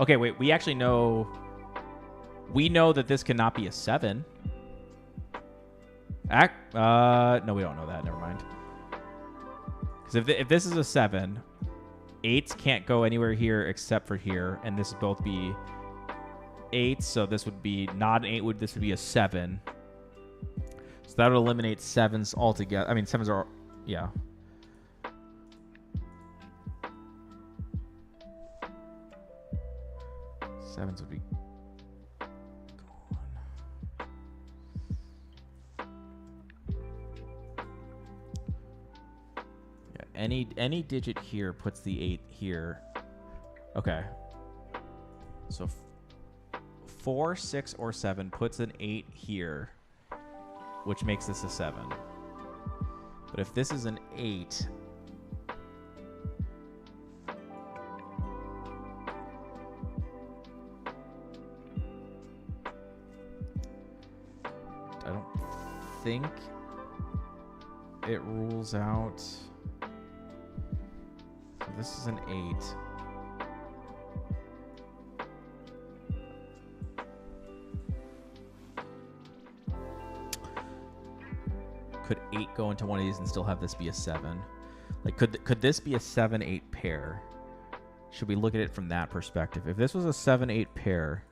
S1: Okay, wait, we actually know... We know that this cannot be a 7. No, we don't know that. Never mind. Because if this is a 7, 8s can't go anywhere here except for here, and this would both be 8s, so this would be not an 8, this would be a 7. So that would eliminate 7s altogether. I mean, 7s are... Yeah. Sevens would be gone. Yeah, any digit here puts the 8 here. Okay. So 4, 6, or 7 puts an 8 here, which makes this a 7. But if this is an 8, I don't think it rules out. So this is an 8. Could 8 go into one of these and still have this be a 7? Like, could this be a 7-8 pair? Should we look at it from that perspective? If this was a 7-8 pair,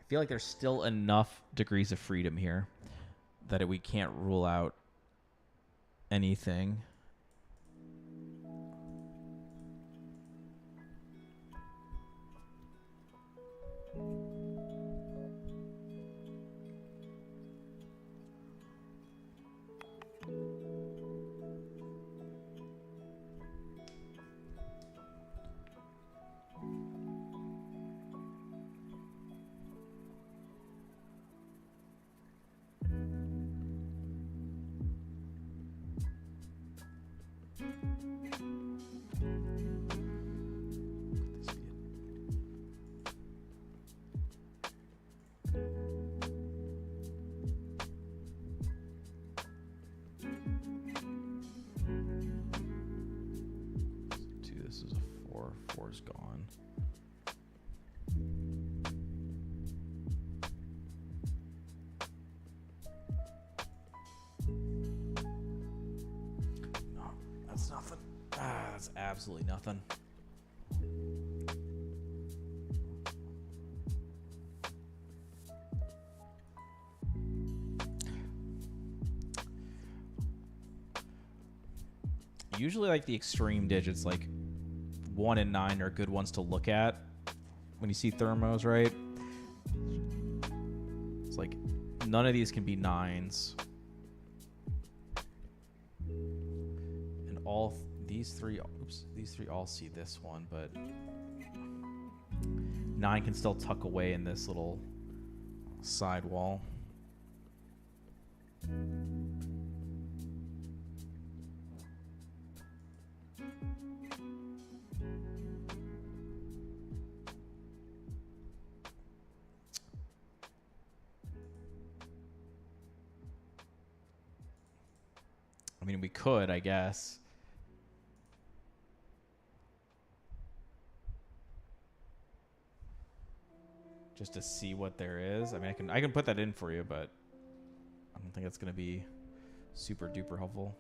S1: I feel like there's still enough degrees of freedom here that we can't rule out anything. This is a 4. 4's gone. No, that's nothing. That's absolutely nothing. Usually, like, the extreme digits, like 1 and 9 are good ones to look at when you see thermos, right? It's like none of these can be 9s. And all these three all see this one, but 9 can still tuck away in this little sidewall. I mean, we could, I guess. Just to see what there is. I mean, I can put that in for you, but I don't think that's going to be super duper helpful.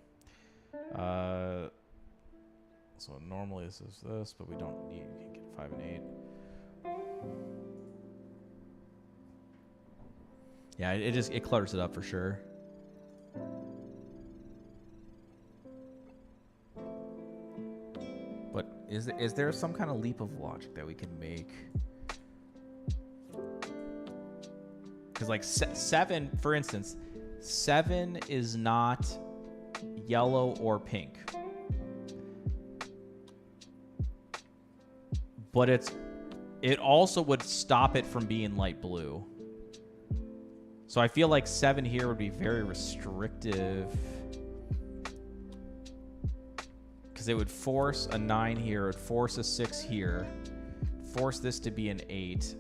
S1: So normally this is this, but we don't need, you can get 5 and 8. Yeah, it clutters it up for sure. But is there some kind of leap of logic that we can make? Because like 7, for instance, 7 is not yellow or pink, but it also would stop it from being light blue. So I feel like 7 here would be very restrictive, because it would force a 9 here, it would force a 6 here, force this to be an 8.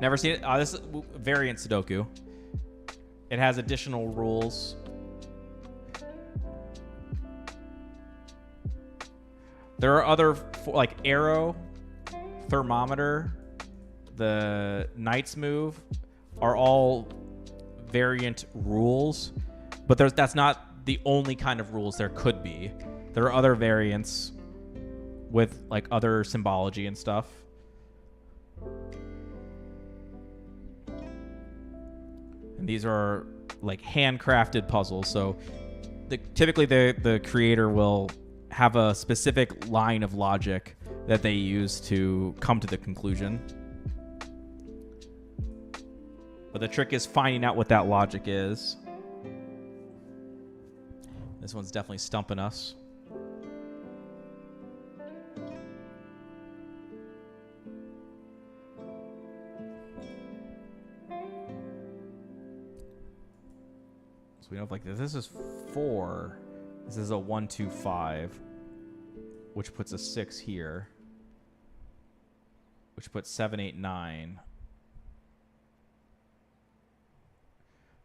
S1: Never seen it. This is variant Sudoku. It has additional rules. There are other, like arrow, thermometer, the Knight's move are all variant rules, but that's not the only kind of rules there could be. There are other variants with like other symbology and stuff. And these are like handcrafted puzzles. So typically the creator will have a specific line of logic that they use to come to the conclusion. But the trick is finding out what that logic is. This one's definitely stumping us. So we know if like this is 4, this is a 1, 2, 5, which puts a 6 here, which puts 7, 8, 9.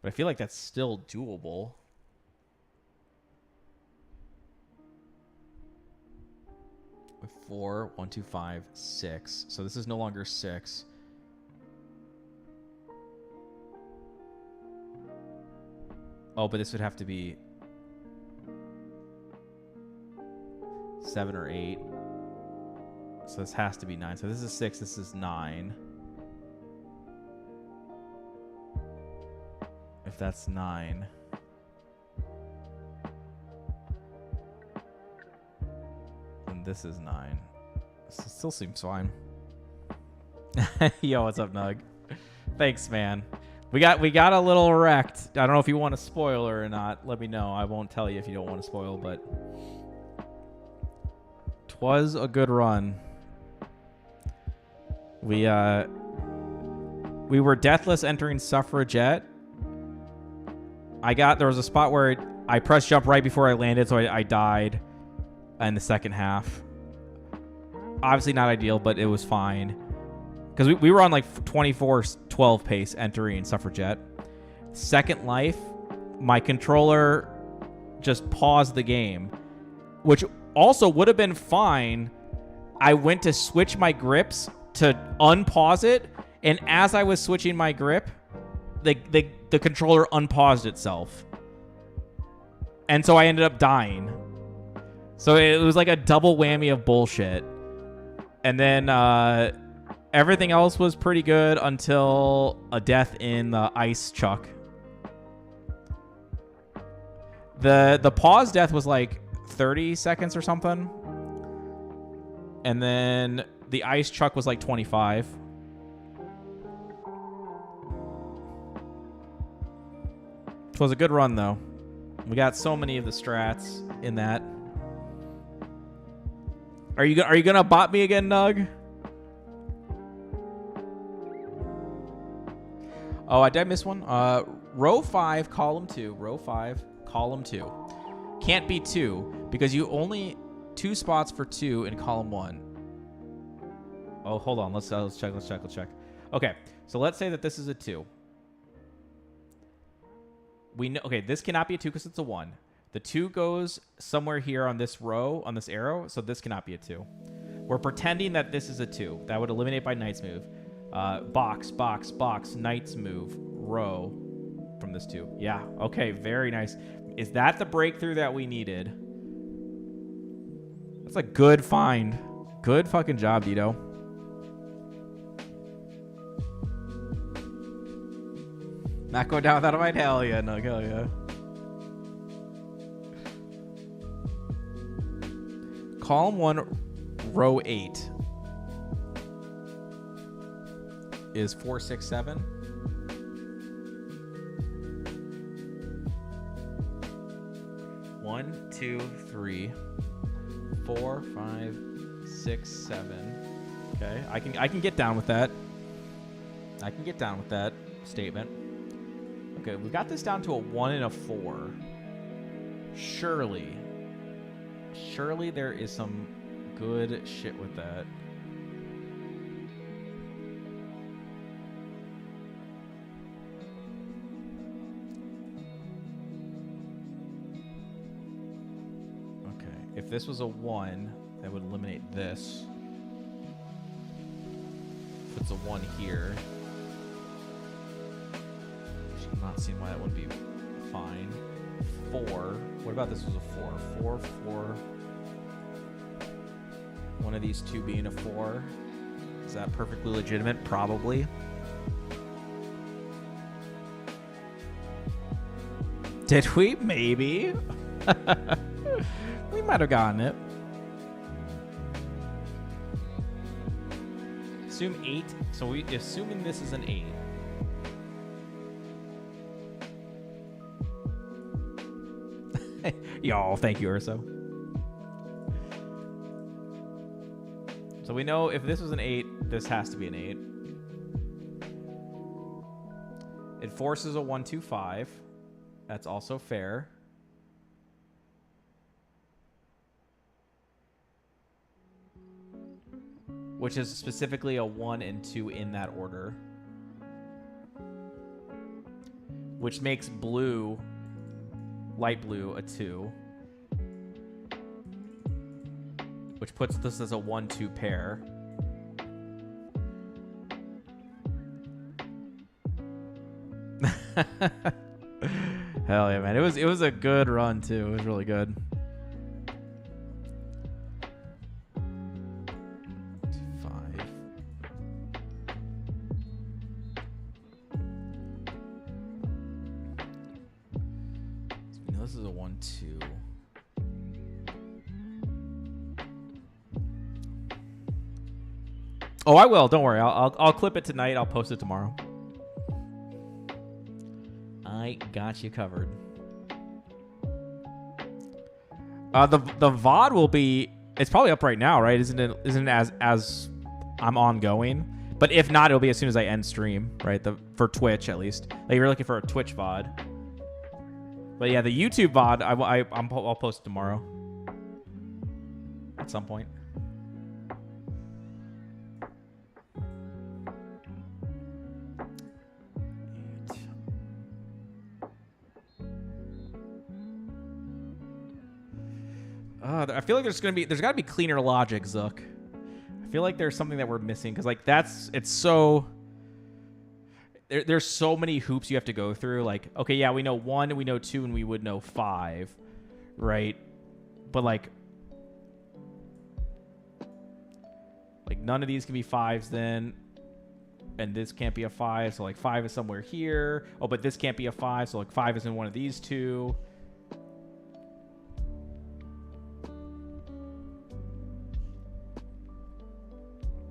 S1: But I feel like that's still doable. With 4, 1, 2, 5, 6. So this is no longer 6. Oh, but this would have to be 7 or 8. So this has to be 9. So this is 6, this is 9. If that's 9. Then this is 9. This still seems fine. Yo, what's up, Nug? Thanks, man. We got a little wrecked. I don't know if you want a spoiler or not. Let me know. I won't tell you if you don't want to spoil, but 'twas a good run. We were deathless entering Suffragette. There was a spot where I pressed jump right before I landed, so I died in the second half. Obviously not ideal, but it was fine. Because we were on like 24-12 pace entering Suffragette. Second life, my controller just paused the game, which also would have been fine. I went to switch my grips to unpause it, and as I was switching my grip, the controller unpaused itself. And so I ended up dying. So it was like a double whammy of bullshit. And then everything else was pretty good until a death in the ice chuck. The pause death was like 30 seconds or something. And then the ice chuck was like 25. It was a good run though. We got so many of the strats in that. Are you gonna bot me again, Nug? Oh, did I miss one? Row 5, column 2. Row 5, column 2. Can't be 2 because you only 2 spots for 2 in column 1. Oh, hold on. Let's check. Okay, so let's say that this is a 2. We know. Okay, this cannot be a 2 because it's a 1. The 2 goes somewhere here on this row, on this arrow, so this cannot be a 2. We're pretending that this is a 2. That would eliminate by knight's move. Box, box, box, knight's move, row from this 2. Yeah, okay, very nice. Is that the breakthrough that we needed? That's a good find. Good fucking job, Dito. Not going down without a fight? Hell yeah, no, hell yeah. Column 1, row 8 is 4, 6, 7. 1, 2, 3, 4, 5, 6, 7. Okay, I can get down with that. I can get down with that statement. Okay, we got this down to a 1 and a 4. Surely there is some good shit with that. Okay, if this was a 1, that would eliminate this. If it's a 1 here, I'm not seeing why that wouldn't be fine. 4. What about this was a 4? 4, 4. One of these 2 being a 4. Is that perfectly legitimate? Probably. Did we? Maybe. We might have gotten it. Assume 8. So we assuming this is an 8. Y'all, thank you, Urso. So we know if this was an 8, this has to be an 8. It forces a 1, 2, 5. That's also fair. Which is specifically a 1 and 2 in that order. Which makes blue, light blue, a 2. Which puts this as a 1, 2 pair. Hell yeah, man. It was a good run too. It was really good. This is a 1, 2. Oh, I will. Don't worry. I'll clip it tonight. I'll post it tomorrow. I got you covered. The VOD will be. It's probably up right now, right? Isn't it as I'm ongoing? But if not, it'll be as soon as I end stream, right? For Twitch at least. Like you're looking for a Twitch VOD. But yeah, the YouTube VOD, I'll post tomorrow. At some point. I feel like there's got to be cleaner logic, Zook. I feel like there's something that we're missing because like it's so. There's so many hoops you have to go through. Like, okay, yeah, we know 1, we know 2, and we would know 5, right? But like none of these can be 5s then, and this can't be a 5. So like 5 is somewhere here. Oh, but this can't be a 5. So like 5 is in one of these 2.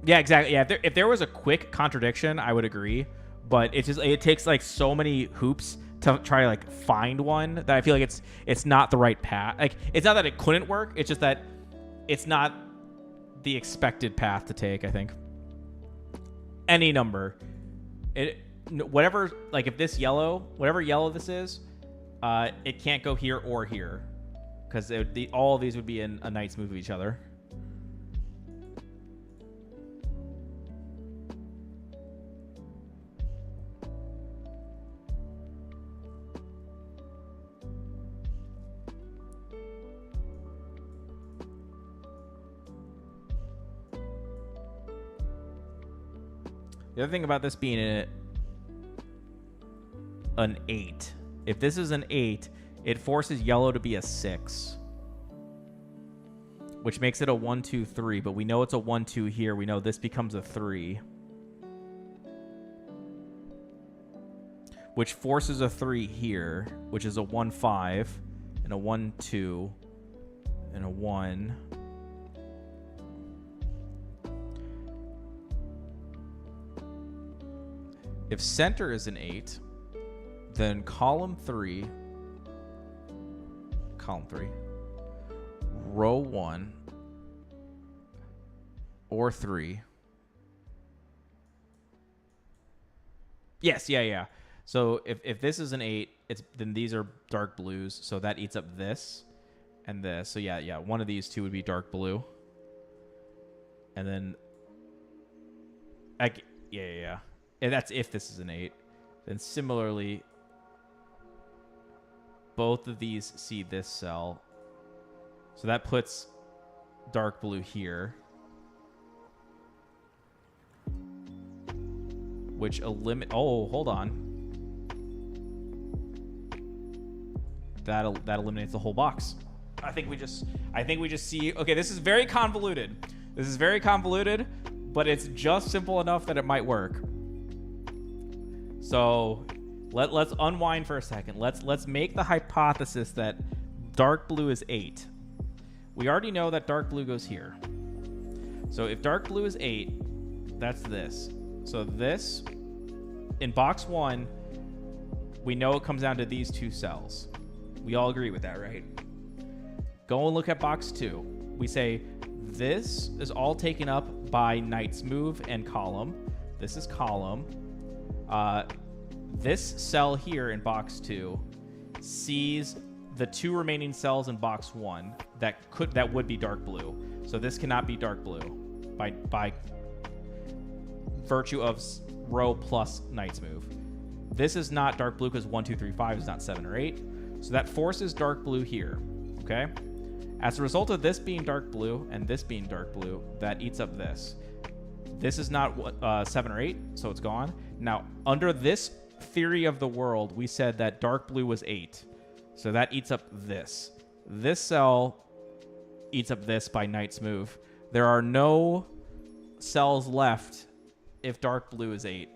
S1: Yeah, exactly. Yeah, if there was a quick contradiction, I would agree. But it takes like so many hoops to try to like find one that I feel like it's not the right path. Like it's not that it couldn't work. It's just that it's not the expected path to take. I think any number, whatever. Like if this yellow, whatever yellow this is, it can't go here or here because all of these would be in a knight's move of each other. The other thing about this being an 8. If this is an 8, it forces yellow to be a 6. Which makes it a 1, 2, 3. But we know it's a 1, 2 here. We know this becomes a 3. Which forces a 3 here. Which is a 1, 5. And a 1, 2. And a 1. If center is an 8, then column 3, row 1, or 3. Yes, yeah. So if this is an 8, then these are dark blues, so that eats up this and this. So yeah, one of these two would be dark blue. And then, yeah. And that's if this is an 8. Then similarly, both of these see this cell. So that puts dark blue here. Which eliminate... Oh, hold on. That eliminates the whole box. I think we just see... Okay, this is very convoluted. But it's just simple enough that it might work. So let's unwind for a second. Let's make the hypothesis that dark blue is 8. We already know that dark blue goes here. So if dark blue is 8, that's this. So this, in box 1, we know it comes down to these two cells. We all agree with that, right? Go and look at box 2. We say this is all taken up by knight's move and column. This is column. This cell here in box 2 sees the two remaining cells in box 1 that would be dark blue. So this cannot be dark blue by virtue of row plus knight's move. This is not dark blue because 1, 2, 3, 5 is not 7 or 8. So that forces dark blue here. Okay? As a result of this being dark blue and this being dark blue, that eats up this. This is not 7 or 8, so it's gone. Now, under this theory of the world, we said that dark blue was 8. So that eats up this. This cell eats up this by knight's move. There are no cells left if dark blue is 8.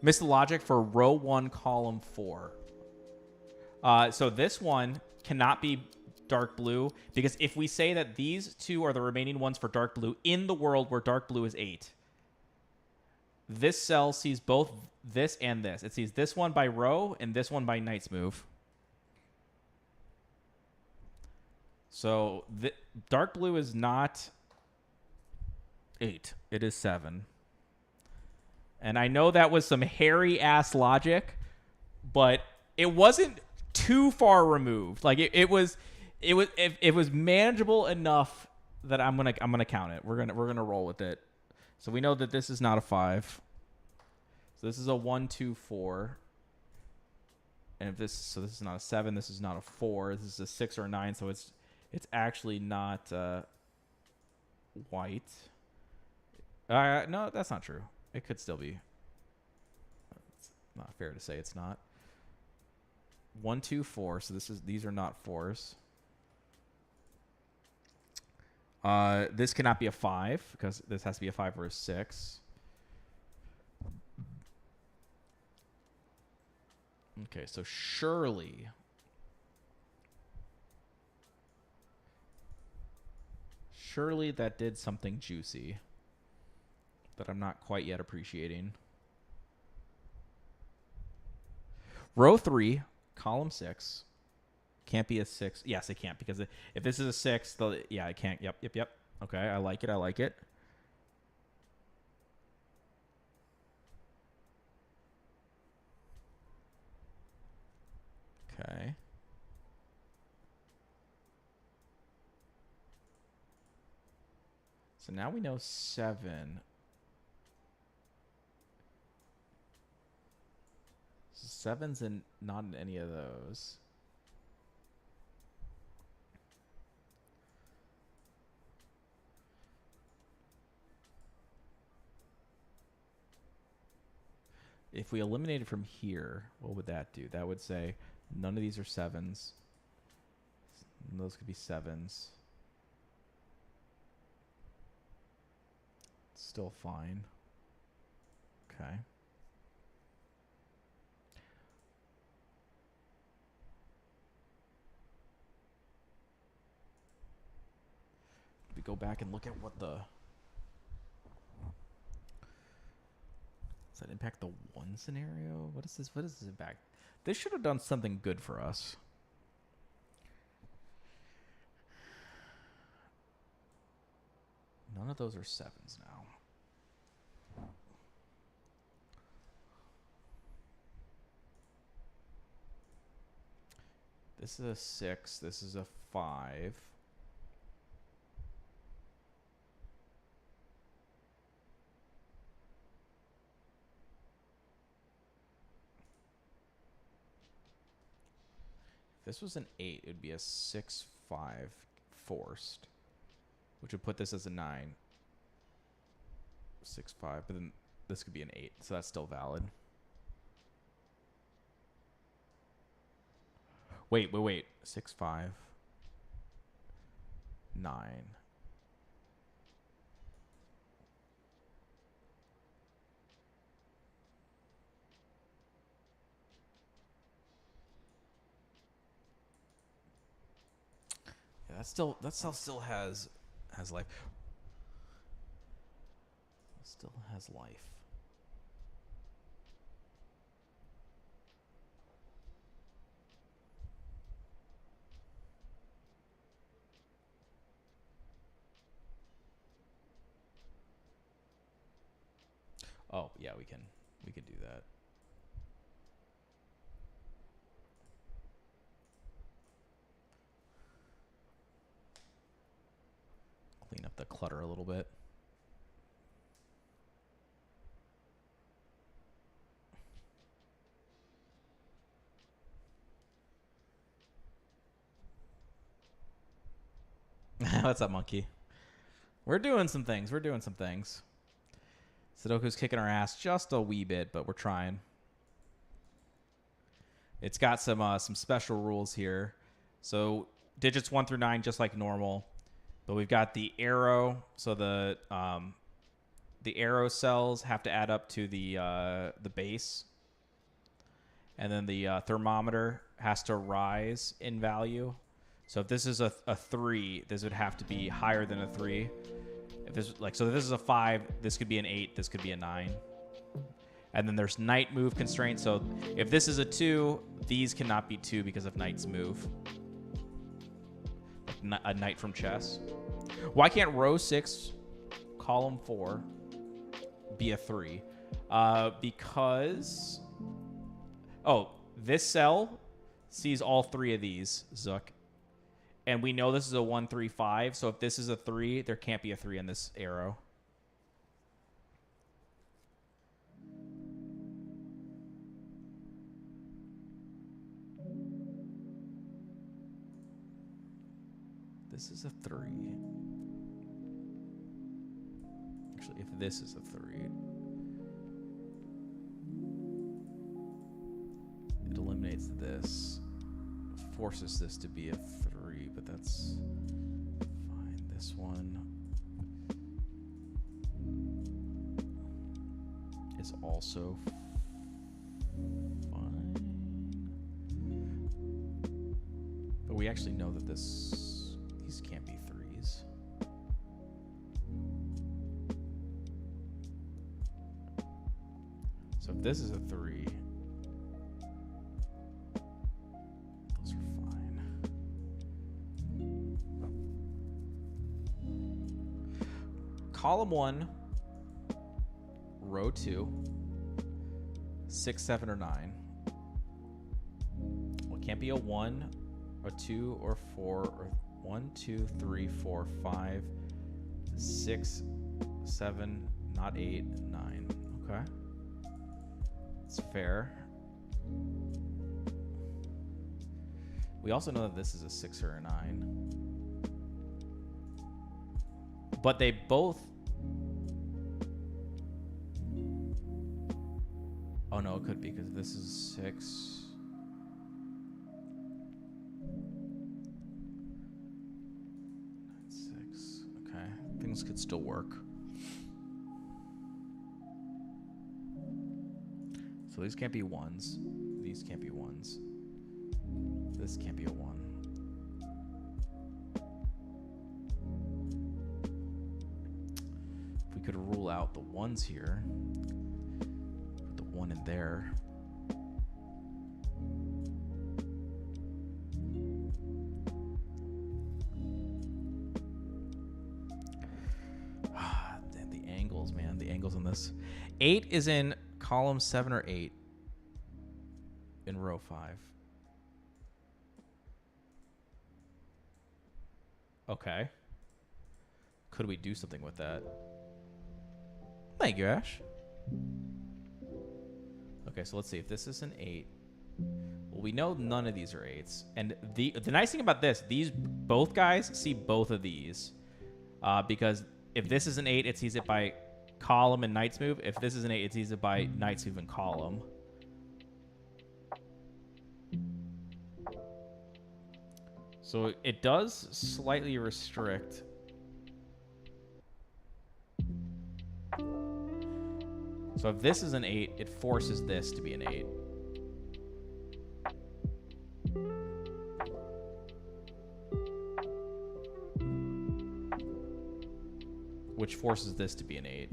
S1: Missed the logic for row 1, column 4. So this one cannot be dark blue because if we say that these two are the remaining ones for dark blue in the world where dark blue is 8, this cell sees both this and this. It sees this one by row and this one by knight's move. So dark blue is not 8. It is 7. And I know that was some hairy ass logic, but it wasn't too far removed. Like it was manageable enough that I'm gonna count it. We're gonna roll with it. So we know that this is not a 5. So this is a 1, 2, 4. And if this is not a 7, this is not a 4. This is a 6 or a 9. So it's actually not white. No, that's not true. It could still be. It's not fair to say it's not. 1, 2, 4. So these are not 4s. This cannot be a 5 because this has to be a 5 or a 6. Okay, so surely that did something juicy that I'm not quite yet appreciating. Row 3, column 6. Can't be a 6. Yes, it can't because if this is a 6, it can't. Yep. Okay, I like it. Okay. So now we know 7. So 7's not in any of those. If we eliminate it from here, what would that do? That would say none of these are 7s. Those could be 7s. Still fine. Okay. We go back and look at what the... Does that impact the 1 scenario? What is this? What does this impact? This should have done something good for us. None of those are 7s now. This is a 6. This is a 5. If this was an 8, it would be a 6-5 forced, which would put this as a 9. 6-5, but then this could be an 8, so that's still valid. Wait. 6-5. 9. Yeah, that still has life. Still has life. Oh, yeah, we can do that. Clean up the clutter a little bit. What's up, monkey? We're doing some things. Sudoku's kicking our ass just a wee bit, but we're trying. It's got some special rules here. So digits 1 through 9, just like normal. But we've got the arrow. So the arrow cells have to add up to the base. And then the thermometer has to rise in value. So if this is a 3, this would have to be higher than a 3. If this if this is a 5, this could be an 8, this could be a 9. And then there's knight move constraints. So if this is a 2, these cannot be 2 because of knight's move. Like a knight from chess. Why can't row 6, column 4 be a 3? Because this cell sees all 3 of these, Zook. And we know this is a 1, 3, 5. So if this is a 3, there can't be a 3 in this arrow. This is a 3. Actually, if this is a 3, it eliminates this. Forces this to be a 3, but that's fine. This one is also fine. But we actually know that these can't be 3s. So if this is a 3, column 1, row 2, 6, 7, or 9. Well, it can't be a 1, a 2, or 4, or 1, 2, 3, 4, 5, 6, 7, not 8, 9. Okay. It's fair. We also know that this is a 6 or a 9. But they both... Oh no, it could be because this is 6. That's 6. Okay, things could still work. So these can't be 1s. These can't be 1s. This can't be a 1. If we could rule out the 1s here, put the 1 in there. The angles, man. The angles on this. 8 is in column 7 or 8 in row 5. Okay. Could we do something with that? Thank you, Ash. Okay, so let's see. If this is an 8, well, we know none of these are 8s. And the nice thing about this, both guys see both of these. Because if this is an 8, it sees it by column and knight's move. If this is an 8, it sees it by knight's move and column. So it does slightly restrict. So if this is an 8, it forces this to be an 8. Which forces this to be an 8.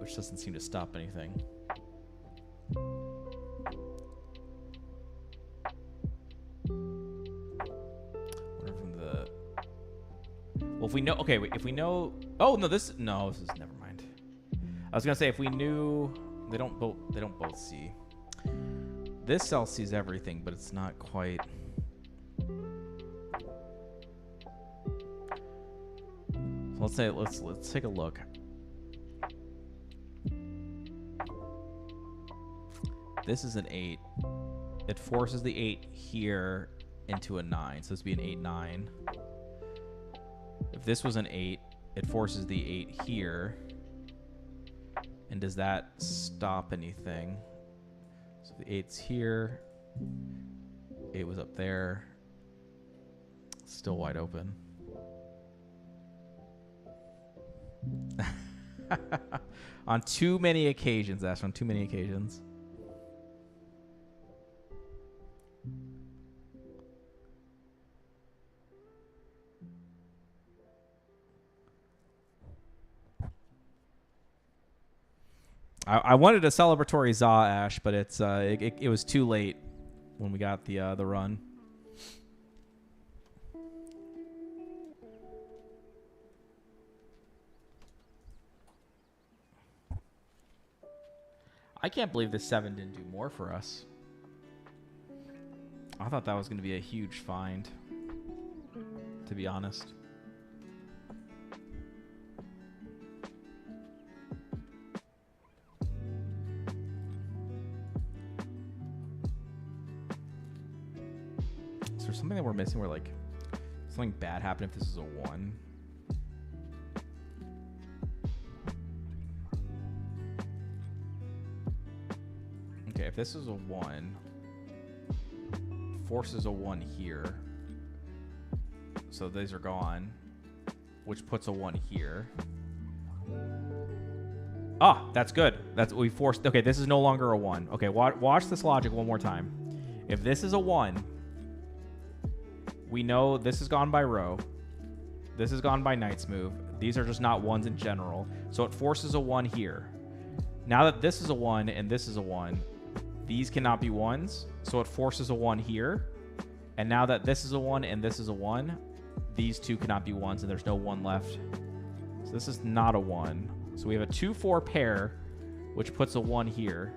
S1: Which doesn't seem to stop anything. Well, if we know, okay, if we know, oh no, this is never mind. I was gonna say if we knew, they don't both see. This cell sees everything, but it's not quite. So let's take a look. This is an 8. It forces the 8 here into a 9, so this would be an 8, 9. If this was an 8, it forces the 8 here. And does that stop anything? So the 8's here. 8 was up there. Still wide open. On too many occasions, Ash. On too many occasions. I wanted a celebratory Za, Ash, but it was too late when we got the run. I can't believe the 7 didn't do more for us. I thought that was going to be a huge find, to be honest. Is there something that we're missing where, like, something bad happened if this is a 1? Okay, if this is a 1, forces a 1 here. So these are gone, which puts a 1 here. Ah, that's good. That's what we forced. Okay, this is no longer a 1. Okay, watch this logic one more time. If this is a 1, we know this has gone by row. This has gone by knight's move. These are just not 1s in general. So it forces a 1 here. Now that this is a 1 and this is a 1, these cannot be 1s. So it forces a 1 here. And now that this is a 1 and this is a 1, these two cannot be 1s and there's no 1 left. So this is not a 1. So we have a 2-4 pair, which puts a 1 here.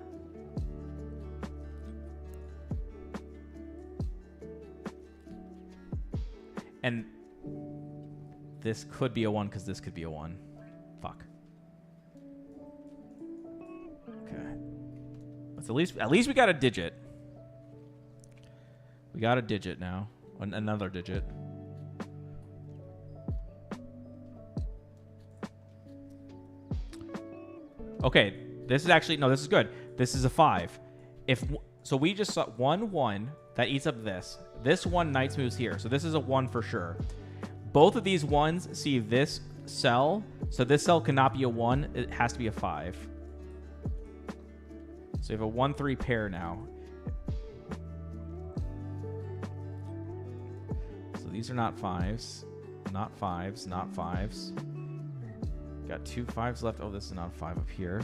S1: And this could be a 1 because this could be a 1. Fuck. Okay. But at least we got a digit. We got a digit now. Another digit. Okay. This is actually... No, this is good. This is a 5. So we just saw 1, 1 that eats up this. This one Knights moves here. So this is a 1 for sure. Both of these ones see this cell. So this cell cannot be a 1. It has to be a 5. So you have a 1-3 pair now. So these are not 5s. Not 5s. Not 5s. Got 2 5s left. Oh, this is not a 5 up here.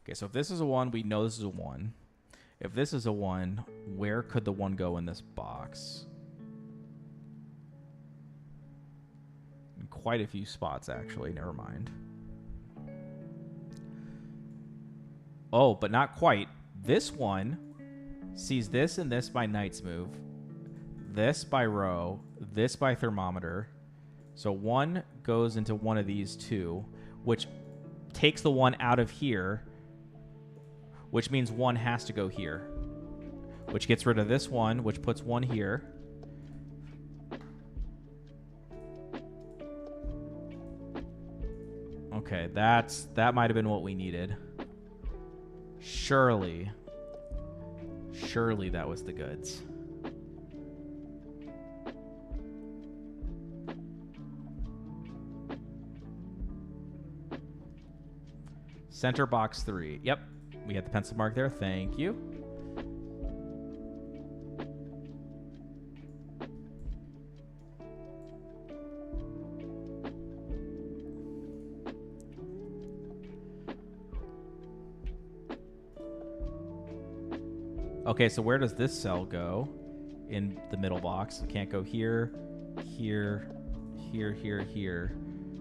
S1: Okay, so if this is a 1, we know this is a 1. If this is a 1, where could the 1 go in this box? In quite a few spots, actually. Never mind. Oh, but not quite. This one sees this and this by Knight's move. This by row. This by thermometer. So 1 goes into one of these 2, which takes the 1 out of here, which means 1 has to go here, which gets rid of this 1, which puts 1 here. Okay, that might have been what we needed. Surely that was the goods. Center box 3. Yep. We had the pencil mark there. Thank you. Okay, so where does this cell go in the middle box? It can't go here, here, here, here, here.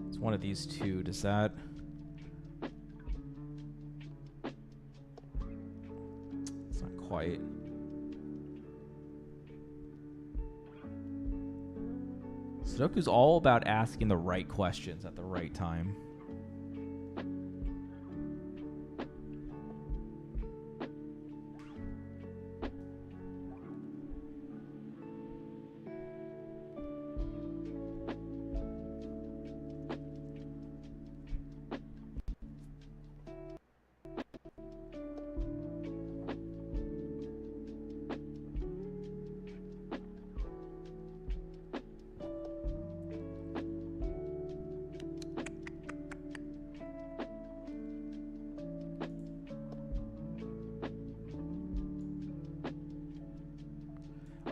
S1: It's one of these 2. Does that... Quite. Sudoku's all about asking the right questions at the right time.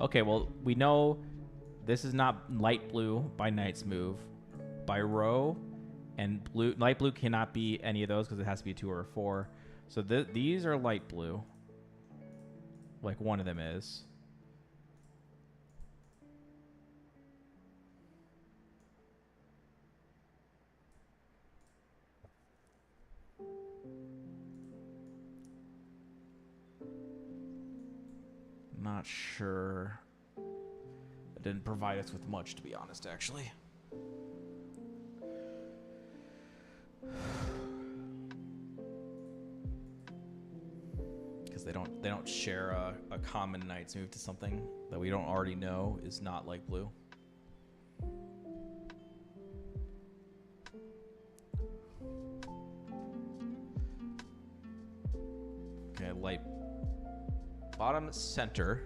S1: Okay, well, we know this is not light blue by Knight's move. By row and blue, light blue cannot be any of those because it has to be a 2 or a 4. So these are light blue. Like one of them is. Not sure. It didn't provide us with much, to be honest, actually. Because they don't share a common Knight's move to something that we don't already know is not light blue. Okay, light bottom center.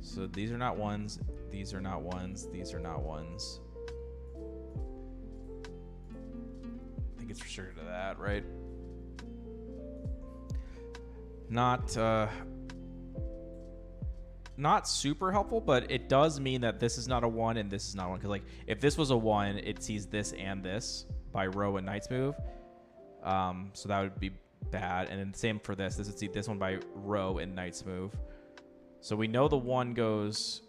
S1: So these are not 1s, these are not 1s, these are not 1s. I think it's restricted to that, right? Not super helpful, but it does mean that this is not a 1 and this is not 1. Because like if this was a 1, it sees this and this by row and Knight's move. So that would be bad. And then same for this. This would see this one by row and Knight's move. So we know the 1 goes...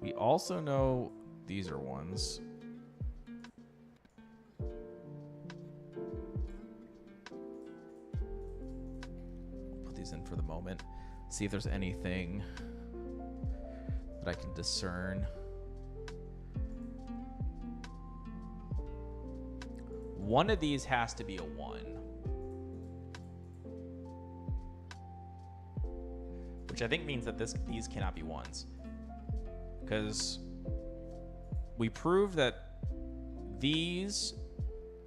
S1: We also know these are 1s. Put these in for the moment. Let's see if there's anything that I can discern. One of these has to be a 1. Which I think means that these cannot be 1s. Because we proved that these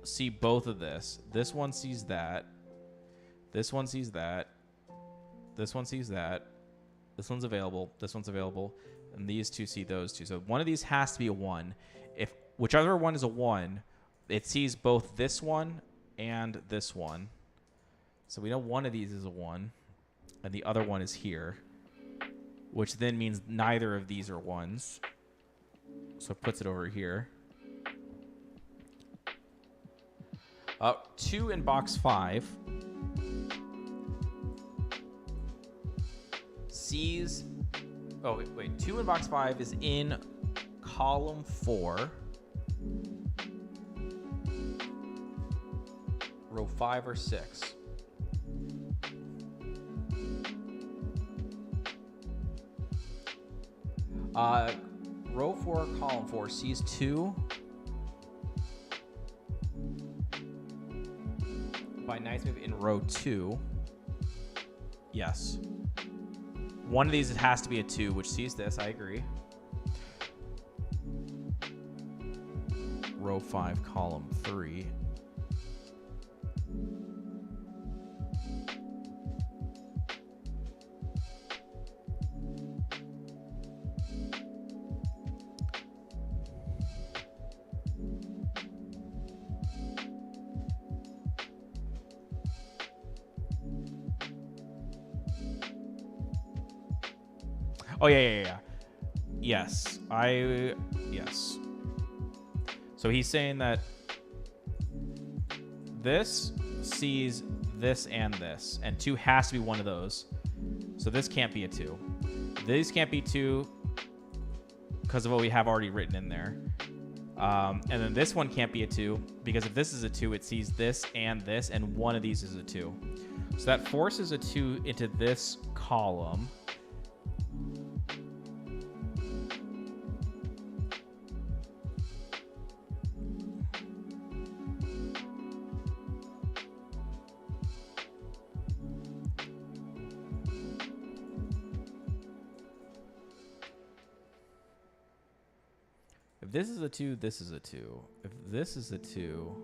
S1: see both of this. This one sees that. This one sees that. This one sees that. This one's available. This one's available. And these two see those two. So one of these has to be a 1. If whichever one is a 1, it sees both this one and this one. So we know one of these is a 1. And the other one is here. Which then means neither of these are 1s. So it puts it over here. 2 in box 5 sees... Oh, wait. 2 in box 5 is in column 4. Row 5 or 6. Row 4, column 4 sees 2 by nice move in row 2. Yes. One of these, it has to be a 2, which sees this. I agree. Row 5, column 3. Oh, yeah. Yes. Yes. So he's saying that this sees this and this, and 2 has to be one of those. So this can't be a 2. These can't be 2 because of what we have already written in there. And then this one can't be a 2 because if this is a 2, it sees this, and one of these is a 2. So that forces a 2 into this column. If this is a 2, this is a 2. If this is a 2...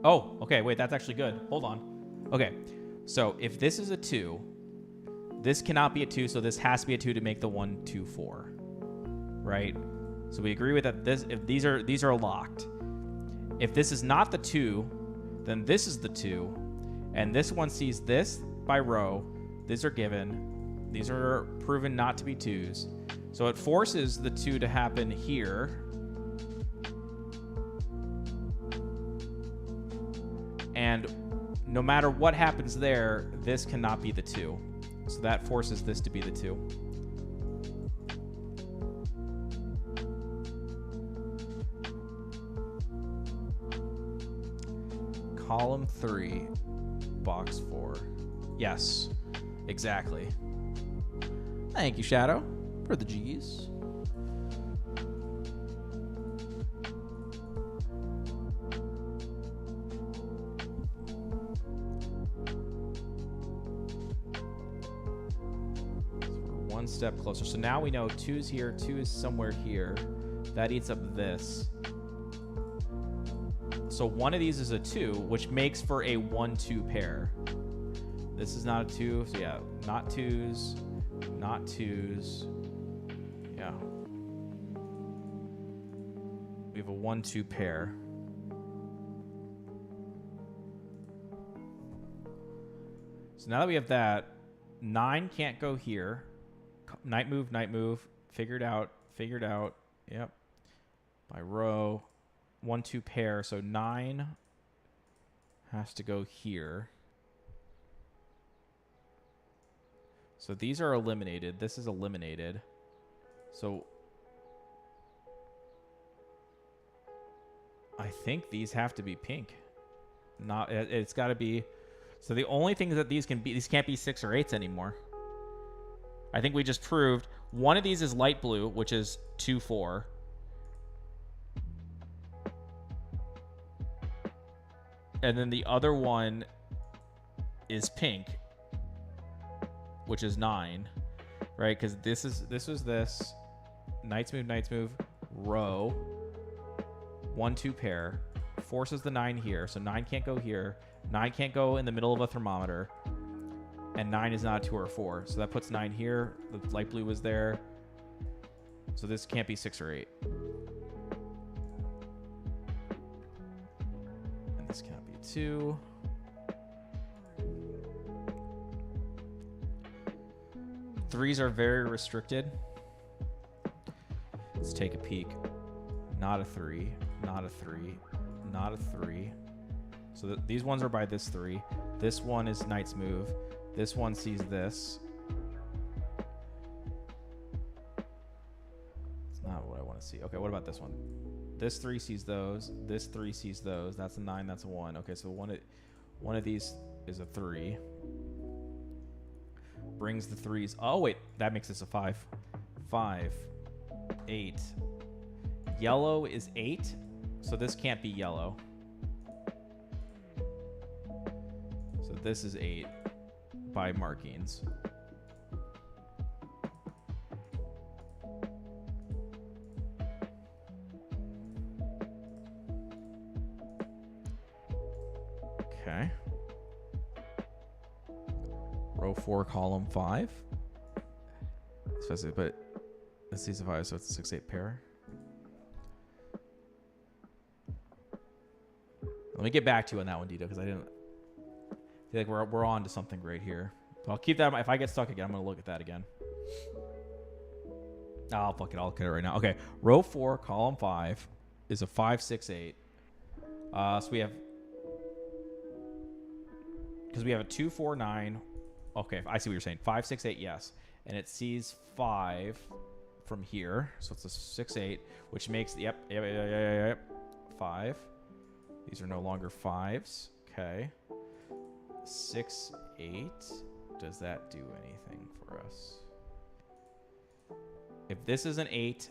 S1: Oh, okay, wait, that's actually good. Hold on. Okay, so if this is a 2, this cannot be a 2, so this has to be a 2 to make the 1, 2, 4. Right? So we agree with that. This, if these are locked. If this is not the 2, then this is the 2. And this one sees this by row. These are given. These are proven not to be 2s. So it forces the 2 to happen here. And no matter what happens there, this cannot be the 2. So that forces this to be the 2. Column 3, box 4. Yes, exactly. Thank you, Shadow, for the G's. One step closer. So now we know 2 is here, 2 is somewhere here. That eats up this. So one of these is a 2, which makes for a 1-2 pair. This is not a 2, so yeah, not 2s, not 2s. Yeah. We have a 1-2 pair. So now that we have that, 9 can't go here. Night move, figured out. Yep. By row, 1-2 pair. So 9 has to go here. So these are eliminated. This is eliminated. So I think these have to be pink. Not, it's got to be. So the only things that these can't be 6 or 8s anymore. I think we just proved one of these is light blue, which is 2, 4. And then the other one is pink, which is 9, right? Because this was this. Knights move, row. 1, 2 pair. Forces the 9 here, so 9 can't go here. 9 can't go in the middle of a thermometer. And 9 is not a 2 or a 4. So that puts 9 here. The light blue was there. So this can't be 6 or 8. And this cannot be 2. Threes are very restricted. Let's take a peek. Not a 3. Not a 3. Not a 3. So these ones are by this 3. This one is Knight's move. This one sees this. It's not what I want to see. Okay, what about this one? This 3 sees those. This 3 sees those. That's a 9. That's a 1. Okay, so one of these is a 3. Brings the 3s. Oh, wait. That makes this a 5. 5. 8. Yellow is 8. So this can't be yellow. So this is 8 by markings. Okay. Row 4, column 5. But this is a 5, so it's a 6, 8 pair. Let me get back to you on that one, Dito, because I didn't feel like we're on to something great here. So I'll keep that. If I get stuck again, I'm going to look at that again. Oh, fuck it. I'll look at it right now. Okay. Row 4, column 5 is a 5, 6, 8. So we have... Because we have a 2, 4, 9. Okay, I see what you're saying. 5, 6, 8, yes. And it sees 5 from here. So it's a 6, 8, which makes... Yep. 5. These are no longer 5s. Okay. 6, 8. Does that do anything for us? If this is an 8,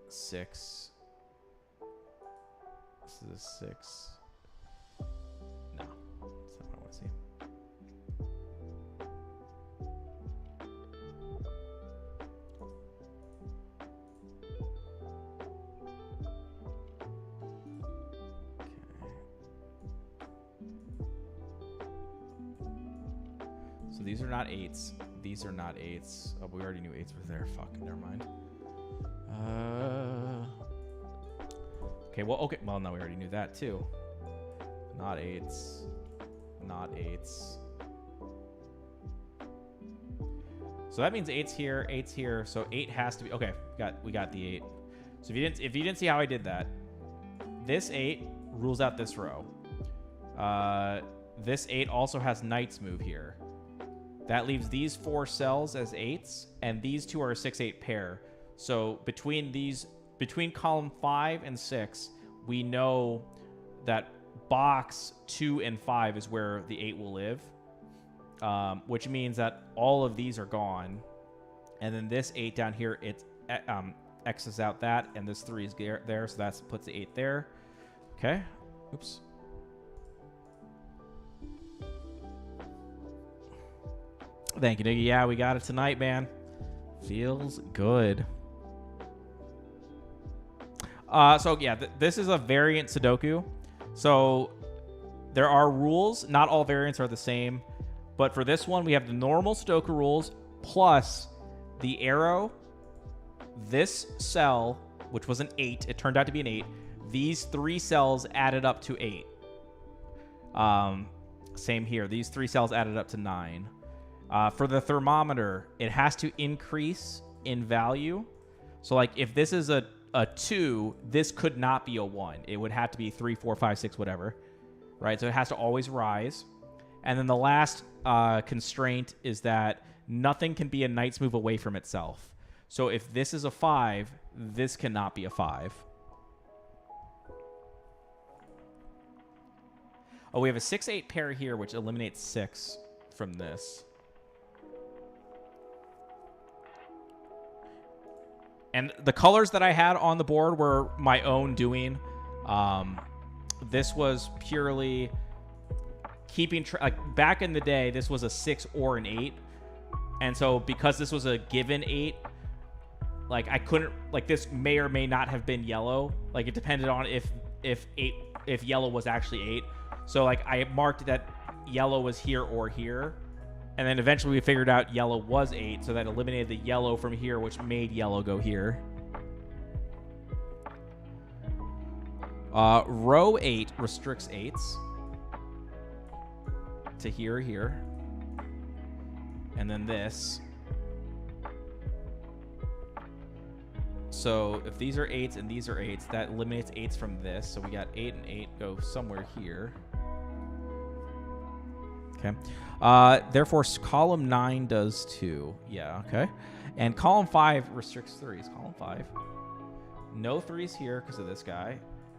S1: 6. This is a 6. No. That's not what I want to see. So these are not 8s. These are not 8s. Oh, we already knew 8s were there. Fuck, never mind. Okay, well, okay. Well, no, we already knew that too. Not 8s. Not 8s. So that means 8's here, 8's here. So 8 has to be... Okay, we got the 8. So if you didn't see how I did that, this 8 rules out this row. This 8 also has Knight's move here. That leaves these 4 cells as 8s, and these 2 are a 6, 8 pair. So between column 5 and 6, we know that box 2 and 5 is where the 8 will live, which means that all of these are gone. And then this 8 down here, it X's out that, and this 3 is there, so that puts the 8 there. Okay. Oops. Thank you, Nigga. Yeah, we got it tonight, man. Feels good. So, yeah, this is a variant Sudoku. So, there are rules. Not all variants are the same. But for this one, we have the normal Sudoku rules plus the arrow, this cell, which was an 8. It turned out to be an 8. These 3 cells added up to 8. Same here. These 3 cells added up to 9. For the thermometer, it has to increase in value. So, like, if this is a 2, this could not be a 1. It would have to be 3, 4, 5, 6, whatever. Right? So it has to always rise. And then the last constraint is that nothing can be a Knight's move away from itself. So if this is a 5, this cannot be a 5. Oh, we have a 6-8 pair here, which eliminates 6 from this. And the colors that I had on the board were my own doing. This was purely keeping like back in the day. This was a 6 or an 8, and so because this was a given 8, like I couldn't like this may or may not have been yellow. Like it depended on if yellow was actually 8. So like I marked that yellow was here or here. And then eventually we figured out yellow was 8, so that eliminated the yellow from here, which made yellow go here. Row 8 restricts 8s to here or here. And then this. So if these are 8s and these are 8s, that eliminates 8s from this. So we got 8 and 8 go somewhere here. Okay. Therefore, column 9 does 2. Yeah, okay. And column 5 restricts 3s. Column 5. No 3s here because of this guy.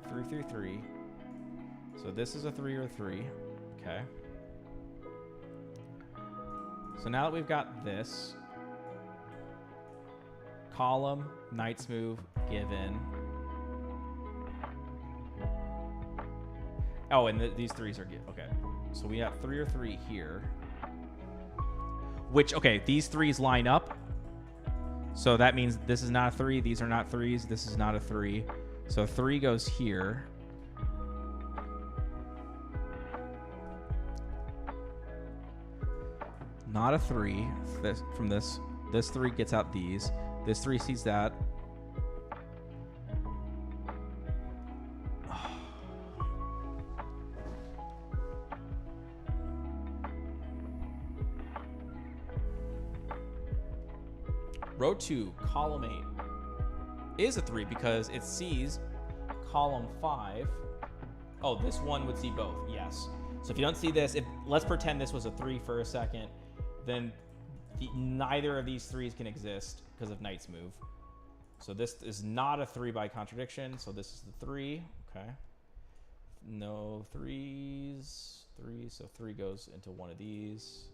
S1: 3, 3, 3. So this is a 3 or 3. Okay. So now that we've got this, column, knight's move, given. Oh, and these 3s are given. Okay. So we have 3 or 3 here. Which, okay, these 3s line up. So that means this is not a 3. These are not 3s. This is not a 3. So 3 goes here. Not a 3. From this. This 3 gets out these. This 3 sees that. Row 2, column 8 is a 3 because it sees column 5. Oh, this one would see both. Yes. So if you don't see this, let's pretend this was a 3 for a second, then neither of these 3s can exist because of knight's move. So this is not a 3 by contradiction. So this is the 3. Okay. No 3s. 3. So 3 goes into one of these.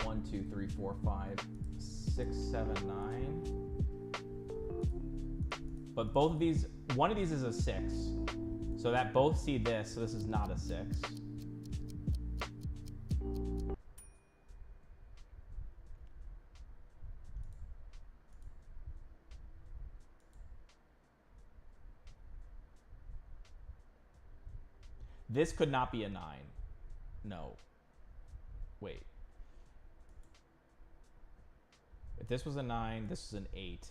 S1: One, 2, 3, 4, 5, 6, 7, 9. But both of these, one of these is a 6. So that both see this, so this is not a 6. This could not be a 9. No. Wait. If this was a 9, this is an 8,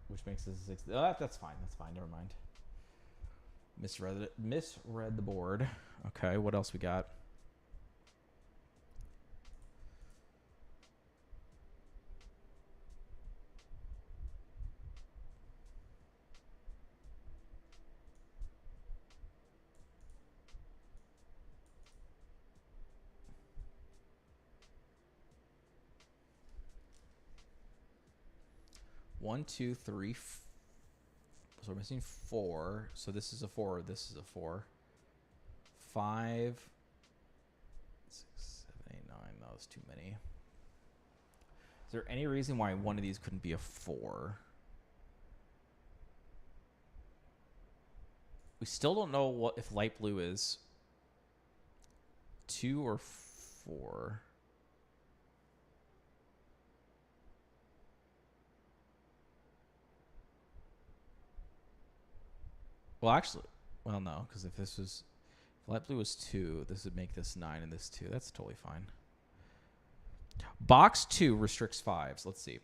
S1: which makes this a 6. Oh, that's fine. That's fine. Never mind. Misread the board. Okay, what else we got? One, two, three. So we're missing 4. So this is a 4. This is a 4. 5, 6, 7, 8, 9. That was too many. Is there any reason why one of these couldn't be a 4? We still don't know what if light blue is 2 or 4. Well, actually, well, no, because if light blue was 2, this would make this 9 and this 2. That's totally fine. Box 2 restricts 5s. Let's see.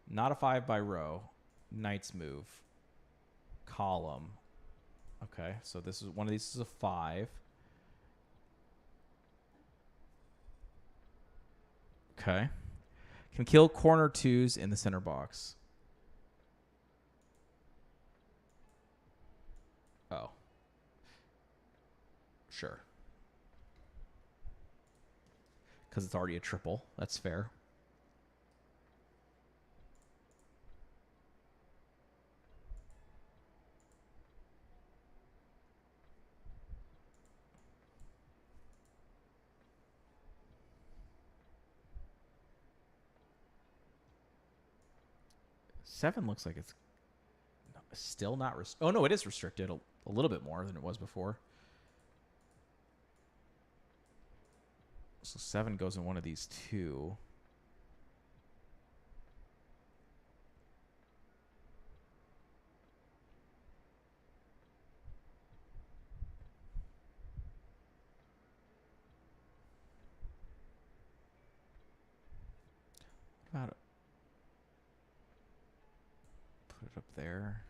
S1: Not a 5 by row. Knight's move. Column. Okay, so this is one of these is a 5. Okay. Can kill corner 2s in the center box. Oh. Sure. Because it's already a triple. That's fair. 7 looks like it's still not oh no, it is restricted a little bit more than it was before. So 7 goes in one of these two. What about it? Put it up there.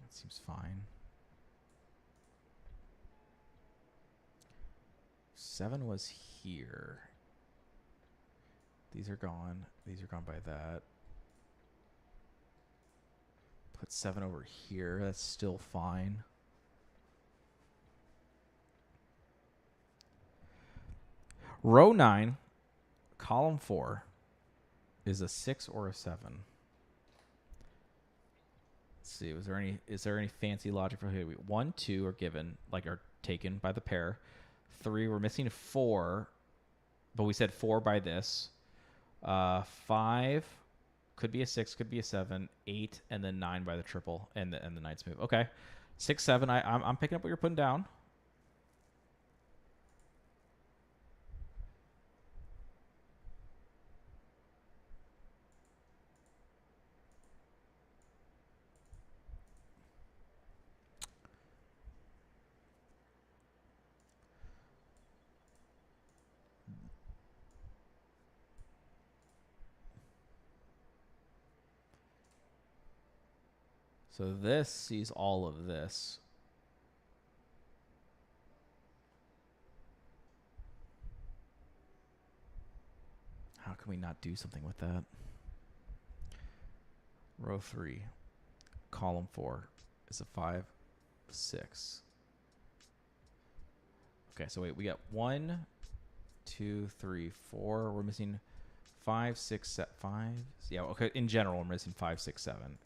S1: That seems fine. 7 was here. These are gone. These are gone by that. Put 7 over here. That's still fine. Row 9, column 4 is a 6 or a 7. Let's see. Is there any fancy logic for here? 1, 2 are given, like are taken by the pair. 3, we're missing 4, but we said 4 by this. 5 could be a 6, could be a 7, 8, and then 9 by the triple and the knight's move. Okay, 6, 7. I'm picking up what you're putting down. So this sees all of this. How can we not do something with that? Row 3, column 4 is a 5, 6. Okay, so wait, we got 1, 2, 3, 4. We're missing 5, 6, 7, 5. Yeah, okay. In general, we're missing 5, 6, 7.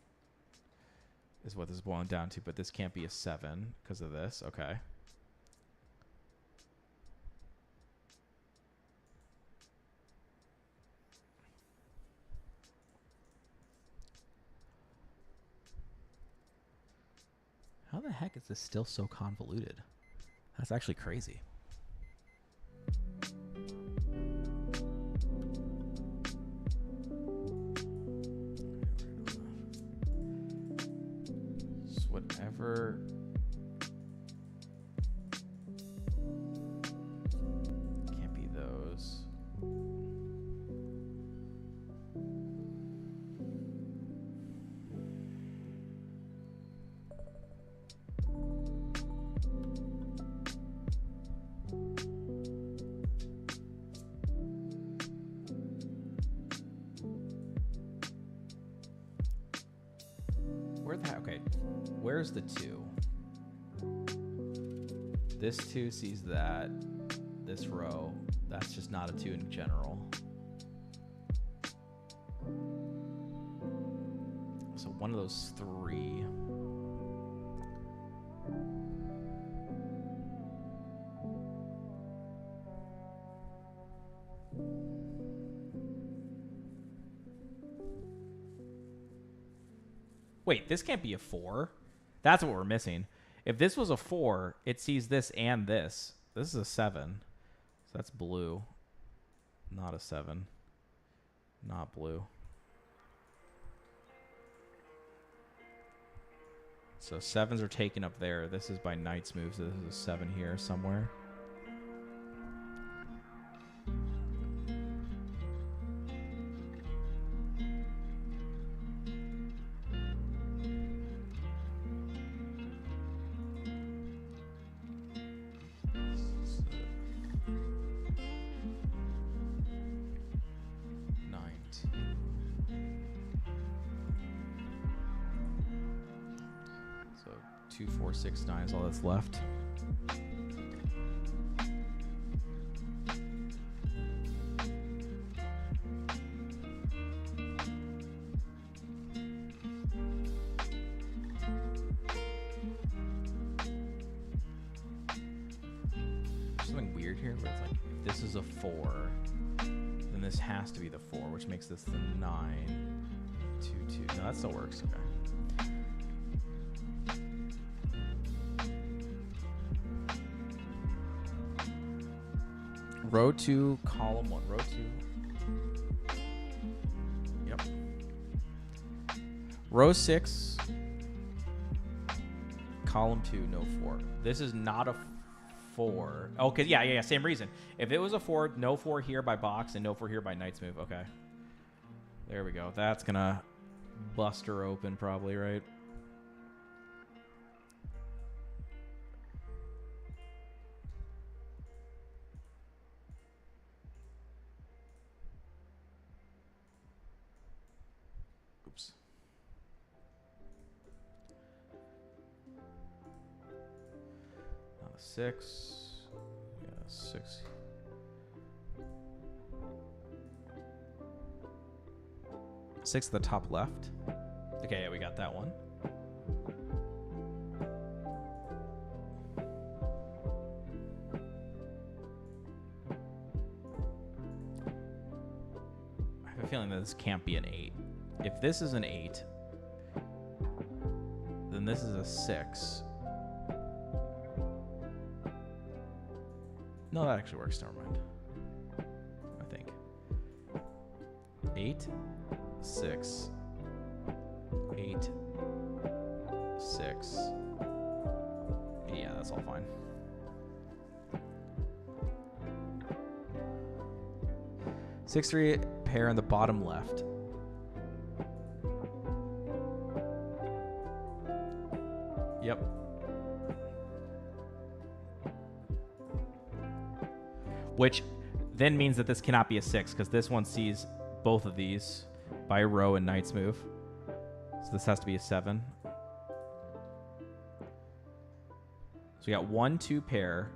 S1: Is what this is boiling down to, but this can't be a 7 because of this. Okay. How the heck is this still so convoluted? That's actually crazy. Whatever. Can't be those. Where the heck? Okay. Where's the 2? This 2 sees that. This row. That's just not a 2 in general. So one of those 3. Wait, this can't be a 4. That's what we're missing. If this was a 4, it sees this and this. This is a 7. So that's blue. Not a 7. Not blue. So 7s are taken up there. This is by knight's moves. So this is a 7 here somewhere. So 2, 4, 6, 9 is all that's left. Something weird here where it's like, if this is a 4, then this has to be the 4, which makes this the 9. that still works. Okay. Row 2, column 1. Row 2. Yep. Row 6, column 2, no 4. This is not a 4. Okay, yeah, same reason. If it was a 4, no 4 here by box and no 4 here by knight's move. Okay. There we go. That's going to bust her open probably, right? Oops. Now the 6. Yeah, 6. Six at the top left. Okay, yeah, we got that one. I have a feeling that this can't be an 8. If this is an 8, then this is a 6. No, that actually works. Never mind. I think. 8. 6, 8, 6. Yeah, that's all fine. Six, 3 pair in the bottom left. Yep. Which then means that this cannot be a 6 because this one sees both of these by row and knight's move. So this has to be a 7. So we got 1, 2 pair.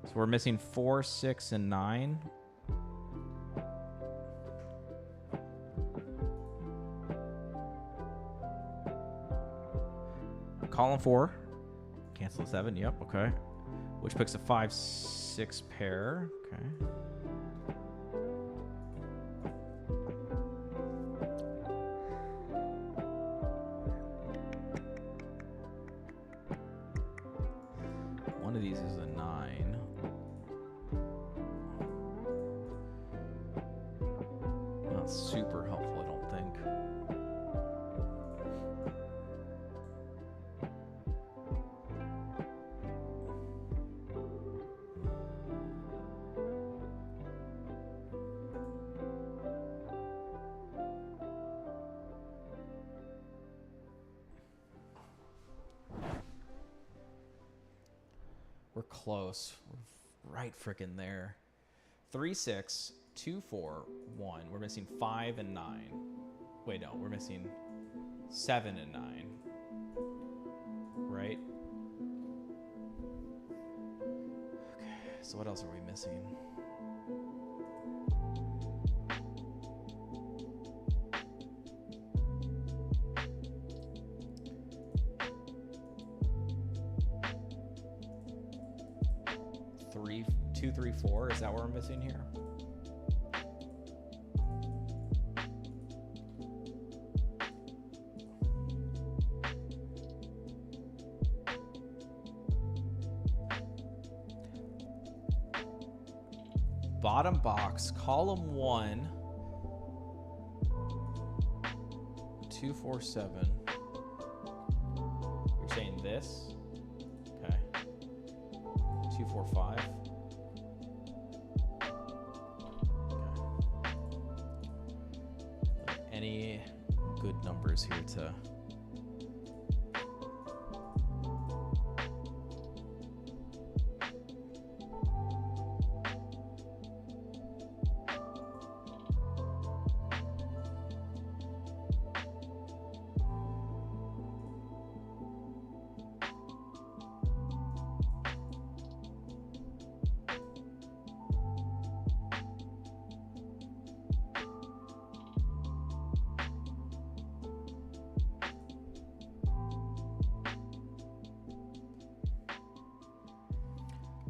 S1: So we're missing 4, 6, and 9. Column 4. Cancel the 7. Yep, okay. Which picks a 5, 6 pair. Okay. One of these is a 9. Not super helpful, I don't think. We're close. We're right freaking there. 3, 6, 2, 4, 1. We're missing 5 and 9. Wait, no, we're missing 7 and 9. Right? Okay, so what else are we missing? Two, 3, 4. Is that what we're missing here? Bottom box, column 1, 2, 4, 7. You're saying this? Okay. 2, 4, 5. Any good numbers here to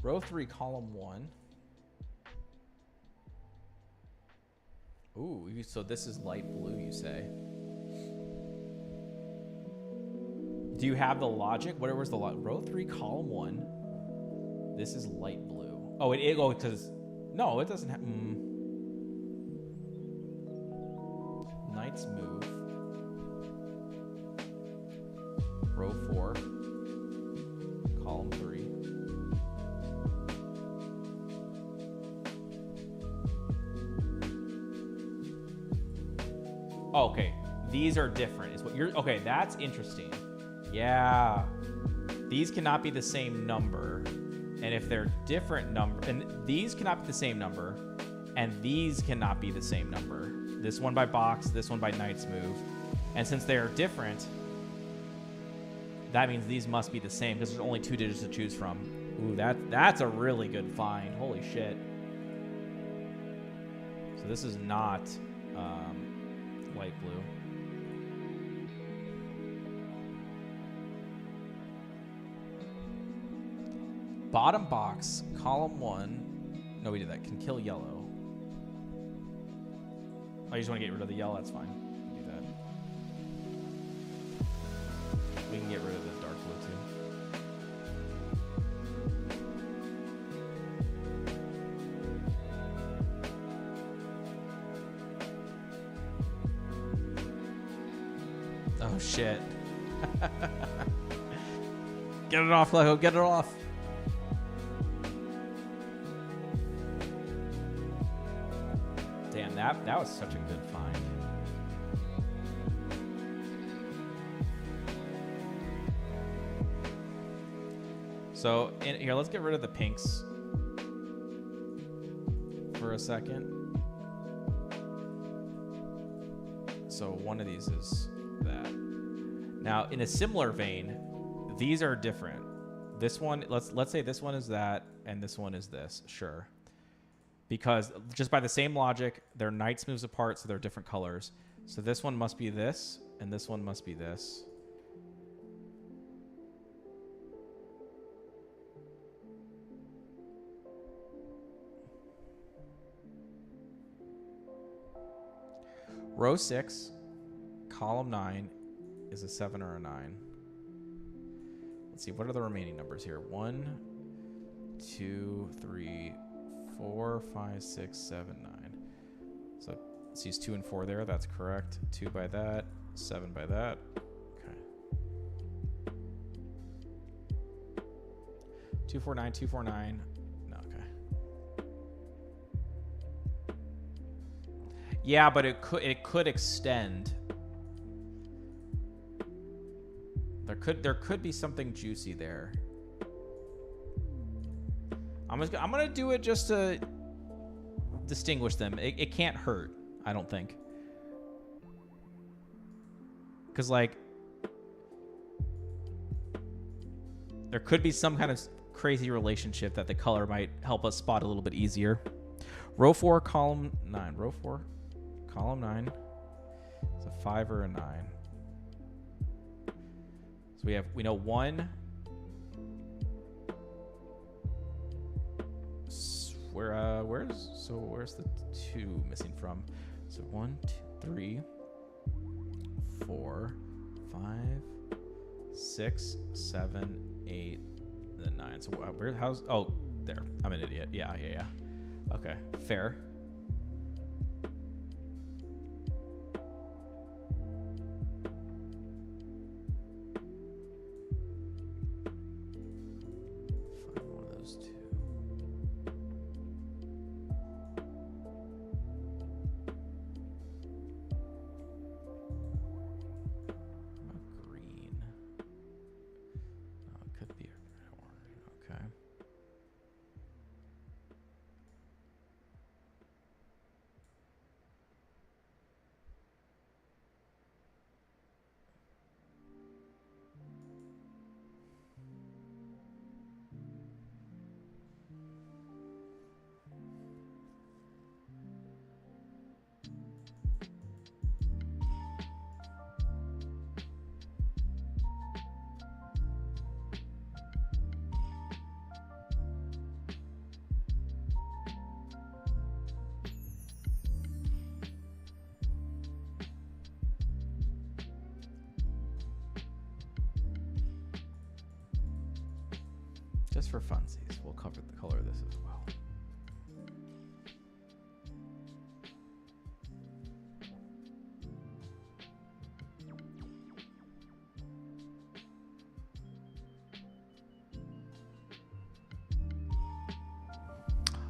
S1: row 3, column 1. Ooh, so this is light blue, you say? Do you have the logic? Where's the row 3, column 1? This is light blue. Oh, because no, it doesn't have. Knights move. Row 4, column 3. Oh, okay, these are different. Is what you're okay? That's interesting. Yeah, these cannot be the same number, and if they're different number, and these cannot be the same number, and these cannot be the same number. This one by box, this one by Knight's move, and since they are different, that means these must be the same because there's only 2 digits to choose from. Ooh, that's a really good find. Holy shit! So this is not light blue. Bottom box, column 1. No, we did that. Can kill yellow. Oh, you just want to get rid of the yellow? That's fine. We can do that. We can get rid of the dark blue too. Oh, shit. Get it off, Lego. Get it off. Damn, that was such a good find. So, here, let's get rid of the pinks for a second. So, one of these is that. Now, in a similar vein, these are different. This one, let's say this one is that, and this one is this. Sure. Because just by the same logic, their knights moves apart, so they're different colors. So this one must be this, and this one must be this. Row 6, column 9 is a 7 or a 9. Let's see, what are the remaining numbers here? 1, 2, 3, 4, 5, 6, 7, 9. So let's use 2 and 4 there. That's correct. 2 by that, 7 by that. Okay. 249, 249. No, okay. Yeah, but it could extend. There could be something juicy there. I'm gonna do it just to distinguish them. It can't hurt, I don't think. Because, like, there could be some kind of crazy relationship that the color might help us spot a little bit easier. Row 4, column 9. Row 4, column 9. It's a 5 or a 9. So we know 1. Where's the 2 missing from? So 1, 2, 3, 4, 5, 6, 7, 8, then 9. So how's oh there? I'm an idiot. Yeah. Okay, fair. Find one of those 2. Just for funsies, we'll cover the color of this as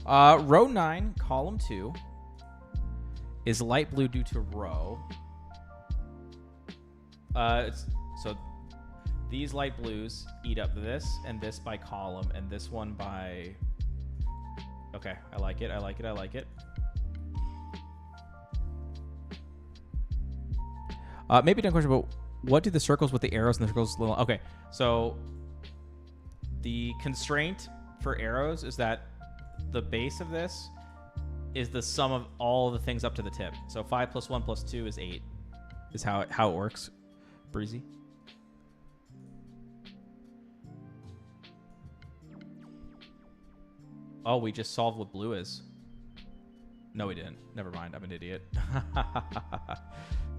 S1: well. Row 9, column 2 is light blue due to row. So these light blues eat up this and this by column, and this one by... Okay, I like it, I like it, I like it. Maybe don't question, but what do the circles with the arrows and the circles... Okay, so the constraint for arrows is that the base of this is the sum of all the things up to the tip. So 5 plus 1 plus 2 is 8, is how it works. Breezy. Oh, we just solved what blue is. No, we didn't. Never mind. I'm an idiot.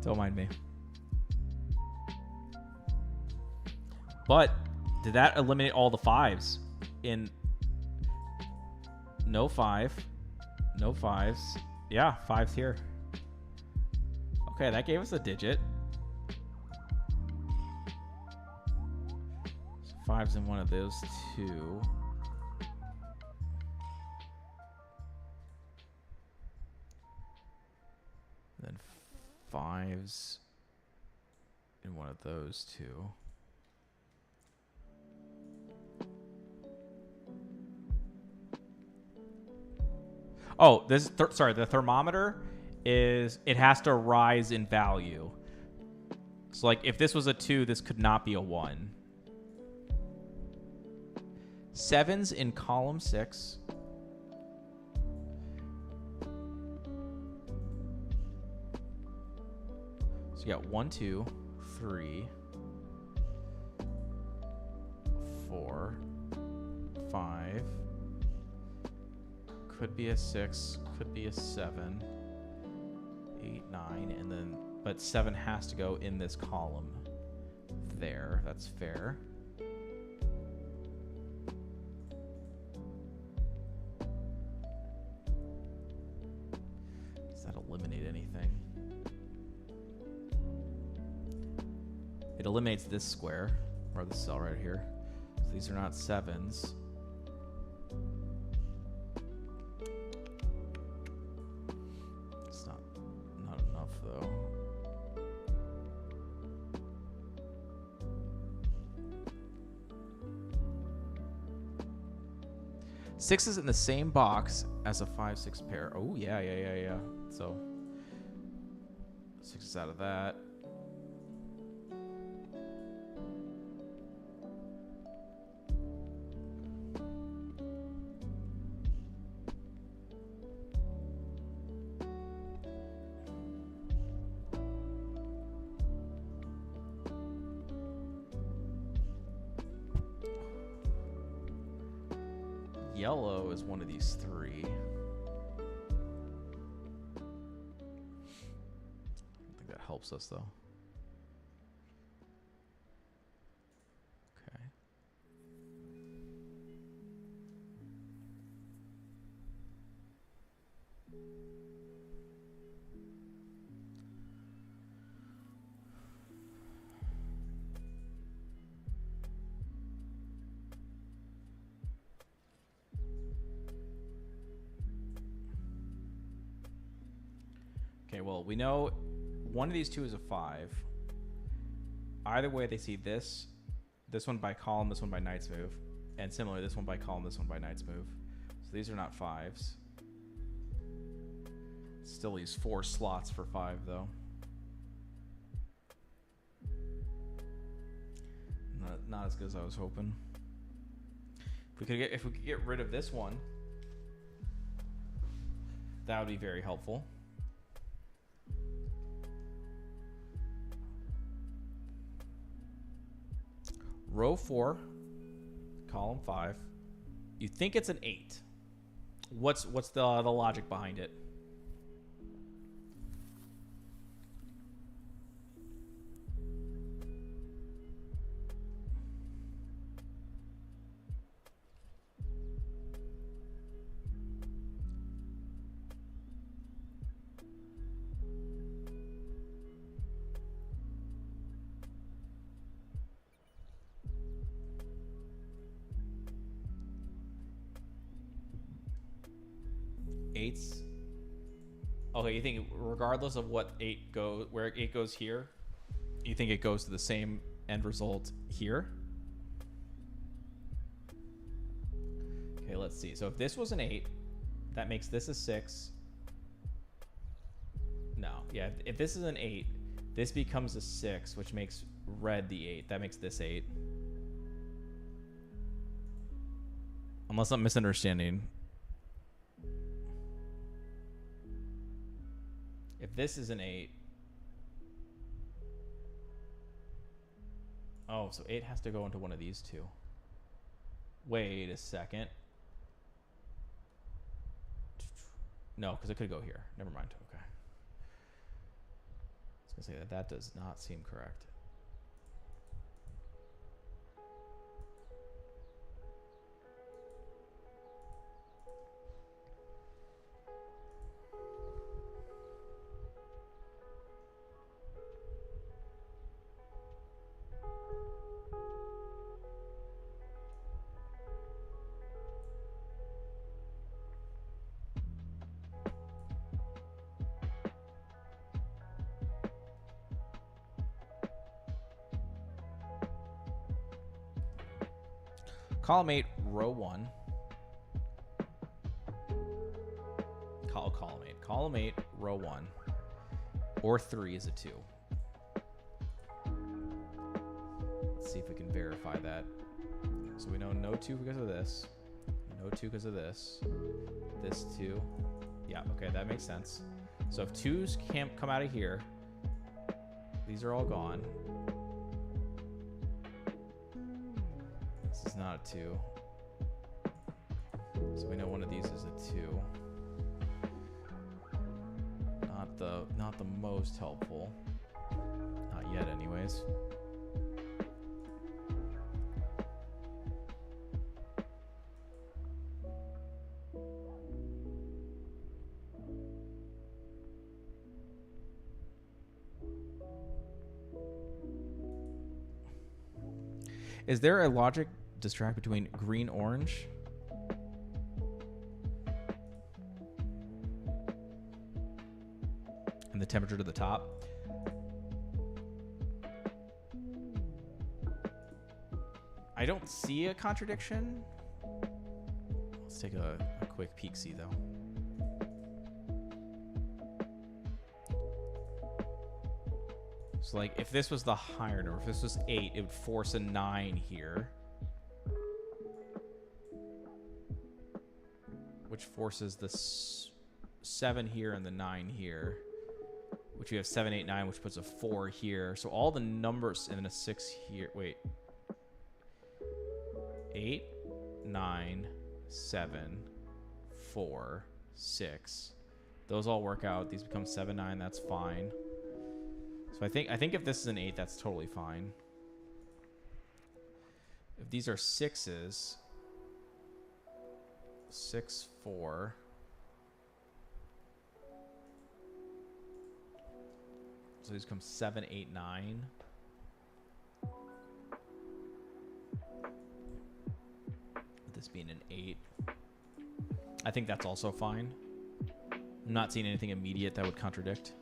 S1: Don't mind me. But did that eliminate all the 5s? No 5. No 5s. Yeah, 5's here. Okay, that gave us a digit. So 5's in one of those two. Then 5's in one of those two. Oh, this sorry, the thermometer is, it has to rise in value. So like if this was a 2, this could not be a 1. 7's in column 6. So you got 1, 2, 3, 4, 5. Could be a 6, could be a 7, 8, 9, and then, but 7 has to go in this column there. That's fair. Does that eliminate anything? It eliminates this square, or this cell right here. So these are not 7's. Six is in the same box as a 5, 6 pair. Oh, yeah. So 6 is out of that. Yellow is one of these 3. I think that helps us, though. Okay. Okay, well, we know one of these two is a 5. Either way, they see this one by column, this one by knight's move. And similarly, this one by column, this one by knight's move. So these are not 5's. Still leaves 4 slots for 5, though. Not as good as I was hoping. If we could get rid of this one, that would be very helpful. Row 4, column 5. You think it's an 8. What's the logic behind it? 8's. Okay, you think regardless of what 8 goes, where 8 goes here, you think it goes to the same end result here? Okay, let's see. So if this was an 8, that makes this a 6. No, yeah, if this is an 8, this becomes a 6, which makes red the 8. That makes this 8. Unless I'm misunderstanding. If this is an 8. Oh, so 8 has to go into one of these two. Wait a second. No, because it could go here. Never mind. Okay. I was going to say that that does not seem correct. Column 8, row 1. Column 8. Column 8, row 1. Or 3 is a 2. Let's see if we can verify that. So we know no 2 because of this. No 2 because of this. This 2. Yeah, okay, that makes sense. So if 2s can't come out of here, these are all gone. This is not a 2. So we know one of these is a 2. Not the most helpful. Not yet anyways. Is there a logic distract between green orange? And the temperature to the top? I don't see a contradiction. Let's take a quick peek see though. So like if this was the higher number, if this was 8, it would force a 9 here. Which forces the 7 here and the 9 here. Which we have 7, 8, 9, which puts a 4 here. So all the numbers and then a 6 here. Wait. 8, 9, 7, 4, 6. Those all work out. These become 7, 9. That's fine. So I think if this is an 8, that's totally fine. If these are 6s, 6, 4. So these come 7, 8, 9. This being an 8. I think that's also fine. I'm not seeing anything immediate that would contradict.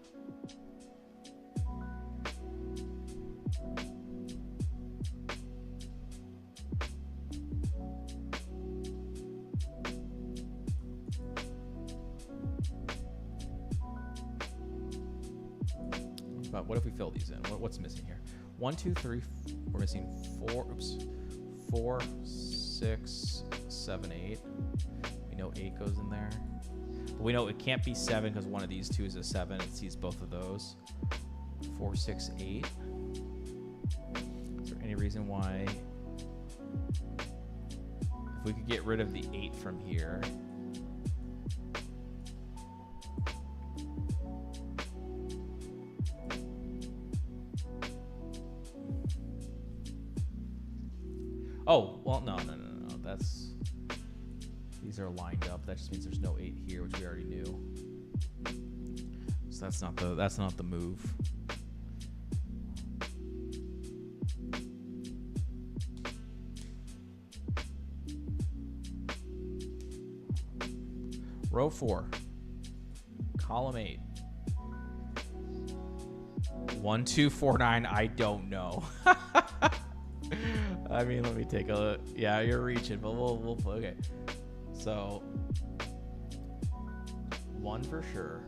S1: But what if we fill these in? What's missing here? 1, 2, 3. We're missing 4. Oops. 4, 6, 7, 8. We know 8 goes in there. But we know it can't be 7 because one of these two is a 7. It sees both of those. 4, 6, 8. Is there any reason why? If we could get rid of the 8 from here. Oh, well, no. That's... These are lined up. That just means there's no 8 here, which we already knew. So that's not the move. Row 4. Column 8. 1, 2, 4, 9. I don't know. I mean, let me take a look. Yeah, you're reaching, but we'll okay. So 1 for sure.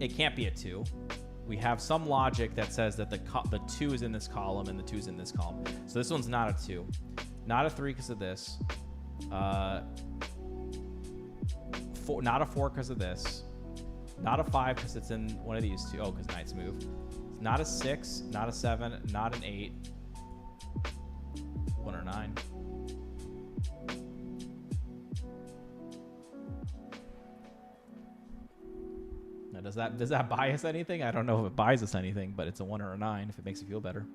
S1: It can't be a 2. We have some logic that says that the 2 is in this column and the 2 is in this column. So this one's not a 2. Not a 3 because of this. 4, not a 4 because of this. Not a 5 because it's in one of these two. Oh, because knights move. Not a 6, not a 7, not an 8. 1 or 9. Now, does that buy us anything? I don't know if it buys us anything, but it's a 1 or a 9 if it makes you feel better.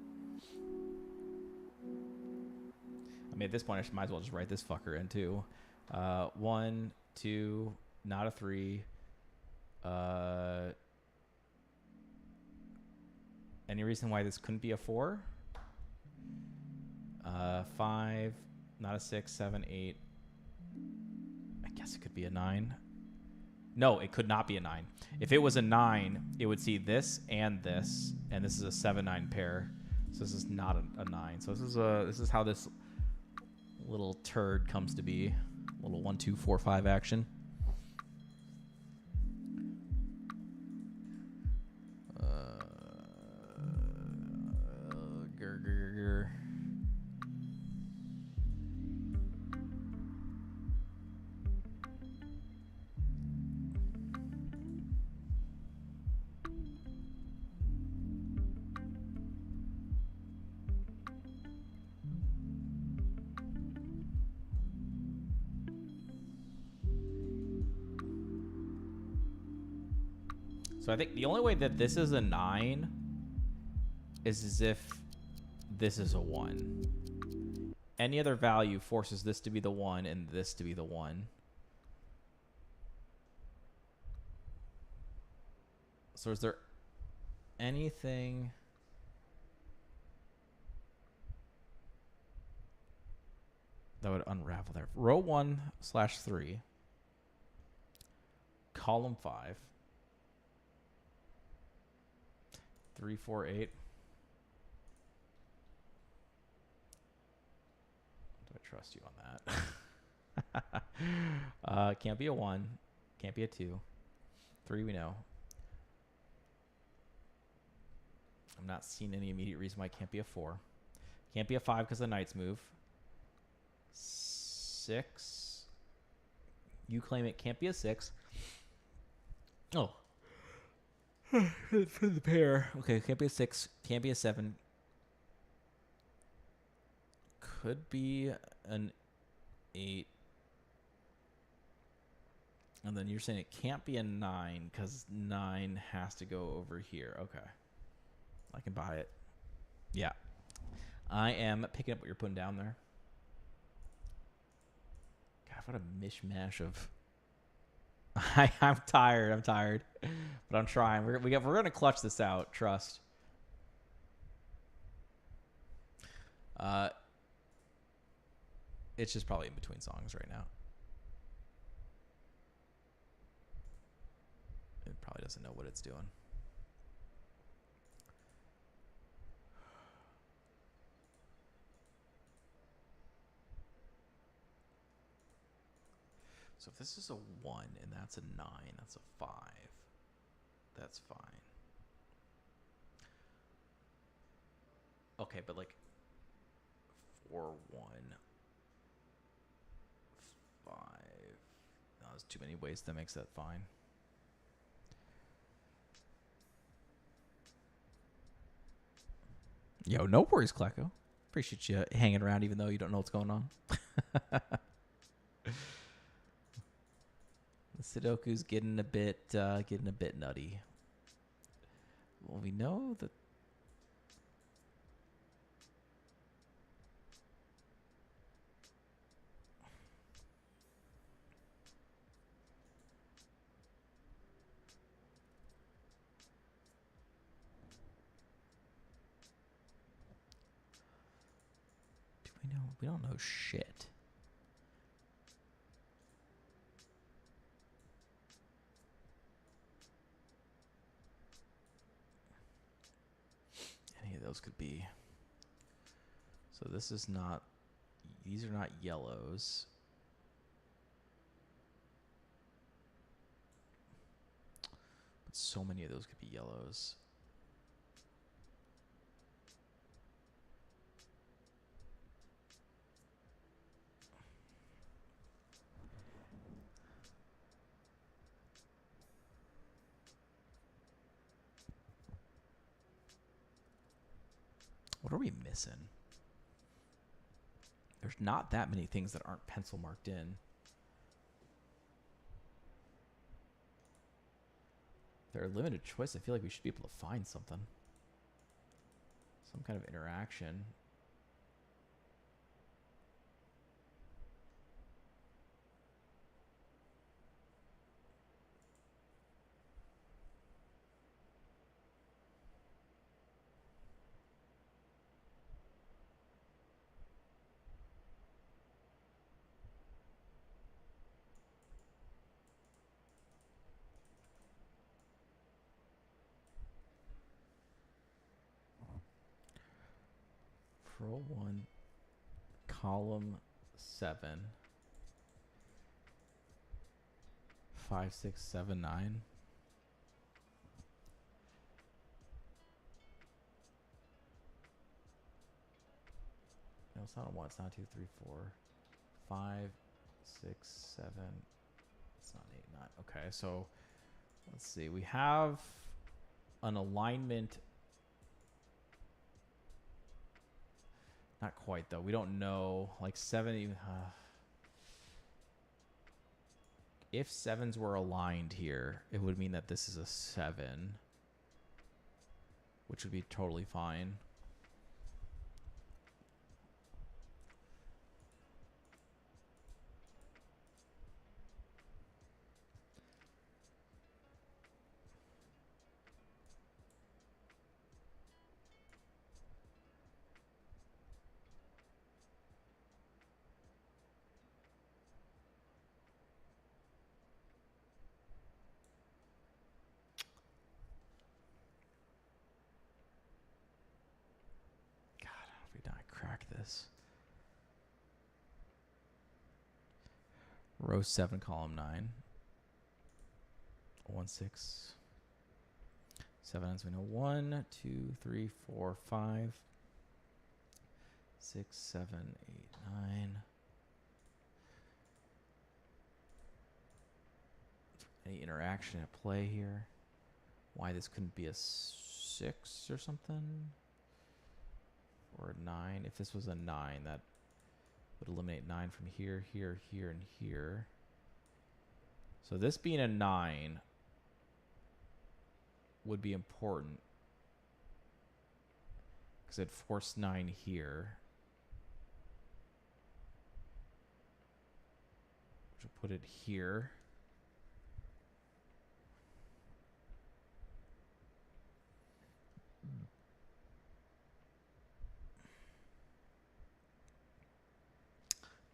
S1: I mean, at this point, I might as well just write this fucker in too. 1, 2, not a 3. Any reason why this couldn't be a 4? 5, not a 6, 7, 8. I guess it could be a 9. No, it could not be a 9. If it was a 9, it would see this, and this is a 7-9 pair. So this is not a 9. So this is how this little turd comes to be. A little 1, 2, 4, 5 action. So I think the only way that this is a 9 is as if this is a 1. Any other value forces this to be the 1 and this to be the 1. So is there anything... that would unravel there? Row 1/3. Column 5. 3, 4, 8. Do I trust you on that? Can't be a 1. Can't be a 2. 3 we know. I'm not seeing any immediate reason why it can't be a 4. Can't be a 5 because the knights move. 6. You claim it can't be a 6. Oh. For the pair. Okay, can't be a 6. Can't be a 7. Could be an 8. And then you're saying it can't be a 9 because 9 has to go over here. Okay. I can buy it. Yeah. I am picking up what you're putting down there. God, what a mishmash of... I'm tired. But I'm trying. We're going to clutch this out. Trust. It's just probably in between songs right now. It probably doesn't know what it's doing. So if this is a 1 and that's a 9, that's a 5. That's fine. Okay, but like 4, 1, 5. No, there's too many ways that makes that fine. Yo, no worries, Klecko. Appreciate you hanging around even though you don't know what's going on. The Sudoku's getting a bit nutty. Well, we know that. Do we know? We don't know shit. Any of those could be. So this is not, these are not yellows. But so many of those could be yellows. What are we missing? There's not that many things that aren't pencil marked in. If they're a limited choice, I feel like we should be able to find something. Some kind of interaction. Row 1, column 7, 5, 6, 7, 9. No, it's not a 1. It's not 2, 3, 4, 5, 6, 7. It's not 8, 9. Okay, so let's see. We have an alignment. Not quite, though. We don't know. Like 7. If 7s were aligned here, it would mean that this is a 7, which would be totally fine. Crack this. Row 7, column 9. 1, 6, 7 as we know. 1, 2, 3, 4, 5, 6, 7, 8, 9. Any interaction at play here? Why this couldn't be a 6 or something? Or a 9. If this was a 9, that would eliminate 9 from here, here, here, and here. So this being a 9 would be important, because it'd force 9 here, which will put it here.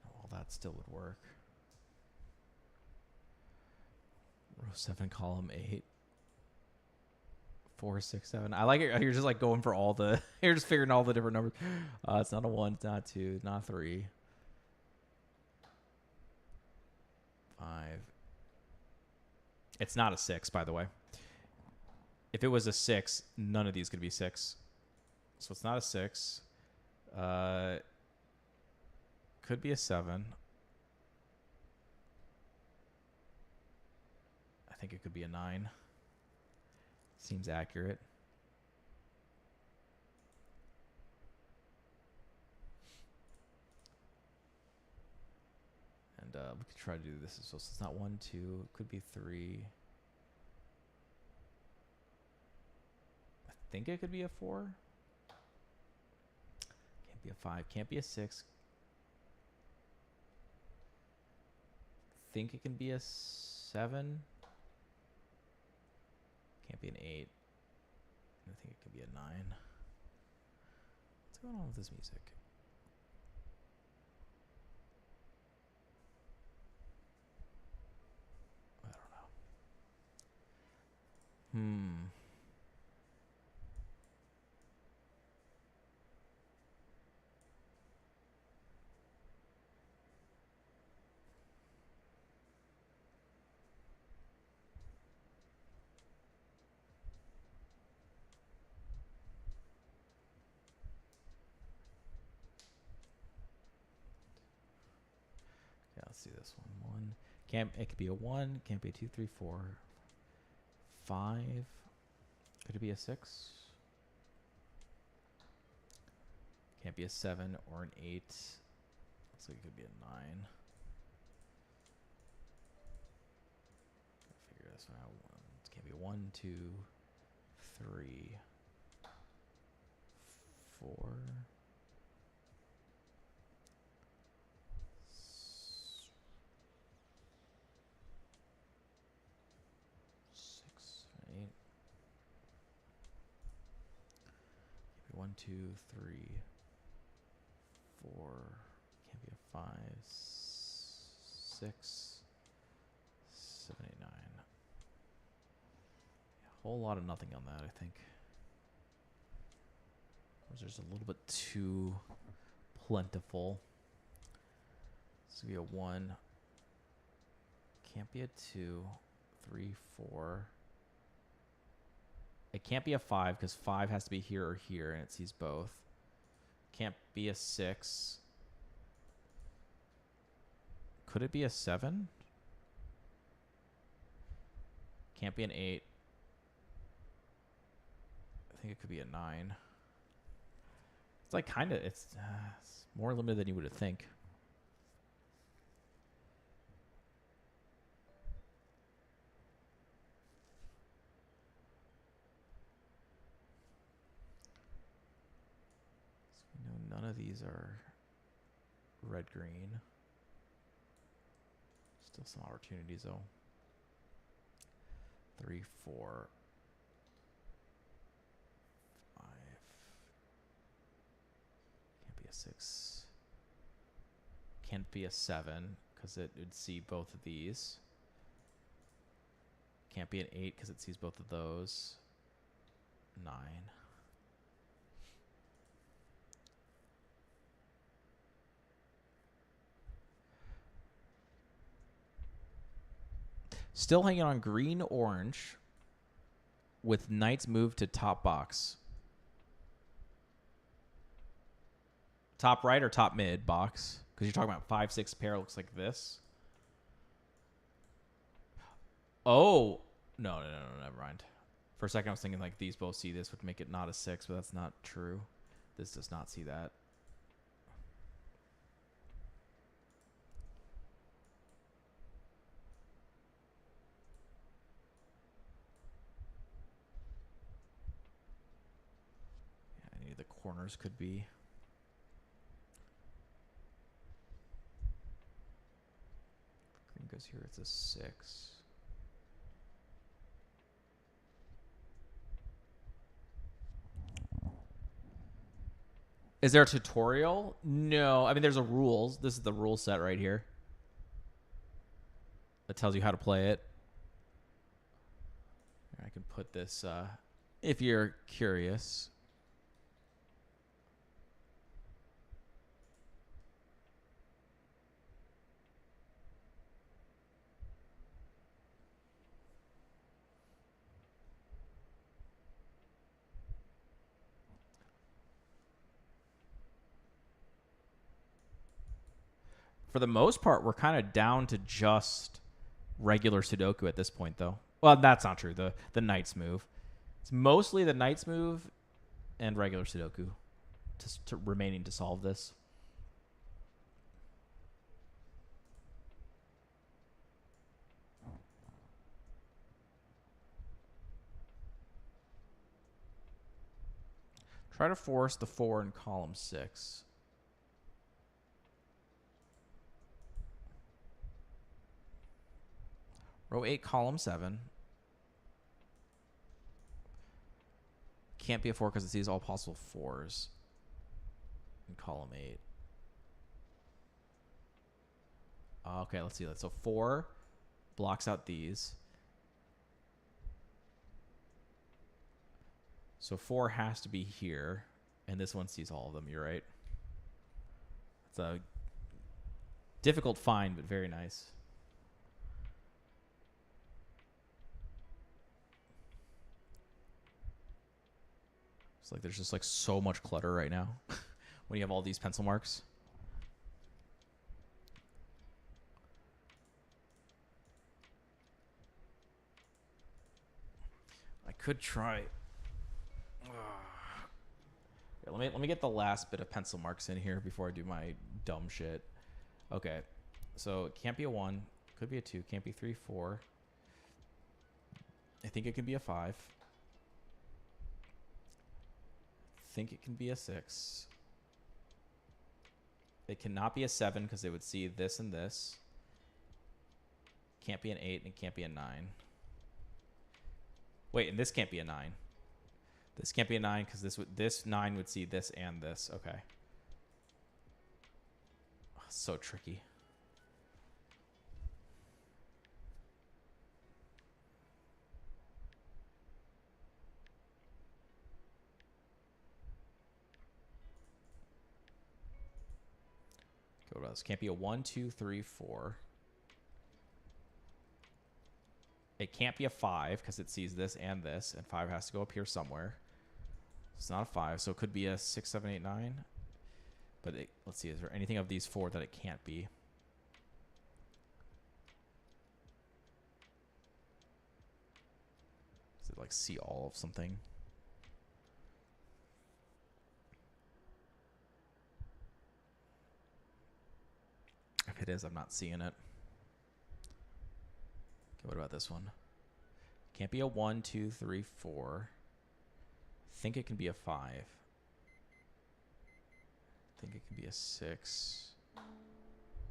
S1: Well, that still would work. Row 7, column 8. 4, 6, 7. I like it. You're just like going for all the. You're just figuring all the different numbers. It's not a 1. It's not 2. Not 3. 5. It's not a 6, by the way. If it was a 6, none of these could be 6. So it's not a 6. Could be a 7. I think it could be a 9. Seems accurate. And we could try to do this. So it's not 1, 2. It could be 3. I think it could be a 4. Can't be a 5. Can't be a 6. Think it can be a 7. Can't be an 8. I think it could be a 9. What's going on with this music? let's see this one. One. Can't, it could be a 1. Can't be a 2, 3, 4, 5. Could it be a 6? Can't be a 7 or an 8. Looks like it could be a 9. Figure this one out. It can't be a 1, 2, 3, 4. 6, 8. 1, 2, 3, 4. Can't be a 5, 6, 7, 8, 9. A whole lot of nothing on that, I think. There's a little bit too plentiful. This would be a 1. Can't be a 2, 3, 4. It can't be a 5 because 5 has to be here or here, and it sees both. Can't be a 6. Could it be a 7? Can't be an 8. I think it could be a 9. It's like kind of, it's more limited than you would think. So none of these are red-green. Still some opportunities though. 3, 4, 5. Can't be a 6. Can't be a 7 because it would see both of these. Can't be an 8 because it sees both of those. 9. Still hanging on green, orange with knights moved to top box. Top right or top mid box? Because you're talking about 5, 6 pair looks like this. Oh, no, never mind. For a second I was thinking like these both see this would make it not a 6, but that's not true. This does not see that. The corners could be. Green goes here, it's a 6. Is there a tutorial? No. I mean, there's a rules. This is the rule set right here. That tells you how to play it. I can put this, if you're curious. For the most part, we're kind of down to just regular Sudoku at this point, though. Well, that's not true. The Knights move. It's mostly the Knights move and regular Sudoku to remaining to solve this. Try to force the 4 in column 6. Row 8, column 7. Can't be a 4 because it sees all possible 4s in column 8. Okay, let's see that. So 4 blocks out these. So 4 has to be here, and this one sees all of them. You're right. It's a difficult find, but very nice. It's like there's just like so much clutter right now when you have all these pencil marks. could try. Yeah, let me get the last bit of pencil marks in here before I do my dumb shit. Okay, so it can't be a 1. Could be a 2. Can't be 3, 4. I think it could be a 5. Think it can be a 6. It cannot be a 7 because they would see this and this. Can't be an 8 and it can't be a 9. Wait, and this can't be a 9. This can't be a 9 because this 9 would see this and this. Okay. Oh, so tricky. Okay, what else? Can't be a 1, 2, 3, 4. It can't be a 5 because it sees this and this, and 5 has to go up here somewhere. It's not a 5, so it could be a 6, 7, 8, 9. But let's see, is there anything of these 4 that it can't be? Is it like see all of something? If it is, I'm not seeing it. Okay, what about this one? Can't be a 1, 2, 3, 4. Think it can be a 5. Think it can be a 6,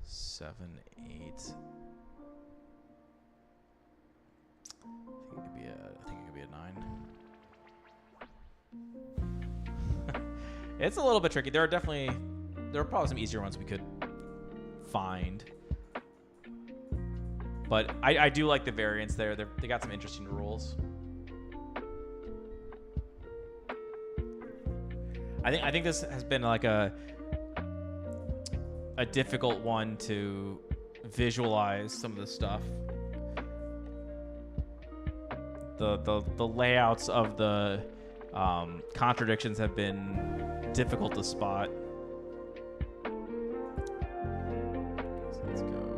S1: 7, 8. I think it could be a 9. It's a little bit tricky. There are probably some easier ones we could find. But I do like the variants there. They got some interesting rules. I think this has been like a difficult one to visualize some of the stuff. The layouts of the contradictions have been difficult to spot. So let's go.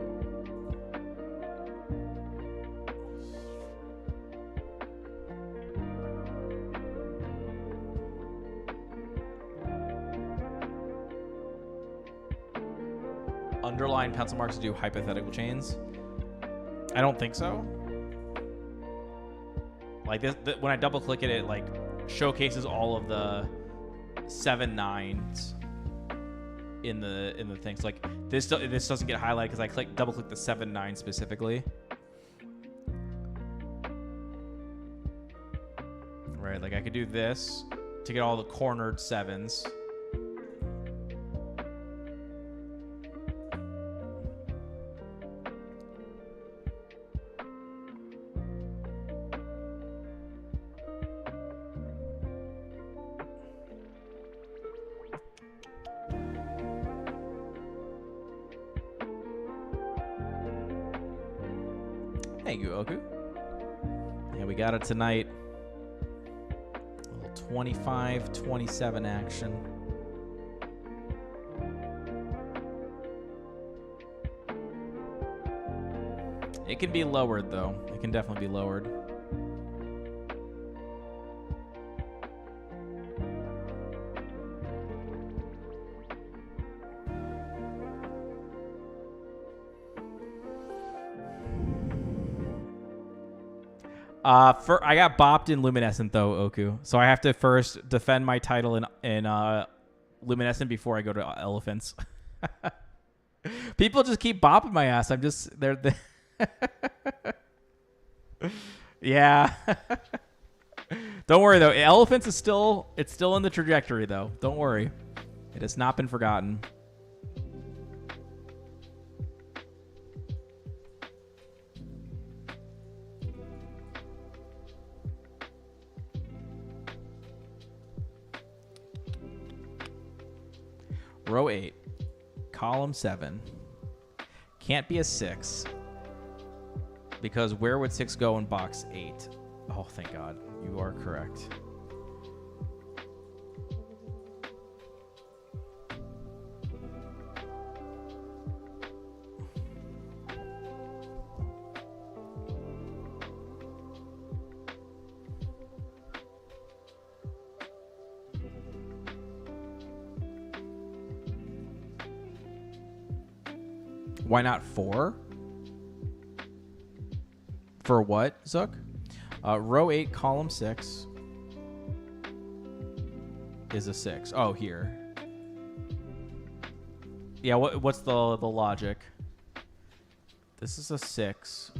S1: Underline pencil marks to do hypothetical chains? I don't think so. Like this, when I double click it, it like showcases all of the 7 9s in the things. Like this doesn't get highlighted because I double click the 7 9 specifically. Right, like I could do this to get all the cornered 7s. Thank you, Oku. Yeah, we got it tonight. A little 25-27 action. It can be lowered, though. It can definitely be lowered. I got bopped in Luminescent though, Oku. So I have to first defend my title in Luminescent before I go to Elephants. People just keep bopping my ass. I'm just they're yeah. Don't worry though. Elephants is still in the trajectory though. Don't worry. It has not been forgotten. Row 8, column 7. Can't be a 6 because where would 6 go in box 8? Oh, thank God. You are correct. Why not 4? For what, Zook? Row 8, column 6 is a 6. Oh, here. Yeah, what's the logic? This is a 6.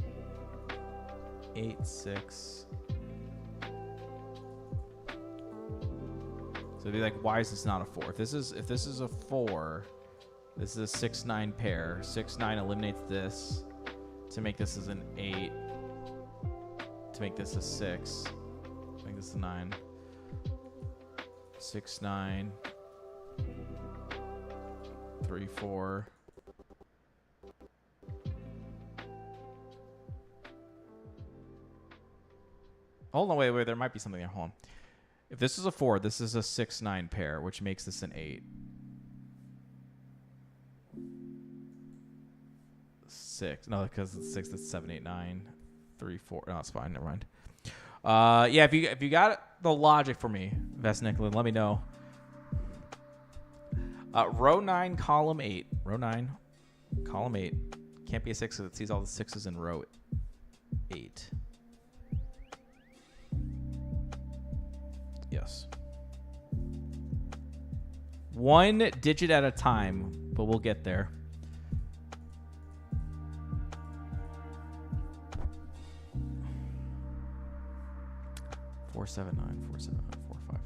S1: 8, 6. So it'd be like, why is this not a 4? If this is a 4, this is a 6, 9 pair. 6, 9 eliminates this to make this as an 8. To make this a 6. Make this a 9. 6, 9. 3, 4. Hold on, wait. There might be something there. Hold on. If this is a 4, this is a 6, 9 pair, which makes this an 8. 6. No, because it's 6. That's 7, 8, 9. 3, 4. No, it's fine. Never mind. Yeah, if you got the logic for me, Vesnick, let me know. Row 9, column 8. Row 9, column 8. Can't be a 6 because it sees all the 6s in row 8. Yes. One digit at a time, but we'll get there. Four, 7, 9, 4, 7, 9, 4, 5, 9.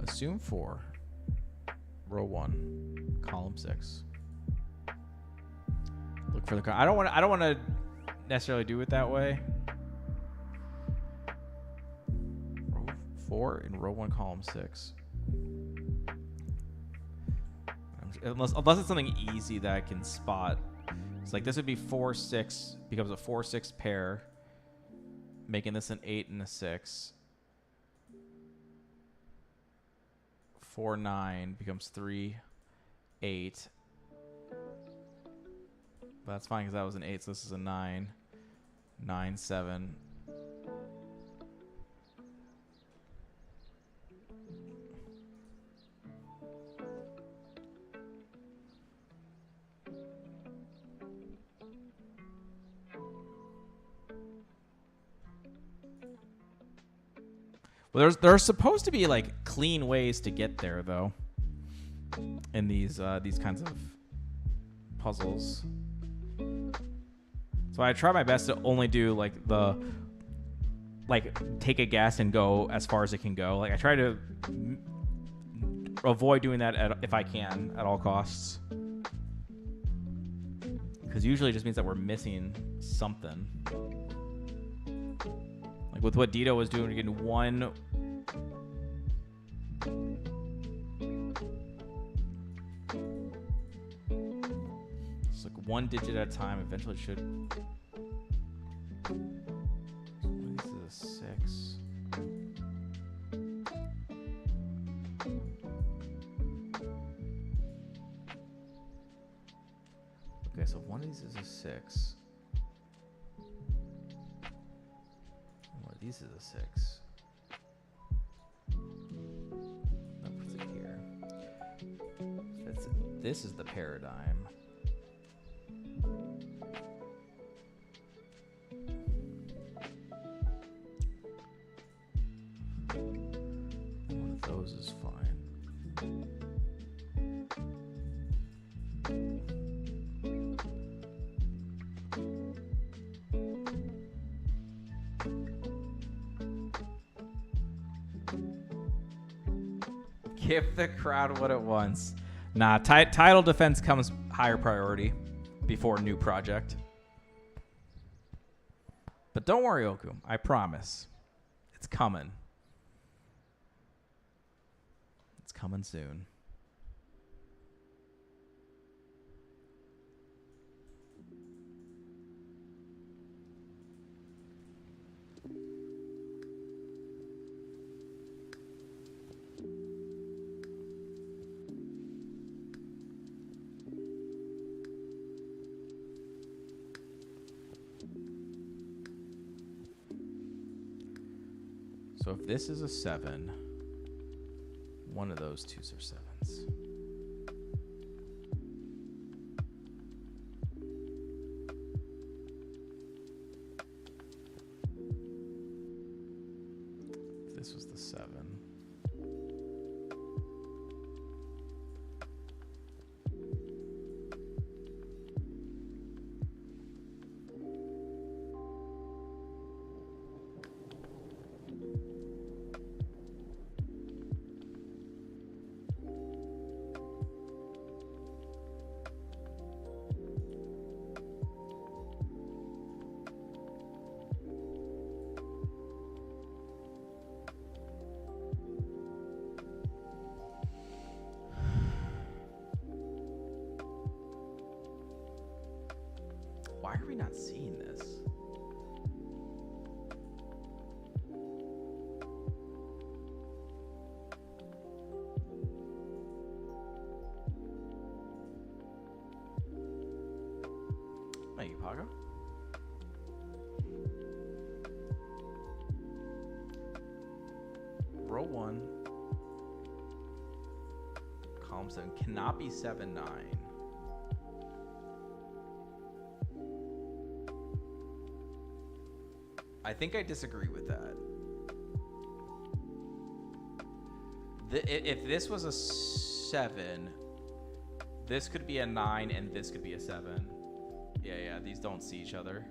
S1: Assume 4, row 1, column 6. Look for the. I don't want to necessarily do it that way. Row 4 in row 1, column 6. Unless it's something easy that I can spot. It's like this would be 4, 6 becomes a 4, 6 pair, making this an 8 and a 6. 4, 9 becomes 3, 8. But that's fine because that was an 8, so this is a 9. 9, 7. Well, there's supposed to be like clean ways to get there though. In these kinds of puzzles. So I try my best to only do take a guess and go as far as it can go. Like I try to avoid doing that if I can at all costs. Because usually it just means that we're missing something. Like with what Dito was doing, getting one. It's like one digit at a time. Eventually, it should. This is a 6. Okay, so one of these is a 6. One of these is a 6. That puts it here. This is the paradigm. One of those is fine. Give the crowd what it wants. Nah, title defense comes higher priority before new project. But don't worry, Oku. I promise. It's coming. coming soon. So if this is a 7, one of those twos are 7s. If this was the 7. Why are we not seeing this? Thank you, Pago. Row 1. Column 7 cannot be 7, 9. I think I disagree with that. If this was a 7, this could be a 9 and this could be a 7. Yeah, these don't see each other.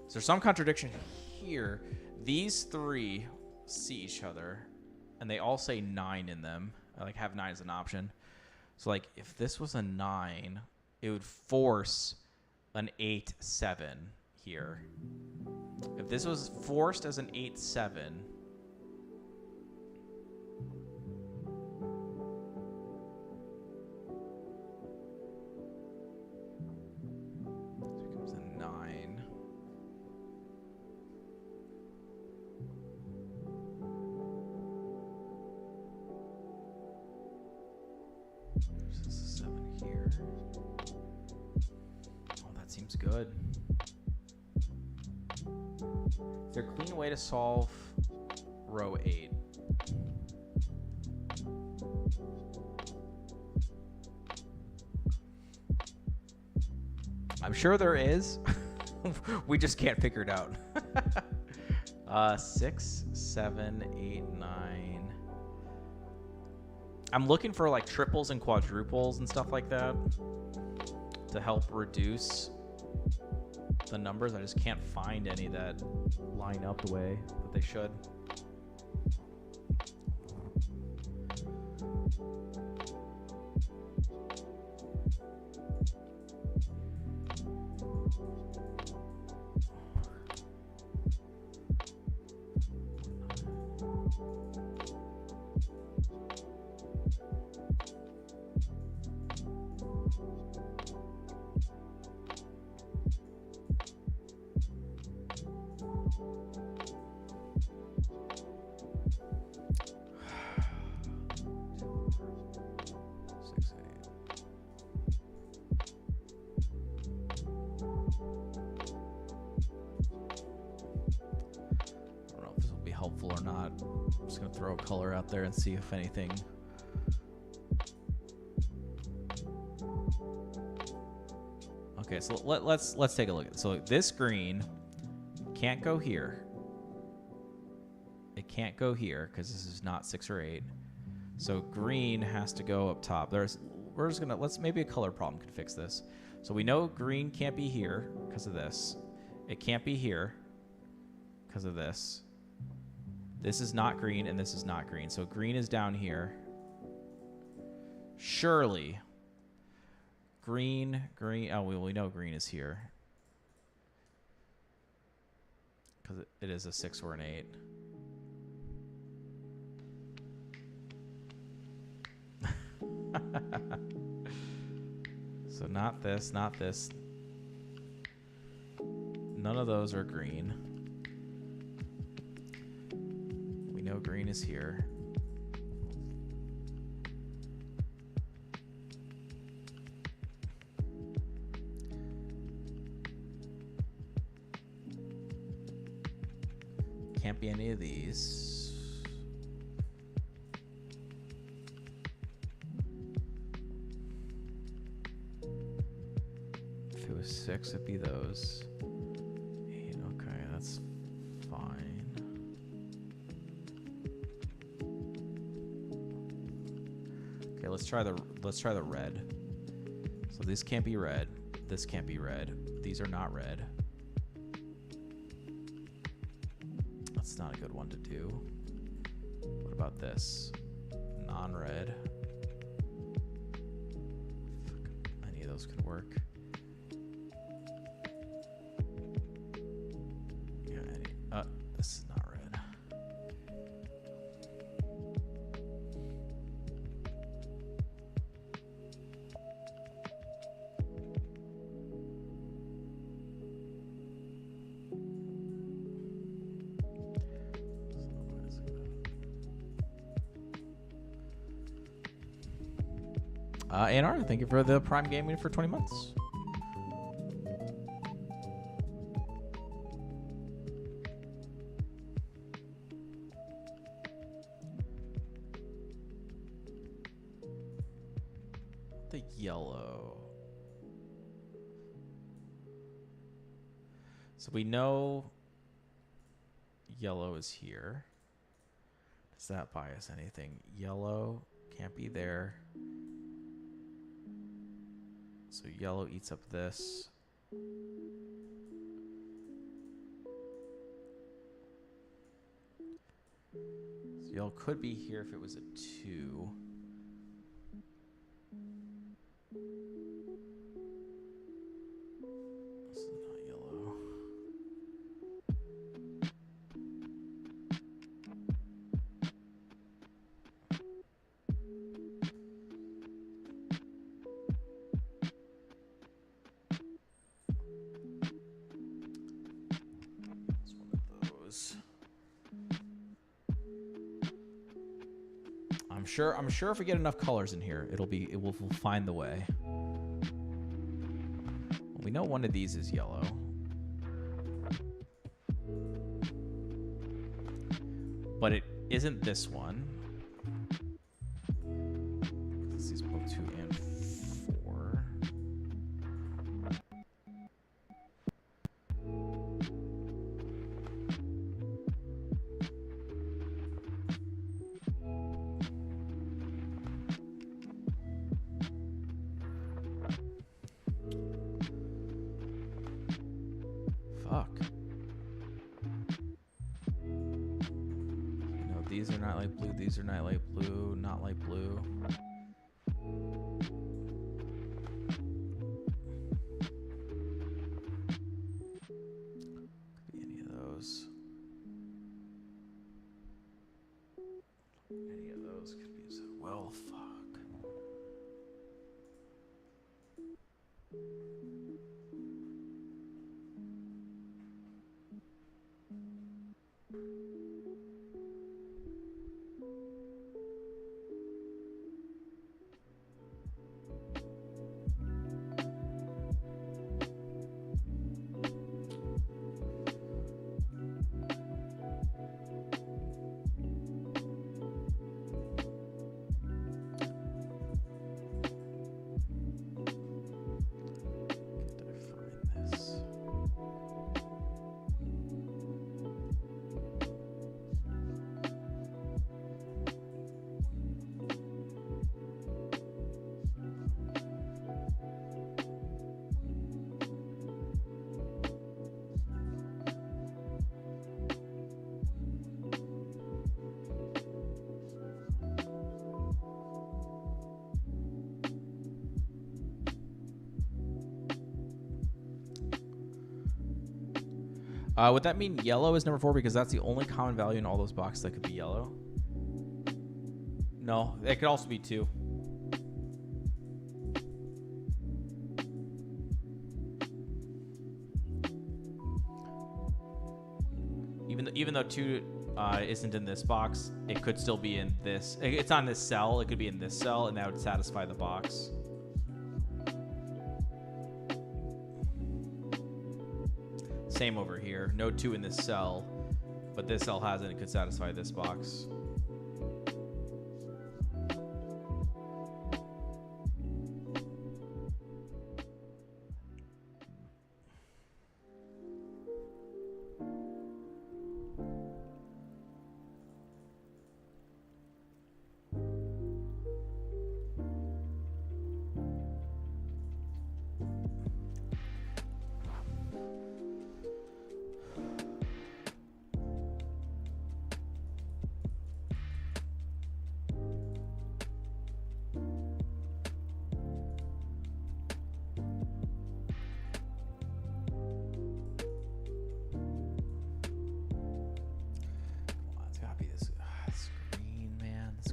S1: So there's some contradiction here. These 3 see each other. And they all say 9 in them. I like have 9 as an option. So like if this was a 9, it would force an 8, 7 here. If this was forced as an 8, 7, this becomes a 9. This is a 7 here. Oh, that seems good. Is there a clean way to solve row 8? I'm sure there is. We just can't figure it out. 6, 7, 8, 9. I'm looking for like triples and quadruples and stuff like that to help reduce the numbers. I just can't find any that line up the way that they should. Helpful or not. I'm just gonna throw a color out there and see if anything. Okay, so let's take a look at it. So this green can't go here. It can't go here because this is not 6 or 8. So green has to go up top. We're just gonna maybe a color problem can fix this. So we know green can't be here because of this. It can't be here because of this. This is not green, and this is not green. So green is down here. Surely, green. Oh, we know green is here. Because it is a 6 or an 8. So not this, not this. None of those are green. We know green is here. Can't be any of these. If it was 6, it'd be those. 8, okay, that's fine. Okay, let's try the red. So this can't be red. This can't be red. These are not red. That's not a good one to do. What about this? Non-red. Any of those could work. Yeah, this is not red. A&R, thank you for the Prime Gaming for 20 months. The yellow. So we know yellow is here. Does that buy us anything? Yellow can't be there. So yellow eats up this. So yellow could be here if it was a 2. This is not yellow. I'm sure if we get enough colors in here, we'll find the way. We know one of these is yellow. But it isn't this one. This is both 2 and 4. Fuck. No, these are not light blue. These are not light blue. Not light blue. Could be any of those. Any of those could be as well. Fuck. Would that mean yellow is number 4 because that's the only common value in all those boxes that could be yellow? No, it could also be 2. Even though 2 isn't in this box, it could still be in this. It's on this cell. It could be in this cell, and that would satisfy the box. Same over here. No 2 in this cell, but this cell has it. It could satisfy this box.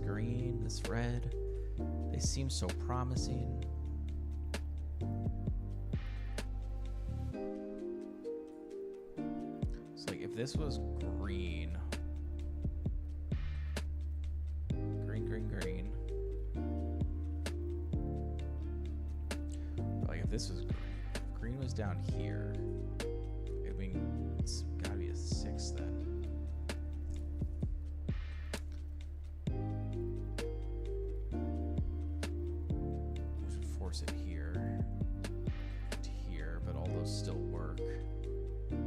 S1: Green, this red, they seem so promising. So like if this was green, green, like if this was green was down here, it's gotta be a 6 then. It here to here, but all those still work. No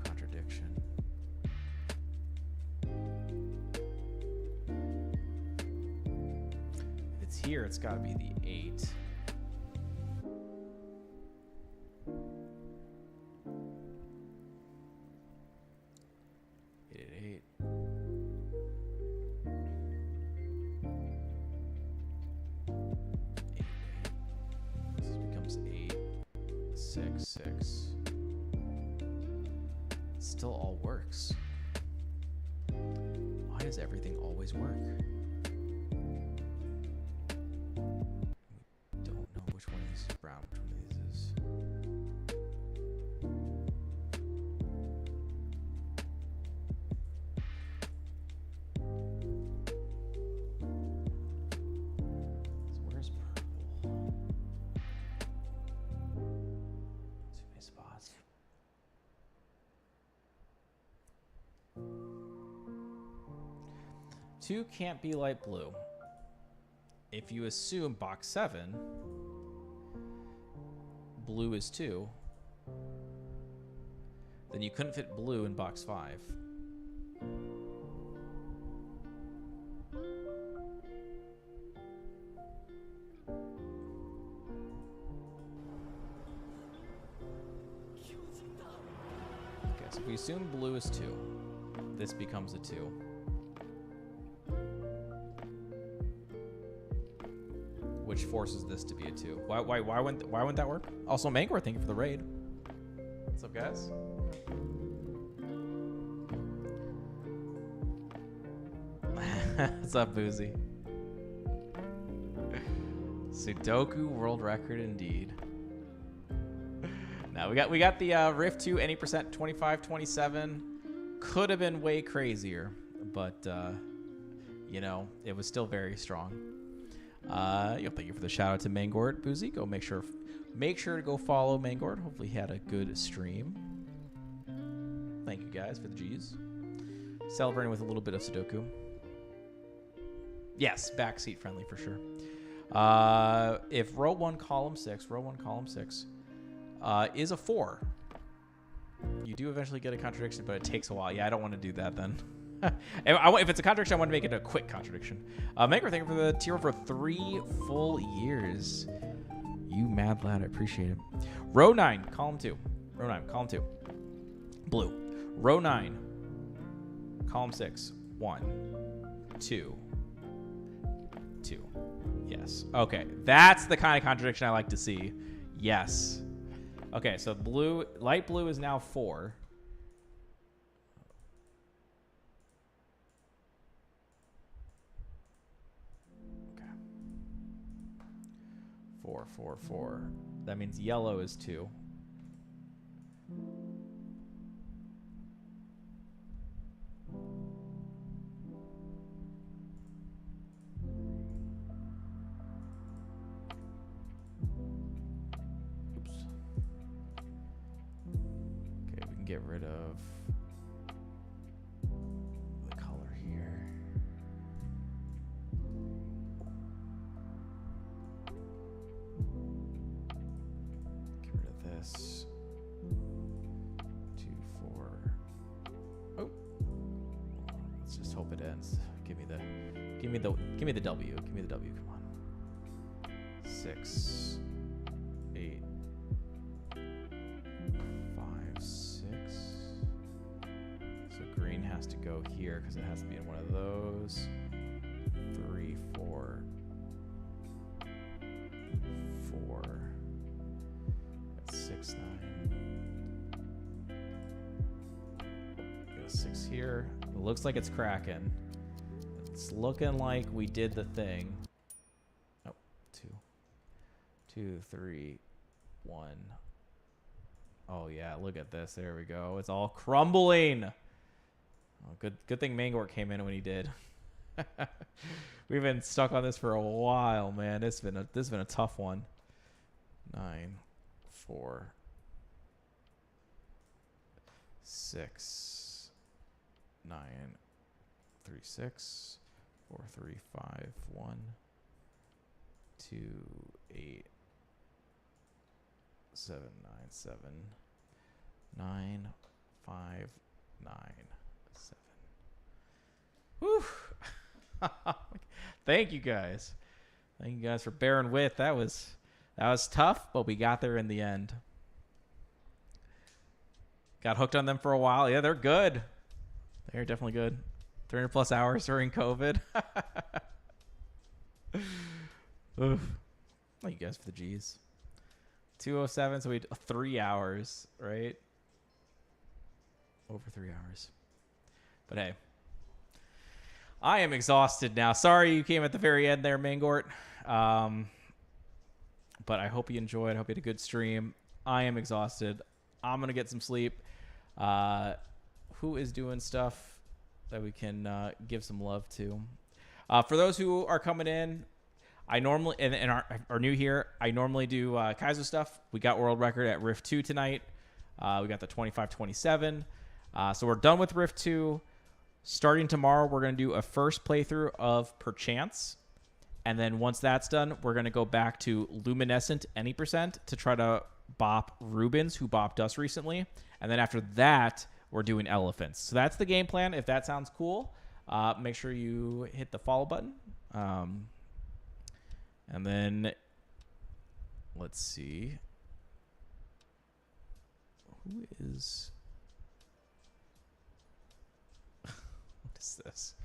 S1: contradiction. If it's here, it's got to be the 8. Six. It still all works. Why does everything always work? We don't know which one of these is brown, which one of these is. So where's purple? Spots. Two can't be light blue. If you assume box 7, blue is 2, then you couldn't fit blue in box 5. So if we assume blue is 2, this becomes a 2. Which forces this to be a 2. Why wouldn't that work? Also, Mangor, thank you for the raid. What's up, guys? What's up, Boozy? Sudoku world record indeed. Now we got the Riff 2 any percent 25-27. Could have been way crazier, but you know, it was still very strong. Thank you for the shout out to Mangord, Boozy. Go make sure to go follow Mangord. Hopefully he had a good stream. Thank you guys for the G's. Celebrating with a little bit of Sudoku. Yes, backseat friendly for sure. If row 1 column 6 is a 4, you do eventually get a contradiction, but it takes a while. Yeah, I don't want to do that then. If it's a contradiction, I want to make it a quick contradiction. Maker, thank you for the tier for 3 full years. You mad lad, I appreciate it. Row 9, column 2. Row 9, column 2. Blue. Row 9, column 6. 1, 2, 2. Yes. Okay, that's the kind of contradiction I like to see. Yes. Okay, so blue, light blue is now 4. Okay. 4, 4, 4. That means yellow is 2. Get rid of the color here. Get rid of this. 2, 4. Oh, let's just hope it ends. Give me the W. Give me the W. Come on. 6, 8. 5, 6. So green has to go here because it has to be in one of those. 3, 4. 4. That's 6, 9. Got a 6 here. It looks like it's cracking. It's looking like we did the thing. Oh, 2. 2, 3, 1. Oh yeah, look at this. There we go. It's all crumbling. Oh, good thing Mangort came in when he did. We've been stuck on this for a while, man. This has been a tough one. 9, 4, 6, 9, 3, 6, 4, 3, 5, 1, 2, 8. 7, 9, 7, 9, 5, 9, 7. Whew. Thank you guys. Thank you guys for bearing with. That was tough, but we got there in the end. Got hooked on them for a while. Yeah, they're good. They're definitely good. 300 plus hours during COVID. Oof. Thank you guys for the G's. 207, so we had 3 hours, right? Over 3 hours. But hey, I am exhausted now. Sorry you came at the very end there, Mangort. But I hope you enjoyed. I hope you had a good stream. I am exhausted. I'm going to get some sleep. Who is doing stuff that we can give some love to? For those who are coming in, I normally, and are new here, I normally do Kaiser stuff. We got world record at Riff 2 tonight. We got the 25-27. So we're done with Riff 2. Starting tomorrow, we're going to do a first playthrough of Perchance. And then once that's done, we're going to go back to Luminescent Any Percent to try to bop Rubens, who bopped us recently. And then after that, we're doing Elephants. So that's the game plan. If that sounds cool, make sure you hit the follow button. And then, let's see. Who is... What is this?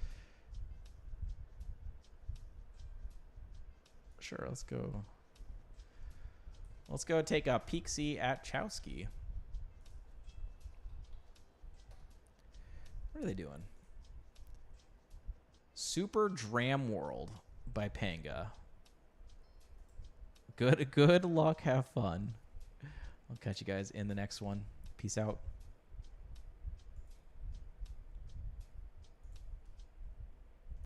S1: Sure, let's go. Let's go take a peek-see at Chowski. What are they doing? Super Dram World by Panga. Good luck, have fun. I'll catch you guys in the next one. Peace out.